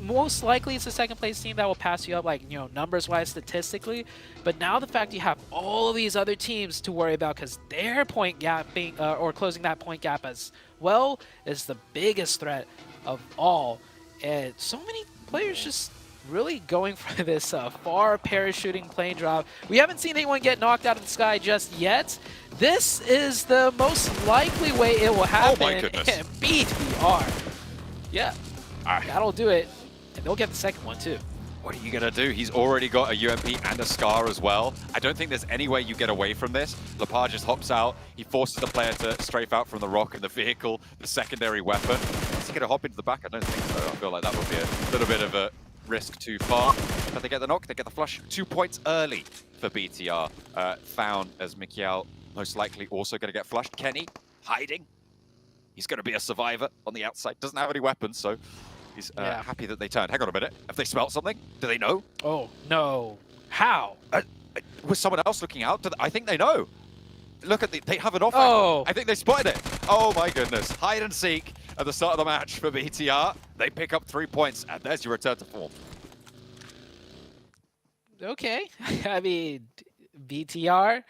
most likely it's the second place team that will pass you up, like, numbers wise, statistically. But now the fact you have all of these other teams to worry about, because their point gap or closing that point gap as well, is the biggest threat of all. And so many players just really going for this far parachuting plane drop. We haven't seen anyone get knocked out of the sky just yet. This is the most likely way it will happen. Oh my goodness. And BTR. Yeah, that'll do it. And they'll get the second one too. What are you going to do? He's already got a UMP and a Scar as well. I don't think there's any way you get away from this. Lepar just hops out. He forces the player to strafe out from the rock and the vehicle, the secondary weapon. Is he going to hop into the back? I don't think so. I feel like that would be a little bit of a risk too far. But they get the knock, they get the flush. 2 points early for BTR. Found as Mikiel most likely also going to get flushed. Kenny hiding. He's going to be a survivor on the outside. Doesn't have any weapons, so he's happy that they turned. Hang on a minute. Have they smelt something? Do they know? Oh, no. How? Was someone else looking out? I think they know. Look at they have an off. Oh. I think they spotted it. Oh my goodness. Hide and seek at the start of the match for BTR. They pick up 3 points, and there's your return to form. Okay. I mean, BTR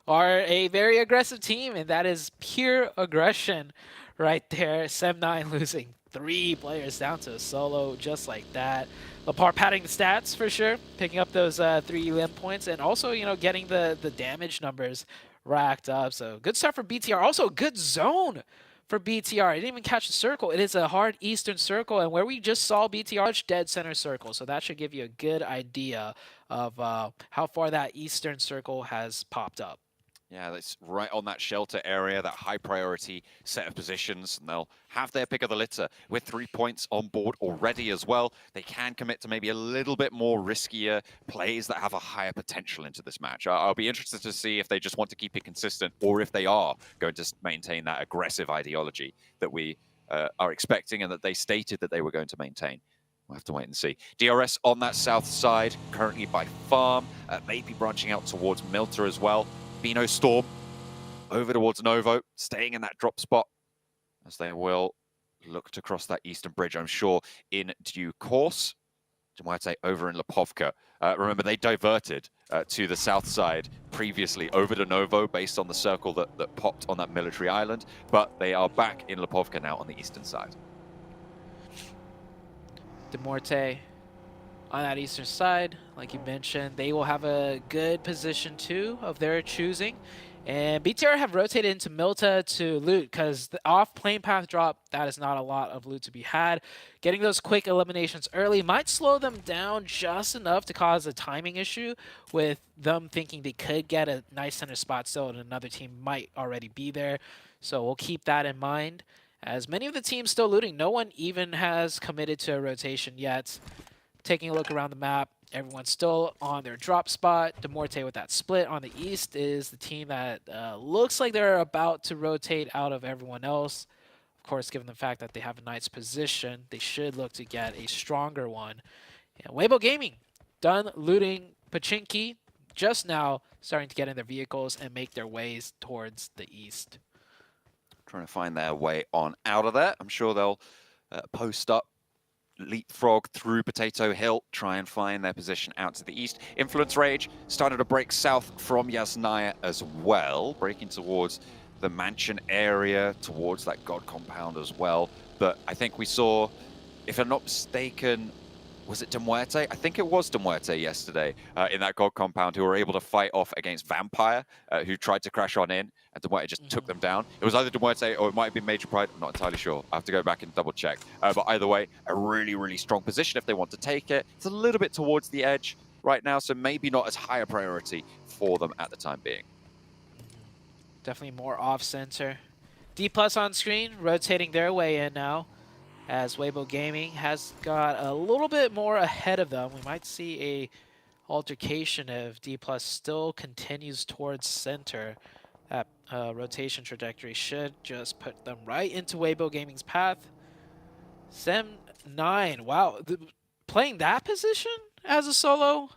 are a very aggressive team, and that is pure aggression right there. Sem9 losing 3 players down to a solo just like that. Lepar padding the stats for sure, picking up those 3 UM points, and also, getting the damage numbers racked up. So good start for BTR. Also, good zone for BTR. I didn't even catch the circle. It is a hard eastern circle, and where we just saw BTR, dead center circle. So that should give you a good idea of how far that eastern circle has popped up. Yeah, that's right on that shelter area, that high priority set of positions, and they'll have their pick of the litter with 3 points on board already as well. They can commit to maybe a little bit more riskier plays that have a higher potential into this match. I'll be interested to see if they just want to keep it consistent or if they are going to maintain that aggressive ideology that we are expecting and that they stated that they were going to maintain. We'll have to wait and see. DRS on that south side, currently by Farm, maybe branching out towards Milta as well. Bino Storm over towards Novo, staying in that drop spot as they will look to cross that eastern bridge, I'm sure, in due course. Demuerte over in Lipovka. Remember, they diverted to the south side previously over to Novo based on the circle that popped on that military island, but they are back in Lipovka now on the eastern side. Demuerte on that eastern side, like you mentioned, they will have a good position too of their choosing. And BTR have rotated into Milta to loot because the off plane path drop, that is not a lot of loot to be had. Getting those quick eliminations early might slow them down just enough to cause a timing issue with them thinking they could get a nice center spot still and another team might already be there. So we'll keep that in mind. As many of the teams still looting, no one even has committed to a rotation yet. Taking a look around the map, everyone's still on their drop spot. Demuerte with that split on the east is the team that looks like they're about to rotate out of everyone else. Of course, given the fact that they have a nice position, they should look to get a stronger one. And Weibo Gaming, done looting Pachinki, just now starting to get in their vehicles and make their ways towards the east. Trying to find their way on out of there. I'm sure they'll post up, leapfrog through Potato Hill, try and find their position out to the east. Influence Rage started to break south from Yasnaya as well, breaking towards the mansion area, towards that god compound as well. But I think we saw, if I'm not mistaken, was it Demuerte? I think it was Demuerte yesterday in that god compound who were able to fight off against Vampire, who tried to crash on in, and Demuerte just took them down. It was either Demuerte or it might have been Major Pride. I'm not entirely sure. I have to go back and double check. But either way, a really, really strong position if they want to take it. It's a little bit towards the edge right now, so maybe not as high a priority for them at the time being. Definitely more off-center. D+ on screen, rotating their way in now, as Weibo Gaming has got a little bit more ahead of them. We might see a altercation if D+ still continues towards center. That rotation trajectory should just put them right into Weibo Gaming's path. Sem9, wow, playing that position as a solo?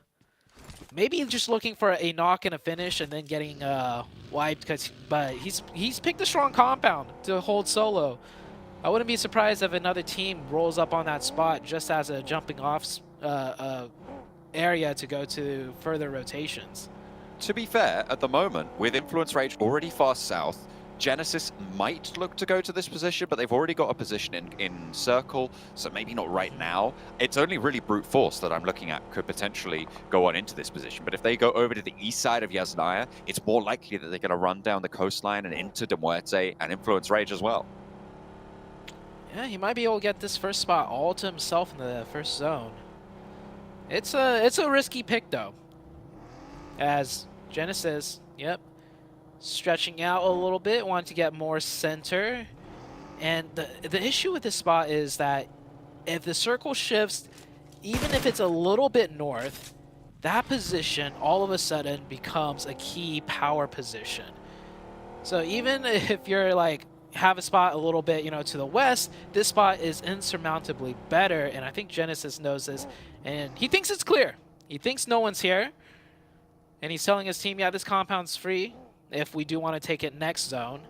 Maybe just looking for a knock and a finish and then getting wiped, but he's picked a strong compound to hold solo. I wouldn't be surprised if another team rolls up on that spot just as a jumping off area to go to further rotations. To be fair, at the moment, with Influence Rage already far south, Genesis might look to go to this position, but they've already got a position in circle, so maybe not right now. It's only really Brute Force that I'm looking at could potentially go on into this position, but if they go over to the east side of Yasnaya, it's more likely that they're going to run down the coastline and into Demuerte and Influence Rage as well. Yeah, he might be able to get this first spot all to himself in the first zone. It's a risky pick, though, as Genesis, yep, stretching out a little bit, want to get more center. And the issue with this spot is that if the circle shifts, even if it's a little bit north, that position all of a sudden becomes a key power position. So even if you're like, have a spot a little bit, to the west, this spot is insurmountably better. And I think Genesis knows this, and he thinks it's clear. He thinks no one's here. And he's telling his team, yeah, this compound's free if we do want to take it next zone.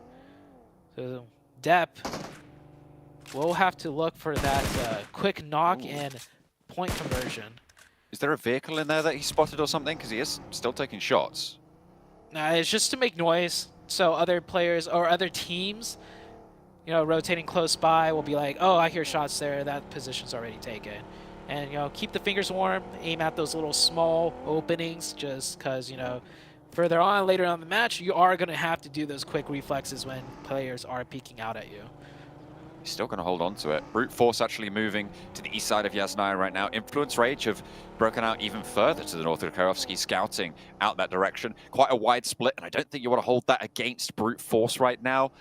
So Dep will have to look for that quick knock and point conversion. Is there a vehicle in there that he spotted or something? Because he is still taking shots. Nah, it's just to make noise. So other players or other teams, rotating close by will be like, oh, I hear shots there. That position's already taken. And, keep the fingers warm, aim at those little small openings just because, further on later on in the match, you are going to have to do those quick reflexes when players are peeking out at you. He's still going to hold on to it. Brute Force actually moving to the east side of Yasnaya right now. Influence Rage have broken out even further to the north of Kayovsky, scouting out that direction. Quite a wide split, and I don't think you want to hold that against Brute Force right now.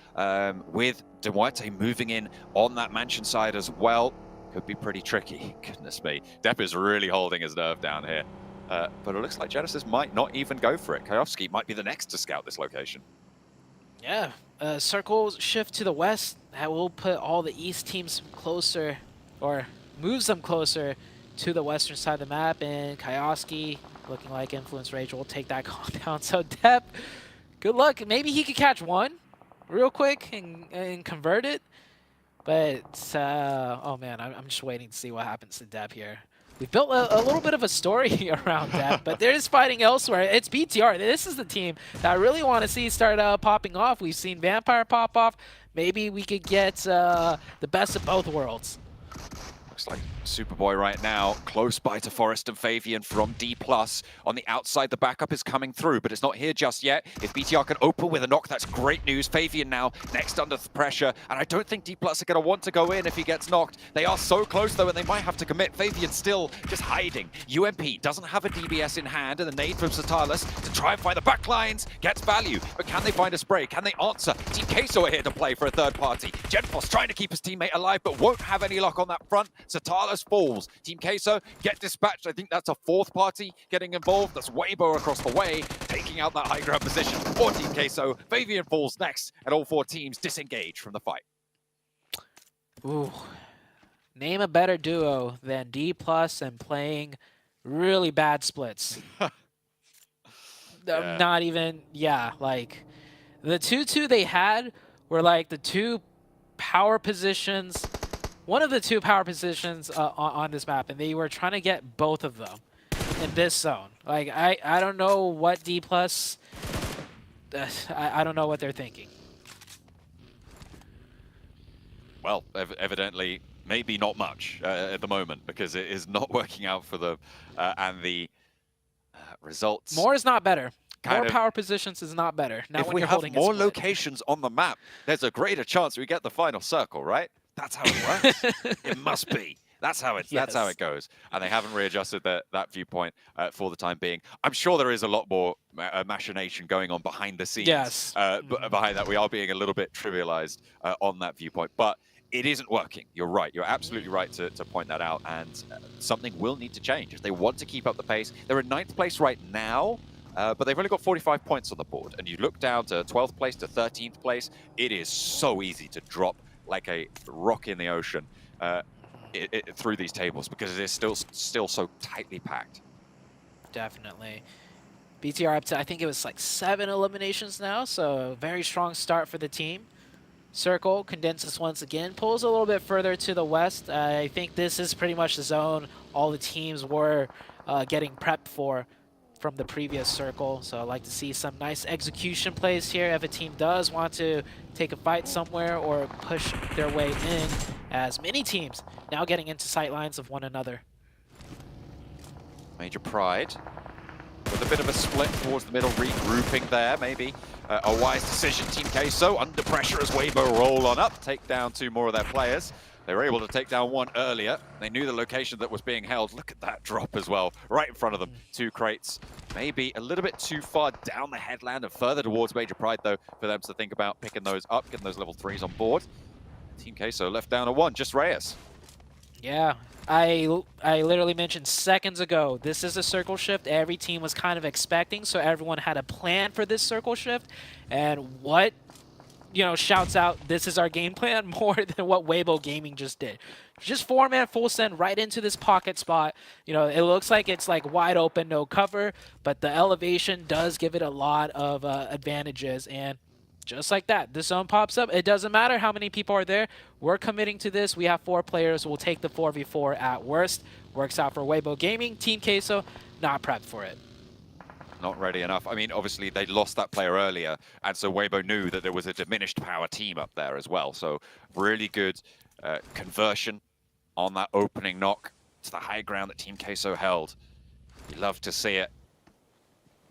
With Duarte moving in on that mansion side as well. Could be pretty tricky. Goodness me. Depp is really holding his nerve down here. But it looks like Genesis might not even go for it. Kayovsky might be the next to scout this location. Yeah, circle shift to the west. That will put all the east teams closer, or moves them closer to the western side of the map. And Kayovsky, looking like Influence Rage, will take that compound. So Depp, good luck. Maybe he could catch one real quick and convert it. But, oh man, I'm just waiting to see what happens to Depp here. We've built a little bit of a story around Depp, but there is fighting elsewhere. It's BTR. This is the team that I really want to see start popping off. We've seen Vampire pop off. Maybe we could get the best of both worlds. Looks like Superboy right now, close by to Forrest and Fabian from D+. On the outside, the backup is coming through, but it's not here just yet. If BTR can open with a knock, that's great news. Fabian now next under pressure, and I don't think D+ are going to want to go in if he gets knocked. They are so close, though, and they might have to commit. Fabian still just hiding. UMP doesn't have a DBS in hand, and the nade from Satalis to try and find the backlines gets value, but can they find a spray? Can they answer? Team Queso are here to play for a third party. Genfos trying to keep his teammate alive, but won't have any luck on that front. Satalis falls. Team Queso get dispatched. I think that's a fourth party getting involved. That's Weibo across the way, taking out that high ground position for Team Queso. Fabian falls next, and all four teams disengage from the fight. Ooh. Name a better duo than D+ and playing really bad splits. Yeah. Not even, yeah, like the 2-2 they had were like the two power positions, one of the two power positions on this map, and they were trying to get both of them in this zone. Like, I don't know what D+, I don't know what they're thinking. Well, evidently, maybe not much at the moment, because it is not working out for them, and the results... More is not better. Kind More of, power positions is not better. Not if when we you're have holding a more split. locations on the map, there's a greater chance we get the final circle, right? That's how it works. It must be. That's how it. That's how it goes. And they haven't readjusted that viewpoint for the time being. I'm sure there is a lot more machination going on behind the scenes. Yes. Behind that, we are being a little bit trivialized on that viewpoint, but it isn't working. You're right. You're absolutely right to point that out. And something will need to change if they want to keep up the pace. They're in 9th place right now. But they've only got 45 points on the board. And you look down to 12th place to 13th place, it is so easy to drop like a rock in the ocean through these tables, because it is still so tightly packed. Definitely. BTR up to, I think it was like 7 eliminations now, so a very strong start for the team. Circle condenses once again, pulls a little bit further to the west. I think this is pretty much the zone all the teams were getting prepped for from the previous circle. So I'd like to see some nice execution plays here if a team does want to take a fight somewhere or push their way in, as many teams now getting into sight lines of one another. Major Pride with a bit of a split towards the middle, regrouping there, maybe a wise decision. Team Queso under pressure as Weibo roll on up, take down 2 more of their players. They were able to take down 1 earlier. They knew the location that was being held. Look at that drop as well, right in front of them. 2 crates. Maybe a little bit too far down the headland and further towards Major Pride, though, for them to think about picking those up, getting those level 3s on board. Team Queso left down a 1, just Reyes. Yeah, I literally mentioned seconds ago, this is a circle shift every team was kind of expecting, so everyone had a plan for this circle shift. And what, shouts out, this is our game plan, more than what Weibo Gaming just did. Just 4-man full send right into this pocket spot. It looks like it's like wide open, no cover, but the elevation does give it a lot of advantages. And just like that, the zone pops up. It doesn't matter how many people are there. We're committing to this. We have 4 players. We'll take the 4v4 at worst. Works out for Weibo Gaming. Team Queso, not prepped for it. Not ready enough. I mean, obviously, they lost that player earlier, and so Weibo knew that there was a diminished power team up there as well. So really good conversion on that opening knock to the high ground that Team Queso held. You love to see it.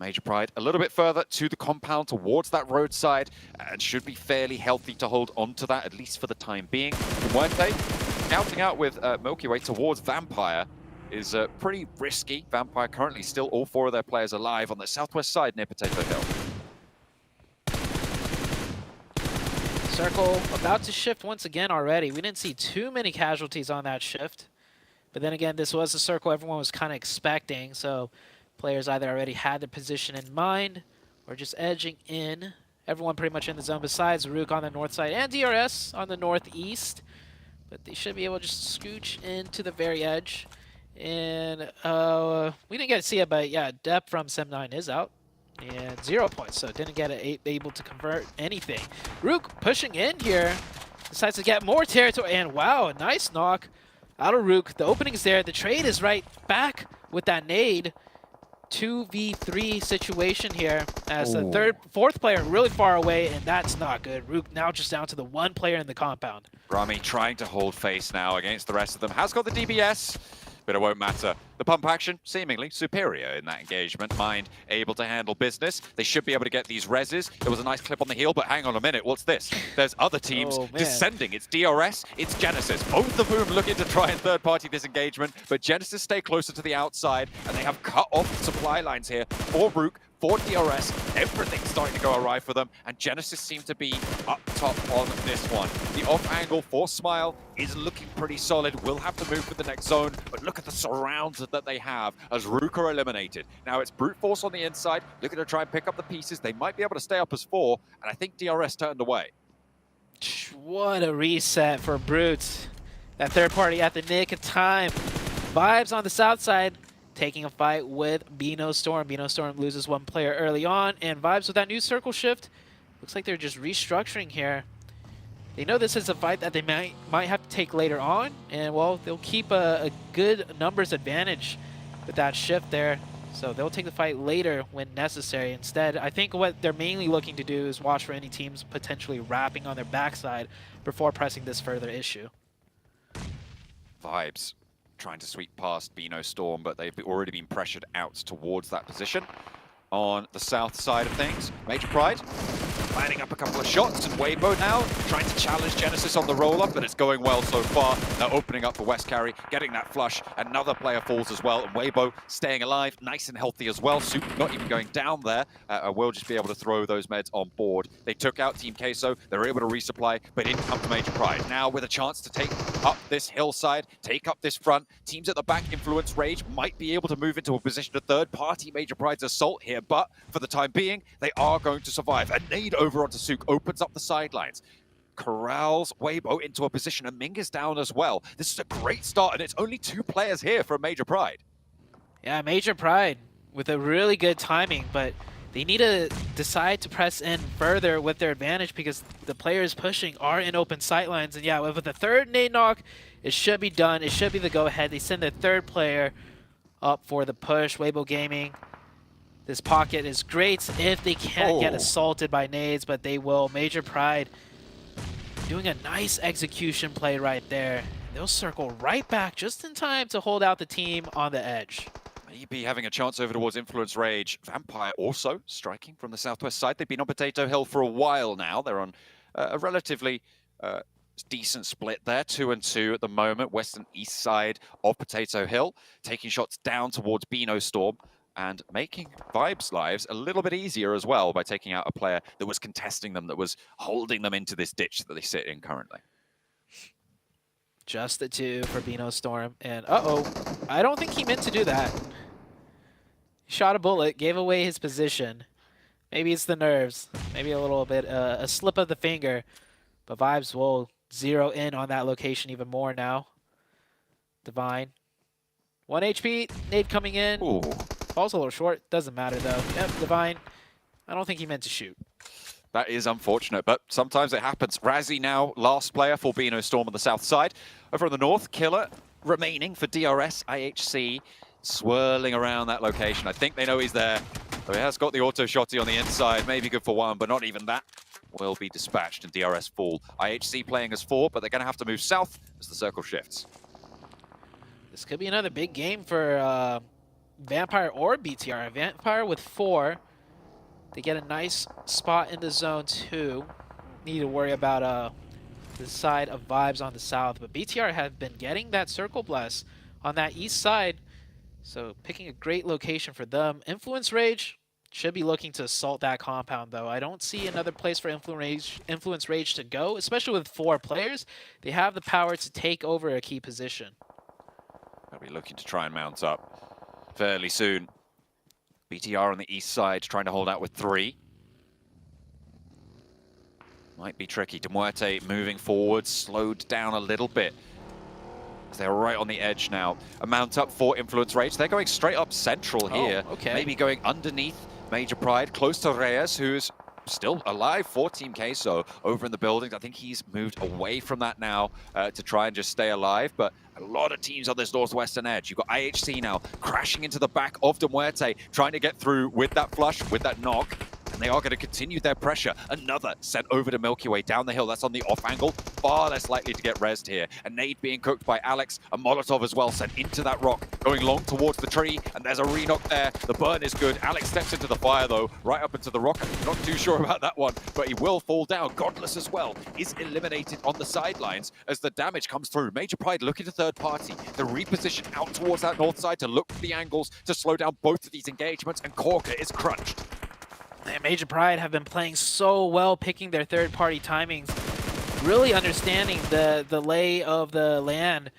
Major Pride a little bit further to the compound towards that roadside and should be fairly healthy to hold on to that, at least for the time being. Muerte scouting out with Milky Way towards Vampire is pretty risky. Vampire currently still all 4 of their players alive on the southwest side near Potato Hill. Circle about to shift once again already. We didn't see too many casualties on that shift. But then again, this was a circle everyone was kind of expecting, so players either already had the position in mind or just edging in. Everyone pretty much in the zone besides Rook on the north side and DRS on the northeast. But they should be able to just scooch into the very edge. And we didn't get to see it, but yeah, Depp from Sem9 is out. And 0 points, so didn't get able to convert anything. Rook pushing in here, decides to get more territory, and wow, a nice knock out of Rook. The opening's there, the trade is right back with that nade. 2v3 situation here as the fourth player really far away, and that's not good. Rook now just down to the 1 player in the compound. Rami trying to hold face now against the rest of them. Has got the DBS, but it won't matter. The pump action seemingly superior in that engagement. Mind able to handle business. They should be able to get these reses. There was a nice clip on the heel, but hang on a minute, what's this? There's other teams descending. It's DRS, it's Genesis, both of whom looking to try and third-party this engagement, but Genesis stay closer to the outside, and they have cut off the supply lines here for Rook, for DRS. Everything's starting to go awry for them, and Genesis seem to be up top on this one. The off angle for Smile is looking pretty solid. Will have to move for the next zone, but look at the surrounds that they have as Rook are eliminated. Now it's brute force on the inside, looking to try and pick up the pieces. They might be able to stay up as 4, and I think DRS turned away. What a reset for Brute. That third party at the nick of time. Vibes on the south side, taking a fight with Bino Storm. Bino Storm loses 1 player early on, and Vibes with that new circle shift. Looks like they're just restructuring here. They know this is a fight that they might have to take later on, and well, they'll keep a good numbers advantage with that shift there. So they'll take the fight later when necessary. Instead, I think what they're mainly looking to do is watch for any teams potentially wrapping on their backside before pressing this further issue. Vibes trying to sweep past Bino Storm, but they've already been pressured out towards that position. On the south side of things, Major Pride lining up a couple of shots, and Weibo now trying to challenge Genesis on the roll-up, but it's going well so far. Now opening up for West Carry, getting that flush. Another player falls as well, and Weibo staying alive, nice and healthy as well. Soup not even going down there. Will just be able to throw those meds on board. They took out Team Queso, they were able to resupply, but didn't come to Major Pride. Now with a chance to take up this hillside, take up this front. Teams at the back, Influence Rage, might be able to move into a position of third-party Major Pride's assault here, but for the time being, they are going to survive. A nade over onto Sook opens up the sidelines, corrals Weibo into a position, and Ming is down as well. This is a great start, and it's only 2 players here from Major Pride. Yeah, Major Pride with a really good timing, but they need to decide to press in further with their advantage because the players pushing are in open sightlines. And yeah, with the third nade knock, it should be done. It should be the go-ahead. They send the third player up for the push. Weibo Gaming. This pocket is great if they can't get assaulted by nades, but they will. Major Pride doing a nice execution play right there. They'll circle right back just in time to hold out the team on the edge. Maybe having a chance over towards Influence Rage. Vampire also striking from the southwest side. They've been on Potato Hill for a while now. They're on a relatively decent split there, 2-2 at the moment. West and east side of Potato Hill, taking shots down towards Bino Storm, and making Vibes' lives a little bit easier as well by taking out a player that was contesting them, that was holding them into this ditch that they sit in currently. Just the 2 for Bino Storm, and I don't think he meant to do that. He shot a bullet, gave away his position. Maybe it's the nerves, maybe a little bit a slip of the finger, but Vibes will zero in on that location even more now. Divine, 1 HP, nade coming in. Ooh. Falls a little short, doesn't matter though. Yep, Divine, I don't think he meant to shoot. That is unfortunate, but sometimes it happens. Razzie now, last player for Bino Storm on the south side. Over on the north, Killer remaining for DRS, IHC, swirling around that location. I think they know he's there. So he has got the auto shotty on the inside, maybe good for 1, but not even that will be dispatched and DRS fall. IHC playing as 4, but they're going to have to move south as the circle shifts. This could be another big game for Vampire or BTR. Vampire with 4. They get a nice spot in the zone 2. Need to worry about the side of Vibes on the south, but BTR have been getting that Circle Blast on that east side, so picking a great location for them. Influence Rage should be looking to assault that compound, though. I don't see another place for Influence Rage to go, especially with 4 players. They have the power to take over a key position. They'll be looking to try and mount up fairly soon. BTR on the east side trying to hold out with 3. Might be tricky. Demuerte moving forward, slowed down a little bit. They're right on the edge now. A mount up for Influence Rage. They're going straight up central here. Okay. Maybe going underneath Major Pride, close to Reyes, who's still alive for Team Queso over in the buildings. I think he's moved away from that now to try and just stay alive. But a lot of teams on this northwestern edge. You've got IHC now crashing into the back of Demuerte, trying to get through with that flush, with that knock. And they are going to continue their pressure. Another sent over to Milky Way down the hill. That's on the off angle. Far less likely to get rezzed here. A nade being cooked by Alex. A Molotov as well sent into that rock. Going long towards the tree. And there's a re-knock there. The burn is good. Alex steps into the fire though. Right up into the rock. I'm not too sure about that one. But he will fall down. Godless as well is eliminated on the sidelines as the damage comes through. Major Pride looking to third party. The reposition out towards that north side to look for the angles to slow down both of these engagements. And Corker is crunched. And Major Pride have been playing so well, picking their third-party timings, really understanding the lay of the land,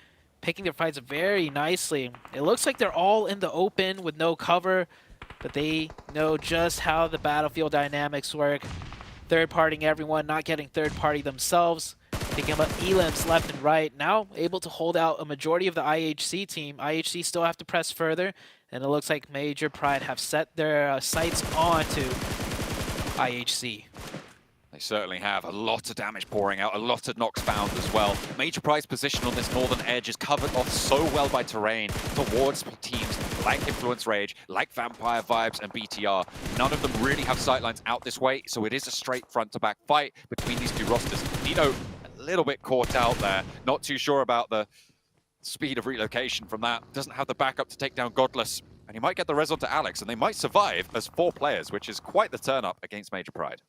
picking their fights very nicely. It looks like they're all in the open with no cover, but they know just how the battlefield dynamics work. Third-partying everyone, not getting third-party themselves, picking up elims left and right. Now able to hold out a majority of the IHC team. IHC still have to press further, and it looks like Major Pride have set their sights on to IHC. They certainly have. A lot of damage pouring out, a lot of knocks found as well. Major Pride's position on this northern edge is covered off so well by terrain towards teams like Influence Rage, like Vampire Vibes and BTR. None of them really have sightlines out this way, so it is a straight front-to-back fight between these two rosters. Nino, a little bit caught out there. Not too sure about the speed of relocation from that. Doesn't have the backup to take down Godless. And he might get the res onto Alex, and they might survive as 4 players, which is quite the turn-up against Major Pride.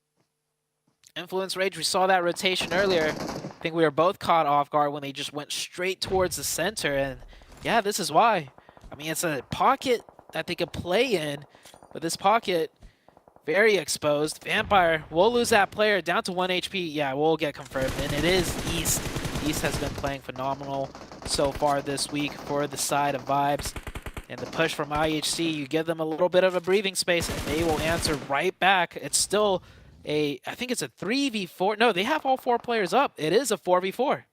Influence Rage, we saw that rotation earlier. I think we were both caught off guard when they just went straight towards the center, and yeah, this is why. I mean, it's a pocket that they could play in, but this pocket, very exposed. Vampire will lose that player down to 1 HP. Yeah, we'll get confirmed, and it is East. East has been playing phenomenal so far this week for the side of Vibes. And the push from IHC, you give them a little bit of a breathing space, and they will answer right back. It's still I think it's a 3v4. No, they have all 4 players up. It is a 4v4.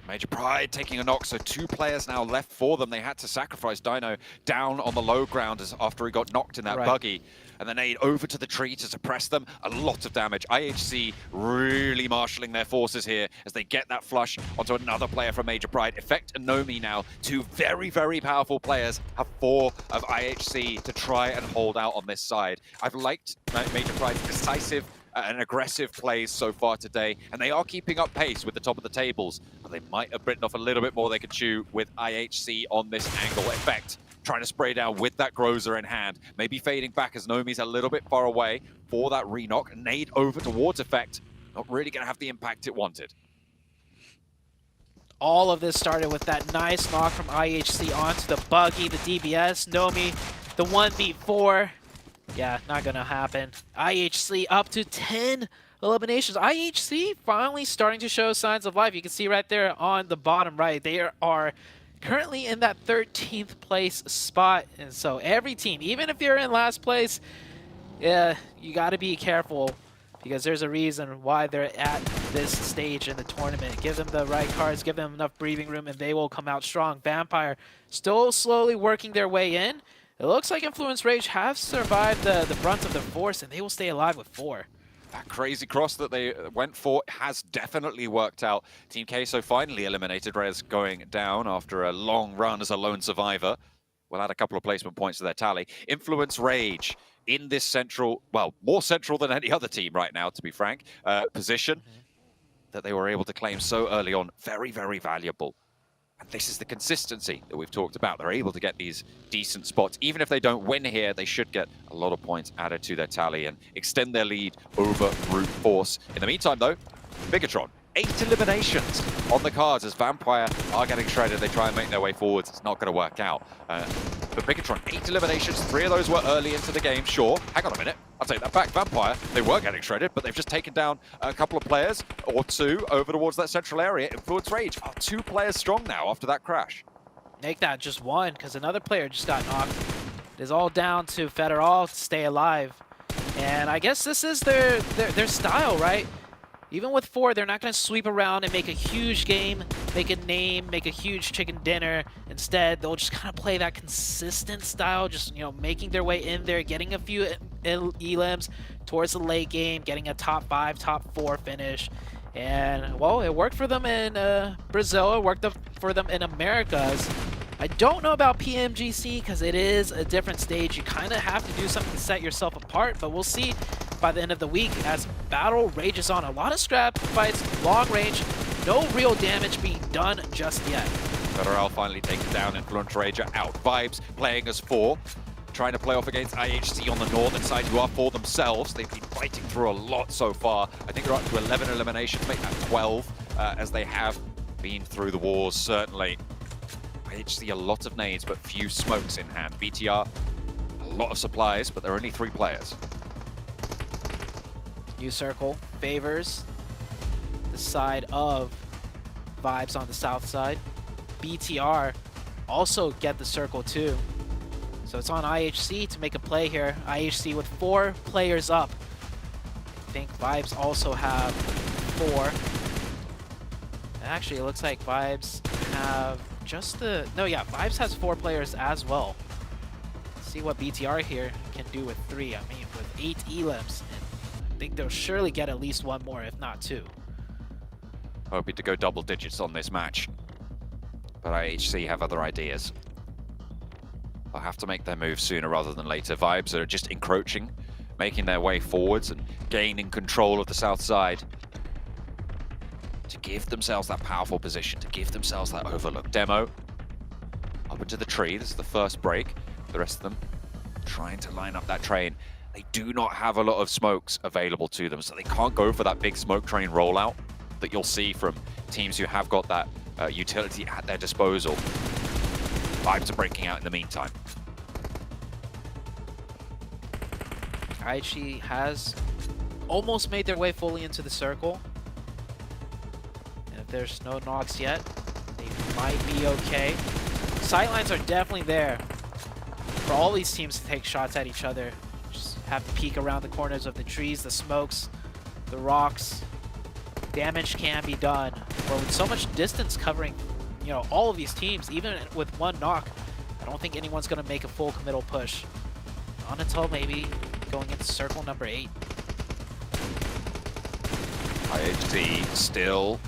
Major Pride taking a knock, so 2 players now left for them. They had to sacrifice Dino down on the low ground after he got knocked in that buggy. And then aid over to the tree to suppress them. A lot of damage. IHC really marshalling their forces here as they get that flush onto another player from Major Pride. Effect and Nomi now, 2 very, very powerful players, have 4 of IHC to try and hold out on this side. I've liked Major Pride's decisive and aggressive plays so far today, and they are keeping up pace with the top of the tables, but they might have bitten off a little bit more they could chew with IHC on this angle. Effect trying to spray down with that Grozer in hand, maybe fading back as Nomi's a little bit far away for that re-knock. Nade over towards Effect, not really going to have the impact it wanted. All of this started with that nice knock from IHC onto the buggy, the DBS, Nomi, the 1v4. Yeah, not gonna happen. IHC up to 10 eliminations. IHC finally starting to show signs of life. You can see right there on the bottom right, they are currently in that 13th place spot. And so every team, even if you're in last place, yeah, you gotta be careful because there's a reason why they're at this stage in the tournament. Give them the right cards, give them enough breathing room, and they will come out strong. Vampire still slowly working their way in. It looks like Influence Rage have survived the brunt of the force, and they will stay alive with 4. That crazy cross that they went for has definitely worked out. Team Queso finally eliminated. Rez going down after a long run as a lone survivor. We'll add a couple of placement points to their tally. Influence Rage in this central, well, more central than any other team right now, to be frank, position that they were able to claim so early on. Very, very valuable. And this is the consistency that we've talked about. They're able to get these decent spots. Even if they don't win here, they should get a lot of points added to their tally and extend their lead over brute force. In the meantime, though, Bigatron, 8 eliminations on the cards as Vampire are getting shredded. They try and make their way forwards. It's not going to work out. But Bigatron, 8 eliminations. 3 of those were early into the game. Sure, hang on a minute. I'll take that back. Vampire, they were getting shredded, but they've just taken down a couple of players or 2 over towards that central area. Influence Rage are 2 players strong now after that crash. Make that just 1, because another player just got knocked. It is all down to Federal to stay alive. And I guess this is their style, right? Even with 4, they're not going to sweep around and make a huge game, make a name, make a huge chicken dinner. Instead, they'll just kind of play that consistent style, just, you know, making their way in there, getting a few elims towards the late game, getting a top 5, top 4 finish. And, well, it worked for them in Brazil, it worked for them in Americas. I don't know about PMGC because it is a different stage. You kind of have to do something to set yourself apart, but we'll see by the end of the week as battle rages on. A lot of scrap fights, long range, no real damage being done just yet. Federal finally taken down, Influence Rager out. Vibes playing as 4, trying to play off against IHC on the northern side, who are 4 themselves. They've been fighting through a lot so far. I think they're up to 11 eliminations, make that 12, as they have been through the wars, certainly. IHC, a lot of nades, but few smokes in hand. BTR, a lot of supplies, but there are only 3 players. New circle favors the side of Vibes on the south side. BTR also get the circle too. So it's on IHC to make a play here. IHC with 4 players up. I think Vibes also have 4. Actually, it looks like Vibes have just the... No, yeah, Vibes has 4 players as well. Let's see what BTR here can do with 3. I mean, with 8 elims. I think they'll surely get at least 1 more, if not 2. Hoping to go double digits on this match. But IHC have other ideas. They'll have to make their move sooner rather than later. Vibes are just encroaching, making their way forwards and gaining control of the south side to give themselves that powerful position, to give themselves that overlook. Demo up into the tree. This is the first break. The rest of them trying to line up that train. They do not have a lot of smokes available to them, so they can't go for that big smoke train rollout that you'll see from teams who have got that utility at their disposal. Vibes are breaking out in the meantime. IHC has almost made their way fully into the circle. And if there's no knocks yet, they might be okay. Sightlines are definitely there for all these teams to take shots at each other. Just have to peek around the corners of the trees, the smokes, the rocks. Damage can be done. But with so much distance covering, you know, all of these teams, even with 1 knock, I don't think anyone's going to make a full committal push. Not until maybe going into circle number 8. IHC still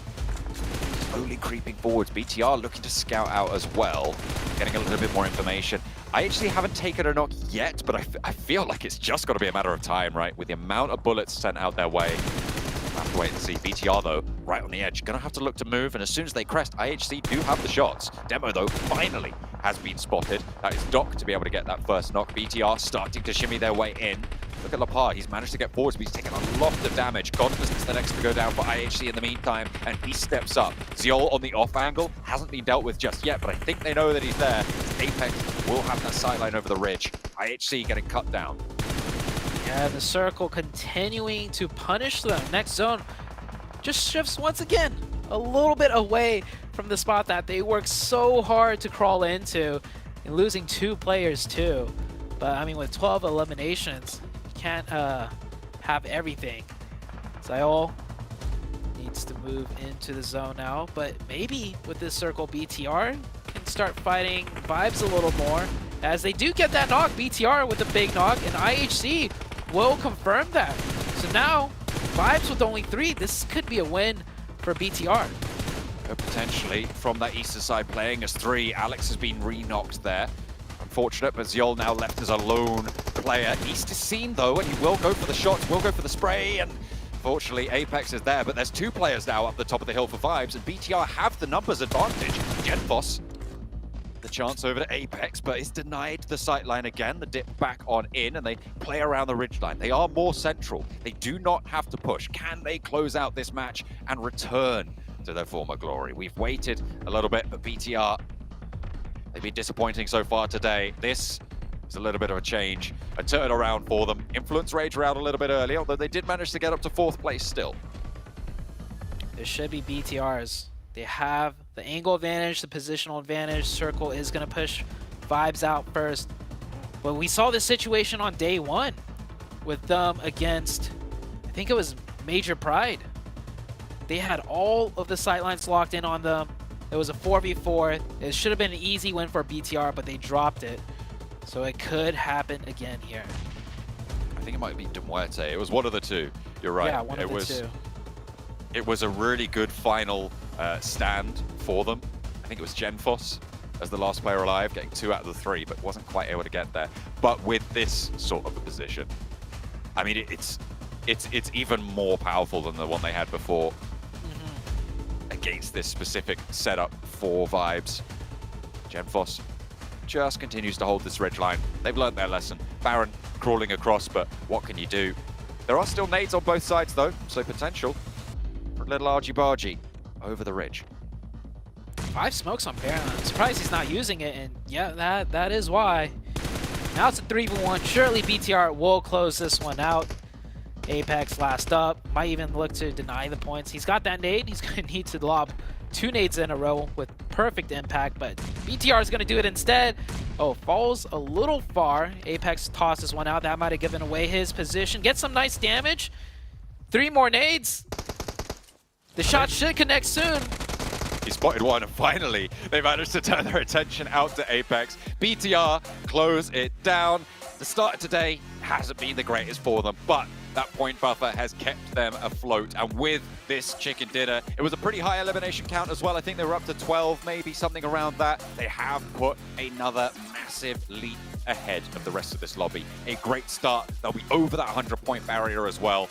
slowly creeping forwards. BTR looking to scout out as well, getting a little bit more information. IHC haven't taken a knock yet, but I feel like it's just got to be a matter of time, right? With the amount of bullets sent out their way. We'll have to wait and see. BTR, though, right on the edge. Going to have to look to move, and as soon as they crest, IHC do have the shots. Demo, though, finally has been spotted. That is Doc to be able to get that first knock. BTR starting to shimmy their way in. Look at Lapar. He's managed to get forwards, but he's taken a lot of damage. Godless is the next to go down for IHC in the meantime, and he steps up. Ziol on the off angle hasn't been dealt with just yet, but I think they know that he's there. Apex will have that sideline over the ridge. IHC getting cut down. And the circle continuing to punish them. Next zone just shifts once again a little bit away from the spot that they worked so hard to crawl into, and losing 2 players too. But I mean, with 12 eliminations, you can't have everything. Ziol needs to move into the zone now, but maybe with this circle, BTR can start fighting Vibes a little more, as they do get that knock. BTR with a big knock, and IHC will confirm that. So now, Vibes with only 3, this could be a win for BTR. Potentially from that eastern side playing as 3. Alex has been re-knocked there. Unfortunate, but Ziol now left as a lone player. East is seen though, and he will go for the shots, will go for the spray, and fortunately Apex is there, but there's 2 players now up the top of the hill for Vibes, and BTR have the numbers advantage. Genfos, the chance over to Apex, but is denied the sightline again. The dip back on in, and they play around the ridgeline. They are more central. They do not have to push. Can they close out this match and return to their former glory? We've waited a little bit, but BTR, they've been disappointing so far today. This is a little bit of a change, a turnaround for them. Influence Rage were out a little bit earlier, although they did manage to get up to 4th place still. It should be BTRs. They have the angle advantage, the positional advantage. Circle is going to push Vibes out first. But we saw this situation on day 1 with them against, I think it was Major Pride. They had all of the sightlines locked in on them. It was a 4v4. It should have been an easy win for BTR, but they dropped it. So it could happen again here. I think it might be Demuerte. It was one of the two. You're right. Yeah, one of the two. It was a really good final stand for them. I think it was Genfos as the last player alive, getting 2 out of the 3, but wasn't quite able to get there. But with this sort of a position, I mean, it's even more powerful than the one they had before against this specific setup for Vibes. Genfos just continues to hold this ridge line. They've learned their lesson. Baron crawling across, but what can you do? There are still nades on both sides though, so potential for a little argy-bargy over the ridge. 5 smokes on Baron. I'm surprised he's not using it, and yeah, that is why. Now it's a 3v1. Surely BTR will close this one out. Apex last up. Might even look to deny the points. He's got that nade. He's going to need to lob 2 nades in a row with perfect impact, but BTR is going to do it instead. Oh, falls a little far. Apex tosses one out. That might have given away his position. Gets some nice damage. 3 more nades. The shot should connect soon. He spotted one, and finally they managed to turn their attention out to Apex. BTR close it down. The start of today hasn't been the greatest for them, but that point buffer has kept them afloat. And with this chicken dinner, it was a pretty high elimination count as well. I think they were up to 12, maybe something around that. They have put another massive leap ahead of the rest of this lobby. A great start. They'll be over that 100-point barrier as well.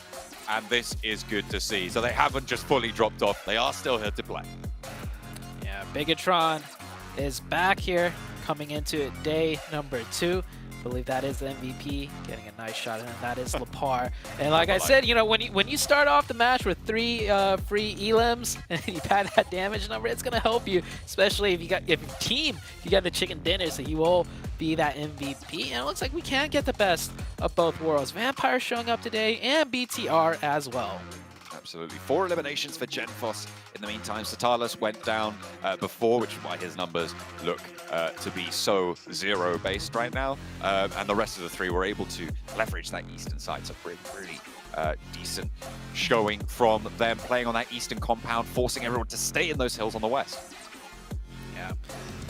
And this is good to see. So they haven't just fully dropped off. They are still here to play. Yeah, Bigatron is back here coming into day number 2. I believe that is the MVP, getting a nice shot, and that is Lepar. And like I said, you know, when you start off the match with 3 free elims and you pad that damage number, it's gonna help you, especially if you got if you got the chicken dinner, so you will be that MVP. And it looks like we can get the best of both worlds. Vampire showing up today, and BTR as well. Absolutely. 4 eliminations for Genfos. In the meantime, Satalis went down before, which is why his numbers look to be so 0-based right now. And the rest of the 3 were able to leverage that eastern side. So really decent showing from them, playing on that eastern compound, forcing everyone to stay in those hills on the west. Yeah,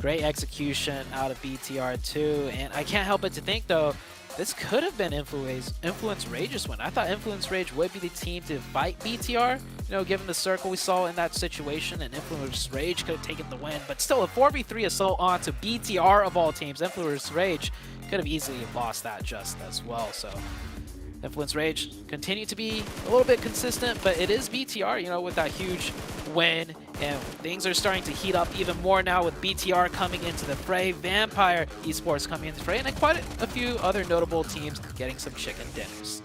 great execution out of BTR too. And I can't help but to think, though, this could have been Influence Rage's win. I thought Influence Rage would be the team to fight BTR, you know, given the circle we saw in that situation, and Influence Rage could have taken the win. But still, a 4v3 assault on to BTR of all teams. Influence Rage could have easily lost that just as well. So Influence Rage continue to be a little bit consistent, but it is BTR, you know, with that huge win. And things are starting to heat up even more now with BTR coming into the fray, Vampire Esports coming into the fray, and quite a few other notable teams getting some chicken dinners.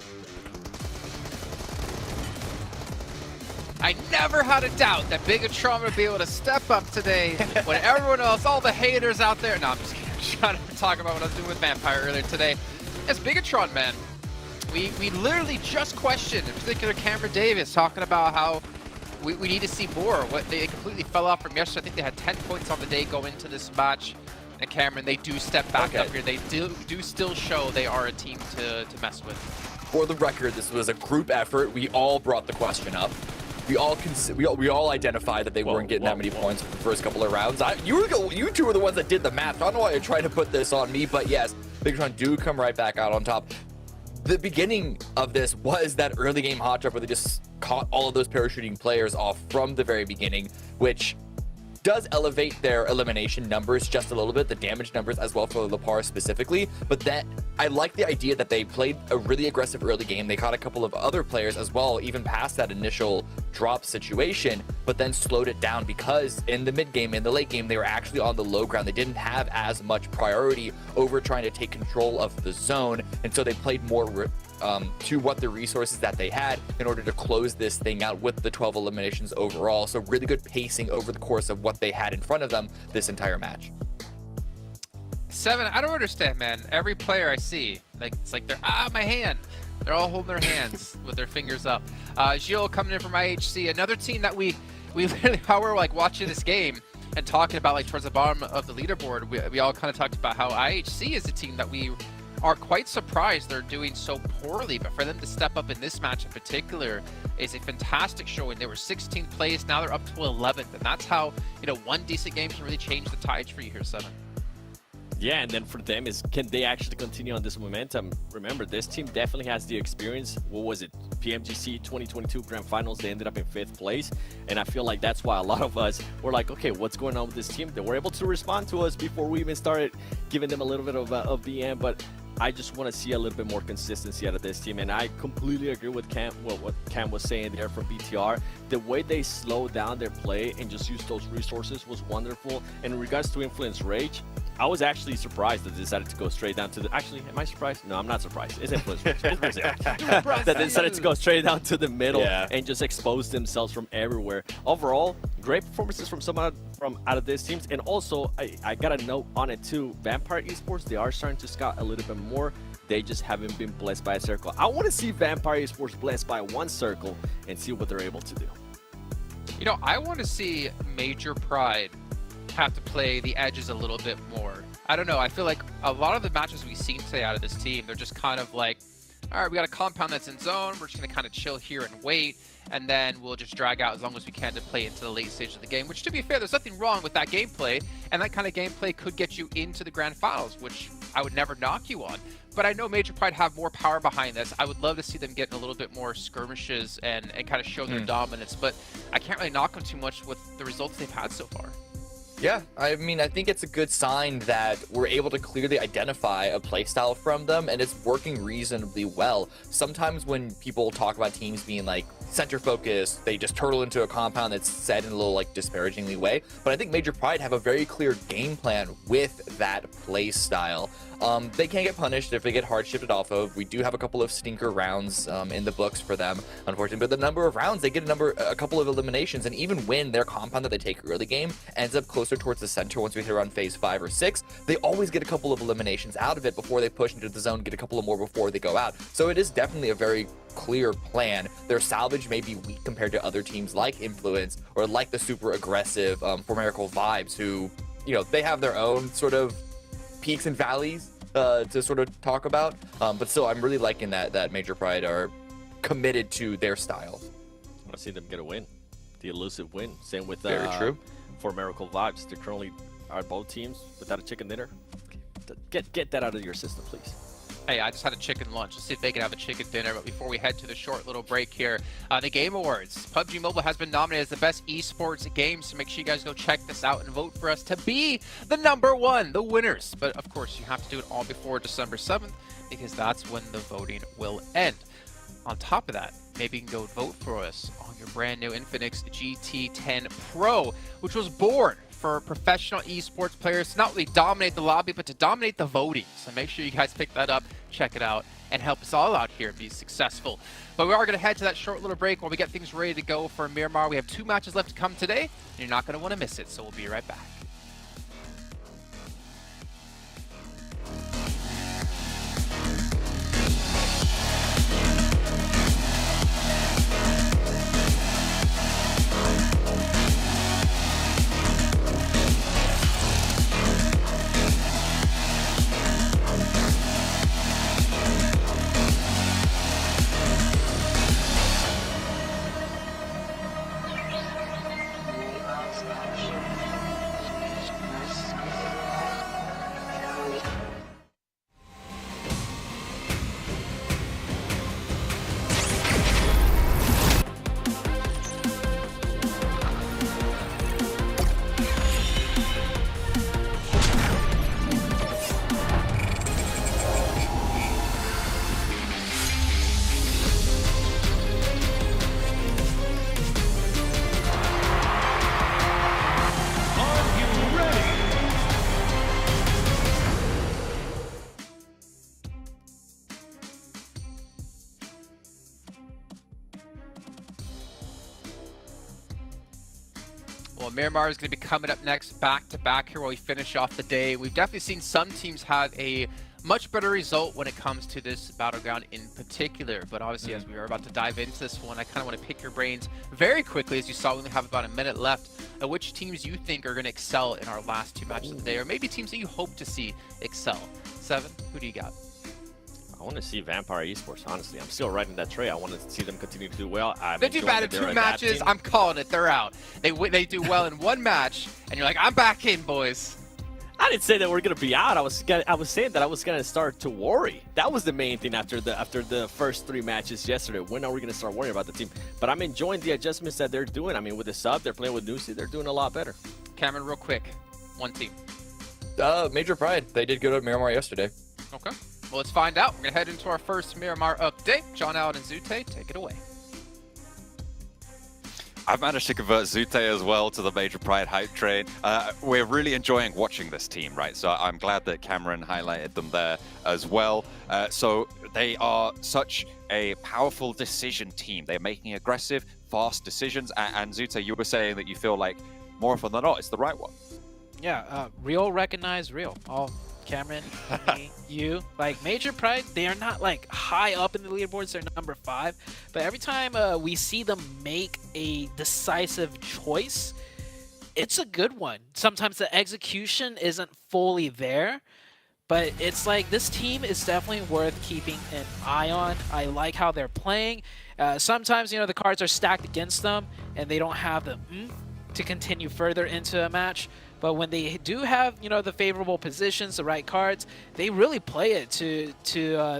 I never had a doubt that Bigatron would be able to step up today when everyone else, all the haters out there. No, I'm just kidding. I'm trying to talk about what I was doing with Vampire earlier today. It's Bigatron, man. We literally just questioned, in particular Cameron Davis, talking about how we need to see more. What they completely fell off from yesterday. I think they had 10 points on the day going into this match. And Cameron, they do step back up here. They do still show they are a team to mess with. For the record, this was a group effort. We all brought the question up. We all identified that they weren't getting that many points for the first couple of rounds. You two were the ones that did the math. I don't know why you're trying to put this on me, but yes, Bigatron do come right back out on top. The beginning of this was that early game hot drop where they just caught all of those parachuting players off from the very beginning, which does elevate their elimination numbers just a little bit, the damage numbers as well for Lepar specifically. But that I like the idea that they played a really aggressive early game. They caught a couple of other players as well, even past that initial drop situation, but then slowed it down because in the mid game, in the late game, they were actually on the low ground. They didn't have as much priority over trying to take control of the zone, and so they played more to what the resources that they had in order to close this thing out with the 12 eliminations overall. So really good pacing over the course of what they had in front of them this entire match. 7, I don't understand, man. Every player I see, it's like they're, my hand. They're all holding their hands with their fingers up. Gilles coming in from IHC, another team that we literally, while we're like watching this game and talking about like towards the bottom of the leaderboard, we all kind of talked about how IHC is a team that we are quite surprised they're doing so poorly, but for them to step up in this match in particular is a fantastic showing. They were 16th place, now they're up to 11th, and that's how, you know, one decent game can really change the tides for you here, 7. Yeah, and then for them is, can they actually continue on this momentum? Remember, this team definitely has the experience. What was it? PMGC 2022 Grand Finals, they ended up in 5th place. And I feel like that's why a lot of us were like, okay, what's going on with this team? They were able to respond to us before we even started giving them a little bit of BM, but I just want to see a little bit more consistency out of this team. And I completely agree with Cam, what Cam was saying there from BTR. The way they slowed down their play and just used those resources was wonderful. And in regards to Influence Rage, I was actually surprised that they decided to go straight down to the... Actually, am I surprised? No, I'm not surprised. It's Influence Rage. That they decided to go straight down to the middle and just expose themselves from everywhere. Overall, great performances from someone from out of these teams. And also, I got a note on it too. Vampire Esports, they are starting to scout a little bit more. They just haven't been blessed by a circle. I want to see Vampire Esports blessed by one circle and see what they're able to do. You know, I want to see Major Pride have to play the edges a little bit more. I don't know, I feel like a lot of the matches we've seen today out of this team, they're just kind of like, all right, we got a compound that's in zone, we're just going to kind of chill here and wait, and then we'll just drag out as long as we can to play into the late stage of the game, which to be fair, there's nothing wrong with that gameplay, and that kind of gameplay could get you into the Grand Finals, which I would never knock you on. But I know Major Pride have more power behind this. I would love to see them get a little bit more skirmishes and kind of show their dominance, but I can't really knock them too much with the results they've had so far. Yeah, I mean, I think it's a good sign that we're able to clearly identify a playstyle from them, and it's working reasonably well. Sometimes when people talk about teams being like center focused, they just turtle into a compound that's said in a little like disparagingly way. But I think Major Pride have a very clear game plan with that playstyle. They can't get punished if they get hard shifted off of. We do have a couple of stinker rounds in the books for them, unfortunately. But the number of rounds, they get a couple of eliminations, and even when their compound that they take early game ends up closer towards the center once we hit around phase 5 or 6, they always get a couple of eliminations out of it before they push into the zone, get a couple of more before they go out. So it is definitely a very clear plan. Their salvage may be weak compared to other teams like Influence or like the super aggressive Formerical Vibes, who, you know, they have their own sort of peaks and valleys to sort of talk about, but still, I'm really liking that Major Pride are committed to their style. I want to see them get a win, the elusive win. Same with very true for Miracle Vibes. They currently are both teams without a chicken dinner. Get that out of your system, please. Hey, I just had a chicken lunch. Let's see if they can have a chicken dinner. But before we head to the short little break here, the Game Awards. PUBG Mobile has been nominated as the best esports game, so make sure you guys go check this out and vote for us to be the #1, the winners. But of course, you have to do it all before December 7th, because that's when the voting will end. On top of that, maybe you can go vote for us on your brand new Infinix GT10 Pro, which was born for professional esports players to not only dominate the lobby, but to dominate the voting. So make sure you guys pick that up, check it out, and help us all out here and be successful. But we are going to head to that short little break while we get things ready to go for Miramar. We have 2 matches left to come today, and you're not going to want to miss it, so we'll be right back. Well, Miramar is going to be coming up next, back-to-back here while we finish off the day. We've definitely seen some teams have a much better result when it comes to this battleground in particular. But obviously, as we are about to dive into this one, I kind of want to pick your brains very quickly, as you saw we only have about a minute left, which teams you think are going to excel in our last 2 matches of the day, or maybe teams that you hope to see excel. Seven, who do you got? I want to see Vampire Esports, honestly. I'm still riding that train. I want to see them continue to do well. They do bad in 2 matches. I'm calling it. They're out. They do well in 1 match, and you're like, I'm back in, boys. I didn't say that we're gonna be out. I was saying that I was gonna start to worry. That was the main thing after the first 3 matches yesterday. When are we gonna start worrying about the team? But I'm enjoying the adjustments that they're doing. I mean, with the sub, they're playing with Nusi. They're doing a lot better. Cameron, real quick, 1 team. Major Pride. They did good at Miramar yesterday. Okay. Well, let's find out. We're going to head into our first Miramar update. John Allen and Zute, take it away. I've managed to convert Zute as well to the Major Pride hype train. We're really enjoying watching this team, right? So I'm glad that Cameron highlighted them there as well. So they are such a powerful decision team. They're making aggressive, fast decisions. And Zute, you were saying that you feel like more often than not, it's the right one. Yeah, real recognize real. All Cameron, me, you. Like, Major Pride, they are not, like, high up in the leaderboards. They're number 5. But every time we see them make a decisive choice, it's a good one. Sometimes the execution isn't fully there, but it's like this team is definitely worth keeping an eye on. I like how they're playing. Sometimes, you know, the cards are stacked against them, and they don't have the to continue further into a match. But when they do have, you know, the favorable positions, the right cards, they really play it to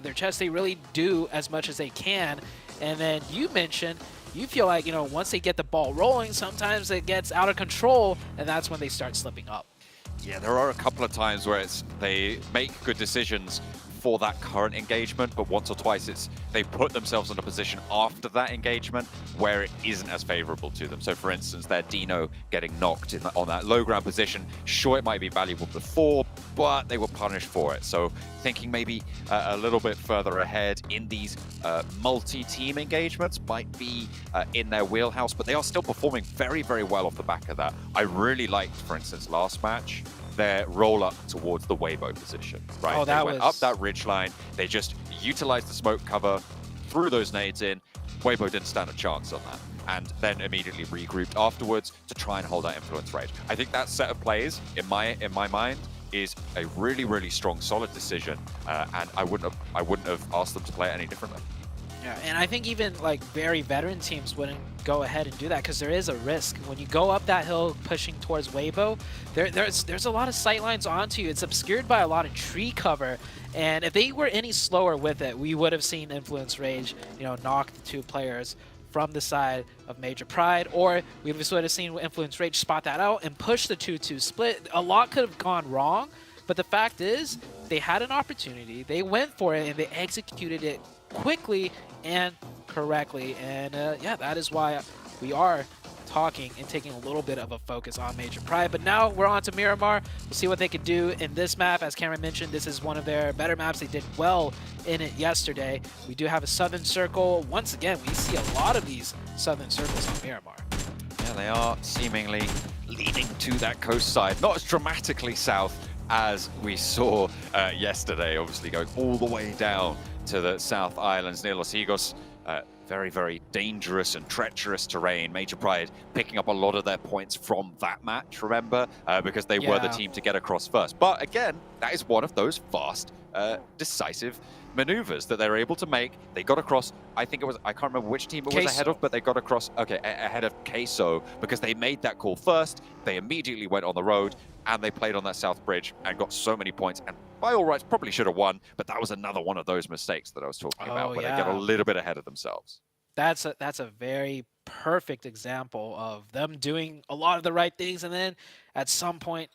their chest. They really do as much as they can. And then you mentioned, you feel like, you know, once they get the ball rolling, sometimes it gets out of control, and that's when they start slipping up. Yeah, there are a couple of times where they make good decisions for that current engagement, but once or twice they put themselves in a position after that engagement where it isn't as favorable to them. So for instance, their Dino getting knocked on that low ground position, sure, it might be valuable before, but they were punished for it. So thinking maybe a little bit further ahead in these multi-team engagements might be in their wheelhouse, but they are still performing very, very well off the back of that. I really liked, for instance, last match, their roll up towards the Weibo position, right? Oh, they went up that ridge line. They just utilized the smoke cover, threw those nades in. Weibo didn't stand a chance on that, and then immediately regrouped afterwards to try and hold that influence rage. I think that set of plays, in my mind, is a really, really strong, solid decision, and I wouldn't have asked them to play it any differently. Yeah, and I think even like very veteran teams wouldn't go ahead and do that because there is a risk. When you go up that hill pushing towards Weibo, there's a lot of sight lines onto you. It's obscured by a lot of tree cover, and if they were any slower with it, we would have seen Influence Rage, you know, knock the 2 players from the side of Major Pride, or we would have seen Influence Rage spot that out and push the 2-2 split. A lot could have gone wrong, but the fact is they had an opportunity, they went for it, and they executed it quickly and correctly. And yeah, that is why we are talking and taking a little bit of a focus on Major Pride. But now we're on to Miramar. We'll see what they could do in this map. As Cameron mentioned, this is one of their better maps. They did well in it yesterday. We do have a Southern Circle. Once again, we see a lot of these Southern Circles on Miramar. Yeah, they are seemingly leading to that coast side. Not as dramatically south as we saw yesterday, obviously going all the way down to the South Islands near Los Higos. Very, very dangerous and treacherous terrain. Major Pride picking up a lot of their points from that match, remember? Because they were the team to get across first. But again, that is one of those fast, decisive maneuvers that they're able to make. They got across, I think it was, I can't remember which team it was ahead of, but they got across, okay, ahead of Queso, because they made that call first. They immediately went on the road, and they played on that south bridge and got so many points, and by all rights probably should have won, but that was another one of those mistakes that I was talking about, where they get a little bit ahead of themselves. That's a very perfect example of them doing a lot of the right things, and then at some point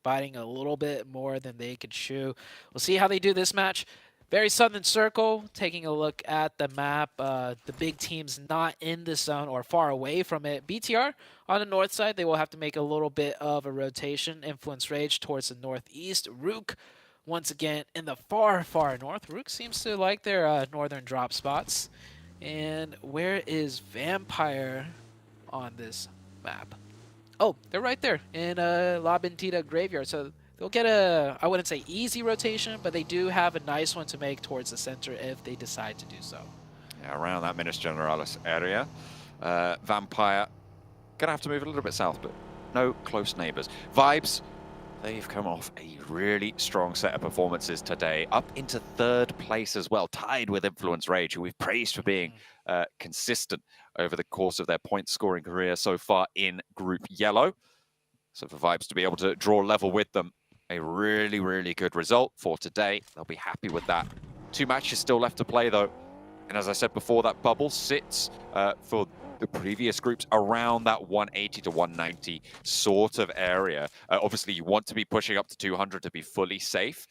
biting a little bit more than they could chew. We'll see how they do this match. Very Southern Circle, taking a look at the map. The big teams not in the zone or far away from it. BTR on the north side, they will have to make a little bit of a rotation. Influence Rage towards the northeast. Rook, once again, in the far, far north. Rook seems to like their northern drop spots. And where is Vampire on this map? Oh, they're right there in La Bendita Graveyard. So they'll get a, I wouldn't say easy rotation, but they do have a nice one to make towards the center if they decide to do so. Yeah, around that Minas Generalis area. Vampire gonna have to move a little bit south, but no close neighbors. Vibes, they've come off a really strong set of performances today, up into 3rd place as well, tied with Influence Rage, who we've praised for being consistent over the course of their point-scoring career so far in Group Yellow. So for Vibes to be able to draw level with them, a really, really good result for today. They'll be happy with that. 2 matches still left to play, though. And as I said before, that bubble sits for the previous groups around that 180 to 190 sort of area. Obviously, you want to be pushing up to 200 to be fully safe.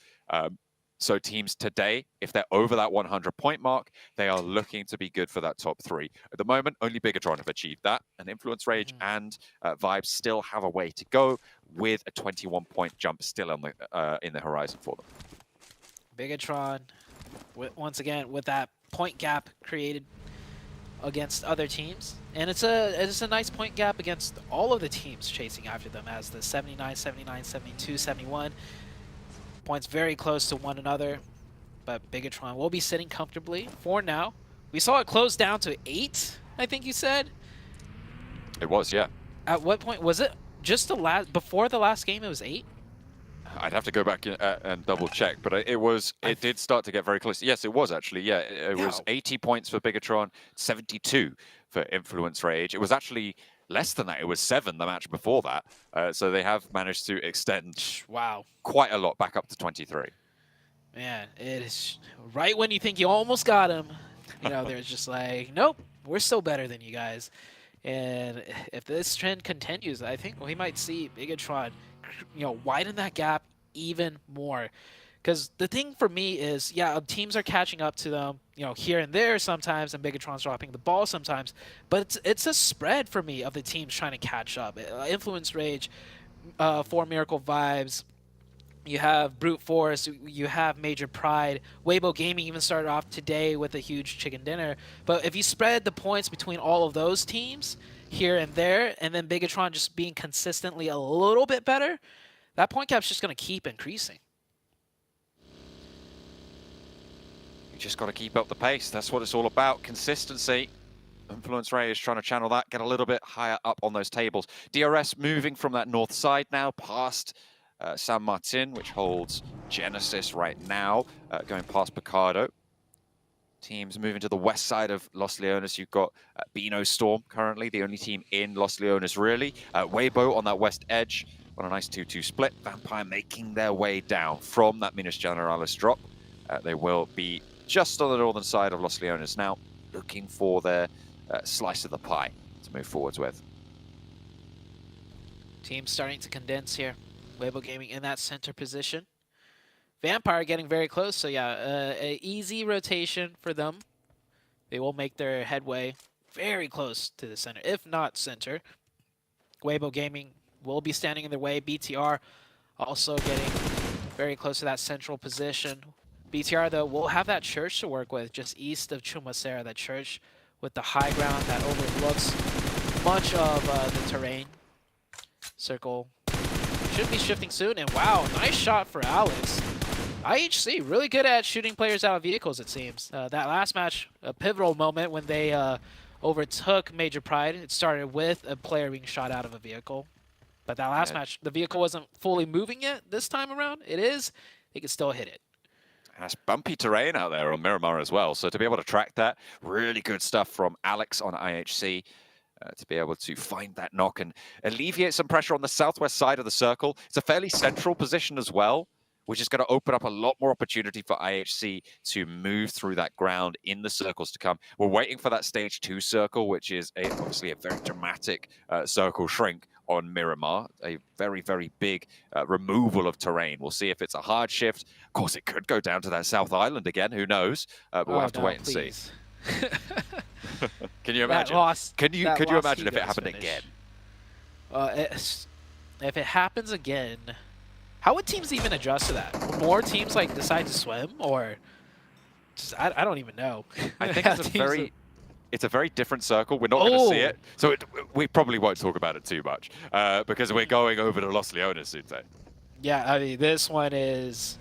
So teams today, if they're over that 100 point mark, they are looking to be good for that top 3. At the moment, only Bigatron have achieved that, and Influence Rage and Vibes still have a way to go, with a 21 point jump still on the, in the horizon for them. Bigatron, once again, with that point gap created against other teams, and it's a nice point gap against all of the teams chasing after them, as the 79, 79, 72, 71 points very close to one another. But Bigatron will be sitting comfortably for now. We saw it close down to 8, I think you said. It was, yeah. At what point was it? Just the last, before the last game, it was 8. I'd have to go back and double check, but it did start to get very close. Yes, it was actually. Yeah, it was 80 points for Bigatron, 72 for Influence Rage. It was actually less than that. It was 7 the match before that. So they have managed to extend quite a lot back up to 23. Man, it is right when you think you almost got him. You know, they're just like, nope, we're still better than you guys. And if this trend continues, I think we might see Bigatron, you know, widen that gap even more. Because the thing for me is, yeah, teams are catching up to them, you know, here and there sometimes, and Bigatron's dropping the ball sometimes. But it's a spread for me of the teams trying to catch up. Influence Rage, 4 Miracle Vibes, you have Brute Force, you have Major Pride. Weibo Gaming even started off today with a huge chicken dinner. But if you spread the points between all of those teams here and there, and then Bigatron just being consistently a little bit better, that point gap's just going to keep increasing. You just got to keep up the pace. That's what it's all about, consistency. Influence Ray is trying to channel that, get a little bit higher up on those tables. DRS moving from that north side now, past San Martin, which holds Genesis right now, going past Picardo. Teams moving to the west side of Los Leones. You've got Beano Storm currently, the only team in Los Leones really. Weibo on that west edge on a nice 2-2 split. Vampire making their way down from that Minas Generalis drop. They will be just on the northern side of Los Leones now, looking for their slice of the pie to move forwards with. Teams starting to condense here. Weibo Gaming in that center position. Vampire getting very close, so yeah, an easy rotation for them. They will make their headway very close to the center, if not center. Weibo Gaming will be standing in their way. BTR also getting very close to that central position. BTR, though, will have that church to work with just east of Chumacera, that church with the high ground that overlooks much of the terrain. Circle should be shifting soon, and wow, nice shot for Alex. IHC really good at shooting players out of vehicles, it seems. That last match, a pivotal moment when they overtook Major Pride. It started with a player being shot out of a vehicle. But that last match, the vehicle wasn't fully moving yet. This time around, it is. They can still hit it. And that's bumpy terrain out there on Miramar as well. So to be able to track that, really good stuff from Alex on IHC. To be able to find that knock and alleviate some pressure on the southwest side of the circle. It's a fairly central position as well, which is going to open up a lot more opportunity for IHC to move through that ground in the circles to come. We're waiting for that stage 2 circle, which is obviously a very dramatic circle shrink on Miramar. A very, very big removal of terrain. We'll see if it's a hard shift. Of course, it could go down to that South Island again. Who knows? But we'll have to wait and see. Can you imagine? Could you imagine if it happened again? If it happens again, how would teams even adjust to that? Would more teams like decide to swim, or just I don't even know. I think it's a very it's a very different circle. We're not going to see it, so we probably won't talk about it too much because we're going over to Los Leones soon. Yeah, I mean, this one is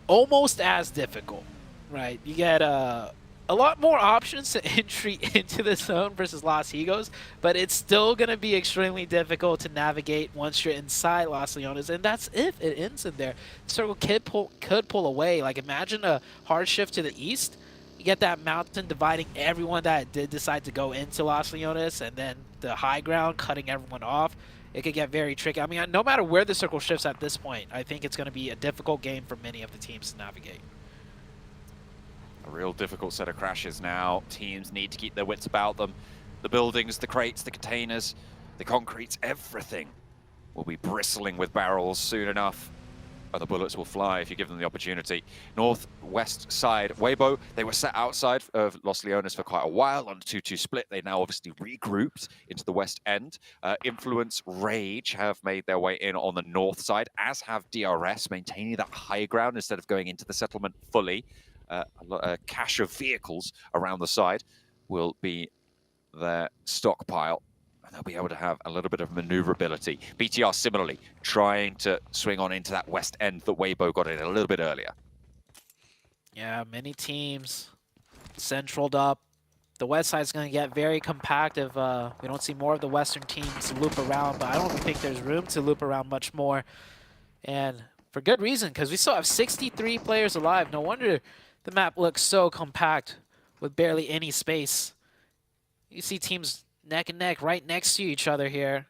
almost as difficult, right? You get a lot more options to entry into the zone versus Los Higos, but it's still going to be extremely difficult to navigate once you're inside Los Leones, and that's if it ends in there. The circle could pull away. Like, imagine a hard shift to the east. You get that mountain dividing everyone that did decide to go into Los Leones, and then the high ground cutting everyone off. It could get very tricky. I mean, no matter where the circle shifts at this point, I think it's going to be a difficult game for many of the teams to navigate. A real difficult set of crashes now. Teams need to keep their wits about them. The buildings, the crates, the containers, the concretes, everything will be bristling with barrels soon enough. The bullets will fly if you give them the opportunity. Northwest side, Weibo, they were set outside of Los Leones for quite a while on a 2-2 split. They now obviously regrouped into the west end. Influence, Rage have made their way in on the north side, as have DRS, maintaining that high ground instead of going into the settlement fully. A cache of vehicles around the side will be their stockpile. They'll be able to have a little bit of maneuverability. BTR similarly trying to swing on into that west end that Weibo got in a little bit earlier. Yeah, many teams centraled up. The west side's going to get very compact if we don't see more of the western teams loop around, but I don't think there's room to loop around much more. And for good reason, because we still have 63 players alive. No wonder the map looks so compact with barely any space. You see teams neck and neck right next to each other here.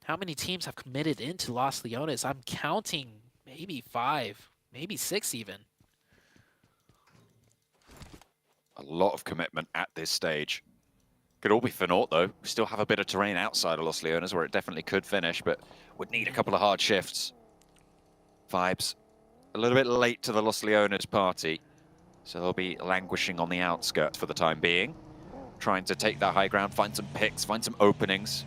How many teams have committed into Los Leones? I'm counting maybe 5, maybe 6 even. A lot of commitment at this stage. Could all be for naught though. We still have a bit of terrain outside of Los Leones where it definitely could finish, but would need a couple of hard shifts. Vibes a little bit late to the Los Leones party, so they'll be languishing on the outskirts for the time being. Trying to take that high ground, find some picks, find some openings,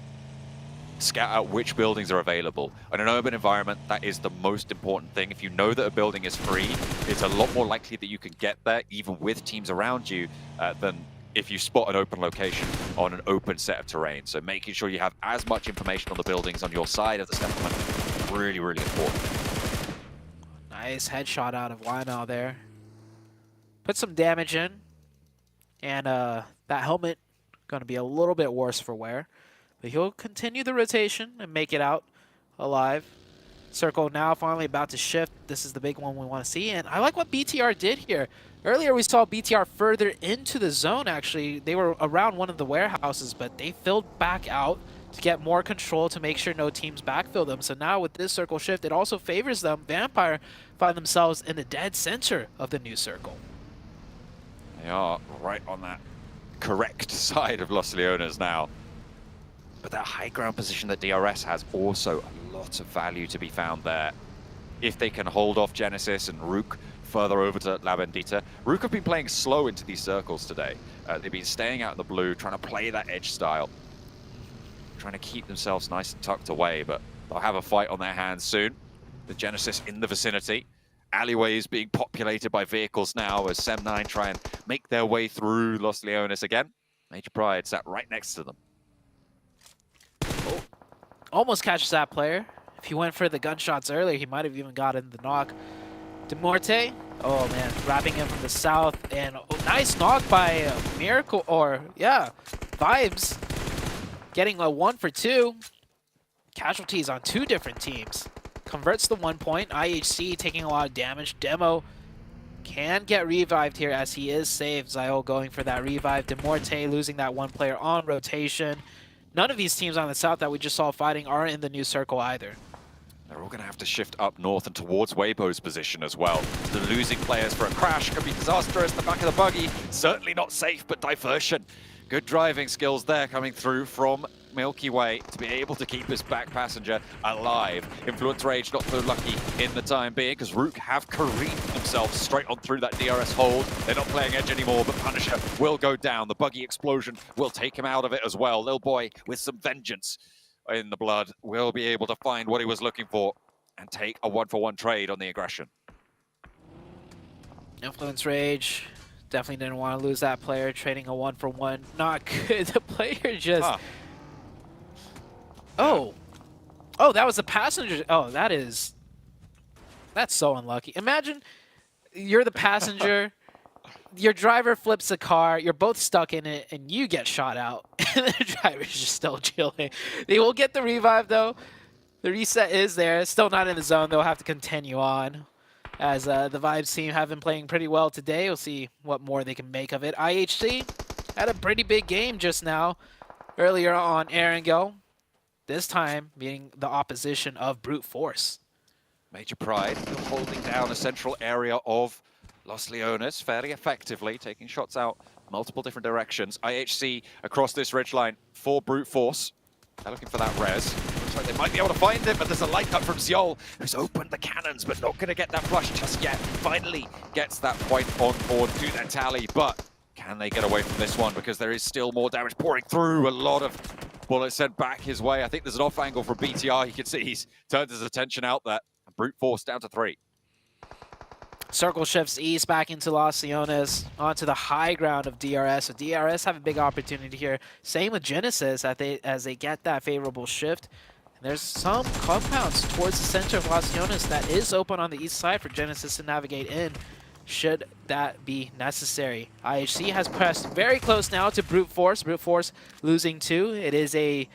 scout out which buildings are available. In an urban environment, that is the most important thing. If you know that a building is free, it's a lot more likely that you can get there, even with teams around you, than if you spot an open location on an open set of terrain. So making sure you have as much information on the buildings on your side of the settlement, really, really important. Nice headshot out of Lionel there. Put some damage in. And that helmet going to be a little bit worse for wear. But he'll continue the rotation and make it out alive. Circle now finally about to shift. This is the big one we want to see. And I like what BTR did here. Earlier we saw BTR further into the zone, actually. They were around one of the warehouses, but they filled back out to get more control to make sure no teams backfill them. So now with this circle shift, it also favors them. Vampire find themselves in the dead center of the new circle. They are right on that correct side of Los Leones now. But that high ground position that DRS has also a lot of value to be found there. If they can hold off Genesis and Rook further over to La Bendita. Rook have been playing slow into these circles today. They've been staying out in the blue, trying to play that edge style. Trying to keep themselves nice and tucked away, but they'll have a fight on their hands soon. The Genesis in the vicinity. Alleyways being populated by vehicles now as Sem9 try and make their way through Los Leones again. Major Pride sat right next to them. Oh, almost catches that player. If he went for the gunshots earlier, he might have even gotten the knock. Demorte, oh man, wrapping him from the south, and nice knock by Miracle, or yeah, Vibes. Getting a 1 for 2. Casualties on 2 different teams. Converts the 1 point. IHC taking a lot of damage. Demo can get revived here as he is saved. Zio going for that revive. Demorte losing that 1 player on rotation. None of these teams on the south that we just saw fighting are in the new circle either. They're all going to have to shift up north and towards Weibo's position as well. The losing players for a crash could be disastrous. The back of the buggy, certainly not safe, but diversion. Good driving skills there coming through from Milky Way to be able to keep his back passenger alive. Influence Rage not so lucky in the time being because Rook have careened themselves straight on through that DRS hold. They're not playing edge anymore, but Punisher will go down. The buggy explosion will take him out of it as well. Lil Boy with some vengeance in the blood will be able to find what he was looking for and take a 1-for-1 trade on the aggression. Influence Rage Definitely didn't want to lose that player. Trading a 1-for-1. Not good. The player just... Oh. Oh, that was a passenger. Oh, that's so unlucky. Imagine you're the passenger. Your driver flips the car. You're both stuck in it, and you get shot out. And the driver's just still chilling. They will get the revive, though. The reset is there. Still not in the zone. They'll have to continue on. As the Vibes team have been playing pretty well today. We'll see what more they can make of it. IHC had a pretty big game just now. Earlier on Erangel. This time being the opposition of Brute Force. Major Pride holding down a central area of Los Leones fairly effectively, taking shots out multiple different directions. IHC across this ridgeline for Brute Force. They're looking for that res. Looks like they might be able to find it, but there's a light cut from Ziol, who's opened the cannons, but not going to get that flush just yet. Finally gets that point on board to their tally, but can they get away from this one? Because there is still more damage pouring through. A lot of bullets sent back his way. I think there's an off angle from BTR. You can see he's turned his attention out there. Brute Force down to 3. Circle shifts east back into Los Leones onto the high ground of DRS. So DRS have a big opportunity here. Same with Genesis as they get that favorable shift. And there's some compounds towards the center of Los Leones that is open on the east side for Genesis to navigate in, should that be necessary. IHC has pressed very close now to Brute Force. Brute Force losing 2. It is a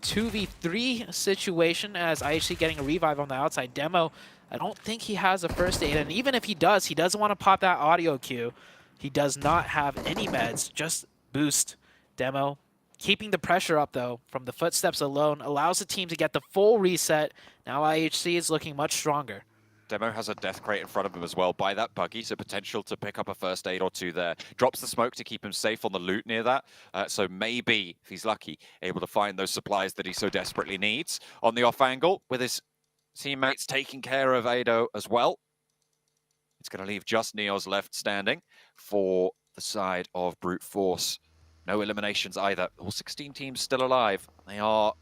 2v3 situation as IHC getting a revive on the outside. Demo, I don't think he has a first aid, and even if he does, he doesn't want to pop that audio cue. He does not have any meds, just boost. Demo keeping the pressure up, though, from the footsteps alone, allows the team to get the full reset. Now IHC is looking much stronger. Demo has a death crate in front of him as well by that buggy, so potential to pick up a first aid or 2 there. Drops the smoke to keep him safe on the loot near that, so maybe, if he's lucky, able to find those supplies that he so desperately needs. On the off angle, with his teammates taking care of Ado as well, it's going to leave just Neos left standing for the side of Brute Force. No eliminations either. All 16 teams still alive. They are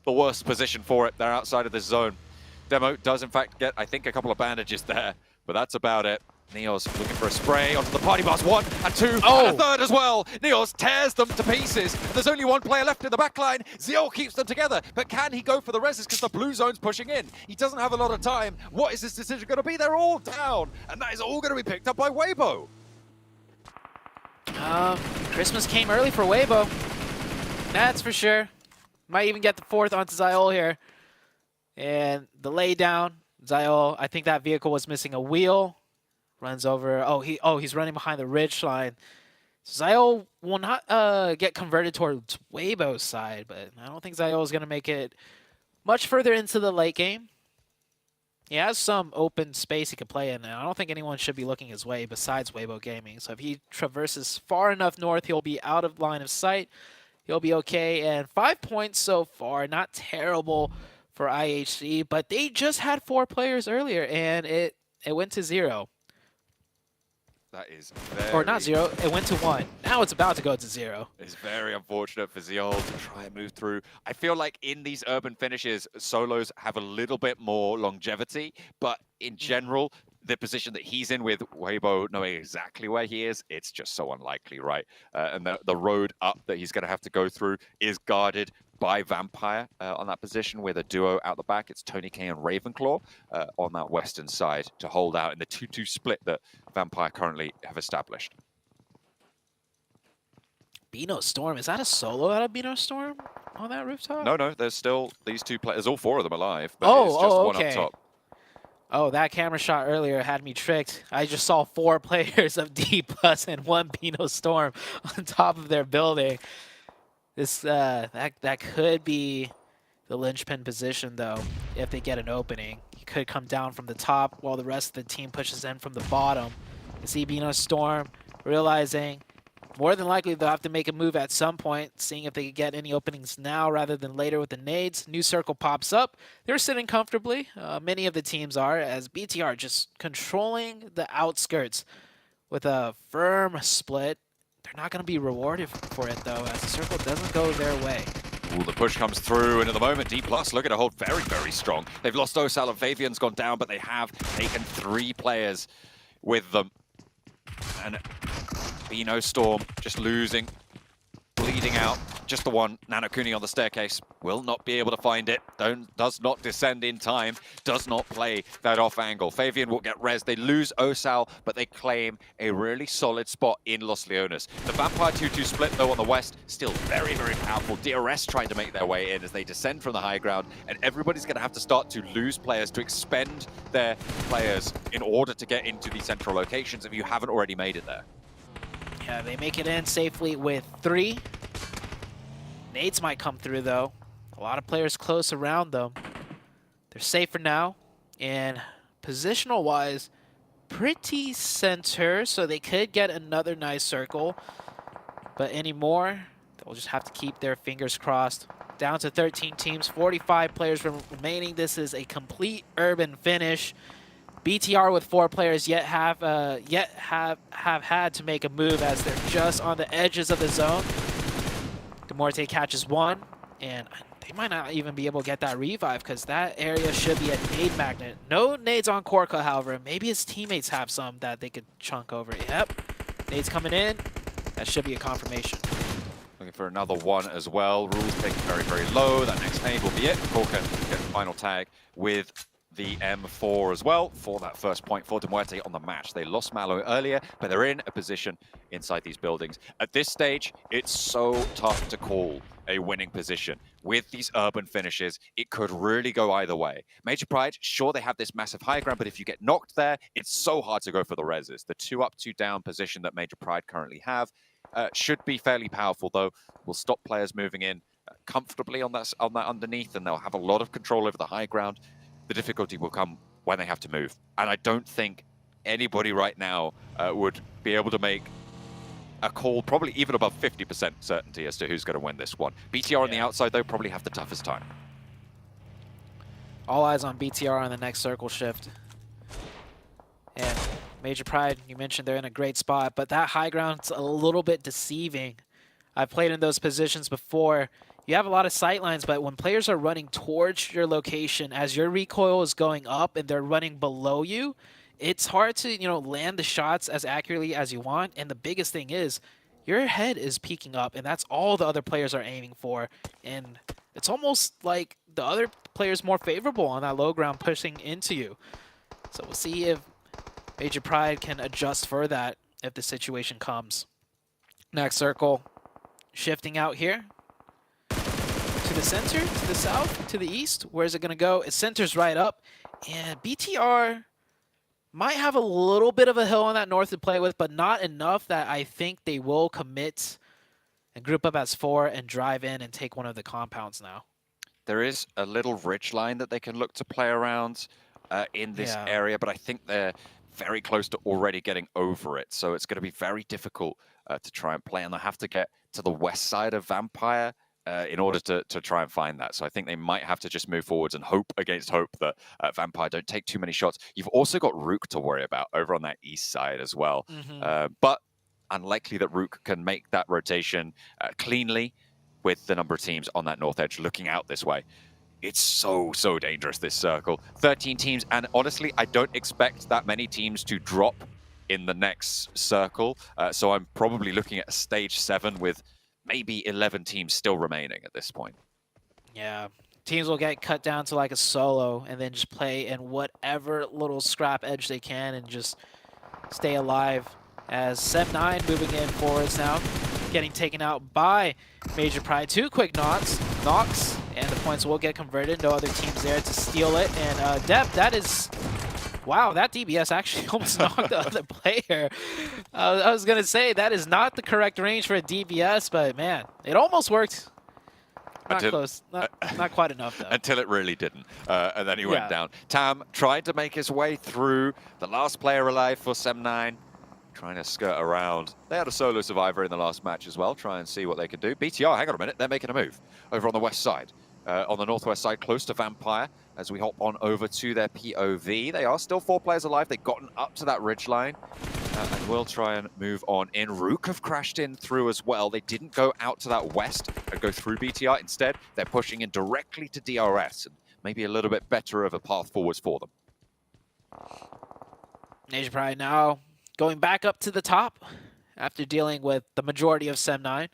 the worst position for it. They're outside of this zone. Demo does, in fact, get, I think, a couple of bandages there, but that's about it. Neos looking for a spray onto the party bus. 1 and 2 and a third as well. Neos tears them to pieces. There's only one player left in the backline. Ziol keeps them together, but can he go for the reses because the blue zone's pushing in? He doesn't have a lot of time. What is this decision going to be? They're all down, and that is all going to be picked up by Weibo. Christmas came early for Weibo. That's for sure. Might even get the 4th onto Ziol here. And the lay down, Ziol, I think that vehicle was missing a wheel. Runs over. He's running behind the ridge line. Ziol will not get converted towards Weibo's side, but I don't think Ziol is going to make it much further into the late game. He has some open space he can play in, and I don't think anyone should be looking his way besides Weibo Gaming. So if he traverses far enough north, he'll be out of line of sight. He'll be okay, and 5 points so far. Not terrible for IHC, but they just had 4 players earlier, and it went to 0. That is very... Or not 0, it went to 1. Now it's about to go to 0. It's very unfortunate for Ziol to try and move through. I feel like in these urban finishes, solos have a little bit more longevity, but in general, the position that he's in with Weibo knowing exactly where he is, it's just so unlikely, right? And the road up that he's going to have to go through is guarded by Vampire on that position with a duo out the back. It's Tony K and Ravenclaw on that western side to hold out in the 2-2 split that Vampire currently have established. Beano Storm, is that a solo out of Beano Storm on that rooftop? No, there's still these 2 players, all 4 of them alive, but it's just one up top. Oh, that camera shot earlier had me tricked. I just saw 4 players of D+ and 1 Beano Storm on top of their building. This that could be the linchpin position, though, if they get an opening. He could come down from the top while the rest of the team pushes in from the bottom. You see Beano Storm realizing more than likely they'll have to make a move at some point, seeing if they could get any openings now rather than later with the nades. New circle pops up. They're sitting comfortably. Many of the teams are, as BTR just controlling the outskirts with a firm split. They're not going to be rewarded for it, though, as the circle doesn't go their way. Ooh, the push comes through, and at the moment, D+ looking to hold very, very strong. They've lost Osal and Fabian's gone down, but they have taken 3 players with them. And Vino Storm just losing, bleeding out. Just the one. Nanokuni on the staircase will not be able to find it. Does not descend in time. Does not play that off angle. Fabian will get res. They lose Osal, but they claim a really solid spot in Los Leones. The Vampire 2-2 split, though, on the west, still very, very powerful. DRS trying to make their way in as they descend from the high ground, and everybody's going to have to start to lose players, to expend their players in order to get into the central locations if you haven't already made it there. Yeah, they make it in safely with 3. Nades might come through, though. A lot of players close around them. They're safe for now. And positional-wise, pretty center, so they could get another nice circle. But anymore, they'll just have to keep their fingers crossed. Down to 13 teams, 45 players remaining. This is a complete urban finish. BTR with 4 players yet have had to make a move as they're just on the edges of the zone. Demorte catches 1, and they might not even be able to get that revive because that area should be a nade magnet. No nades on Korka, however. Maybe his teammates have some that they could chunk over. Yep, nades coming in. That should be a confirmation. Looking for another one as well. Rules taken very, very low. That next nade will be it. Korka gets the final tag with the M4 as well for that first point for Demuerte on the match. They lost Malo earlier, but they're in a position inside these buildings. At this stage, it's so tough to call a winning position. With these urban finishes, it could really go either way. Major Pride, sure, they have this massive high ground, but if you get knocked there, it's so hard to go for the reses. The 2 up, 2 down position that Major Pride currently have should be fairly powerful, though. Will stop players moving in comfortably on that underneath, and they'll have a lot of control over the high ground. The difficulty will come when they have to move. And I don't think anybody right now would be able to make a call, probably even above 50% certainty as to who's going to win this one. BTR on the outside, though, probably have the toughest time. All eyes on BTR on the next circle shift. And Major Pride, you mentioned they're in a great spot, but that high ground's a little bit deceiving. I've played in those positions before. You have a lot of sight lines, but when players are running towards your location as your recoil is going up and they're running below you, it's hard to, land the shots as accurately as you want. And the biggest thing is your head is peeking up, and that's all the other players are aiming for. And it's almost like the other player's more favorable on that low ground pushing into you. So we'll see if Major Pride can adjust for that if the situation comes. Next circle, shifting out here. To the center, to the south, to the east. Where is it going to go? It centers right up. And BTR might have a little bit of a hill on that north to play with, but not enough that I think they will commit and group up as 4 and drive in and take one of the compounds now. There is a little ridge line that they can look to play around in this area, but I think they're very close to already getting over it. So it's going to be very difficult to try and play, and they'll have to get to the west side of Vampire in order to try and find that. So I think they might have to just move forwards and hope against hope that Vampire don't take too many shots. You've also got Rook to worry about over on that east side as well. But unlikely that Rook can make that rotation cleanly with the number of teams on that north edge looking out this way. It's so dangerous, this circle. 13 teams, and honestly, I don't expect that many teams to drop in the next circle. So I'm probably looking at a stage 7 with maybe 11 teams still remaining at this point. Yeah, teams will get cut down to like a solo and then just play in whatever little scrap edge they can and just stay alive. As Sem9 moving in forwards now, getting taken out by Major Pride. 2 quick knocks, and the points will get converted. No other teams there to steal it. And Deb, that is... Wow, that DBS actually almost knocked the other player. I was going to say, that is not the correct range for a DBS, but man, it almost worked. Not close. Not quite enough, though. Until it really didn't. And then he went down. Tam tried to make his way through. The last player alive for Sem9. Trying to skirt around. They had a solo survivor in the last match as well. Try and see what they can do. BTR, hang on a minute. They're making a move over on the west side. On the northwest side, close to Vampire, as we hop on over to their POV. They are still 4 players alive. They've gotten up to that ridge line, and will try and move on in. Rook have crashed in through as well. They didn't go out to that west and go through BTR. Instead, they're pushing in directly to DRS, and maybe a little bit better of a path forwards for them. Major Pride now going back up to the top after dealing with the majority of Sem9.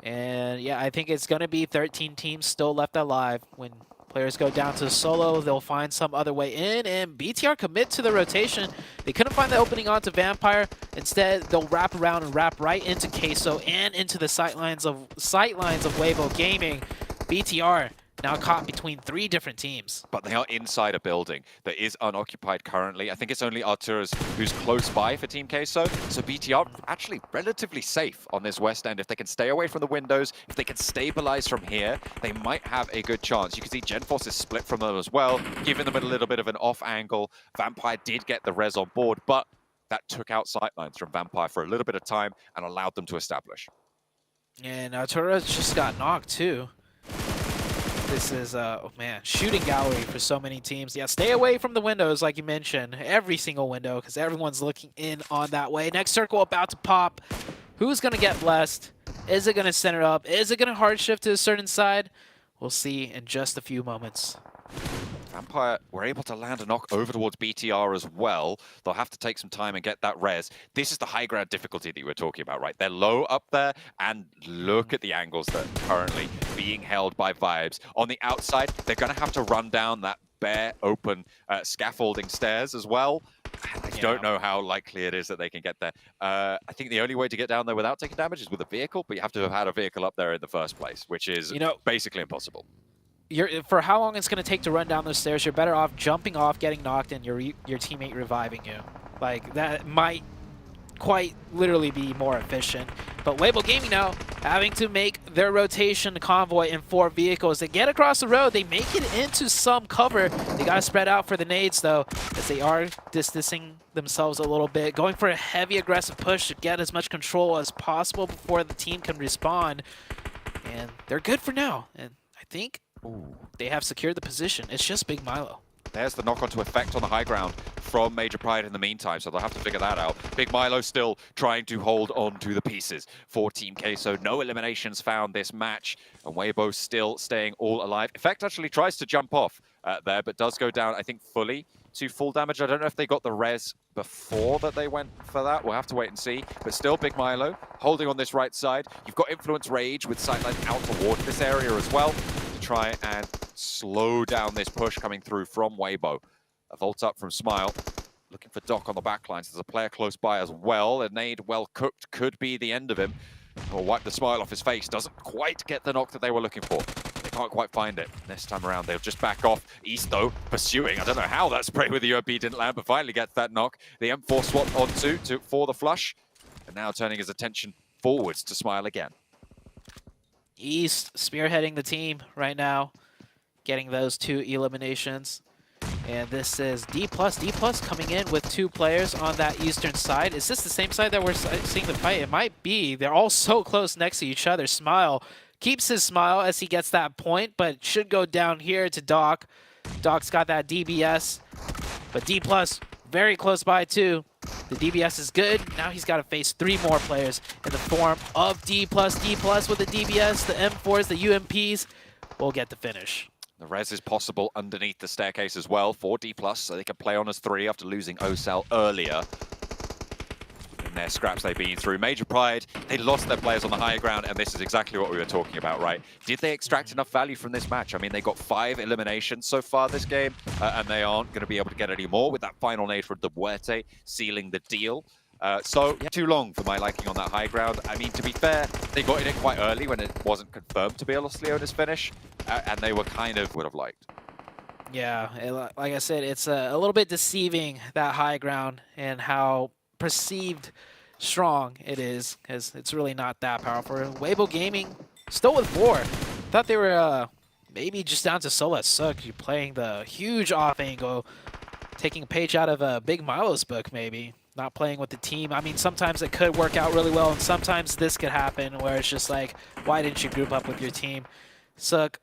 And yeah, I think it's going to be 13 teams still left alive. When players go down to solo, they'll find some other way in, and BTR commit to the rotation. They couldn't find the opening onto Vampire. Instead, they'll wrap around and wrap right into Queso and into the sightlines of Weibo Gaming. BTR now caught between 3 different teams. But they are inside a building that is unoccupied currently. I think it's only Arturas who's close by for Team Queso. So BTR actually relatively safe on this west end. If they can stay away from the windows, if they can stabilize from here, they might have a good chance. You can see GenForce is split from them as well, giving them a little bit of an off angle. Vampire did get the res on board, but that took out sightlines from Vampire for a little bit of time and allowed them to establish. And Arturas just got knocked too. This is, oh man, shooting gallery for so many teams. Yeah, stay away from the windows, like you mentioned. Every single window, because everyone's looking in on that way. Next circle about to pop. Who's going to get blessed? Is it going to center up? Is it going to hard shift to a certain side? We'll see in just a few moments. Vampire were able to land a knock over towards BTR as well. They'll have to take some time and get that res. This is the high ground difficulty that you were talking about, right? They're low up there, and look at the angles that are currently being held by Vibes. On the outside, they're going to have to run down that bare open scaffolding stairs as well. I don't know how likely it is that they can get there. I think the only way to get down there without taking damage is with a vehicle, but you have to have had a vehicle up there in the first place, which is basically impossible. For how long it's going to take to run down those stairs, you're better off jumping off, getting knocked, and your teammate reviving you. Like, that might quite literally be more efficient. But Weibo Gaming now having to make their rotation convoy in 4 vehicles. They get across the road, they make it into some cover. They got to spread out for the nades, though, as they are distancing themselves a little bit, going for a heavy aggressive push to get as much control as possible before the team can respawn. And they're good for now. And I think they have secured the position. It's just Big Milo. There's the knock-on to effect on the high ground from Major Pride in the meantime, so they'll have to figure that out. Big Milo still trying to hold on to the pieces for Team Queso. No eliminations found this match, and Weibo still staying all alive. Effect actually tries to jump off there, but does go down, I think, fully to full damage. I don't know if they got the res before that they went for that. We'll have to wait and see. But still, Big Milo holding on this right side. You've got Influence Rage with sightlines out toward this area as well to try and slow down this push coming through from Weibo. A vault up from Smile. Looking for Doc on the backlines. There's a player close by as well. A nade well cooked could be the end of him. Or wipe the smile off his face. Doesn't quite get the knock that they were looking for. They can't quite find it. This time around, they'll just back off. East, though, pursuing. I don't know how that spray with the UMP didn't land, but finally gets that knock. The M4 swapped onto for the flush. And now turning his attention forwards to Smile again. East spearheading the team right now, getting those 2 eliminations. And this is D+. D+ coming in with 2 players on that eastern side. Is this the same side that we're seeing the fight? It might be. They're all so close next to each other. Smile keeps his smile as he gets that point, but should go down here to Doc. Doc's got that DBS, but D+ very close by too. The DBS is good. Now he's got to face 3 more players in the form of D+. D+ with the DBS, the M4s, the UMPs will get the finish. The res is possible underneath the staircase as well for D+, so they can play on as 3 after losing Osal earlier. In their scraps they've been through. Major Pride, they lost their players on the higher ground, and this is exactly what we were talking about, right? Did they extract enough value from this match? I mean, they got 5 eliminations so far this game, and they aren't going to be able to get any more with that final nade for the Muerte sealing the deal. So, too long for my liking on that high ground. I mean, to be fair, they got in it quite early when it wasn't confirmed to be a Los Leones finish, and they were kind of would have liked. Yeah, like I said, it's a little bit deceiving, that high ground, and how perceived strong it is, because it's really not that powerful. Weibo Gaming still with 4. Thought they were maybe just down to solo Suk, playing the huge off angle, taking a page out of Big Milo's book maybe. Not playing with the team. I mean, sometimes it could work out really well, and sometimes this could happen where it's just like, why didn't you group up with your team? Suk,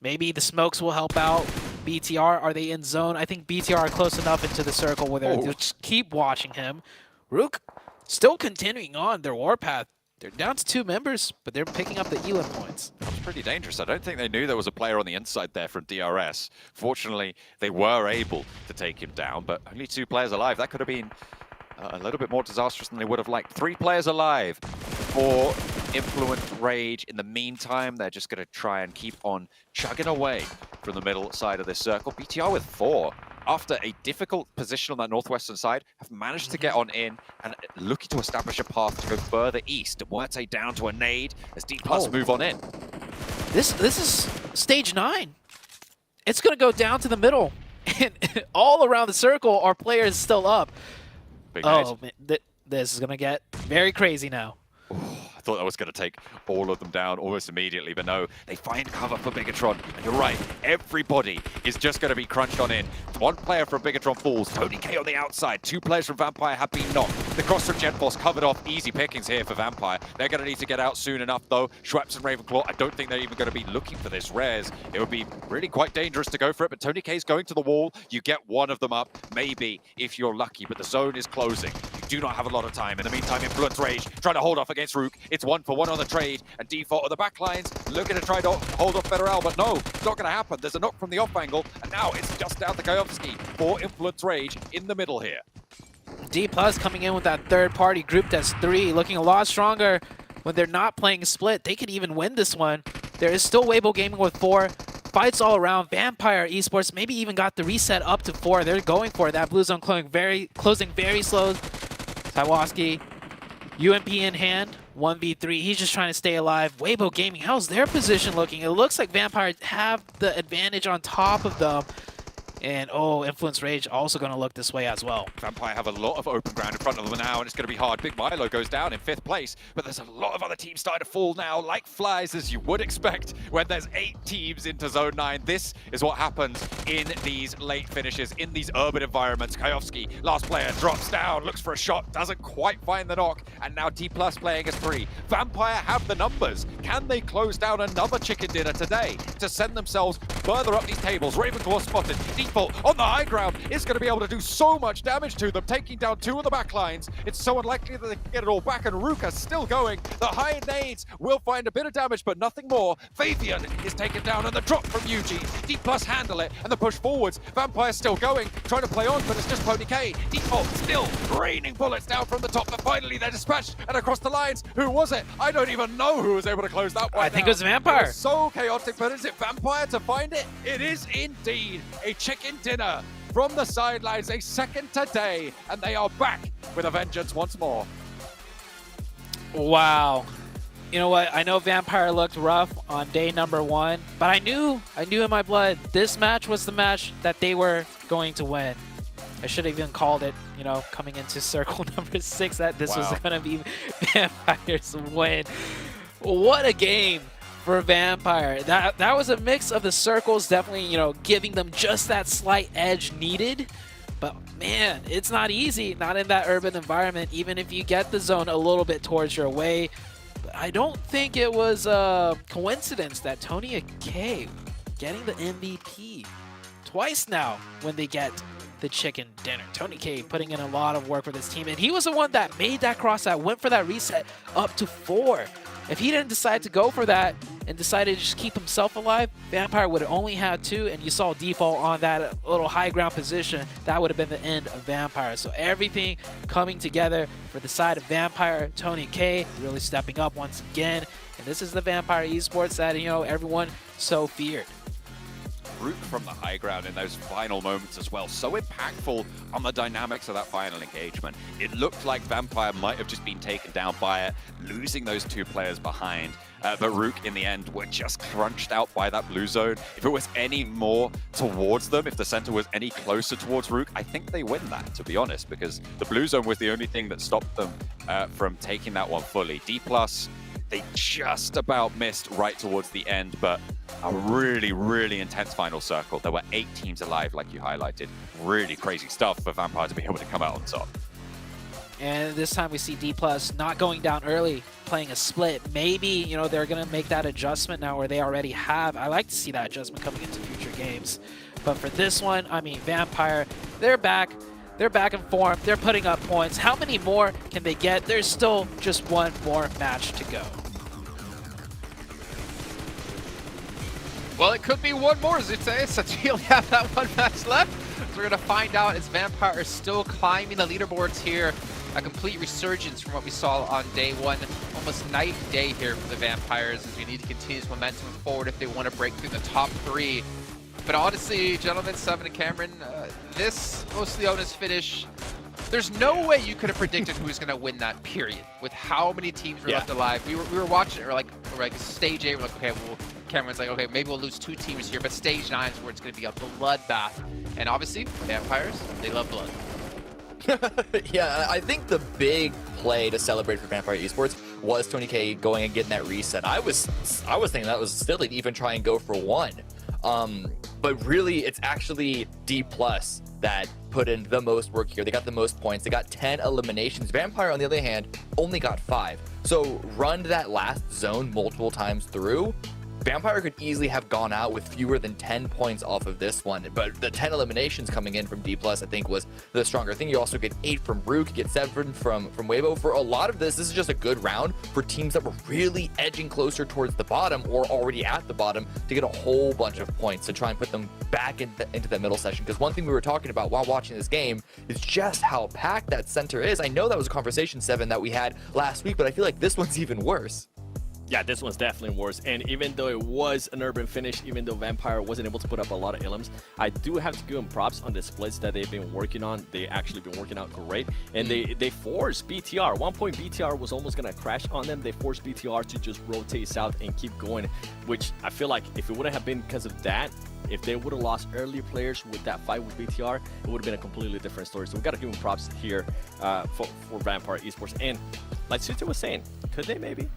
maybe the smokes will help out. BTR, are they in zone? I think BTR are close enough into the circle where they'll just keep watching him. Rook still continuing on their warpath. They're down to 2 members, but they're picking up the Elim points. That was pretty dangerous. I don't think they knew there was a player on the inside there from DRS. Fortunately, they were able to take him down, but only 2 players alive. That could have been a little bit more disastrous than they would have liked. 3 players alive for Influent Rage. In the meantime, they're just going to try and keep on chugging away from the middle side of this circle. BTR with 4. After a difficult position on that northwestern side, have managed to get on in and looking to establish a path to go further east. Muerte down to a nade as D+ move on in. This is stage 9. It's going to go down to the middle. And all around the circle are players still up. Oh, man, this is going to get very crazy now. I thought that was going to take all of them down almost immediately, but no, they find cover for Bigatron. And you're right, everybody is just going to be crunched on in. 1 player from Bigatron falls, Tony K on the outside, 2 players from Vampire have been knocked. The cross from GenForce covered off, easy pickings here for Vampire. They're going to need to get out soon enough though. Schweppes and Ravenclaw, I don't think they're even going to be looking for this res. It would be really quite dangerous to go for it, but Tony K's going to the wall. You get one of them up, maybe, if you're lucky, but the zone is closing. You do not have a lot of time. In the meantime, Influence Rage trying to hold off against Rook. It's 1-for-1 on the trade, and Default of the backlines looking to try to hold off Federal, but no, it's not going to happen. There's a knock from the off angle, and now it's just down to Kayovsky for Influence Rage in the middle here. D+ coming in with that third party grouped as 3, looking a lot stronger when they're not playing split. They could even win this one. There is still Weibo Gaming with 4. Fights all around. Vampire Esports maybe even got the reset up to 4. They're going for it. That blue zone closing very slow. Taiwaski, UMP in hand, 1v3. He's just trying to stay alive. Weibo Gaming, how's their position looking? It looks like Vampire have the advantage on top of them. And Influence Rage also going to look this way as well. Vampire have a lot of open ground in front of them now, and it's going to be hard. Big Milo goes down in 5th place, but there's a lot of other teams starting to fall now, like flies, as you would expect when there's 8 teams into Zone 9. This is what happens in these late finishes, in these urban environments. Kayovsky, last player, drops down, looks for a shot, doesn't quite find the knock, and now D+ playing as 3. Vampire have the numbers. Can they close down another chicken dinner today to send themselves further up these tables? Ravenclaw spotted. Default on the high ground is going to be able to do so much damage to them, taking down 2 of the back lines. It's so unlikely that they can get it all back, and Ruka's still going. The high nades will find a bit of damage, but nothing more. Fabian is taken down, and the drop from Eugene. D+ handle it, and the push forwards. Vampire still going, trying to play on, but it's just Pony K. Default still raining bullets down from the top, but finally they're dispatched and across the lines. Who was it? I don't even know who was able to close that one. I think it was Vampire. It was so chaotic, but is it Vampire to find it? It is indeed a chicken dinner from the sidelines, a second today, and they are back with a vengeance once more. Wow. You know what? I know Vampire looked rough on day number 1, but I knew in my blood this match was the match that they were going to win. I should have even called it, coming into circle number 6, that this was going to be Vampire's win. What a game for Vampire. That was a mix of the circles, definitely, giving them just that slight edge needed. But man, it's not easy, not in that urban environment, even if you get the zone a little bit towards your way. But I don't think it was a coincidence that Tony K getting the MVP twice now when they get the chicken dinner. Tony K putting in a lot of work for this team, and he was the one that made that cross, that went for that reset up to 4. If he didn't decide to go for that and decided to just keep himself alive, Vampire would have only had 2, and you saw Default on that little high ground position. That would have been the end of Vampire. So everything coming together for the side of Vampire. Tony K really stepping up once again. And this is the Vampire Esports that, everyone so feared. Rook from the high ground in those final moments as well. So impactful on the dynamics of that final engagement. It looked like Vampire might have just been taken down by it, losing those 2 players behind. But Rook, in the end, were just crunched out by that blue zone. If it was any more towards them, if the center was any closer towards Rook, I think they win that, to be honest, because the blue zone was the only thing that stopped them from taking that one fully. D+, they just about missed right towards the end, but a really, really intense final circle. There were 8 teams alive, like you highlighted. Really crazy stuff for Vampire to be able to come out on top. And this time we see D+ not going down early, playing a split. Maybe, they're going to make that adjustment now where they already have. I like to see that adjustment coming into future games. But for this one, Vampire, they're back. They're back in form. They're putting up points. How many more can they get? There's still just 1 more match to go. Well, it could be 1 more, Zute, since we only have that 1 match left. So we're going to find out as Vampire is still climbing the leaderboards here. A complete resurgence from what we saw on day one. Almost night and day here for the Vampires as we need to continue this momentum forward if they want to break through the top 3. But honestly, gentlemen, Seven and Cameron, this Los Leones finish, there's no way you could have predicted who's going to win that period with how many teams were left alive. We were watching it, we're like stage 8, we're like, okay, well, Cameron's like, okay, maybe we'll lose 2 teams here, but stage 9 is where it's going to be a bloodbath. And obviously, Vampires, they love blood. Yeah, I think the big play to celebrate for Vampire Esports was Tony K going and getting that reset. I was thinking that was silly to even try and go for 1. But really, it's actually D+ that put in the most work here. They got the most points. They got 10 eliminations. Vampire, on the other hand, only got 5. So run that last zone multiple times through. Vampire could easily have gone out with fewer than 10 points off of this one, but the 10 eliminations coming in from D+, I think, was the stronger thing. You also get 8 from Rook, get 7 from Weibo. For a lot of this is just a good round for teams that were really edging closer towards the bottom or already at the bottom to get a whole bunch of points to try and put them back into that middle section. Because one thing we were talking about while watching this game is just how packed that center is. I know that was a conversation, Seven, that we had last week, but I feel like this one's even worse. Yeah, this one's definitely worse. And even though it was an urban finish, even though Vampire wasn't able to put up a lot of elims, I do have to give them props on the splits that they've been working on. They actually been working out great. And they forced BTR. One point, BTR was almost going to crash on them. They forced BTR to just rotate south and keep going, which I feel like if it wouldn't have been because of that, if they would have lost early players with that fight with BTR, it would have been a completely different story. So we got to give them props here for Vampire Esports. And like Suta was saying, could they maybe,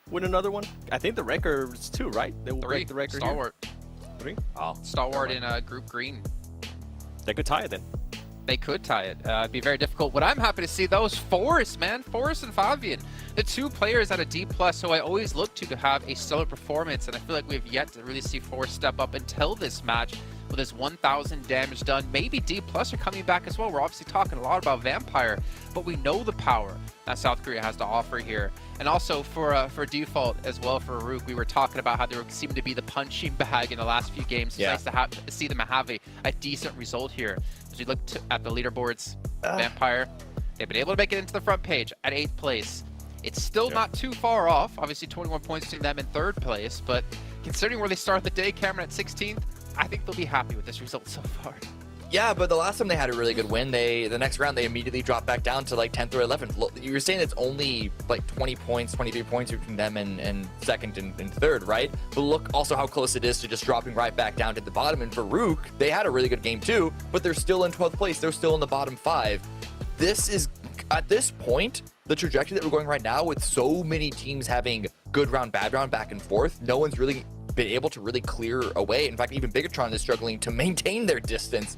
win another one? I think the record is 2, right? They will break the record Stalwart. Here. 3? Oh, Stalwart in Group Green. They could tie it then. They could tie it. It'd be very difficult. What I'm happy to see, though, is Forrest, man. Forrest and Fabian. The 2 players at a D+, who I always look to have a stellar performance, and I feel like we've yet to really see Forrest step up until this match with his 1,000 damage done. Maybe D+ are coming back as well. We're obviously talking a lot about Vampire, but we know the power that South Korea has to offer here. And also for Default as well, for Rook, we were talking about how they seem to be the punching bag in the last few games. It's nice to see them have a decent result here. As we look at the leaderboards, Vampire, they've been able to make it into the front page at 8th place. It's still not too far off. Obviously, 21 points to them in 3rd place, but considering where they start the day, Cameron at 16th, I think they'll be happy with this result so far. Yeah, but the last time they had a really good win, the next round, they immediately dropped back down to like 10th or 11th. You're saying it's only like 20 points, 23 points between them and 2nd and 3rd, right? But look also how close it is to just dropping right back down to the bottom. And for Rook, they had a really good game too, but they're still in 12th place. They're still in the bottom 5. This is, at this point, the trajectory that we're going right now with so many teams having good round, bad round, back and forth, no one's really been able to really clear away. In fact, even Bigatron is struggling to maintain their distance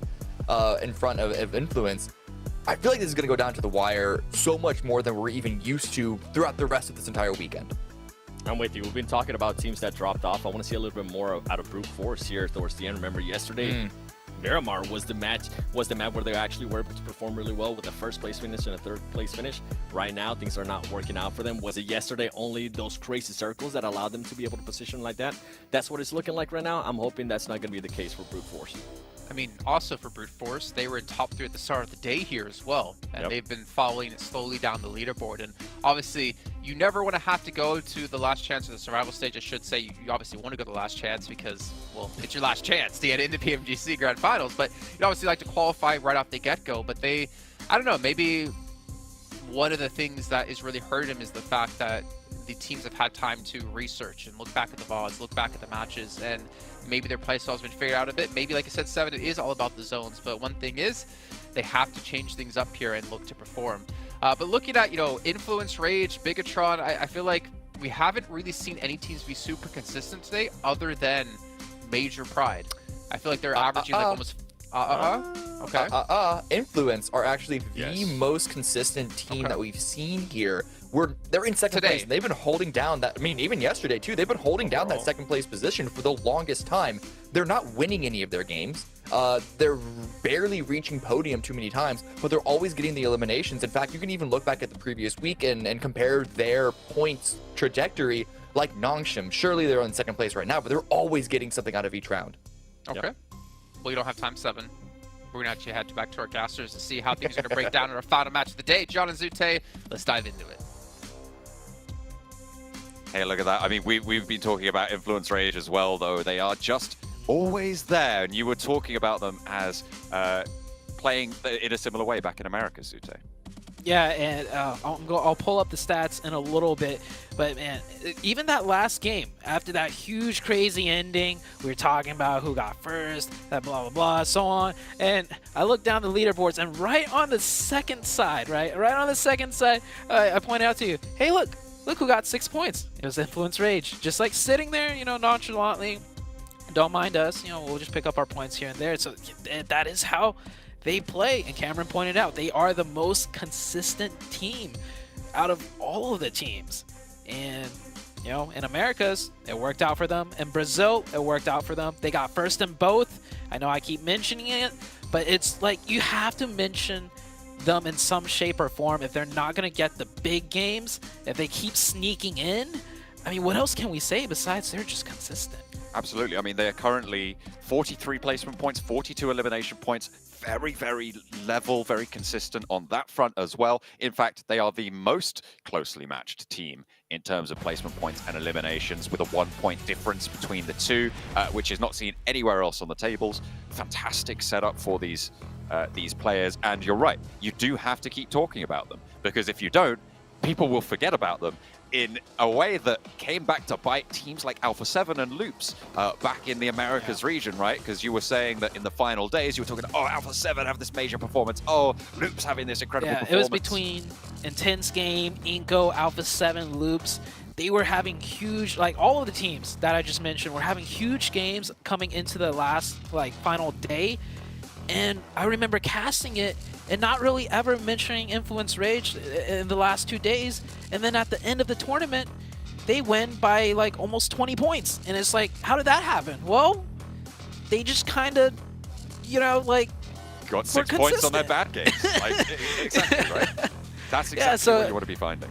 in front of Influence. I feel like this is going to go down to the wire so much more than we're even used to throughout the rest of this entire weekend. I'm with you. We've been talking about teams that dropped off. I want to see a little bit more out of Brute Force here towards the end. Remember yesterday, Miramar was the map where they actually were able to perform really well with a 1st place finish and a 3rd place finish. Right now, things are not working out for them. Was it yesterday only those crazy circles that allowed them to be able to position like that? That's what it's looking like right now. I'm hoping that's not going to be the case for Brute Force. I mean, also for Brute Force, they were in top 3 at the start of the day here as well. And they've been following it slowly down the leaderboard. And obviously, you never want to have to go to the last chance of the survival stage. I should say, you obviously want to go to the last chance because, well, it's your last chance to get into PMGC Grand Finals. But you'd obviously like to qualify right off the get-go. But I don't know, maybe one of the things that is really hurting them is the fact that the teams have had time to research and look back at the VODs, look back at the matches, and maybe their playstyle has been figured out a bit. Maybe, like I said, Seven, it is all about the zones, but one thing is they have to change things up here and look to perform. But looking at, Influence, Rage, Bigatron, I feel like we haven't really seen any teams be super consistent today other than Major Pride. I feel like they're averaging like almost... Influence are actually the most consistent team that we've seen here. They're in 2nd place, and they've been holding down that. I mean, even yesterday too, they've been holding down that 2nd place position for the longest time. They're not winning any of their games. They're barely reaching podium too many times, but they're always getting the eliminations. In fact, you can even look back at the previous week and compare their points trajectory like Nongshim. Surely they're in 2nd place right now, but they're always getting something out of each round. Okay. Well, you don't have time 7. we're going to actually head back to our casters to see how things are going to break down in our final match of the day. John and Zute, let's dive into it. Hey, look at that. I mean, we've been talking about Influence Rage as well, though. They are just always there. And you were talking about them as playing in a similar way back in America, Zute. Yeah, and I'll pull up the stats in a little bit, but man, even that last game, after that huge, crazy ending, we were talking about who got first, that blah, blah, blah, so on, and I looked down the leaderboards, and right on the second side, right on the second side, I point out to you, hey, look who got 6 points. It was Influence Rage, just like sitting there, you know, nonchalantly, don't mind us, you know, we'll just pick up our points here and there, so that is how they play, and Cameron pointed out they are the most consistent team out of all of the teams. And you know, in Americas, it worked out for them. In Brazil, it worked out for them. They got first in both. I know I keep mentioning it, but it's like you have to mention them in some shape or form if they're not going to get the big games, if they keep sneaking in. I mean, what else can we say besides they're just consistent? Absolutely. I mean, they are currently 43 placement points, 42 elimination points. Very, very level, very consistent on that front as well. In fact, they are the most closely matched team in terms of placement points and eliminations, with a 1-point difference between the two, which is not seen anywhere else on the tables. Fantastic setup for these players. And you're right, you do have to keep talking about them, because if you don't, people will forget about them in a way that came back to bite teams like Alpha 7 and Loops back in the Americas region, right? Because you were saying that in the final days, you were talking, oh, Alpha 7 have this major performance. Oh, Loops having this incredible performance. It was between Intense Game, Inco, Alpha 7, Loops. They were having huge, like all of the teams that I just mentioned were having huge games coming into the last, like, final day. And I remember casting it and not really ever mentioning Influence Rage in the last 2 days. And then at the end of the tournament, they win by like almost 20 points. And it's like, how did that happen? Well, they just kind of, you know, like, got 6 points on their bad games. Like, exactly, right? That's exactly what you want to be finding.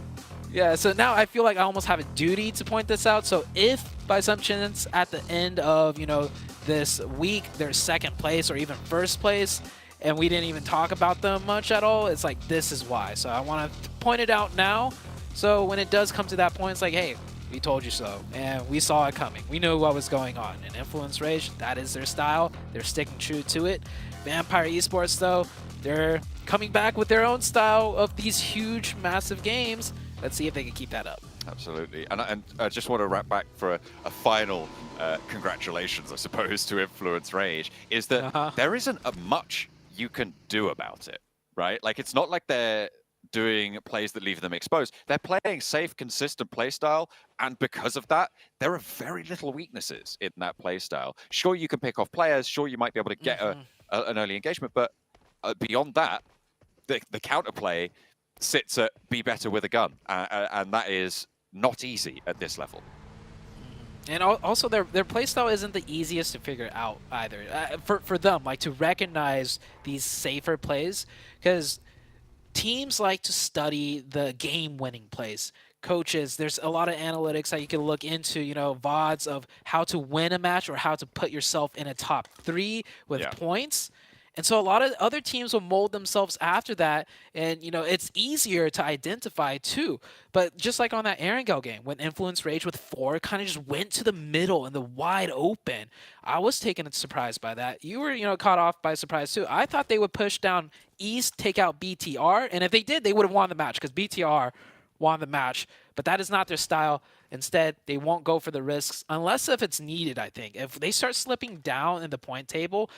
Yeah, so now I feel like I almost have a duty to point this out. So if by some chance at the end of, you know, this week, they're second place or even first place, and we didn't even talk about them much at all, it's like, this is why. So I want to point it out now. So when it does come to that point, it's like, hey, we told you so, and we saw it coming. We knew what was going on. And Influence Rage, that is their style. They're sticking true to it. Vampire Esports, though, they're coming back with their own style of these huge, massive games. Let's see if they can keep that up. Absolutely. And I just want to wrap back for a final congratulations, I suppose, to Influence Rage, is that there isn't much you can do about it, right? Like, it's not like they're doing plays that leave them exposed. They're playing safe, consistent playstyle, and because of that, there are very little weaknesses in that playstyle. Sure, you can pick off players, sure, you might be able to get an early engagement, but beyond that, the counterplay sits at be better with a gun, and that is not easy at this level. And also, their playstyle isn't the easiest to figure out either. For them, like, to recognize these safer plays, because teams like to study the game-winning plays. Coaches, there's a lot of analytics that you can look into, you know, VODs of how to win a match or how to put yourself in a top 3 with points. And so a lot of other teams will mold themselves after that, and, you know, it's easier to identify too. But just like on that Erangel game, when Influence Rage with 4 kind of just went to the middle and the wide open, I was taken surprised by that. You were, you know, caught off by surprise too. I thought they would push down East, take out BTR, and if they did, they would have won the match, because BTR won the match. But that is not their style. Instead, they won't go for the risks unless if it's needed, I think. If they start slipping down in the point table,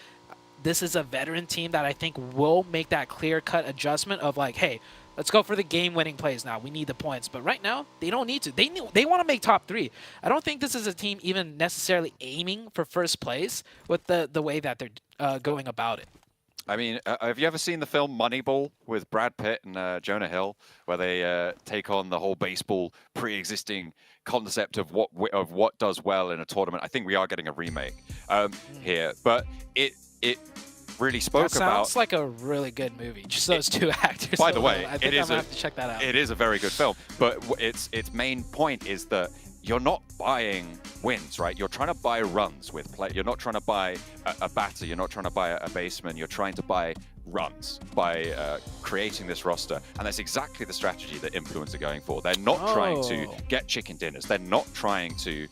this is a veteran team that I think will make that clear-cut adjustment of like, hey, let's go for the game-winning plays now. We need the points. But right now, they don't need to. They want to make top 3. I don't think this is a team even necessarily aiming for first place with the way that they're going about it. I mean, have you ever seen the film Moneyball with Brad Pitt and Jonah Hill, where they take on the whole baseball pre-existing concept of what does well in a tournament? I think we are getting a remake here, but it really spoke about. Sounds like a really good movie. Just those 2 actors. By the way, I think I'm gonna have to check that out. It is a very good film, but its main point is that you're not buying wins, right? You're trying to buy runs with play. You're not trying to buy a batter. You're not trying to buy a baseman. You're trying to buy runs by creating this roster. And that's exactly the strategy that Influence are going for. They're not trying to get chicken dinners. They're not trying to,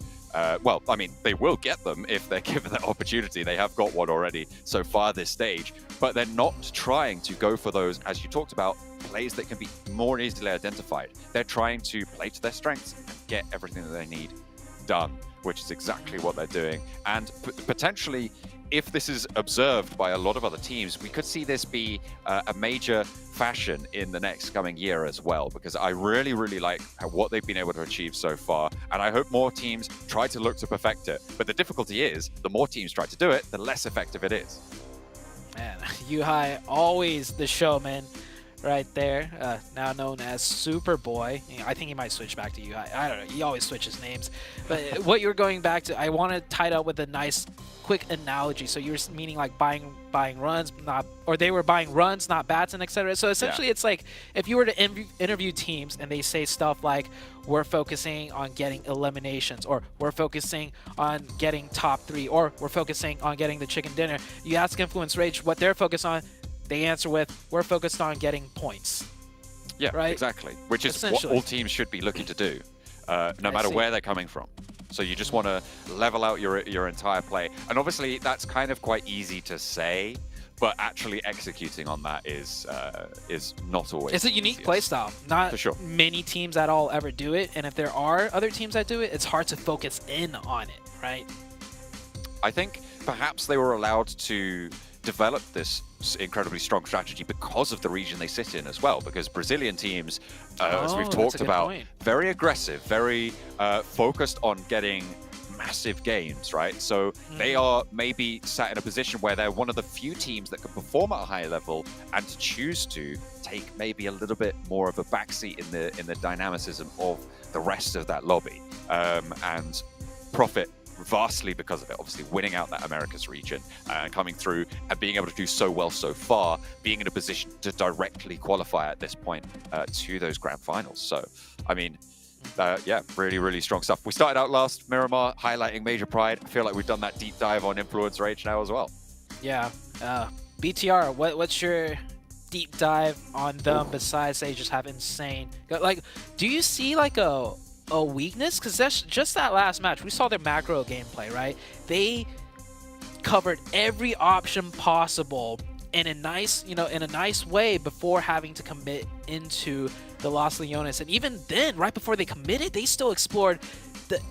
well, I mean, they will get them if they're given that opportunity. They have got one already so far this stage, but they're not trying to go for those, as you talked about, plays that can be more easily identified. They're trying to play to their strengths and get everything that they need done, which is exactly what they're doing. And potentially, if this is observed by a lot of other teams, we could see this be a major fashion in the next coming year as well, because I really, really like what they've been able to achieve so far. And I hope more teams try to look to perfect it. But the difficulty is, the more teams try to do it, the less effective it is. Man, Yuhai, always the showman right there, now known as Superboy. I think he might switch back to Yuhai. I don't know. He always switches names. But what you're going back to, I want to tie it up with a nice, quick analogy. So you're meaning like buying runs, or they were buying runs, not bats, and etc. So essentially, it's like if you were to interview teams and they say stuff like, we're focusing on getting eliminations, or we're focusing on getting top 3, or we're focusing on getting the chicken dinner. You ask Influence Rage what they're focused on, they answer with, we're focused on getting points. Yeah, right? Exactly. Which is what all teams should be looking to do, no matter where they're coming from. So you just want to level out your entire play. And obviously, that's kind of quite easy to say, but actually executing on that is not always. It's a unique play style. Not for sure. Many teams at all ever do it. And if there are other teams that do it, it's hard to focus in on it, right? I think perhaps they were allowed to develop this incredibly strong strategy because of the region they sit in as well, because Brazilian teams, as we've talked about, very aggressive, very focused on getting massive games, right? So they are maybe sat in a position where they're one of the few teams that can perform at a high level and to choose to take maybe a little bit more of a backseat in the dynamicism of the rest of that lobby, and profit vastly because of it. Obviously winning out that Americas region and coming through and being able to do so well so far, being in a position to directly qualify at this point to those grand finals. So I mean, yeah, really, really strong stuff. We started out last, Miramar, highlighting Major Pride. I feel like we've done that deep dive on Influence Rage now as well. Yeah. BTR, what's your deep dive on them besides they just have insane, like, do you see like a weakness? Because that's just that last match, we saw their macro gameplay, right? They covered every option possible in a nice, in a nice way before having to commit into the Los Leones. And even then, right before they committed, they still explored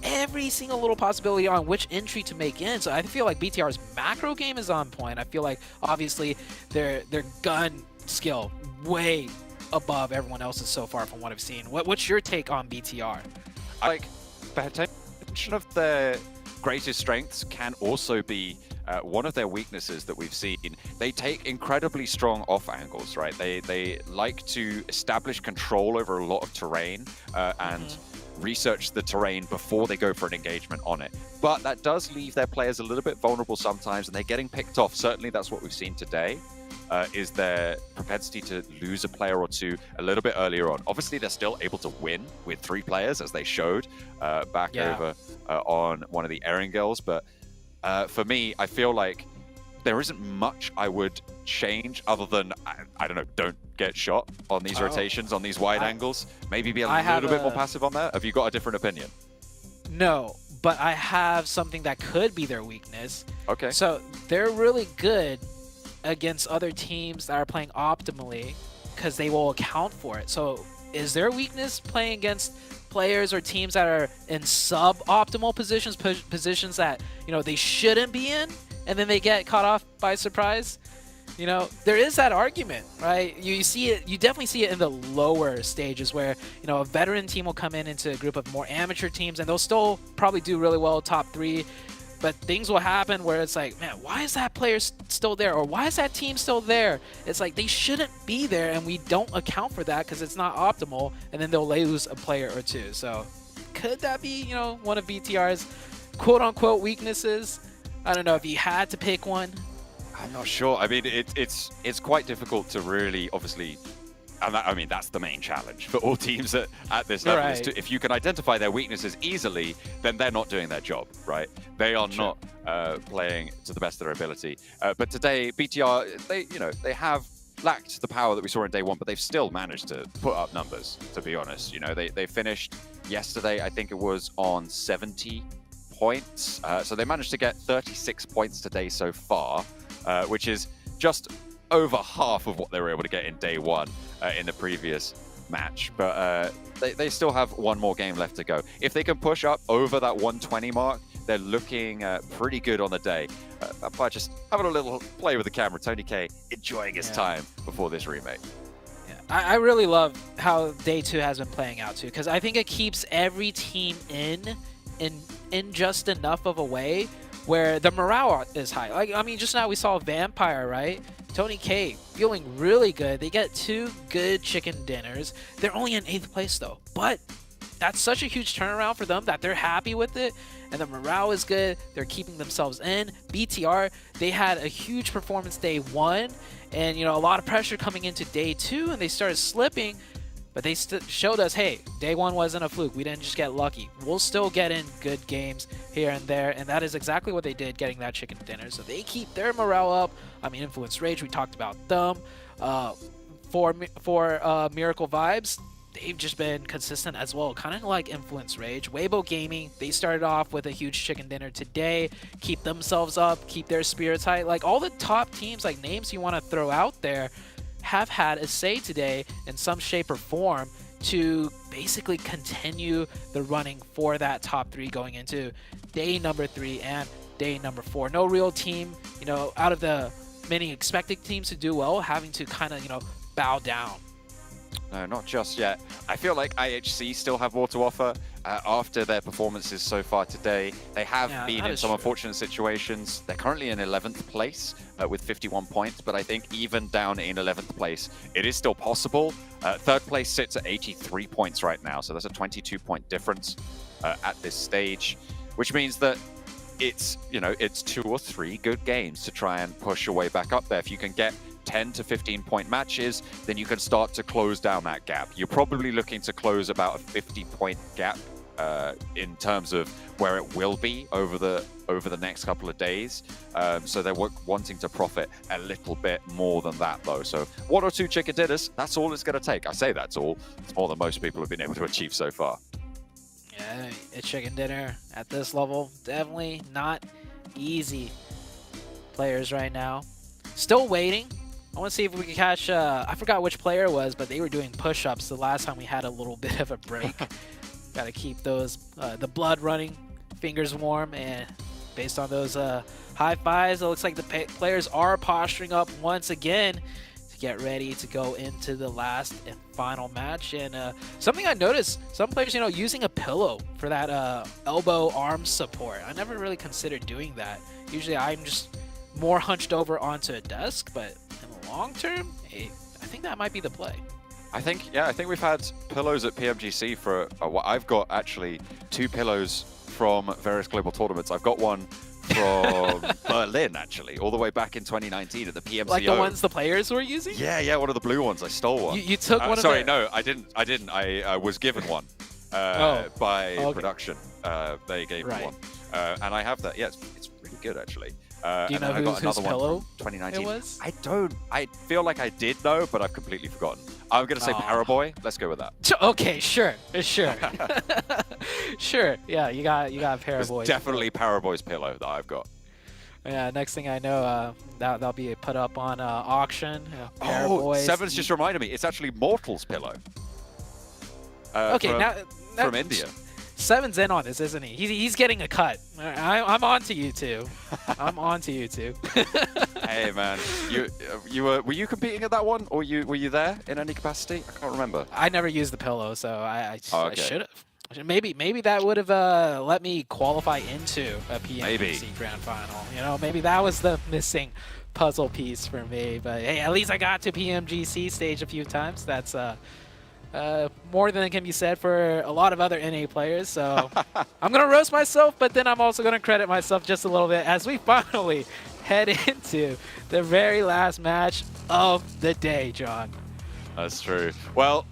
every single little possibility on which entry to make in. So I feel like BTR's macro game is on point. I feel like obviously their gun skill way above everyone else's so far from what I've seen. What's your take on BTR? Like, potential of their greatest strengths can also be one of their weaknesses that we've seen. They take incredibly strong off angles, right? They like to establish control over a lot of terrain and research the terrain before they go for an engagement on it. But that does leave their players a little bit vulnerable sometimes, and they're getting picked off. Certainly that's what we've seen today, is their propensity to lose a player or two a little bit earlier on. Obviously, they're still able to win with 3 players, as they showed back over on one of the Erangels. But for me, I feel like there isn't much I would change other than, I don't know, don't get shot on these rotations, on these wide angles. Maybe be a little bit more passive on that. Have you got a different opinion? No, but I have something that could be their weakness. Okay. So they're really good against other teams that are playing optimally because they will account for it. So is their weakness playing against players or teams that are in suboptimal positions, positions that, they shouldn't be in, and then they get caught off by surprise? There is that argument, right? You see it, you definitely see it in the lower stages where, a veteran team will come into a group of more amateur teams and they'll still probably do really well, top 3. But things will happen where it's like, man, why is that player still there? Or why is that team still there? It's like they shouldn't be there, and we don't account for that because it's not optimal, and then they'll lose a player or two. So could that be, one of BTR's quote-unquote weaknesses? I don't know if you had to pick one. I'm not sure. I mean, it's quite difficult to really, obviously, And I mean, that's the main challenge for all teams at this level. Is if you can identify their weaknesses easily, then they're not doing their job, right? They are not playing to the best of their ability. But today, BTR, they have lacked the power that we saw in day one, but they've still managed to put up numbers, to be honest. They finished yesterday, I think it was on 70 points. So they managed to get 36 points today so far, which is just over half of what they were able to get in day one in the previous match. But they still have one more game left to go. If they can push up over that 120 mark, they're looking pretty good on the day. By just having a little play with the camera, Tony K enjoying his time before this remake. I really love how day 2 has been playing out too, because I think it keeps every team in just enough of a way where the morale is high. Like, I mean, just now we saw Vampire, right? Tony K feeling really good. They get 2 good chicken dinners. They're only in 8th place though, but that's such a huge turnaround for them that they're happy with it, and the morale is good. They're keeping themselves in. BTR, they had a huge performance day 1, and a lot of pressure coming into day 2, and they started slipping, but they showed us, hey, day 1 wasn't a fluke. We didn't just get lucky. We'll still get in good games here and there, and that is exactly what they did, getting that chicken dinner. So they keep their morale up. I mean, Influence Rage, we talked about them. For Miracle Vibes, they've just been consistent as well, kind of like Influence Rage. Weibo Gaming, they started off with a huge chicken dinner today, keep themselves up, keep their spirits high. Like, all the top teams, like names you want to throw out there, have had a say today in some shape or form to basically continue the running for that top 3 going into day number 3 and day number 4. No real team, out of the many expected teams to do well, having to kind of, bow down. No, not just yet. I feel like IHC still have more to offer after their performances so far today. They have been in some unfortunate situations. They're currently in 11th place with 51 points, but I think even down in 11th place, it is still possible. 3rd place sits at 83 points right now, so that's a 22-point difference at this stage, which means that it's 2 or 3 good games to try and push your way back up there. If you can get 10 to 15 point matches, then you can start to close down that gap. You're probably looking to close about a 50-point gap in terms of where it will be over the next couple of days. So they're wanting to profit a little bit more than that though. So 1 or 2 chicken dinners, that's all it's going to take. I say that's all. It's more than most people have been able to achieve so far. Yeah, a chicken dinner at this level, definitely not easy. Players right now still waiting. I want to see if we can catch, I forgot which player it was, but they were doing push-ups the last time we had a little bit of a break. Got to keep those, the blood running, fingers warm, and based on those high fives, it looks like the players are posturing up once again to get ready to go into the last and final match. And something I noticed, some players, using a pillow for that elbow arm support. I never really considered doing that. Usually I'm just more hunched over onto a desk, but in the long term, hey, I think that might be the play. I think we've had pillows at PMGC for a while. I've got actually 2 pillows from various global tournaments. I've got one from Berlin, actually, all the way back in 2019 at the PMCO. Like the ones the players were using? Yeah, one of the blue ones. I stole one. You took one of Sorry, no, I didn't. I was given one by production. They gave me one. And I have that. Yeah, it's really good, actually. Do you know whose pillow 2019. it was? I don't. I feel like I did know, but I've completely forgotten. I'm going to say Paraboy. Let's go with that. Okay, sure. Sure. Yeah, you got Paraboy. It's definitely Paraboy's pillow that I've got. Yeah, next thing I know, that'll be put up on auction. Seven's just reminded me. It's actually Mortal's pillow. Okay, from India. Seven's in on this, isn't he? He's getting a cut. I'm on to you two. I'm on to you two. Hey man, were you competing at that one, or were you there in any capacity? I can't remember. I never used the pillow, so I okay. should have. Maybe that would have let me qualify into a PMGC Grand Final. Maybe that was the missing puzzle piece for me. But hey, at least I got to PMGC stage a few times. That's more than can be said for a lot of other NA players. So I'm going to roast myself, but then I'm also going to credit myself just a little bit as we finally head into the very last match of the day, John. That's true. Well,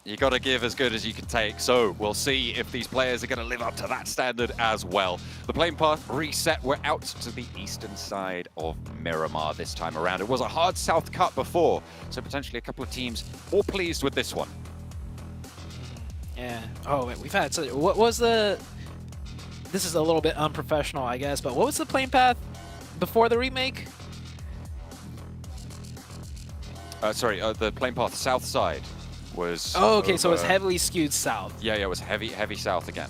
you got to give as good as you can take, so we'll see if these players are going to live up to that standard as well. The playing path reset. We're out to the eastern side of Miramar this time around. It was a hard south cut before, so potentially a couple of teams more pleased with this one. Yeah. Oh, wait, we've had such... What was the... This is a little bit unprofessional, I guess, but what was the playing path before the remake? Sorry, the playing path south side was... Oh, okay, so it was heavily skewed south. Yeah, it was heavy south again.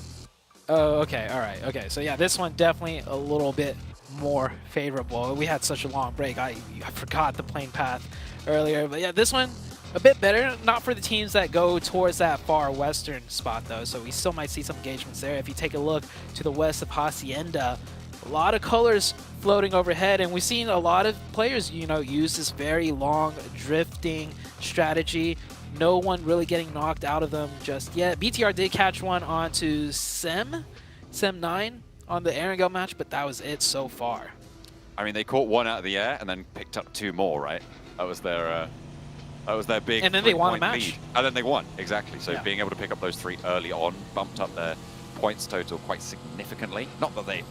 Oh, okay, all right, okay. So yeah, this one definitely a little bit more favorable. We had such a long break. I forgot the playing path earlier, but yeah, this one a bit better. Not for the teams that go towards that far western spot though, so we still might see some engagements there. If you take a look to the west of Hacienda, a lot of colors floating overhead, and we've seen a lot of players, you know, use this very long drifting strategy. No one really getting knocked out of them just yet. BTR did catch one onto Sem9 on the Erangel match, but that was it so far. I mean, they caught one out of the air and then picked up two more, right? That was their big. And then they won the match. Lead. And then they won, exactly. So being able to pick up those three early on bumped up their points total quite significantly. Not that they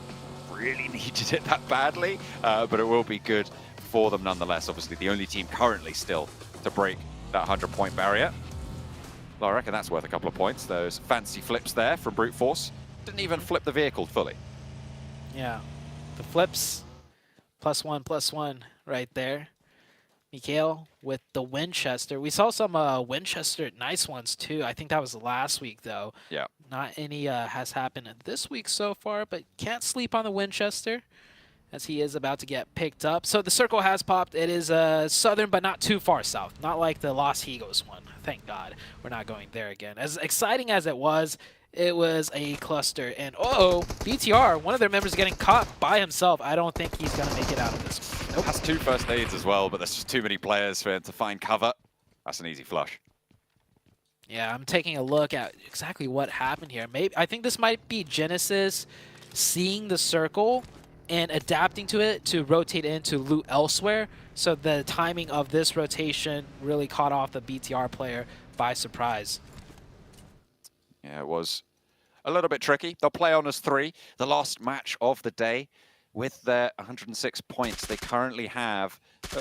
really needed it that badly, but it will be good for them nonetheless. Obviously, the only team currently still to break that 100-point barrier. Well, I reckon that's worth a couple of points. Those fancy flips there from Brute Force. Didn't even flip the vehicle fully. Yeah, the flips, +1/+1 right there. Mikhail with the Winchester. We saw some Winchester nice ones too. I think that was last week though. Yeah. Not any has happened this week so far, but can't sleep on the Winchester as he is about to get picked up. So the circle has popped. It is southern, but not too far south. Not like the Los Higos one. Thank God we're not going there again. As exciting as it was a cluster. And BTR, one of their members getting caught by himself. I don't think he's going to make it out of this one. Nope. Has 2 first aids as well, but there's just too many players for him to find cover. That's an easy flush. Yeah, I'm taking a look at exactly what happened here. Maybe I think this might be Genesis seeing the circle and adapting to it to rotate into loot elsewhere. So the timing of this rotation really caught off the BTR player by surprise. Yeah, it was a little bit tricky. They'll play on as 3, the last match of the day. With their 106 points, they currently have,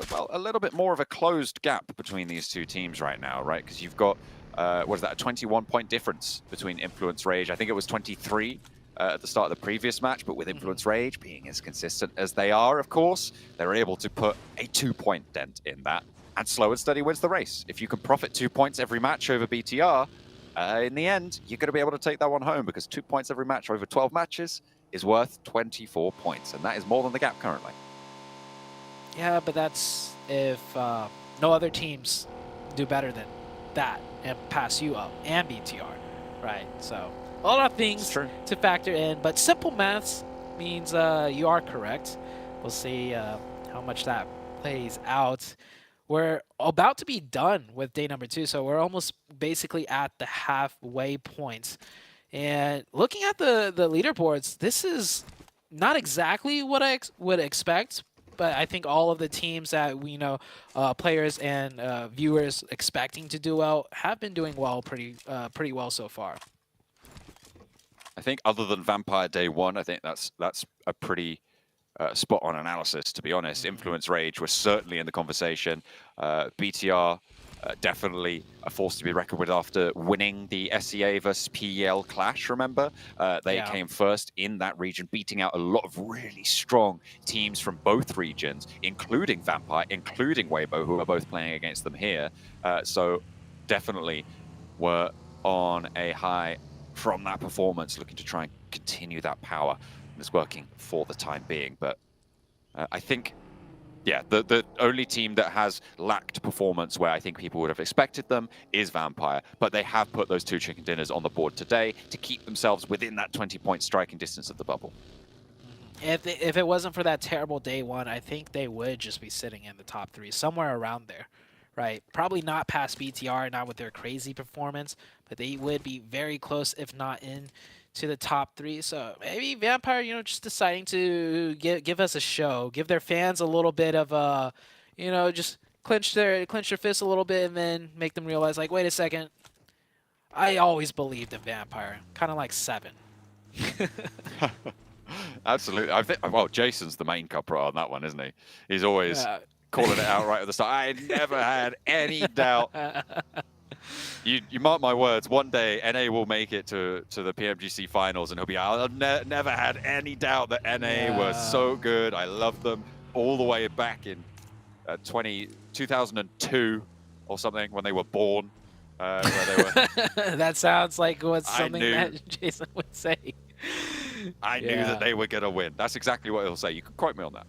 well, a little bit more of a closed gap between these two teams right now, right? Because you've got, what is that, a 21-point difference between Influence Rage. I think it was 23 at the start of the previous match, but with Influence Rage being as consistent as they are, of course, they're able to put a 2-point dent in that. And Slow and Steady wins the race. If you can profit 2 points every match over BTR, in the end, you're going to be able to take that one home because 2 points every match over 12 matches is worth 24 points, and that is more than the gap currently. Yeah, but that's if no other teams do better than that and pass you up and BTR, right? So a lot of things to factor in, but simple maths means you are correct. We'll see how much that plays out. We're about to be done with day number 2, so we're almost basically at the halfway point. And looking at the leaderboards, this is not exactly what I would expect, but I think all of the teams that we know, players and viewers expecting to do well, have been doing well, pretty well so far. I think other than Vampire Day 1, I think that's a pretty spot-on analysis, to be honest. Influence Rage was certainly in the conversation. BTR definitely a force to be reckoned with after winning the SEA versus PEL clash, remember? They came first in that region, beating out a lot of really strong teams from both regions, including Vampire, including Weibo, who are both playing against them here. So definitely were on a high from that performance, looking to try and continue that power. It's working for the time being, but I think, yeah, the only team that has lacked performance where I think people would have expected them is Vampire, but they have put those 2 chicken dinners on the board today to keep themselves within that 20-point striking distance of the bubble. If it wasn't for that terrible day 1, I think they would just be sitting in the top 3, somewhere around there, right? Probably not past BTR, not with their crazy performance, but they would be very close, if not in to the top 3. So maybe Vampire, you know, just deciding to give us a show, give their fans a little bit of you know, just clench their fists a little bit and then make them realize, like, wait a second, I always believed in Vampire. Kind of like 7. Absolutely. I think, well, Jason's the main culprit on that one, isn't he? He's always calling it out right at the start. I never had any doubt. You mark my words, one day NA will make it to the PMGC finals and he'll be I've never had any doubt that NA were so good. I loved them all the way back in 2002 or something when they were born. Where they were. That sounds like something that Jason would say. I knew that they were going to win. That's exactly what he'll say. You can quote me on that.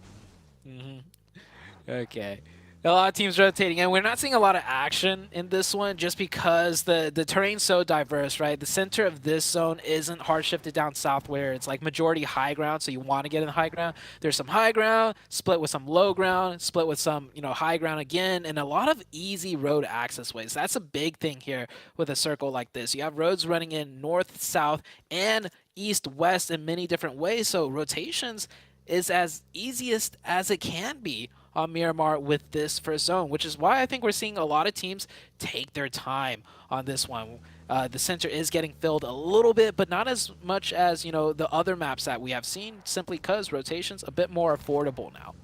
Okay. A lot of teams rotating, and we're not seeing a lot of action in this one just because the terrain's so diverse, right? The center of this zone isn't hard shifted down south where it's like majority high ground, so you want to get in the high ground. There's some high ground, split with some low ground, split with some, high ground again, and a lot of easy road access ways. That's a big thing here with a circle like this. You have roads running in north, south, and east, west in many different ways, so rotations is as easiest as it can be on Miramar with this first zone, which is why I think we're seeing a lot of teams take their time on this one. The center is getting filled a little bit, but not as much as, the other maps that we have seen, simply because rotation's a bit more affordable now.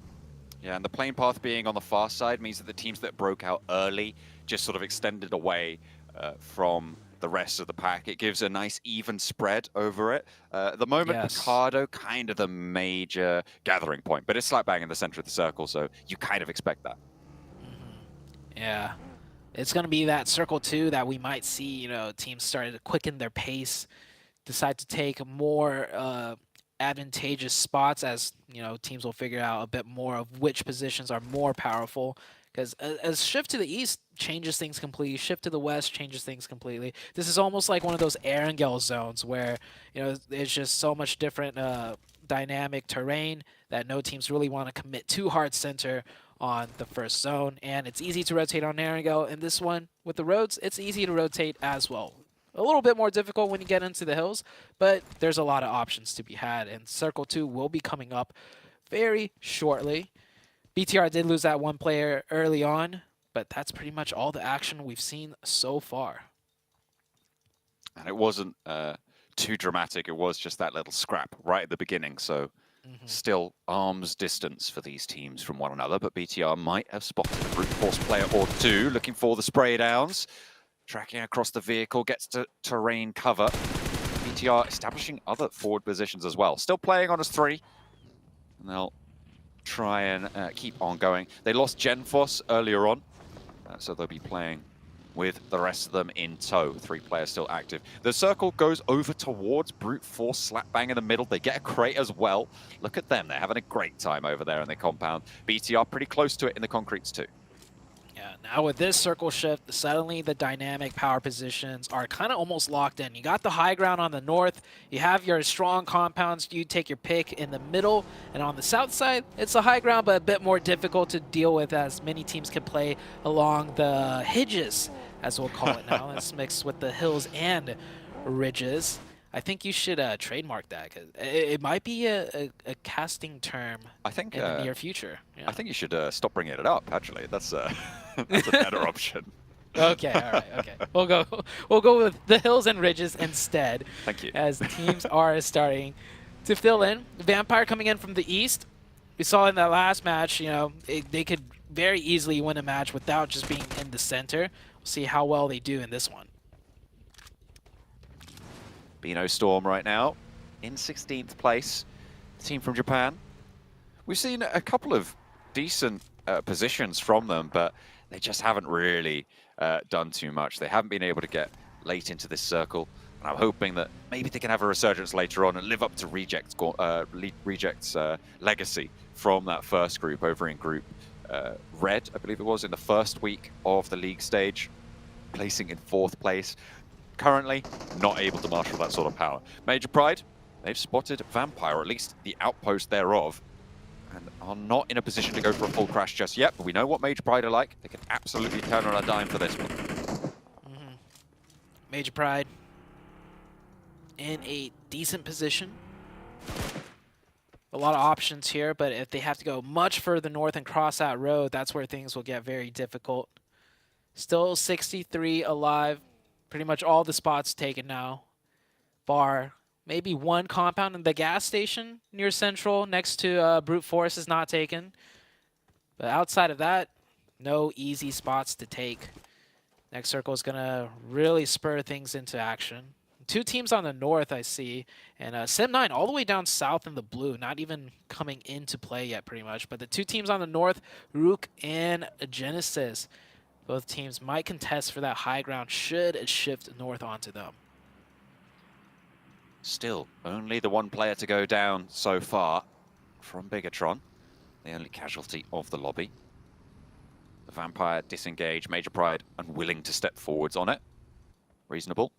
Yeah, and the plane path being on the far side means that the teams that broke out early just sort of extended away from the rest of the pack. It gives a nice even spread over it. At the moment, Mikado kind of the major gathering point, but it's slap bang in the center of the circle, so you kind of expect that. Yeah, it's going to be that circle 2 that we might see, teams starting to quicken their pace, decide to take more advantageous spots as, teams will figure out a bit more of which positions are more powerful. Because as shift to the east changes things completely, shift to the west changes things completely. This is almost like one of those Erangel zones where, there's just so much different dynamic terrain that no teams really want to commit too hard center on the first zone. And it's easy to rotate on Erangel. And this one, with the roads, it's easy to rotate as well. A little bit more difficult when you get into the hills, but there's a lot of options to be had. And Circle 2 will be coming up very shortly. BTR did lose that one player early on, but that's pretty much all the action we've seen so far. And it wasn't too dramatic. It was just that little scrap right at the beginning. So still arm's distance for these teams from one another, but BTR might have spotted a brute force player or two looking for the spray downs. Tracking across the vehicle, gets to terrain cover. BTR establishing other forward positions as well. Still playing on as 3. And they'll try and keep on going. They lost Genfos earlier on, so they'll be playing with the rest of them in tow. 3 players still active. The circle goes over towards brute force, slap bang in the middle. They get a crate as well. Look at them. They're having a great time over there in the compound. BTR pretty close to it in the concretes too. Yeah, now with this circle shift, suddenly the dynamic power positions are kind of almost locked in. You got the high ground on the north, you have your strong compounds, you take your pick in the middle, and on the south side, it's a high ground, but a bit more difficult to deal with as many teams can play along the hedges, as we'll call it now. It's mixed with the hills and ridges. I think you should trademark that, because it might be a casting term in the near future. Yeah. I think you should stop bringing it up, actually. That's a better option. Okay, all right, okay. We'll go with the hills and ridges instead. Thank you. As teams are starting to fill in. Vampire coming in from the east. We saw in that last match, they could very easily win a match without just being in the center. We'll see how well they do in this one. Bino Storm right now in 16th place. The team from Japan. We've seen a couple of decent positions from them, but they just haven't really done too much. They haven't been able to get late into this circle, and I'm hoping that maybe they can have a resurgence later on and live up to Reject's legacy from that first group over in Group Red, I believe it was, in the first week of the league stage, placing in 4th place. Currently, not able to marshal that sort of power. Major Pride, they've spotted Vampire, or at least the outpost thereof, and are not in a position to go for a full crash just yet, but we know what Major Pride are like. They can absolutely turn on a dime for this one. Major Pride in a decent position. a lot of options here, but if they have to go much further north and cross that road, that's where things will get very difficult. Still 63 alive. Pretty much all the spots taken now. Bar maybe one compound in the gas station near Central next to Brute Force is not taken. But outside of that, no easy spots to take. Next circle is going to really spur things into action. Two teams on the north, I see, and Sim9 all the way down south in the blue, not even coming into play yet pretty much. But the two teams on the north, Rook and Genesis, both teams might contest for that high ground should it shift north onto them. Still, only the one player to go down so far from Bigatron, the only casualty of the lobby. The Vampire disengaged, Major Pride unwilling to step forwards on it. Reasonable.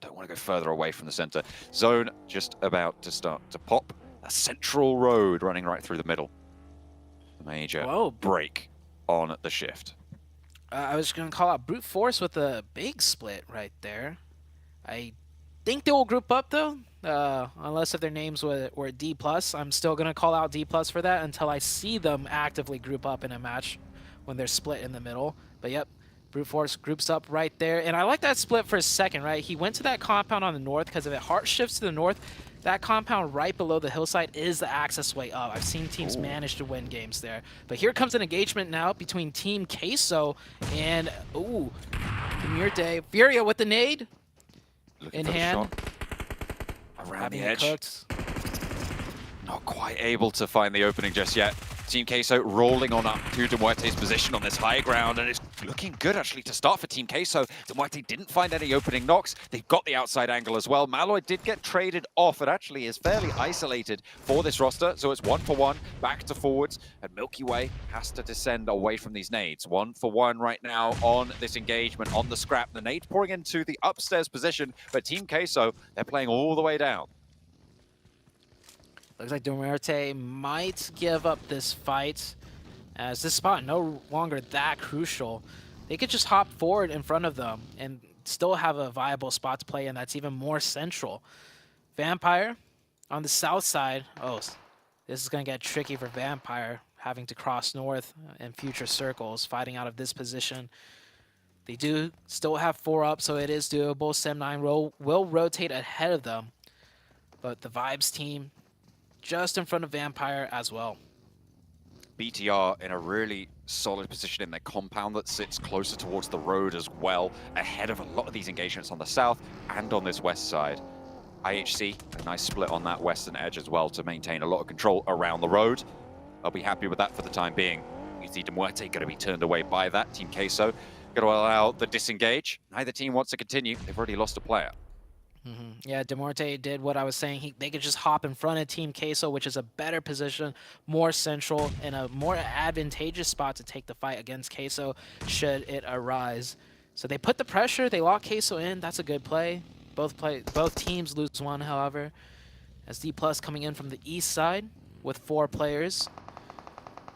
Don't want to go further away from the center. Zone just about to start to pop. A central road running right through the middle. The Major break on the shift. I was going to call out Brute Force with a big split right there. I think they will group up though, unless if their names were D+. I'm still going to call out D+ for that until I see them actively group up in a match when they're split in the middle. But yep, Brute Force groups up right there. And I like that split for a second, right? He went to that compound on the north because if it hard shifts to the north, that compound right below the hillside is the access way up. I've seen teams manage to win games there. But here comes an engagement now between Team Queso and, Demurte. Furia with the nade in hand. Around the edge. Not quite able to find the opening just yet. Team Queso rolling on up to Demuerte's position on this high ground, and it's looking good actually to start for Team Queso. Demuerte didn't find any opening knocks. They've got the outside angle as well. Malloy did get traded off. It actually is fairly isolated for this roster, so it's 1-for-1, back to forwards, and Milky Way has to descend away from these nades. 1-for-1 right now on this engagement, on the scrap. The nade pouring into the upstairs position, but Team Queso, they're playing all the way down. Looks like Demuerte might give up this fight, as this spot no longer that crucial. They could just hop forward in front of them and still have a viable spot to play in that's even more central. Vampire on the south side. Oh, this is going to get tricky for Vampire, having to cross north in future circles, fighting out of this position. They do still have 4 up, so it is doable. Sim9 will rotate ahead of them, but the Vibes team just in front of Vampire as well. BTR in a really solid position in their compound that sits closer towards the road as well, ahead of a lot of these engagements on the south and on this west side. IHC, a nice split on that western edge as well to maintain a lot of control around the road. I'll be happy with that for the time being. You see Demuerte going to be turned away by that. Team Queso going to allow the disengage. Neither team wants to continue. They've already lost a player. Yeah, Demuerte did what I was saying. They could just hop in front of Team Queso, which is a better position, more central, and a more advantageous spot to take the fight against Queso should it arise. So they put the pressure, they lock Queso in. That's a good play. Both teams lose one, however. As D+ coming in from the east side with 4 players.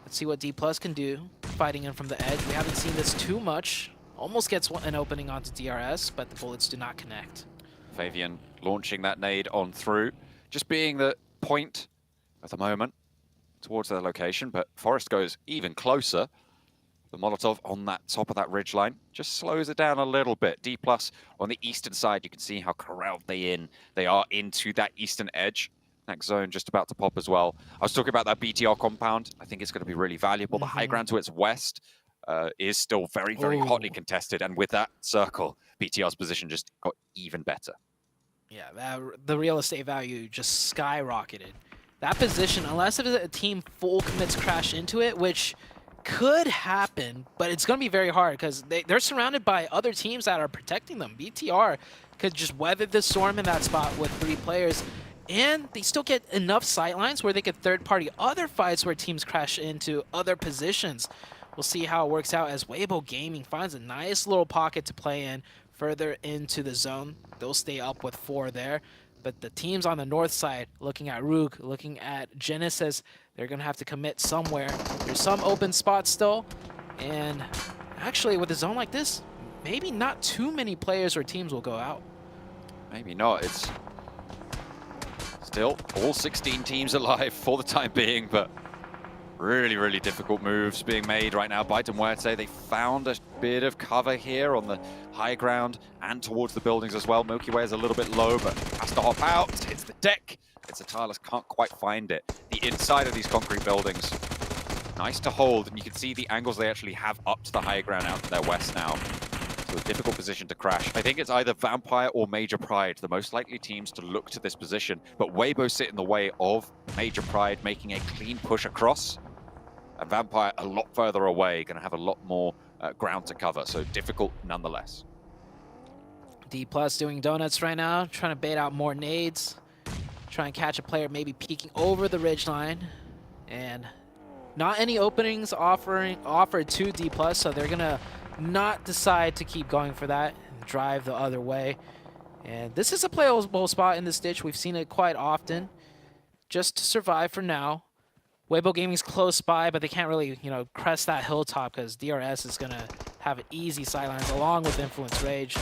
Let's see what D+ can do, fighting in from the edge. We haven't seen this too much. Almost gets an opening onto DRS, but the bullets do not connect. Fabian launching that nade on through, just being the point at the moment towards their location, but Forest goes even closer. The Molotov on that top of that ridgeline just slows it down a little bit. D+ on the eastern side, you can see how corralled they are into that eastern edge. Next zone just about to pop as well. I was talking about that BTR compound. I think it's going to be really valuable. The high ground to its west is still very, very hotly contested, and with that circle, BTR's position just got even better. Yeah, the real estate value just skyrocketed. That position, unless if a team full commits crash into it, which could happen, but it's going to be very hard because they're surrounded by other teams that are protecting them. BTR could just weather the storm in that spot with 3 players, and they still get enough sightlines where they could third-party other fights where teams crash into other positions. We'll see how it works out as Weibo Gaming finds a nice little pocket to play in further into the zone. They'll stay up with 4 there. But the teams on the north side, looking at Rook, looking at Genesis, they're going to have to commit somewhere. There's some open spots still. And actually, with a zone like this, maybe not too many players or teams will go out. Maybe not. It's Still, all 16 teams alive for the time being, but really, really difficult moves being made right now by Demuerte. They found a bit of cover here on the high ground and towards the buildings as well. Milky Way is a little bit low, but has to hop out. Hits the deck. It's a Tireless, can't quite find it. The inside of these concrete buildings, nice to hold, and you can see the angles they actually have up to the high ground out to their west now. So a difficult position to crash. I think it's either Vampire or Major Pride, the most likely teams to look to this position, but Weibo sit in the way of Major Pride making a clean push across. And Vampire a lot further away, going to have a lot more ground to cover, so difficult nonetheless. D+ doing donuts right now, trying to bait out more nades, try and catch a player maybe peeking over the ridgeline, and not any openings offered to D+, so they're going to not decide to keep going for that and drive the other way. And this is a playable spot in this ditch. We've seen it quite often. Just to survive for now. Weibo Gaming's close by, but they can't really, crest that hilltop because DRS is going to have an easy sidelines along with Influence Rage.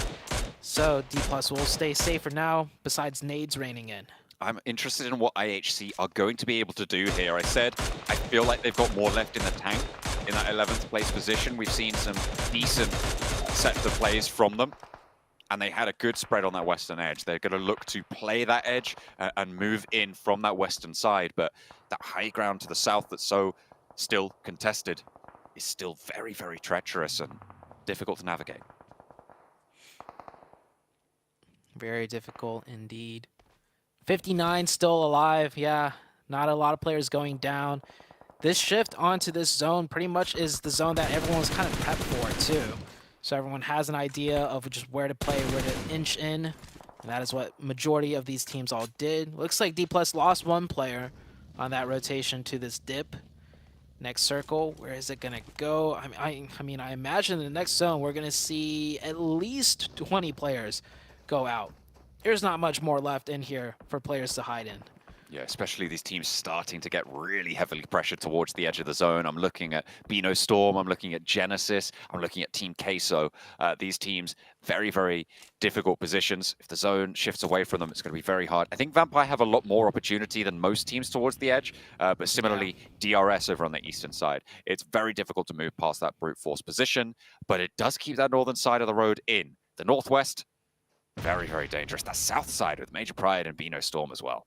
So D+ will stay safe for now, besides nades raining in. I'm interested in what IHC are going to be able to do here. I said I feel like they've got more left in the tank in that 11th place position. We've seen some decent sets of plays from them, and they had a good spread on that western edge. They're going to look to play that edge and move in from that western side, but that high ground to the south that's so still contested is still very, very treacherous and difficult to navigate. Very difficult indeed. 59 still alive. Yeah, not a lot of players going down. This shift onto this zone pretty much is the zone that everyone's kind of prepped for too. So everyone has an idea of just where to play, where to inch in. And that is what majority of these teams all did. Looks like D+ lost one player on that rotation to this dip. Next circle, where is it going to go? I mean, I imagine in the next zone, we're going to see at least 20 players go out. There's not much more left in here for players to hide in. Yeah, especially these teams starting to get really heavily pressured towards the edge of the zone. I'm looking at Bino Storm, I'm looking at Genesis, I'm looking at Team Queso. These teams, very, very difficult positions. If the zone shifts away from them, it's going to be very hard. I think Vampire have a lot more opportunity than most teams towards the edge, but similarly, DRS over on the eastern side. It's very difficult to move past that brute force position, but it does keep that northern side of the road in. The northwest, very, very dangerous. That south side with Major Pride and Bino Storm as well.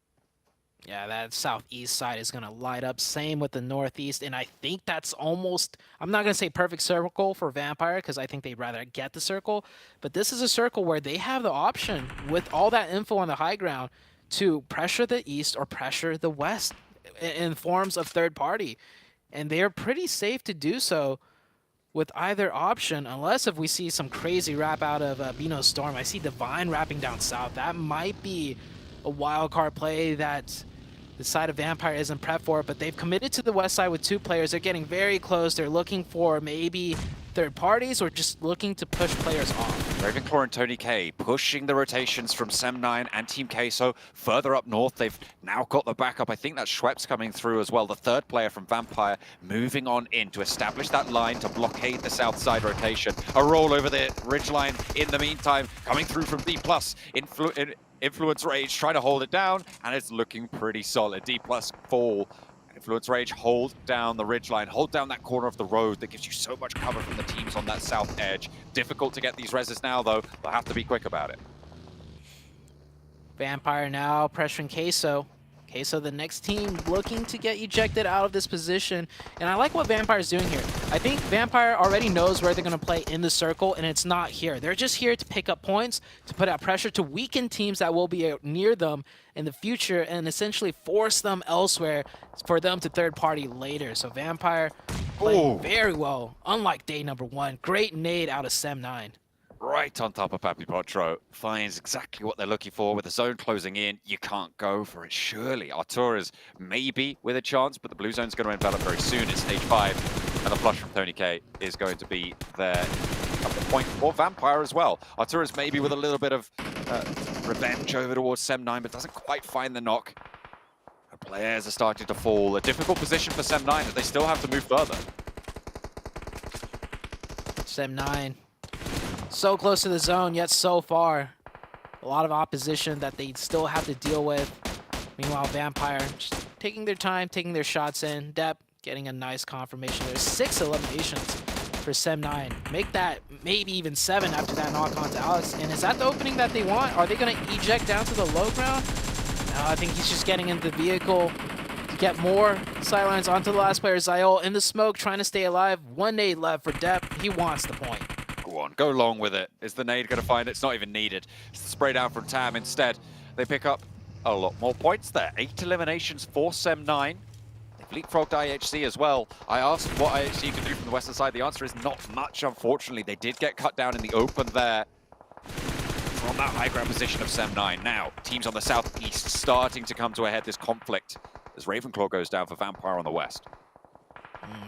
Yeah, that southeast side is going to light up. Same with the northeast. And I think that's almost, I'm not going to say perfect circle for Vampire because I think they'd rather get the circle. But this is a circle where they have the option with all that info on the high ground to pressure the east or pressure the west in forms of third party. And they're pretty safe to do so with either option, unless if we see some crazy wrap out of Bino Storm. I see Divine wrapping down south. That might be a wild card play that the side of Vampire isn't prepped for, but they've committed to the west side with two players. They're getting very close. They're looking for maybe third parties or just looking to push players off. Ravenclaw and Tony K pushing the rotations from Sem9 and Team Queso further up north. They've now got the backup. I think that Schweppes coming through as well. The third player from Vampire moving on in to establish that line to blockade the south side rotation. A roll over the ridgeline in the meantime, coming through from D+. Influence Rage trying to hold it down, and it's looking pretty solid. D+ fall. Influence Rage hold down the ridgeline, hold down that corner of the road that gives you so much cover from the teams on that south edge. Difficult to get these reses now, though. They'll have to be quick about it. Vampire now pressuring Queso. Queso, the next team, looking to get ejected out of this position. And I like what Vampire's doing here. I think Vampire already knows where they're going to play in the circle, and it's not here. They're just here to pick up points, to put out pressure, to weaken teams that will be near them in the future, and essentially force them elsewhere for them to third party later. So Vampire playing very well, unlike day number one. Great nade out of Sem9. Right on top of Papi Potro, finds exactly what they're looking for. With the zone closing in, you can't go for it, surely. Artura's maybe with a chance, but the blue zone's going to envelop very soon in stage 5, and the flush from Tony K is going to be there at the point for Vampire as well. Artura's maybe with a little bit of revenge over towards Sem9, but doesn't quite find the knock. The players are starting to fall. A difficult position for Sem9, as they still have to move further. Sem9. So close to the zone, yet so far. A lot of opposition that they still have to deal with. Meanwhile, Vampire just taking their time, taking their shots in. Depp getting a nice confirmation. There's 6 eliminations for Sem9. Make that maybe even 7 after that knock on to Alex. And is that the opening that they want? Are they going to eject down to the low ground? No, I think he's just getting into the vehicle to get more sidelines onto the last player. Zayol in the smoke, trying to stay alive. 1 nade left for Depp. He wants the point. Go on, go long with it. Is the nade going to find it? It's not even needed. It's the spray down from Tam instead. They pick up a lot more points there. 8 eliminations for Sem9. They've leapfrogged IHC as well. I asked what IHC can do from the western side. The answer is not much, unfortunately. They did get cut down in the open there from that high ground position of Sem9. Now, teams on the southeast starting to come to a head this conflict as Ravenclaw goes down for Vampire on the west.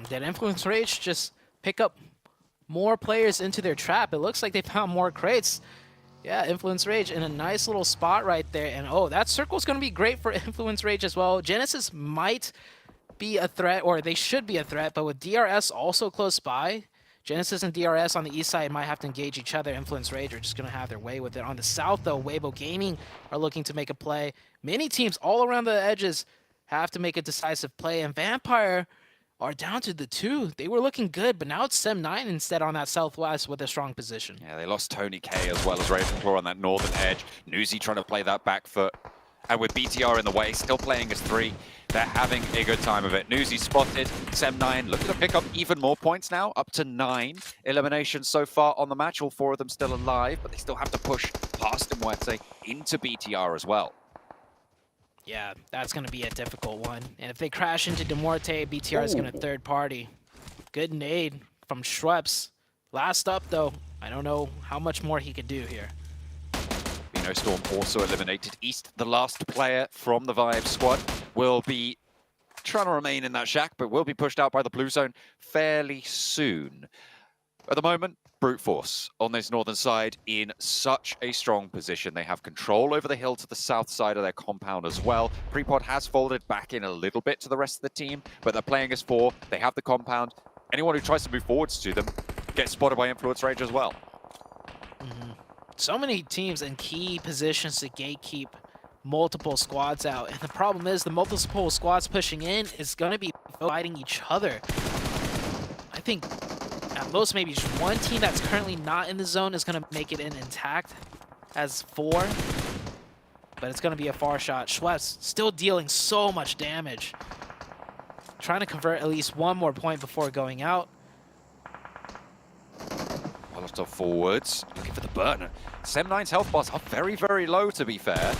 Did Influence Rage just pick up more players into their trap? It looks like they found more crates. Yeah, Influence Rage in a nice little spot right there. And oh, that circle's going to be great for Influence Rage as well. Genesis might be a threat, or they should be a threat, but with DRS also close by, Genesis and DRS on the east side might have to engage each other. Influence Rage are just going to have their way with it. On the south, though, Weibo Gaming are looking to make a play. Many teams all around the edges have to make a decisive play, and Vampire are down to the 2. They were looking good, but now it's Sem9 instead on that southwest with a strong position. Yeah, they lost Tony K as well as Ravenclaw on that northern edge. Newsy trying to play that back foot. And with BTR in the way, still playing as 3, they're having a good time of it. Newsy spotted. Sem9 looking to pick up even more points now, up to 9 eliminations so far on the match. All 4 of them still alive, but they still have to push past Mwete into BTR as well. Yeah, that's going to be a difficult one. And if they crash into Demorte, BTR is going to third party. Good nade from Schweppes. Last up, though, I don't know how much more he could do here. Storm also eliminated. East, the last player from the Vibe squad, will be trying to remain in that shack, but will be pushed out by the blue zone fairly soon. At the moment, Brute Force on this northern side in such a strong position. They have control over the hill to the south side of their compound as well. Prepod has folded back in a little bit to the rest of the team, but they're playing as 4. They have the compound. Anyone who tries to move forwards to them gets spotted by Influence Rage as well. So many teams in key positions to gatekeep multiple squads out. And the problem is the multiple squads pushing in is going to be fighting each other. I think at most maybe just one team that's currently not in the zone is going to make it in intact as 4. But it's going to be a far shot. Schweppes still dealing so much damage. Trying to convert at least 1 more point before going out. A lot of forwards, looking for the burner. Sem9's health bars are very, very low, to be fair.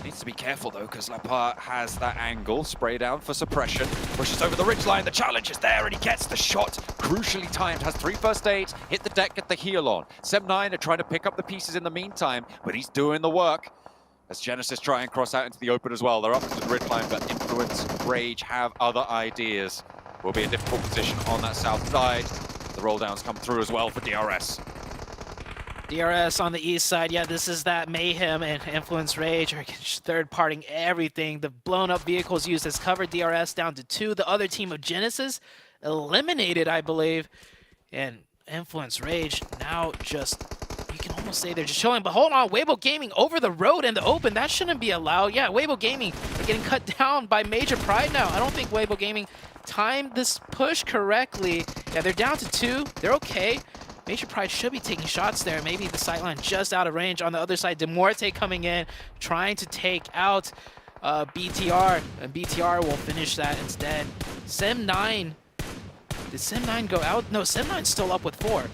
Needs to be careful, though, because Lapart has that angle. Spray down for suppression. Pushes over the ridgeline. The challenge is there, and he gets the shot. Crucially timed. Has 3 first aids. Hit the deck, get the heal on. Sem9 are trying to pick up the pieces in the meantime, but he's doing the work. As Genesis try and cross out into the open as well. They're up to the ridgeline, but Influence Rage have other ideas. Will be a difficult position on that south side. The roll downs come through as well for DRS. DRS on the east side, yeah, this is that Mayhem and Influence Rage are third-parting everything. The blown-up vehicles used as cover. DRS down to 2. The other team of Genesis eliminated, I believe. And Influence Rage now just, you can almost say they're just showing. But hold on, Weibo Gaming over the road in the open. That shouldn't be allowed. Yeah, Weibo Gaming are getting cut down by Major Pride now. I don't think Weibo Gaming timed this push correctly. Yeah, they're down to 2. They're okay. Major Pride should be taking shots there. Maybe the sightline just out of range. On the other side, Demorte coming in, trying to take out BTR. And BTR will finish that instead. Sem9. Did Sem9 go out? No, Sem9's still up with 4.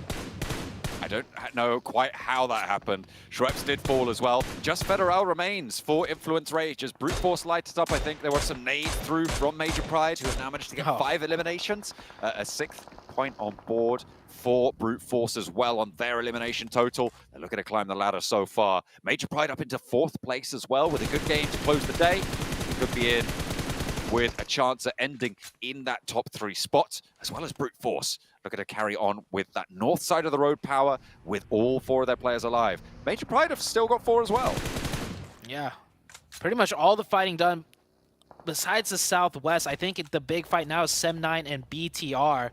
I don't know quite how that happened. Schweppes did fall as well. Just Federal remains for Influence Rage as Brute Force lights up. I think there was some nades through from Major Pride, who have now managed to get 5 eliminations. A 6th point on board for Brute Force as well on their elimination total. They're looking to climb the ladder so far. Major Pride up into 4th place as well with a good game to close the day. He could be in with a chance at ending in that top 3 spot, as well as Brute Force looking to carry on with that north side of the road power with all 4 of their players alive. Major Pride have still got 4 as well. Yeah, pretty much all the fighting done. Besides the southwest, I think the big fight now is Sem9 and BTR.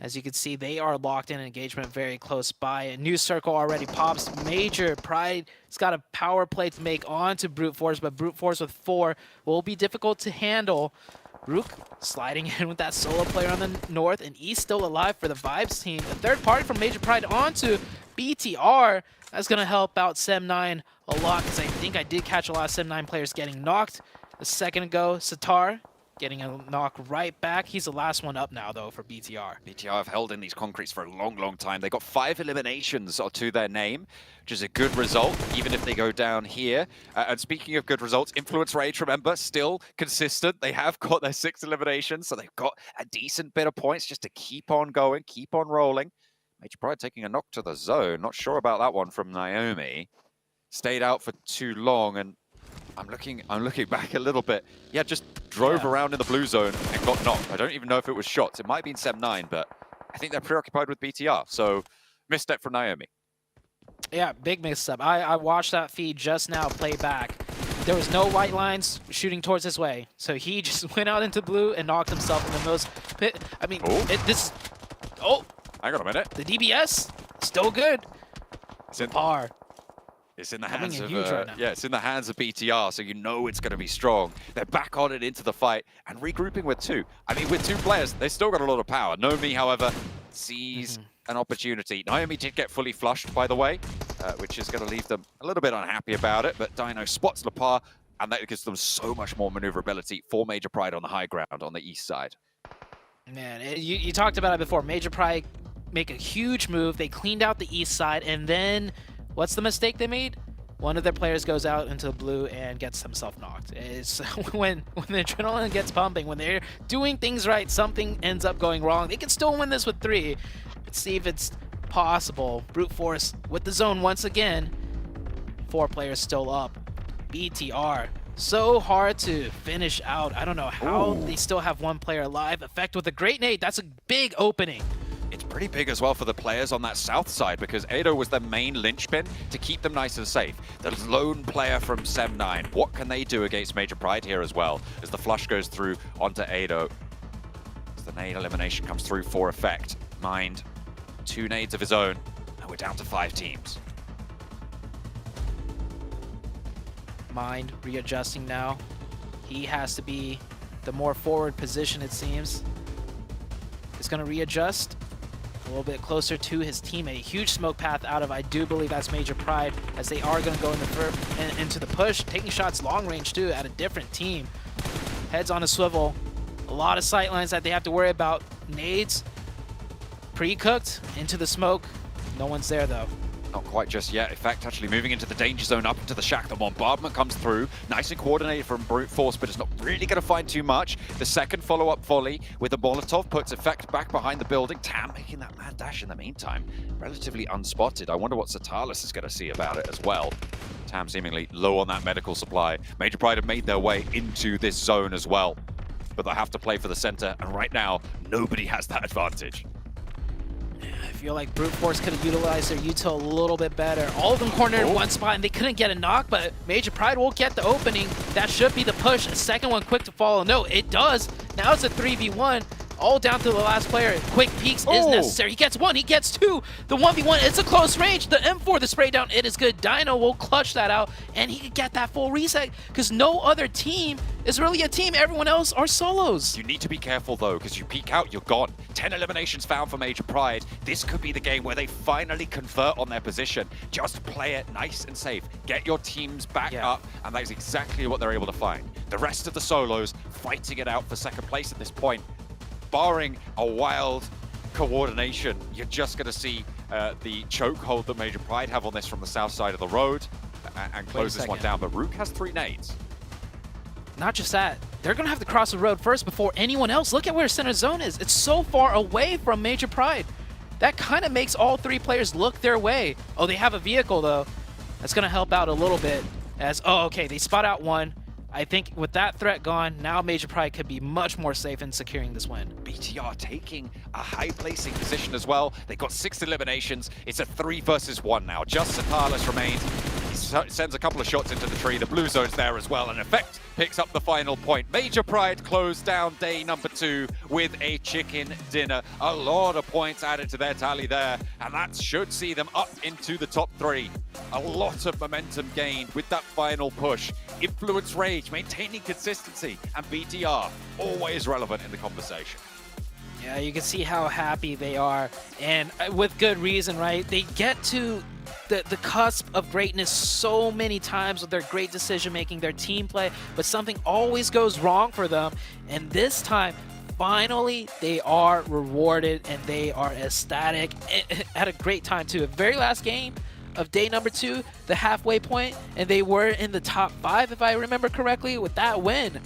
As you can see, they are locked in engagement very close by. A new circle already pops. Major Pride has got a power play to make onto Brute Force, but Brute Force with 4 will be difficult to handle. Rook sliding in with that solo player on the north, and East still alive for the Vibes team. The third party from Major Pride onto BTR. That's going to help out Sem9 a lot, because I think I did catch a lot of Sem9 players getting knocked. A second ago, Satar getting a knock right back. He's the last one up now, though, for BTR. BTR have held in these concretes for a long, long time. They got 5 eliminations to their name, which is a good result, even if they go down here. And speaking of good results, Influence Rage, remember, still consistent. They have got their 6 eliminations, so they've got a decent bit of points just to keep on going, keep on rolling. Major Pride taking a knock to the zone. Not sure about that one from Naomi. Stayed out for too long, and I'm looking back a little bit. Yeah, just drove around in the blue zone and got knocked. I don't even know if it was shots. It might have been Sem9, but I think they're preoccupied with BTR. So, misstep from Naomi. Yeah, big misstep. I watched that feed just now play back. There was no white lines shooting towards his way. So he just went out into blue and knocked himself in the most pit. I mean, hang on a minute. The DBS, still good. It's in par. It's in the hands of it's in the hands of BTR, so you know it's going to be strong. They're back on it into the fight and regrouping with 2. I mean, with 2 players, they still got a lot of power. Naomi, however, sees an opportunity. Naomi did get fully flushed, by the way, which is going to leave them a little bit unhappy about it. But Dino spots Lepar, and that gives them so much more maneuverability for Major Pride on the high ground on the east side. Man, you talked about it before. Major Pride make a huge move. They cleaned out the east side, and then what's the mistake they made? One of their players goes out into the blue and gets himself knocked. It's when the adrenaline gets pumping, when they're doing things right, something ends up going wrong. They can still win this with 3. Let's see if it's possible. Brute Force with the zone once again. 4 players still up. BTR. So hard to finish out. I don't know how they still have 1 player alive. Effect with a great nade. That's a big opening. It's pretty big as well for the players on that south side, because Ado was their main linchpin to keep them nice and safe. The lone player from Sem9. What can they do against Major Pride here as well, as the flush goes through onto Ado? As the nade elimination comes through for effect. Mind 2 nades of his own, and we're down to 5 teams. Mind readjusting now. He has to be the more forward position, it seems. He's going to readjust a little bit closer to his teammate. Huge smoke path out of, I do believe that's Major Pride, as they are going to go into the push, taking shots long range too at a different team. Heads on a swivel. A lot of sight lines that they have to worry about. Nades pre-cooked into the smoke. No one's there though. Not quite just yet. In fact, actually moving into the danger zone up into the shack. The bombardment comes through. Nice and coordinated from Brute Force, but it's not really going to find too much. The second follow-up volley with the Molotov puts effect back behind the building. Tam making that mad dash in the meantime. Relatively unspotted. I wonder what Satalis is going to see about it as well. Tam seemingly low on that medical supply. Major Pride have made their way into this zone as well, but they have to play for the center, and right now, nobody has that advantage. I feel like Brute Force could have utilized their util a little bit better. All of them cornered in one spot, and they couldn't get a knock, but Major Pride will get the opening. That should be the push. A second one quick to follow. No, it does. Now it's a 3v1. All down to the last player. Quick peeks is necessary. He gets 1, he gets 2. The 1v1, it's a close range. The M4, the spray down, it is good. Dino will clutch that out, and he can get that full reset, because no other team is really a team. Everyone else are solos. You need to be careful, though, because you peek out, you're gone. 10 eliminations found for Major Pride. This could be the game where they finally convert on their position. Just play it nice and safe. Get your teams back up, and that is exactly what they're able to find. The rest of the solos fighting it out for second place at this point. Barring a wild coordination, you're just going to see the chokehold that Major Pride have on this from the south side of the road and close this one down. But Rook has 3 nades. Not just that, they're going to have to cross the road first before anyone else. Look at where center zone is. It's so far away from Major Pride. That kind of makes all 3 players look their way. Oh, they have a vehicle, though. That's going to help out a little bit. As, okay, they spot out 1. I think with that threat gone, now Major Pride could be much more safe in securing this win. BTR taking a high placing position as well. They've got 6 eliminations. It's a 3 versus 1 now. Just Satalis remains. He's sends a couple of shots into the tree. The blue zone's there as well, and Effect picks up the final point. Major Pride closed down day number 2 with a chicken dinner. A lot of points added to their tally there, and that should see them up into the top 3. A lot of momentum gained with that final push. Influence Rage, maintaining consistency, and BTR always relevant in the conversation. Yeah, you can see how happy they are, and with good reason, right? They get to the cusp of greatness so many times with their great decision making, their team play, but something always goes wrong for them, and this time, finally, they are rewarded, and they are ecstatic at a great time too. The very last game of day number 2, the halfway point, and they were in the top 5, if I remember correctly, with that win.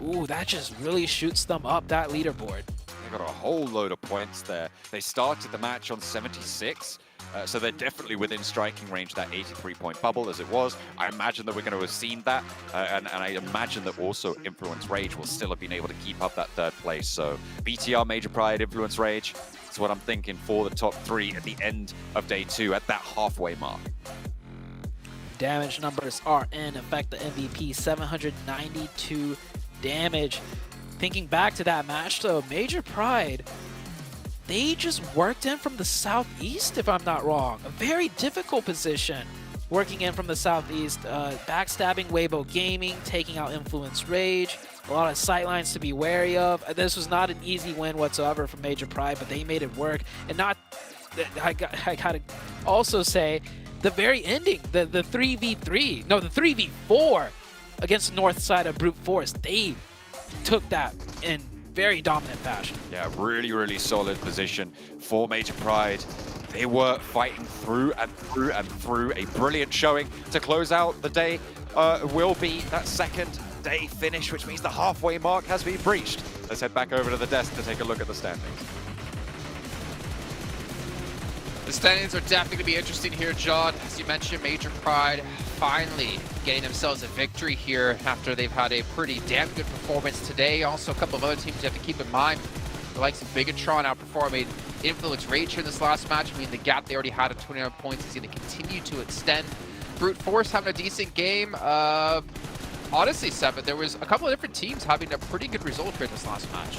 Ooh, that just really shoots them up that leaderboard. Got a whole load of points there. They started the match on 76, so they're definitely within striking range, that 83-point bubble as it was. I imagine that we're going to have seen that, and I imagine that also Influence Rage will still have been able to keep up that 3rd place. So BTR, Major Pride, Influence Rage, that's what I'm thinking for the top 3 at the end of day 2 at that halfway mark. Damage numbers are in effect. The MVP, 792 damage. Thinking back to that match though, Major Pride, they just worked in from the southeast, if I'm not wrong. A very difficult position working in from the southeast, backstabbing Weibo Gaming, taking out Influence Rage, a lot of sightlines to be wary of. This was not an easy win whatsoever for Major Pride, but they made it work. And not, I gotta also say, the very ending, the 3v3, no, the 3v4 against the north side of Brute Force, they took that in very dominant fashion. Yeah, really, really solid position for Major Pride. They were fighting through and through and through. A brilliant showing to close out the day. Will be that 2nd day finish, which means the halfway mark has been breached. Let's head back over to the desk to take a look at the standings. The standings are definitely going to be interesting here, John. As you mentioned, Major Pride finally getting themselves a victory here after they've had a pretty damn good performance today. Also, a couple of other teams you have to keep in mind. The likes of Bigatron outperforming Influence Rage here in this last match. I mean, the gap they already had of 29 points is going to continue to extend. Brute Force having a decent game. Honestly, Seven, there was a couple of different teams having a pretty good result here in this last match.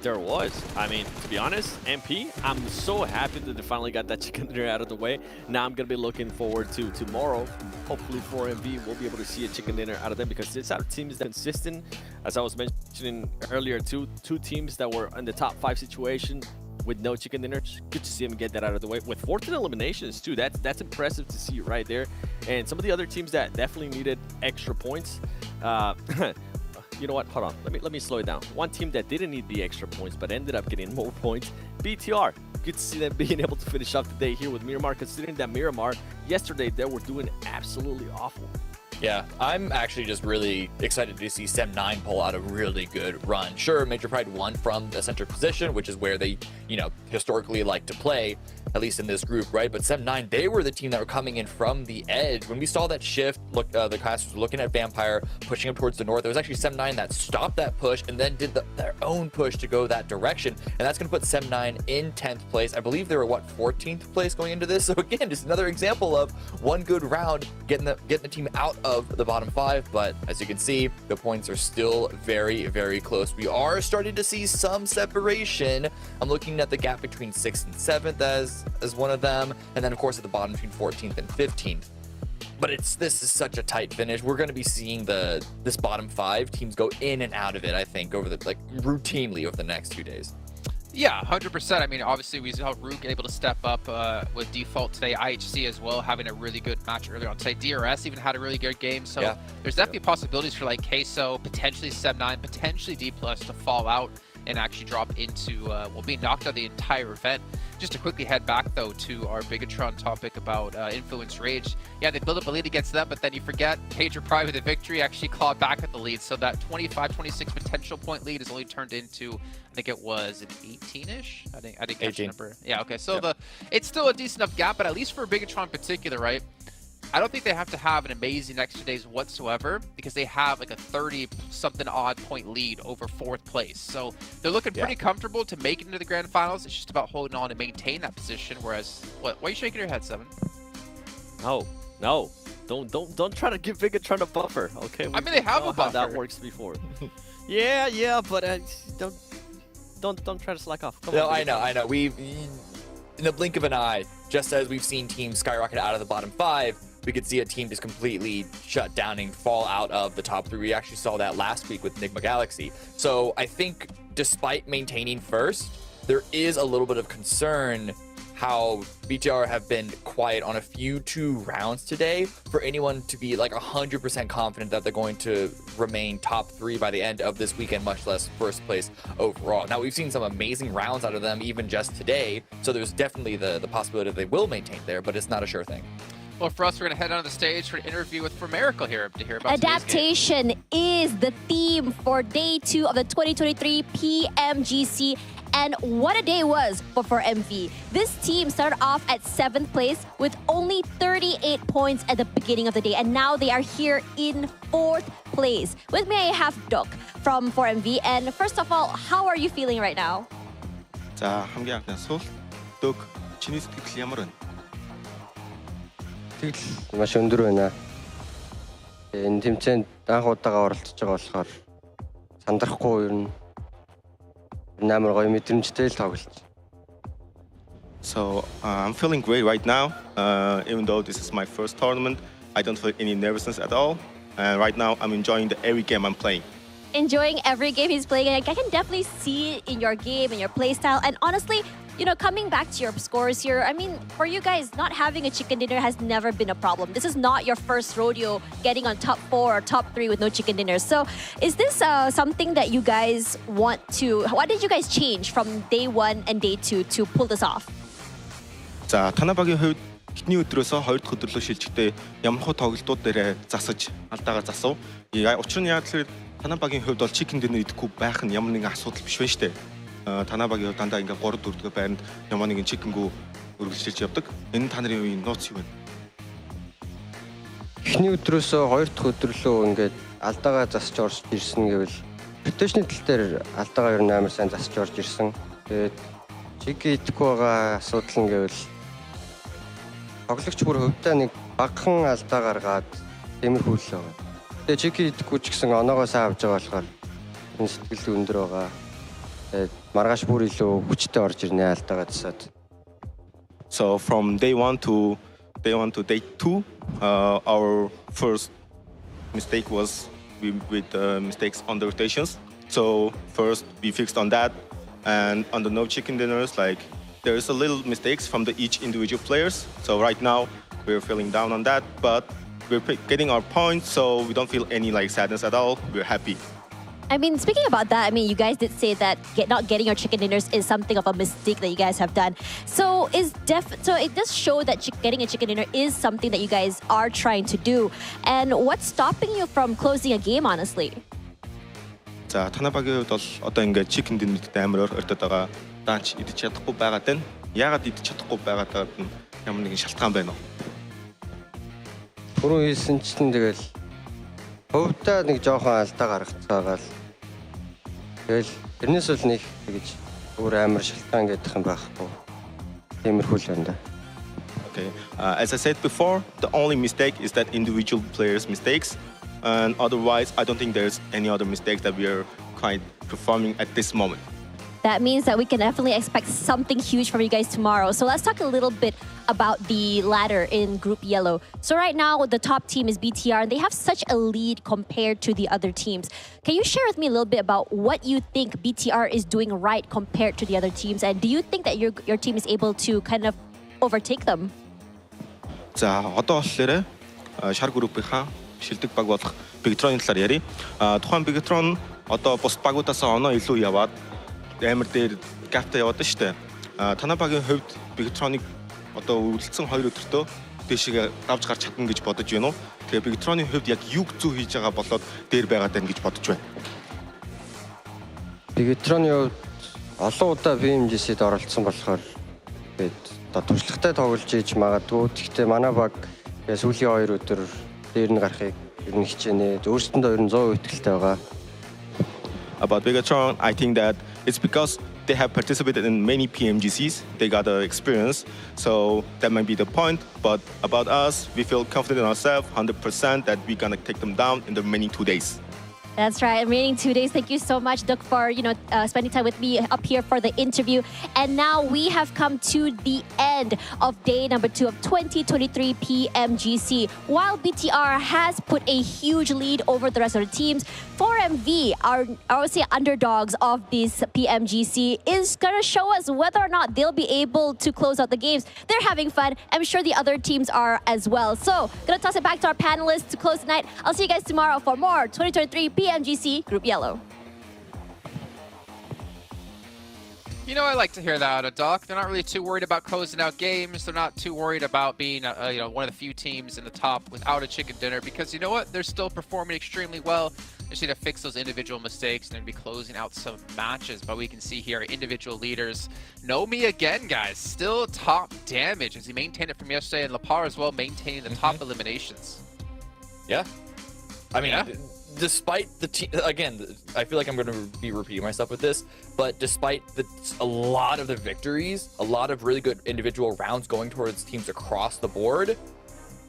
There was. I mean, to be honest, MP, I'm so happy that they finally got that chicken dinner out of the way. Now I'm going to be looking forward to tomorrow. Hopefully for MV, we'll be able to see a chicken dinner out of them because this team is consistent. As I was mentioning earlier, two teams that were in the top 5 situation with no chicken dinner. Good to see them get that out of the way. With 14 eliminations too, that's impressive to see right there. And some of the other teams that definitely needed extra points, you know what? Hold on. Let me slow it down. One team that didn't need the extra points but ended up getting more points, BTR. Good to see them being able to finish off the day here with Miramar, considering that Miramar, yesterday, they were doing absolutely awful. Yeah, I'm actually just really excited to see Sem9 pull out a really good run. Sure, Major Pride won from the center position, which is where they, historically like to play, at least in this group, right? But Sem9, they were the team that were coming in from the edge. When we saw that shift, look, the cast was looking at Vampire, pushing up towards the north. It was actually Sem9 that stopped that push and then did their own push to go that direction. And that's going to put Sem9 in 10th place. I believe they were, 14th place going into this? So again, just another example of one good round getting the team out of the bottom 5. But as you can see, the points are still very, very close. We are starting to see some separation. I'm looking at the gap between 6th and 7th as one of them, and then of course at the bottom between 14th and 15th. But this is such a tight finish. We're going to be seeing this bottom 5 teams go in and out of it, I think, over routinely over the next 2 days. Yeah, 100%. I mean, obviously we saw Rook able to step up with default today. IHC as well, having a really good match earlier on today. DRS even had a really good game. So yeah, there's definitely possibilities for Queso, potentially Sem9, potentially D+ to fall out and actually drop into, being knocked out the entire event. Just to quickly head back, though, to our Bigatron topic about Influence Rage. Yeah, they built up a lead against them, but then you forget Major Pride with a victory actually clawed back at the lead. So that 25-26 potential point lead is only turned into, I think it was an 18-ish? I didn't catch the number. Yeah, okay. So it's still a decent enough gap, but at least for Bigatron in particular, right? I don't think they have to have an amazing extra days whatsoever because they have a 30-something odd point lead over 4th place. So they're looking pretty comfortable to make it into the Grand Finals. It's just about holding on and maintain that position. Whereas, why are you shaking your head, Seven? No. Don't try to give Big trying to buffer. Okay. I mean, they have a buffer. How that works before. yeah, but don't try to slack off. Come No, on, I know. We've in the blink of an eye, just as we've seen teams skyrocket out of the bottom 5, we could see a team just completely shut down and fall out of the top 3. We actually saw that last week with Enigma Galaxy. So I think despite maintaining first, there is a little bit of concern how BTR have been quiet on a few 2 rounds today for anyone to be like 100% confident that they're going to remain top 3 by the end of this weekend, much less first place overall. Now, we've seen some amazing rounds out of them even just today, so there's definitely the possibility that they will maintain there, but it's not a sure thing. Well, for us, we're going to head onto the stage for an interview with Formerical here to hear about Adaptation is the theme for day 2 of the 2023 PMGC. And what a day it was for MV. This team started off at 7th place with only 38 points at the beginning of the day. And now they are here in 4th place. With me, I have Dok from 4MV. And first of all, how are you feeling right now? 자, 함께 그냥 소, Dok, чиний сэтгэл ямар байна? Тэгэл маш өндөр байна. Энэ тэмцээнд анх удаага оролцож байгаа болохоор сандрахгүй ер нь амар гоё мэдрэмжтэй л тоглож. So I'm feeling great right now. Even though this is my first tournament, I don't feel any nervousness at all. And right now, I'm enjoying every game I'm playing. Enjoying every game he's playing, and I can definitely see it in your game and your play style. And honestly, you know, coming back to your scores here, I mean, for you guys, not having a chicken dinner has never been a problem. This is not your first rodeo getting on top 4 or top 3 with no chicken dinners. So is this something that you guys want to... What did you guys change from day 1 and day 2 to pull this off? За, танайбагийн хувьд эхний өдрөөсөө 2 дахь өдрөлөө шилжихдээ ямархуу тоглолтууд дээр засаж алдаагаар засав. Учир нь яг тэгэхээр танайбагийн хувьд бол chicken dinner идэхгүй байх нь ямар нэгэн асуудал биш байна шүү дээ. Танайбагийн хувьд дандаа ингээ 3 4 дахь байранд ямар нэгэн chicken-гүү үргэлжлүүлж явдаг. Энэ та нарын үеийн нууц юу вэ? Эхний өдрөөсөө 2 дахь өдрөлөө ингээд алдаагаа засаж орж ирсэн гэвэл rotation тал дээр алдаагаа ер нь амар сайн засаж орж ирсэн. Тэгээд chicken идэхгүй байгаа асуудал нь гэвэл тоглогч бүр хувьдаа нэг багахан алдаа гаргаад тиймэрхүү л байгаа. Тэгээ chicken идэхгүй ч гэсэн оноогоо сайн авч байгаа болохоор энэ сэтгэл өндөр байгаа. Маргааш бүр илүү хүчтэй орж ирнэ алдаагаа засаад. So from day 1 to day 2, our first mistake was with mistakes on the rotations. So first we fixed on that, and on the no chicken dinners, like there's a little mistakes from each individual players. So right now we're feeling down on that, but we're getting our points, so we don't feel any like sadness at all. We're happy. I mean, speaking about that, I mean, you guys did say that not getting your chicken dinners is something of a mistake that you guys have done. So it does show that getting a chicken dinner is something that you guys are trying to do. And what's stopping you from closing a game, honestly? За, танайбагийн хувьд бол одоо ингээд chicken dinner-тэй амар өртөд байгаа. Даанч идэж чадахгүй байгаад байна. Яагаад идэж чадахгүй байгаад нь ямар нэгэн шалтгаан байна уу? Түрүү хэлсэн чинь тэгэл хувьдаа нэг жоохон алдаа гаргацгаагаал. Тэгэл тэрнээс бол нэг тэгэж өөр амар шалтгаан гэдэг юм байхгүй. Тиймэрхүү л байна да. Okay. As I said before, the only mistake is that individual players' mistakes. And otherwise, I don't think there's any other mistakes that we are quite performing at this moment. That means that we can definitely expect something huge from you guys tomorrow. So let's talk a little bit about the ladder in Group Yellow. So right now, the top team is BTR, and they have such a lead compared to the other teams. Can you share with me a little bit about what you think BTR is doing right compared to the other teams? And do you think that your team is able to kind of overtake them? За, одоо болохоор шар группийнхаа шилдэг баг болох Bigetron-ийн талаар ярив. Тухайн Bigetron одоо бус багуудаас оноо илүү яваад амар дээр гапта яваад байна шүү дээ. Танай багийн хувьд Bigetron-ыг одоо үлдсэн 2 өдөртөө дэшигээ давж гарч чадна гэж бодож байна уу? Тэгээ Bigetron-ийн хувьд яг юу зүг хийж байгаа болоод дээр байгаад байна гэж бодож байна. Bigetron-ийн хувьд олон удаа PMGC-д оролцсон болохоор тэгээд одоо туршлагатай тоглож иж магадгүй. Гэхдээ манай баг сүүлийн 2 өдөр дээр нь гарахыг ер нь хичээнэ. Өөрсдөндөө ер нь 100% итгэлтэй байгаа. About Bigetron, I think that it's because they have participated in many PMGCs. They got the experience, so that might be the point. But about us, we feel confident in ourselves, 100% that we're gonna take them down in the remaining 2 days. That's right. Remaining 2 days. Thank you so much, Duk, for spending time with me up here for the interview. And now we have come to the end of day number 2 of 2023 PMGC. While BTR has put a huge lead over the rest of the teams, 4MV, our obviously underdogs of this PMGC, is gonna show us whether or not they'll be able to close out the games. They're having fun. I'm sure the other teams are as well. So, gonna toss it back to our panelists to close tonight. I'll see you guys tomorrow for more 2023 PMGC Group Yellow. You know, I like to hear that out of Doc. They're not really too worried about closing out games. They're not too worried about being, one of the few teams in the top without a chicken dinner, because you know what? They're still performing extremely well. They just need to fix those individual mistakes and then be closing out some matches. But we can see here individual leaders. Nomi again, guys, still top damage as he maintained it from yesterday, and Lapar as well maintaining the top eliminations. Yeah. I mean, despite the team, again, I feel like I'm going to be repeating myself with this, but despite a lot of the victories, a lot of really good individual rounds going towards teams across the board,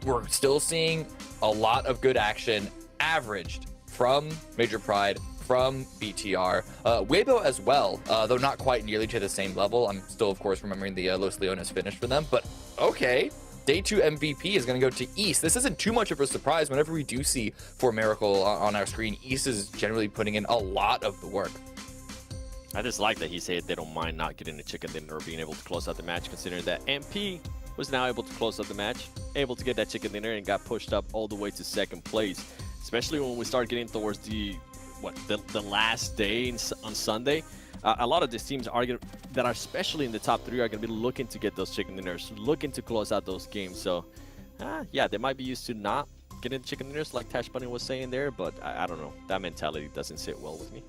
we're still seeing a lot of good action averaged from Major Pride, from BTR, Weibo as well, though not quite nearly to the same level. I'm still, of course, remembering the Los Leones finish for them, but okay. Day 2 MVP is going to go to East. This isn't too much of a surprise. Whenever we do see For Miracle on our screen, East is generally putting in a lot of the work. I just like that he said they don't mind not getting the chicken dinner or being able to close out the match, considering that MP was now able to close out the match, able to get that chicken dinner, and got pushed up all the way to 2nd place. Especially when we start getting towards the last day on Sunday. A lot of these teams that are especially in the top 3 are going to be looking to get those chicken dinners, looking to close out those games. So, yeah, they might be used to not getting chicken dinners like Tash Bunny was saying there, but I don't know. That mentality doesn't sit well with me.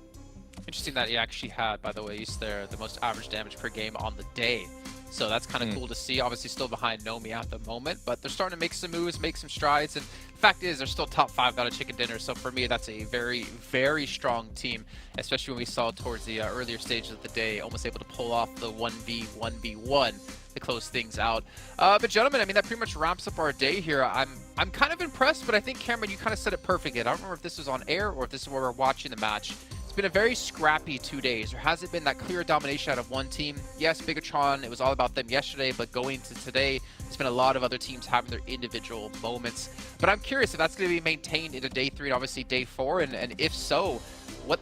Interesting that he actually had, by the way, East there, the most average damage per game on the day. So that's kind of cool to see. Obviously still behind Nomi at the moment, but they're starting to make some moves, make some strides. And the fact is, they're still top 5 without a chicken dinner. So for me, that's a very, very strong team, especially when we saw towards the earlier stages of the day, almost able to pull off the 1v1v1 to close things out. But gentlemen, I mean, that pretty much wraps up our day here. I'm kind of impressed, but I think, Cameron, you kind of said it perfectly. I don't remember if this was on air or if this is where we're watching the match. It's been a very scrappy 2 days. There hasn't been that clear domination out of one team. Yes, Bigatron, it was all about them yesterday, but going to today, there's been a lot of other teams having their individual moments. But I'm curious if that's going to be maintained into day 3 and obviously day 4, and if so,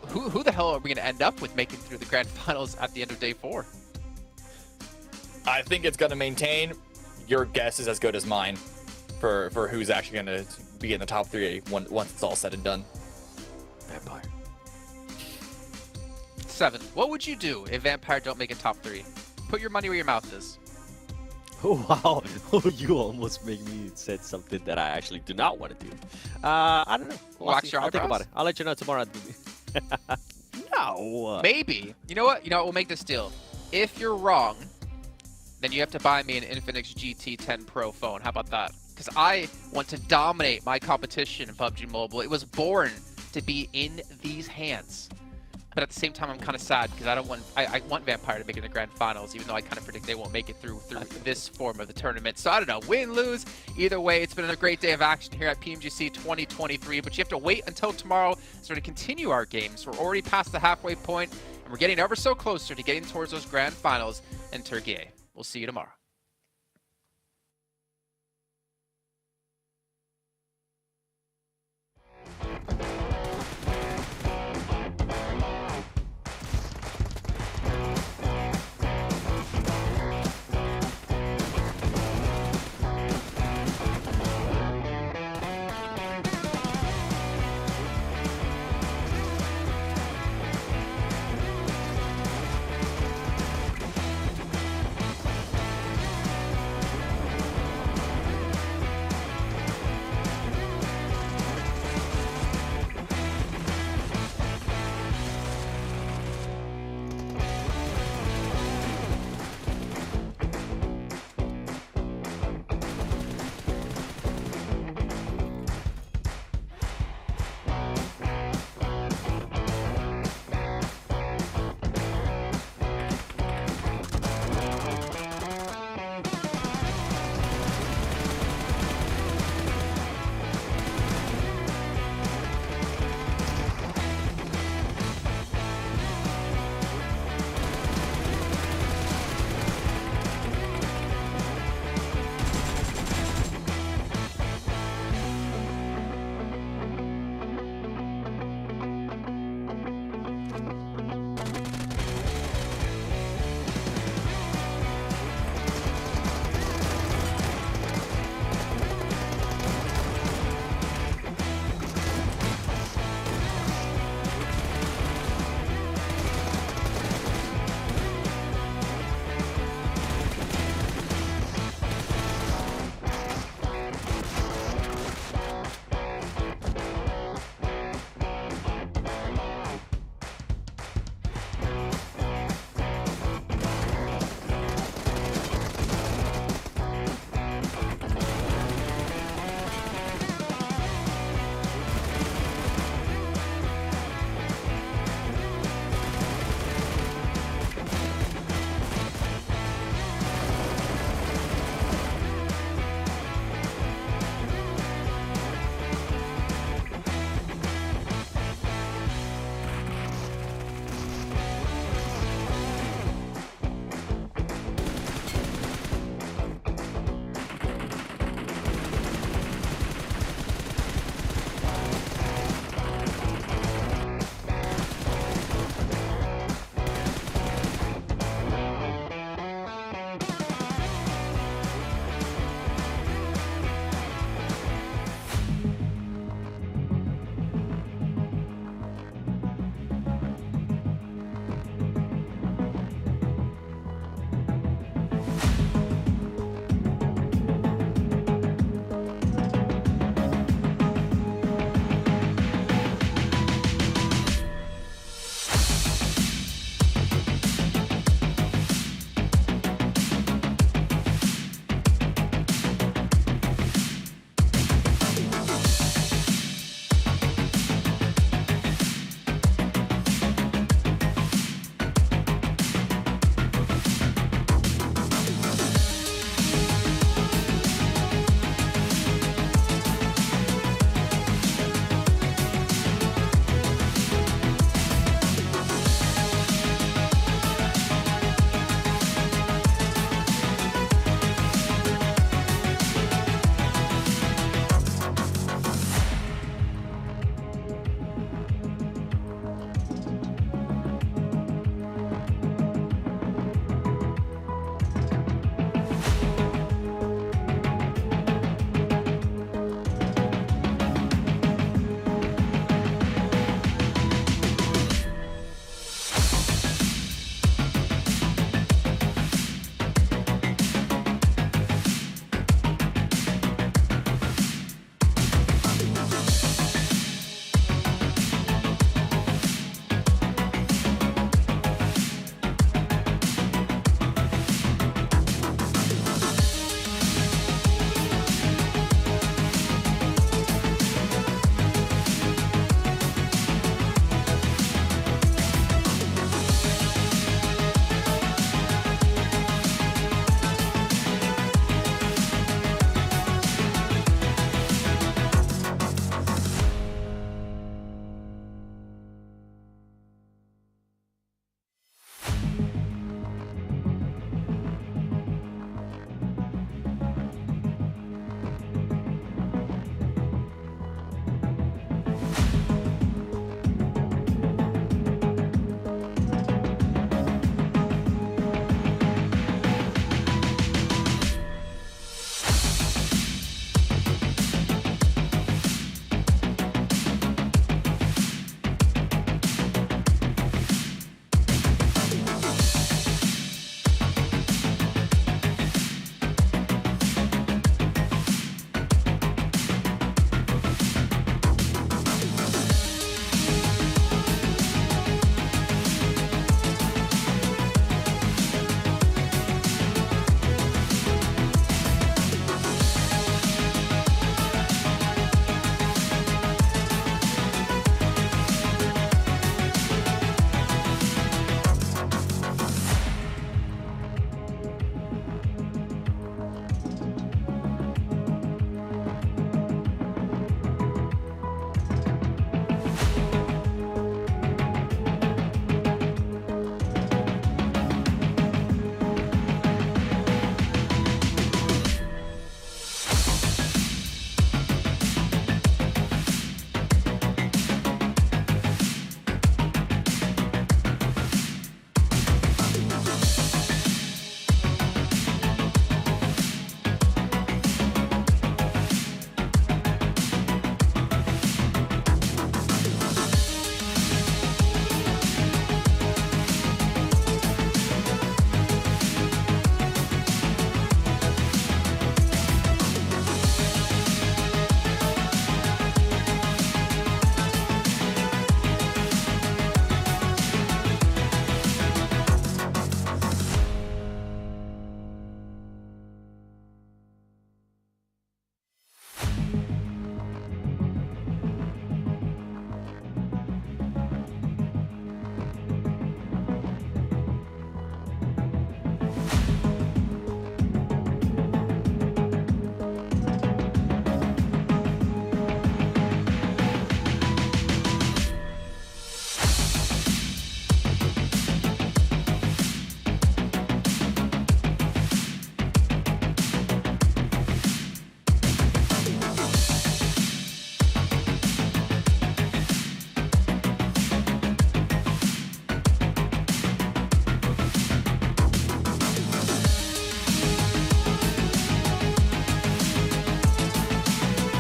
who the hell are we going to end up with making through the Grand Finals at the end of day 4? I think it's going to maintain. Your guess is as good as mine for who's actually going to be in the top 3 once it's all said and done. Vampire. 7. What would you do if Vampire don't make it top 3? Put your money where your mouth is. Oh, wow. You almost made me say something that I actually do not want to do. I don't know. Wax your I'll think eyebrows? about it. I'll let you know tomorrow. No. Maybe. You know what? We'll make this deal. If you're wrong, then you have to buy me an Infinix GT10 Pro phone. How about that? Because I want to dominate my competition in PUBG Mobile. It was born to be in these hands. But at the same time, I'm kind of sad because I want Vampire to make it in the Grand Finals, even though I kind of predict they won't make it through this form of the tournament. So I don't know, win, lose, either way, it's been a great day of action here at PMGC 2023. But you have to wait until tomorrow to continue our games. We're already past the halfway point, and we're getting ever so closer to getting towards those Grand Finals in Turkey. We'll see you tomorrow.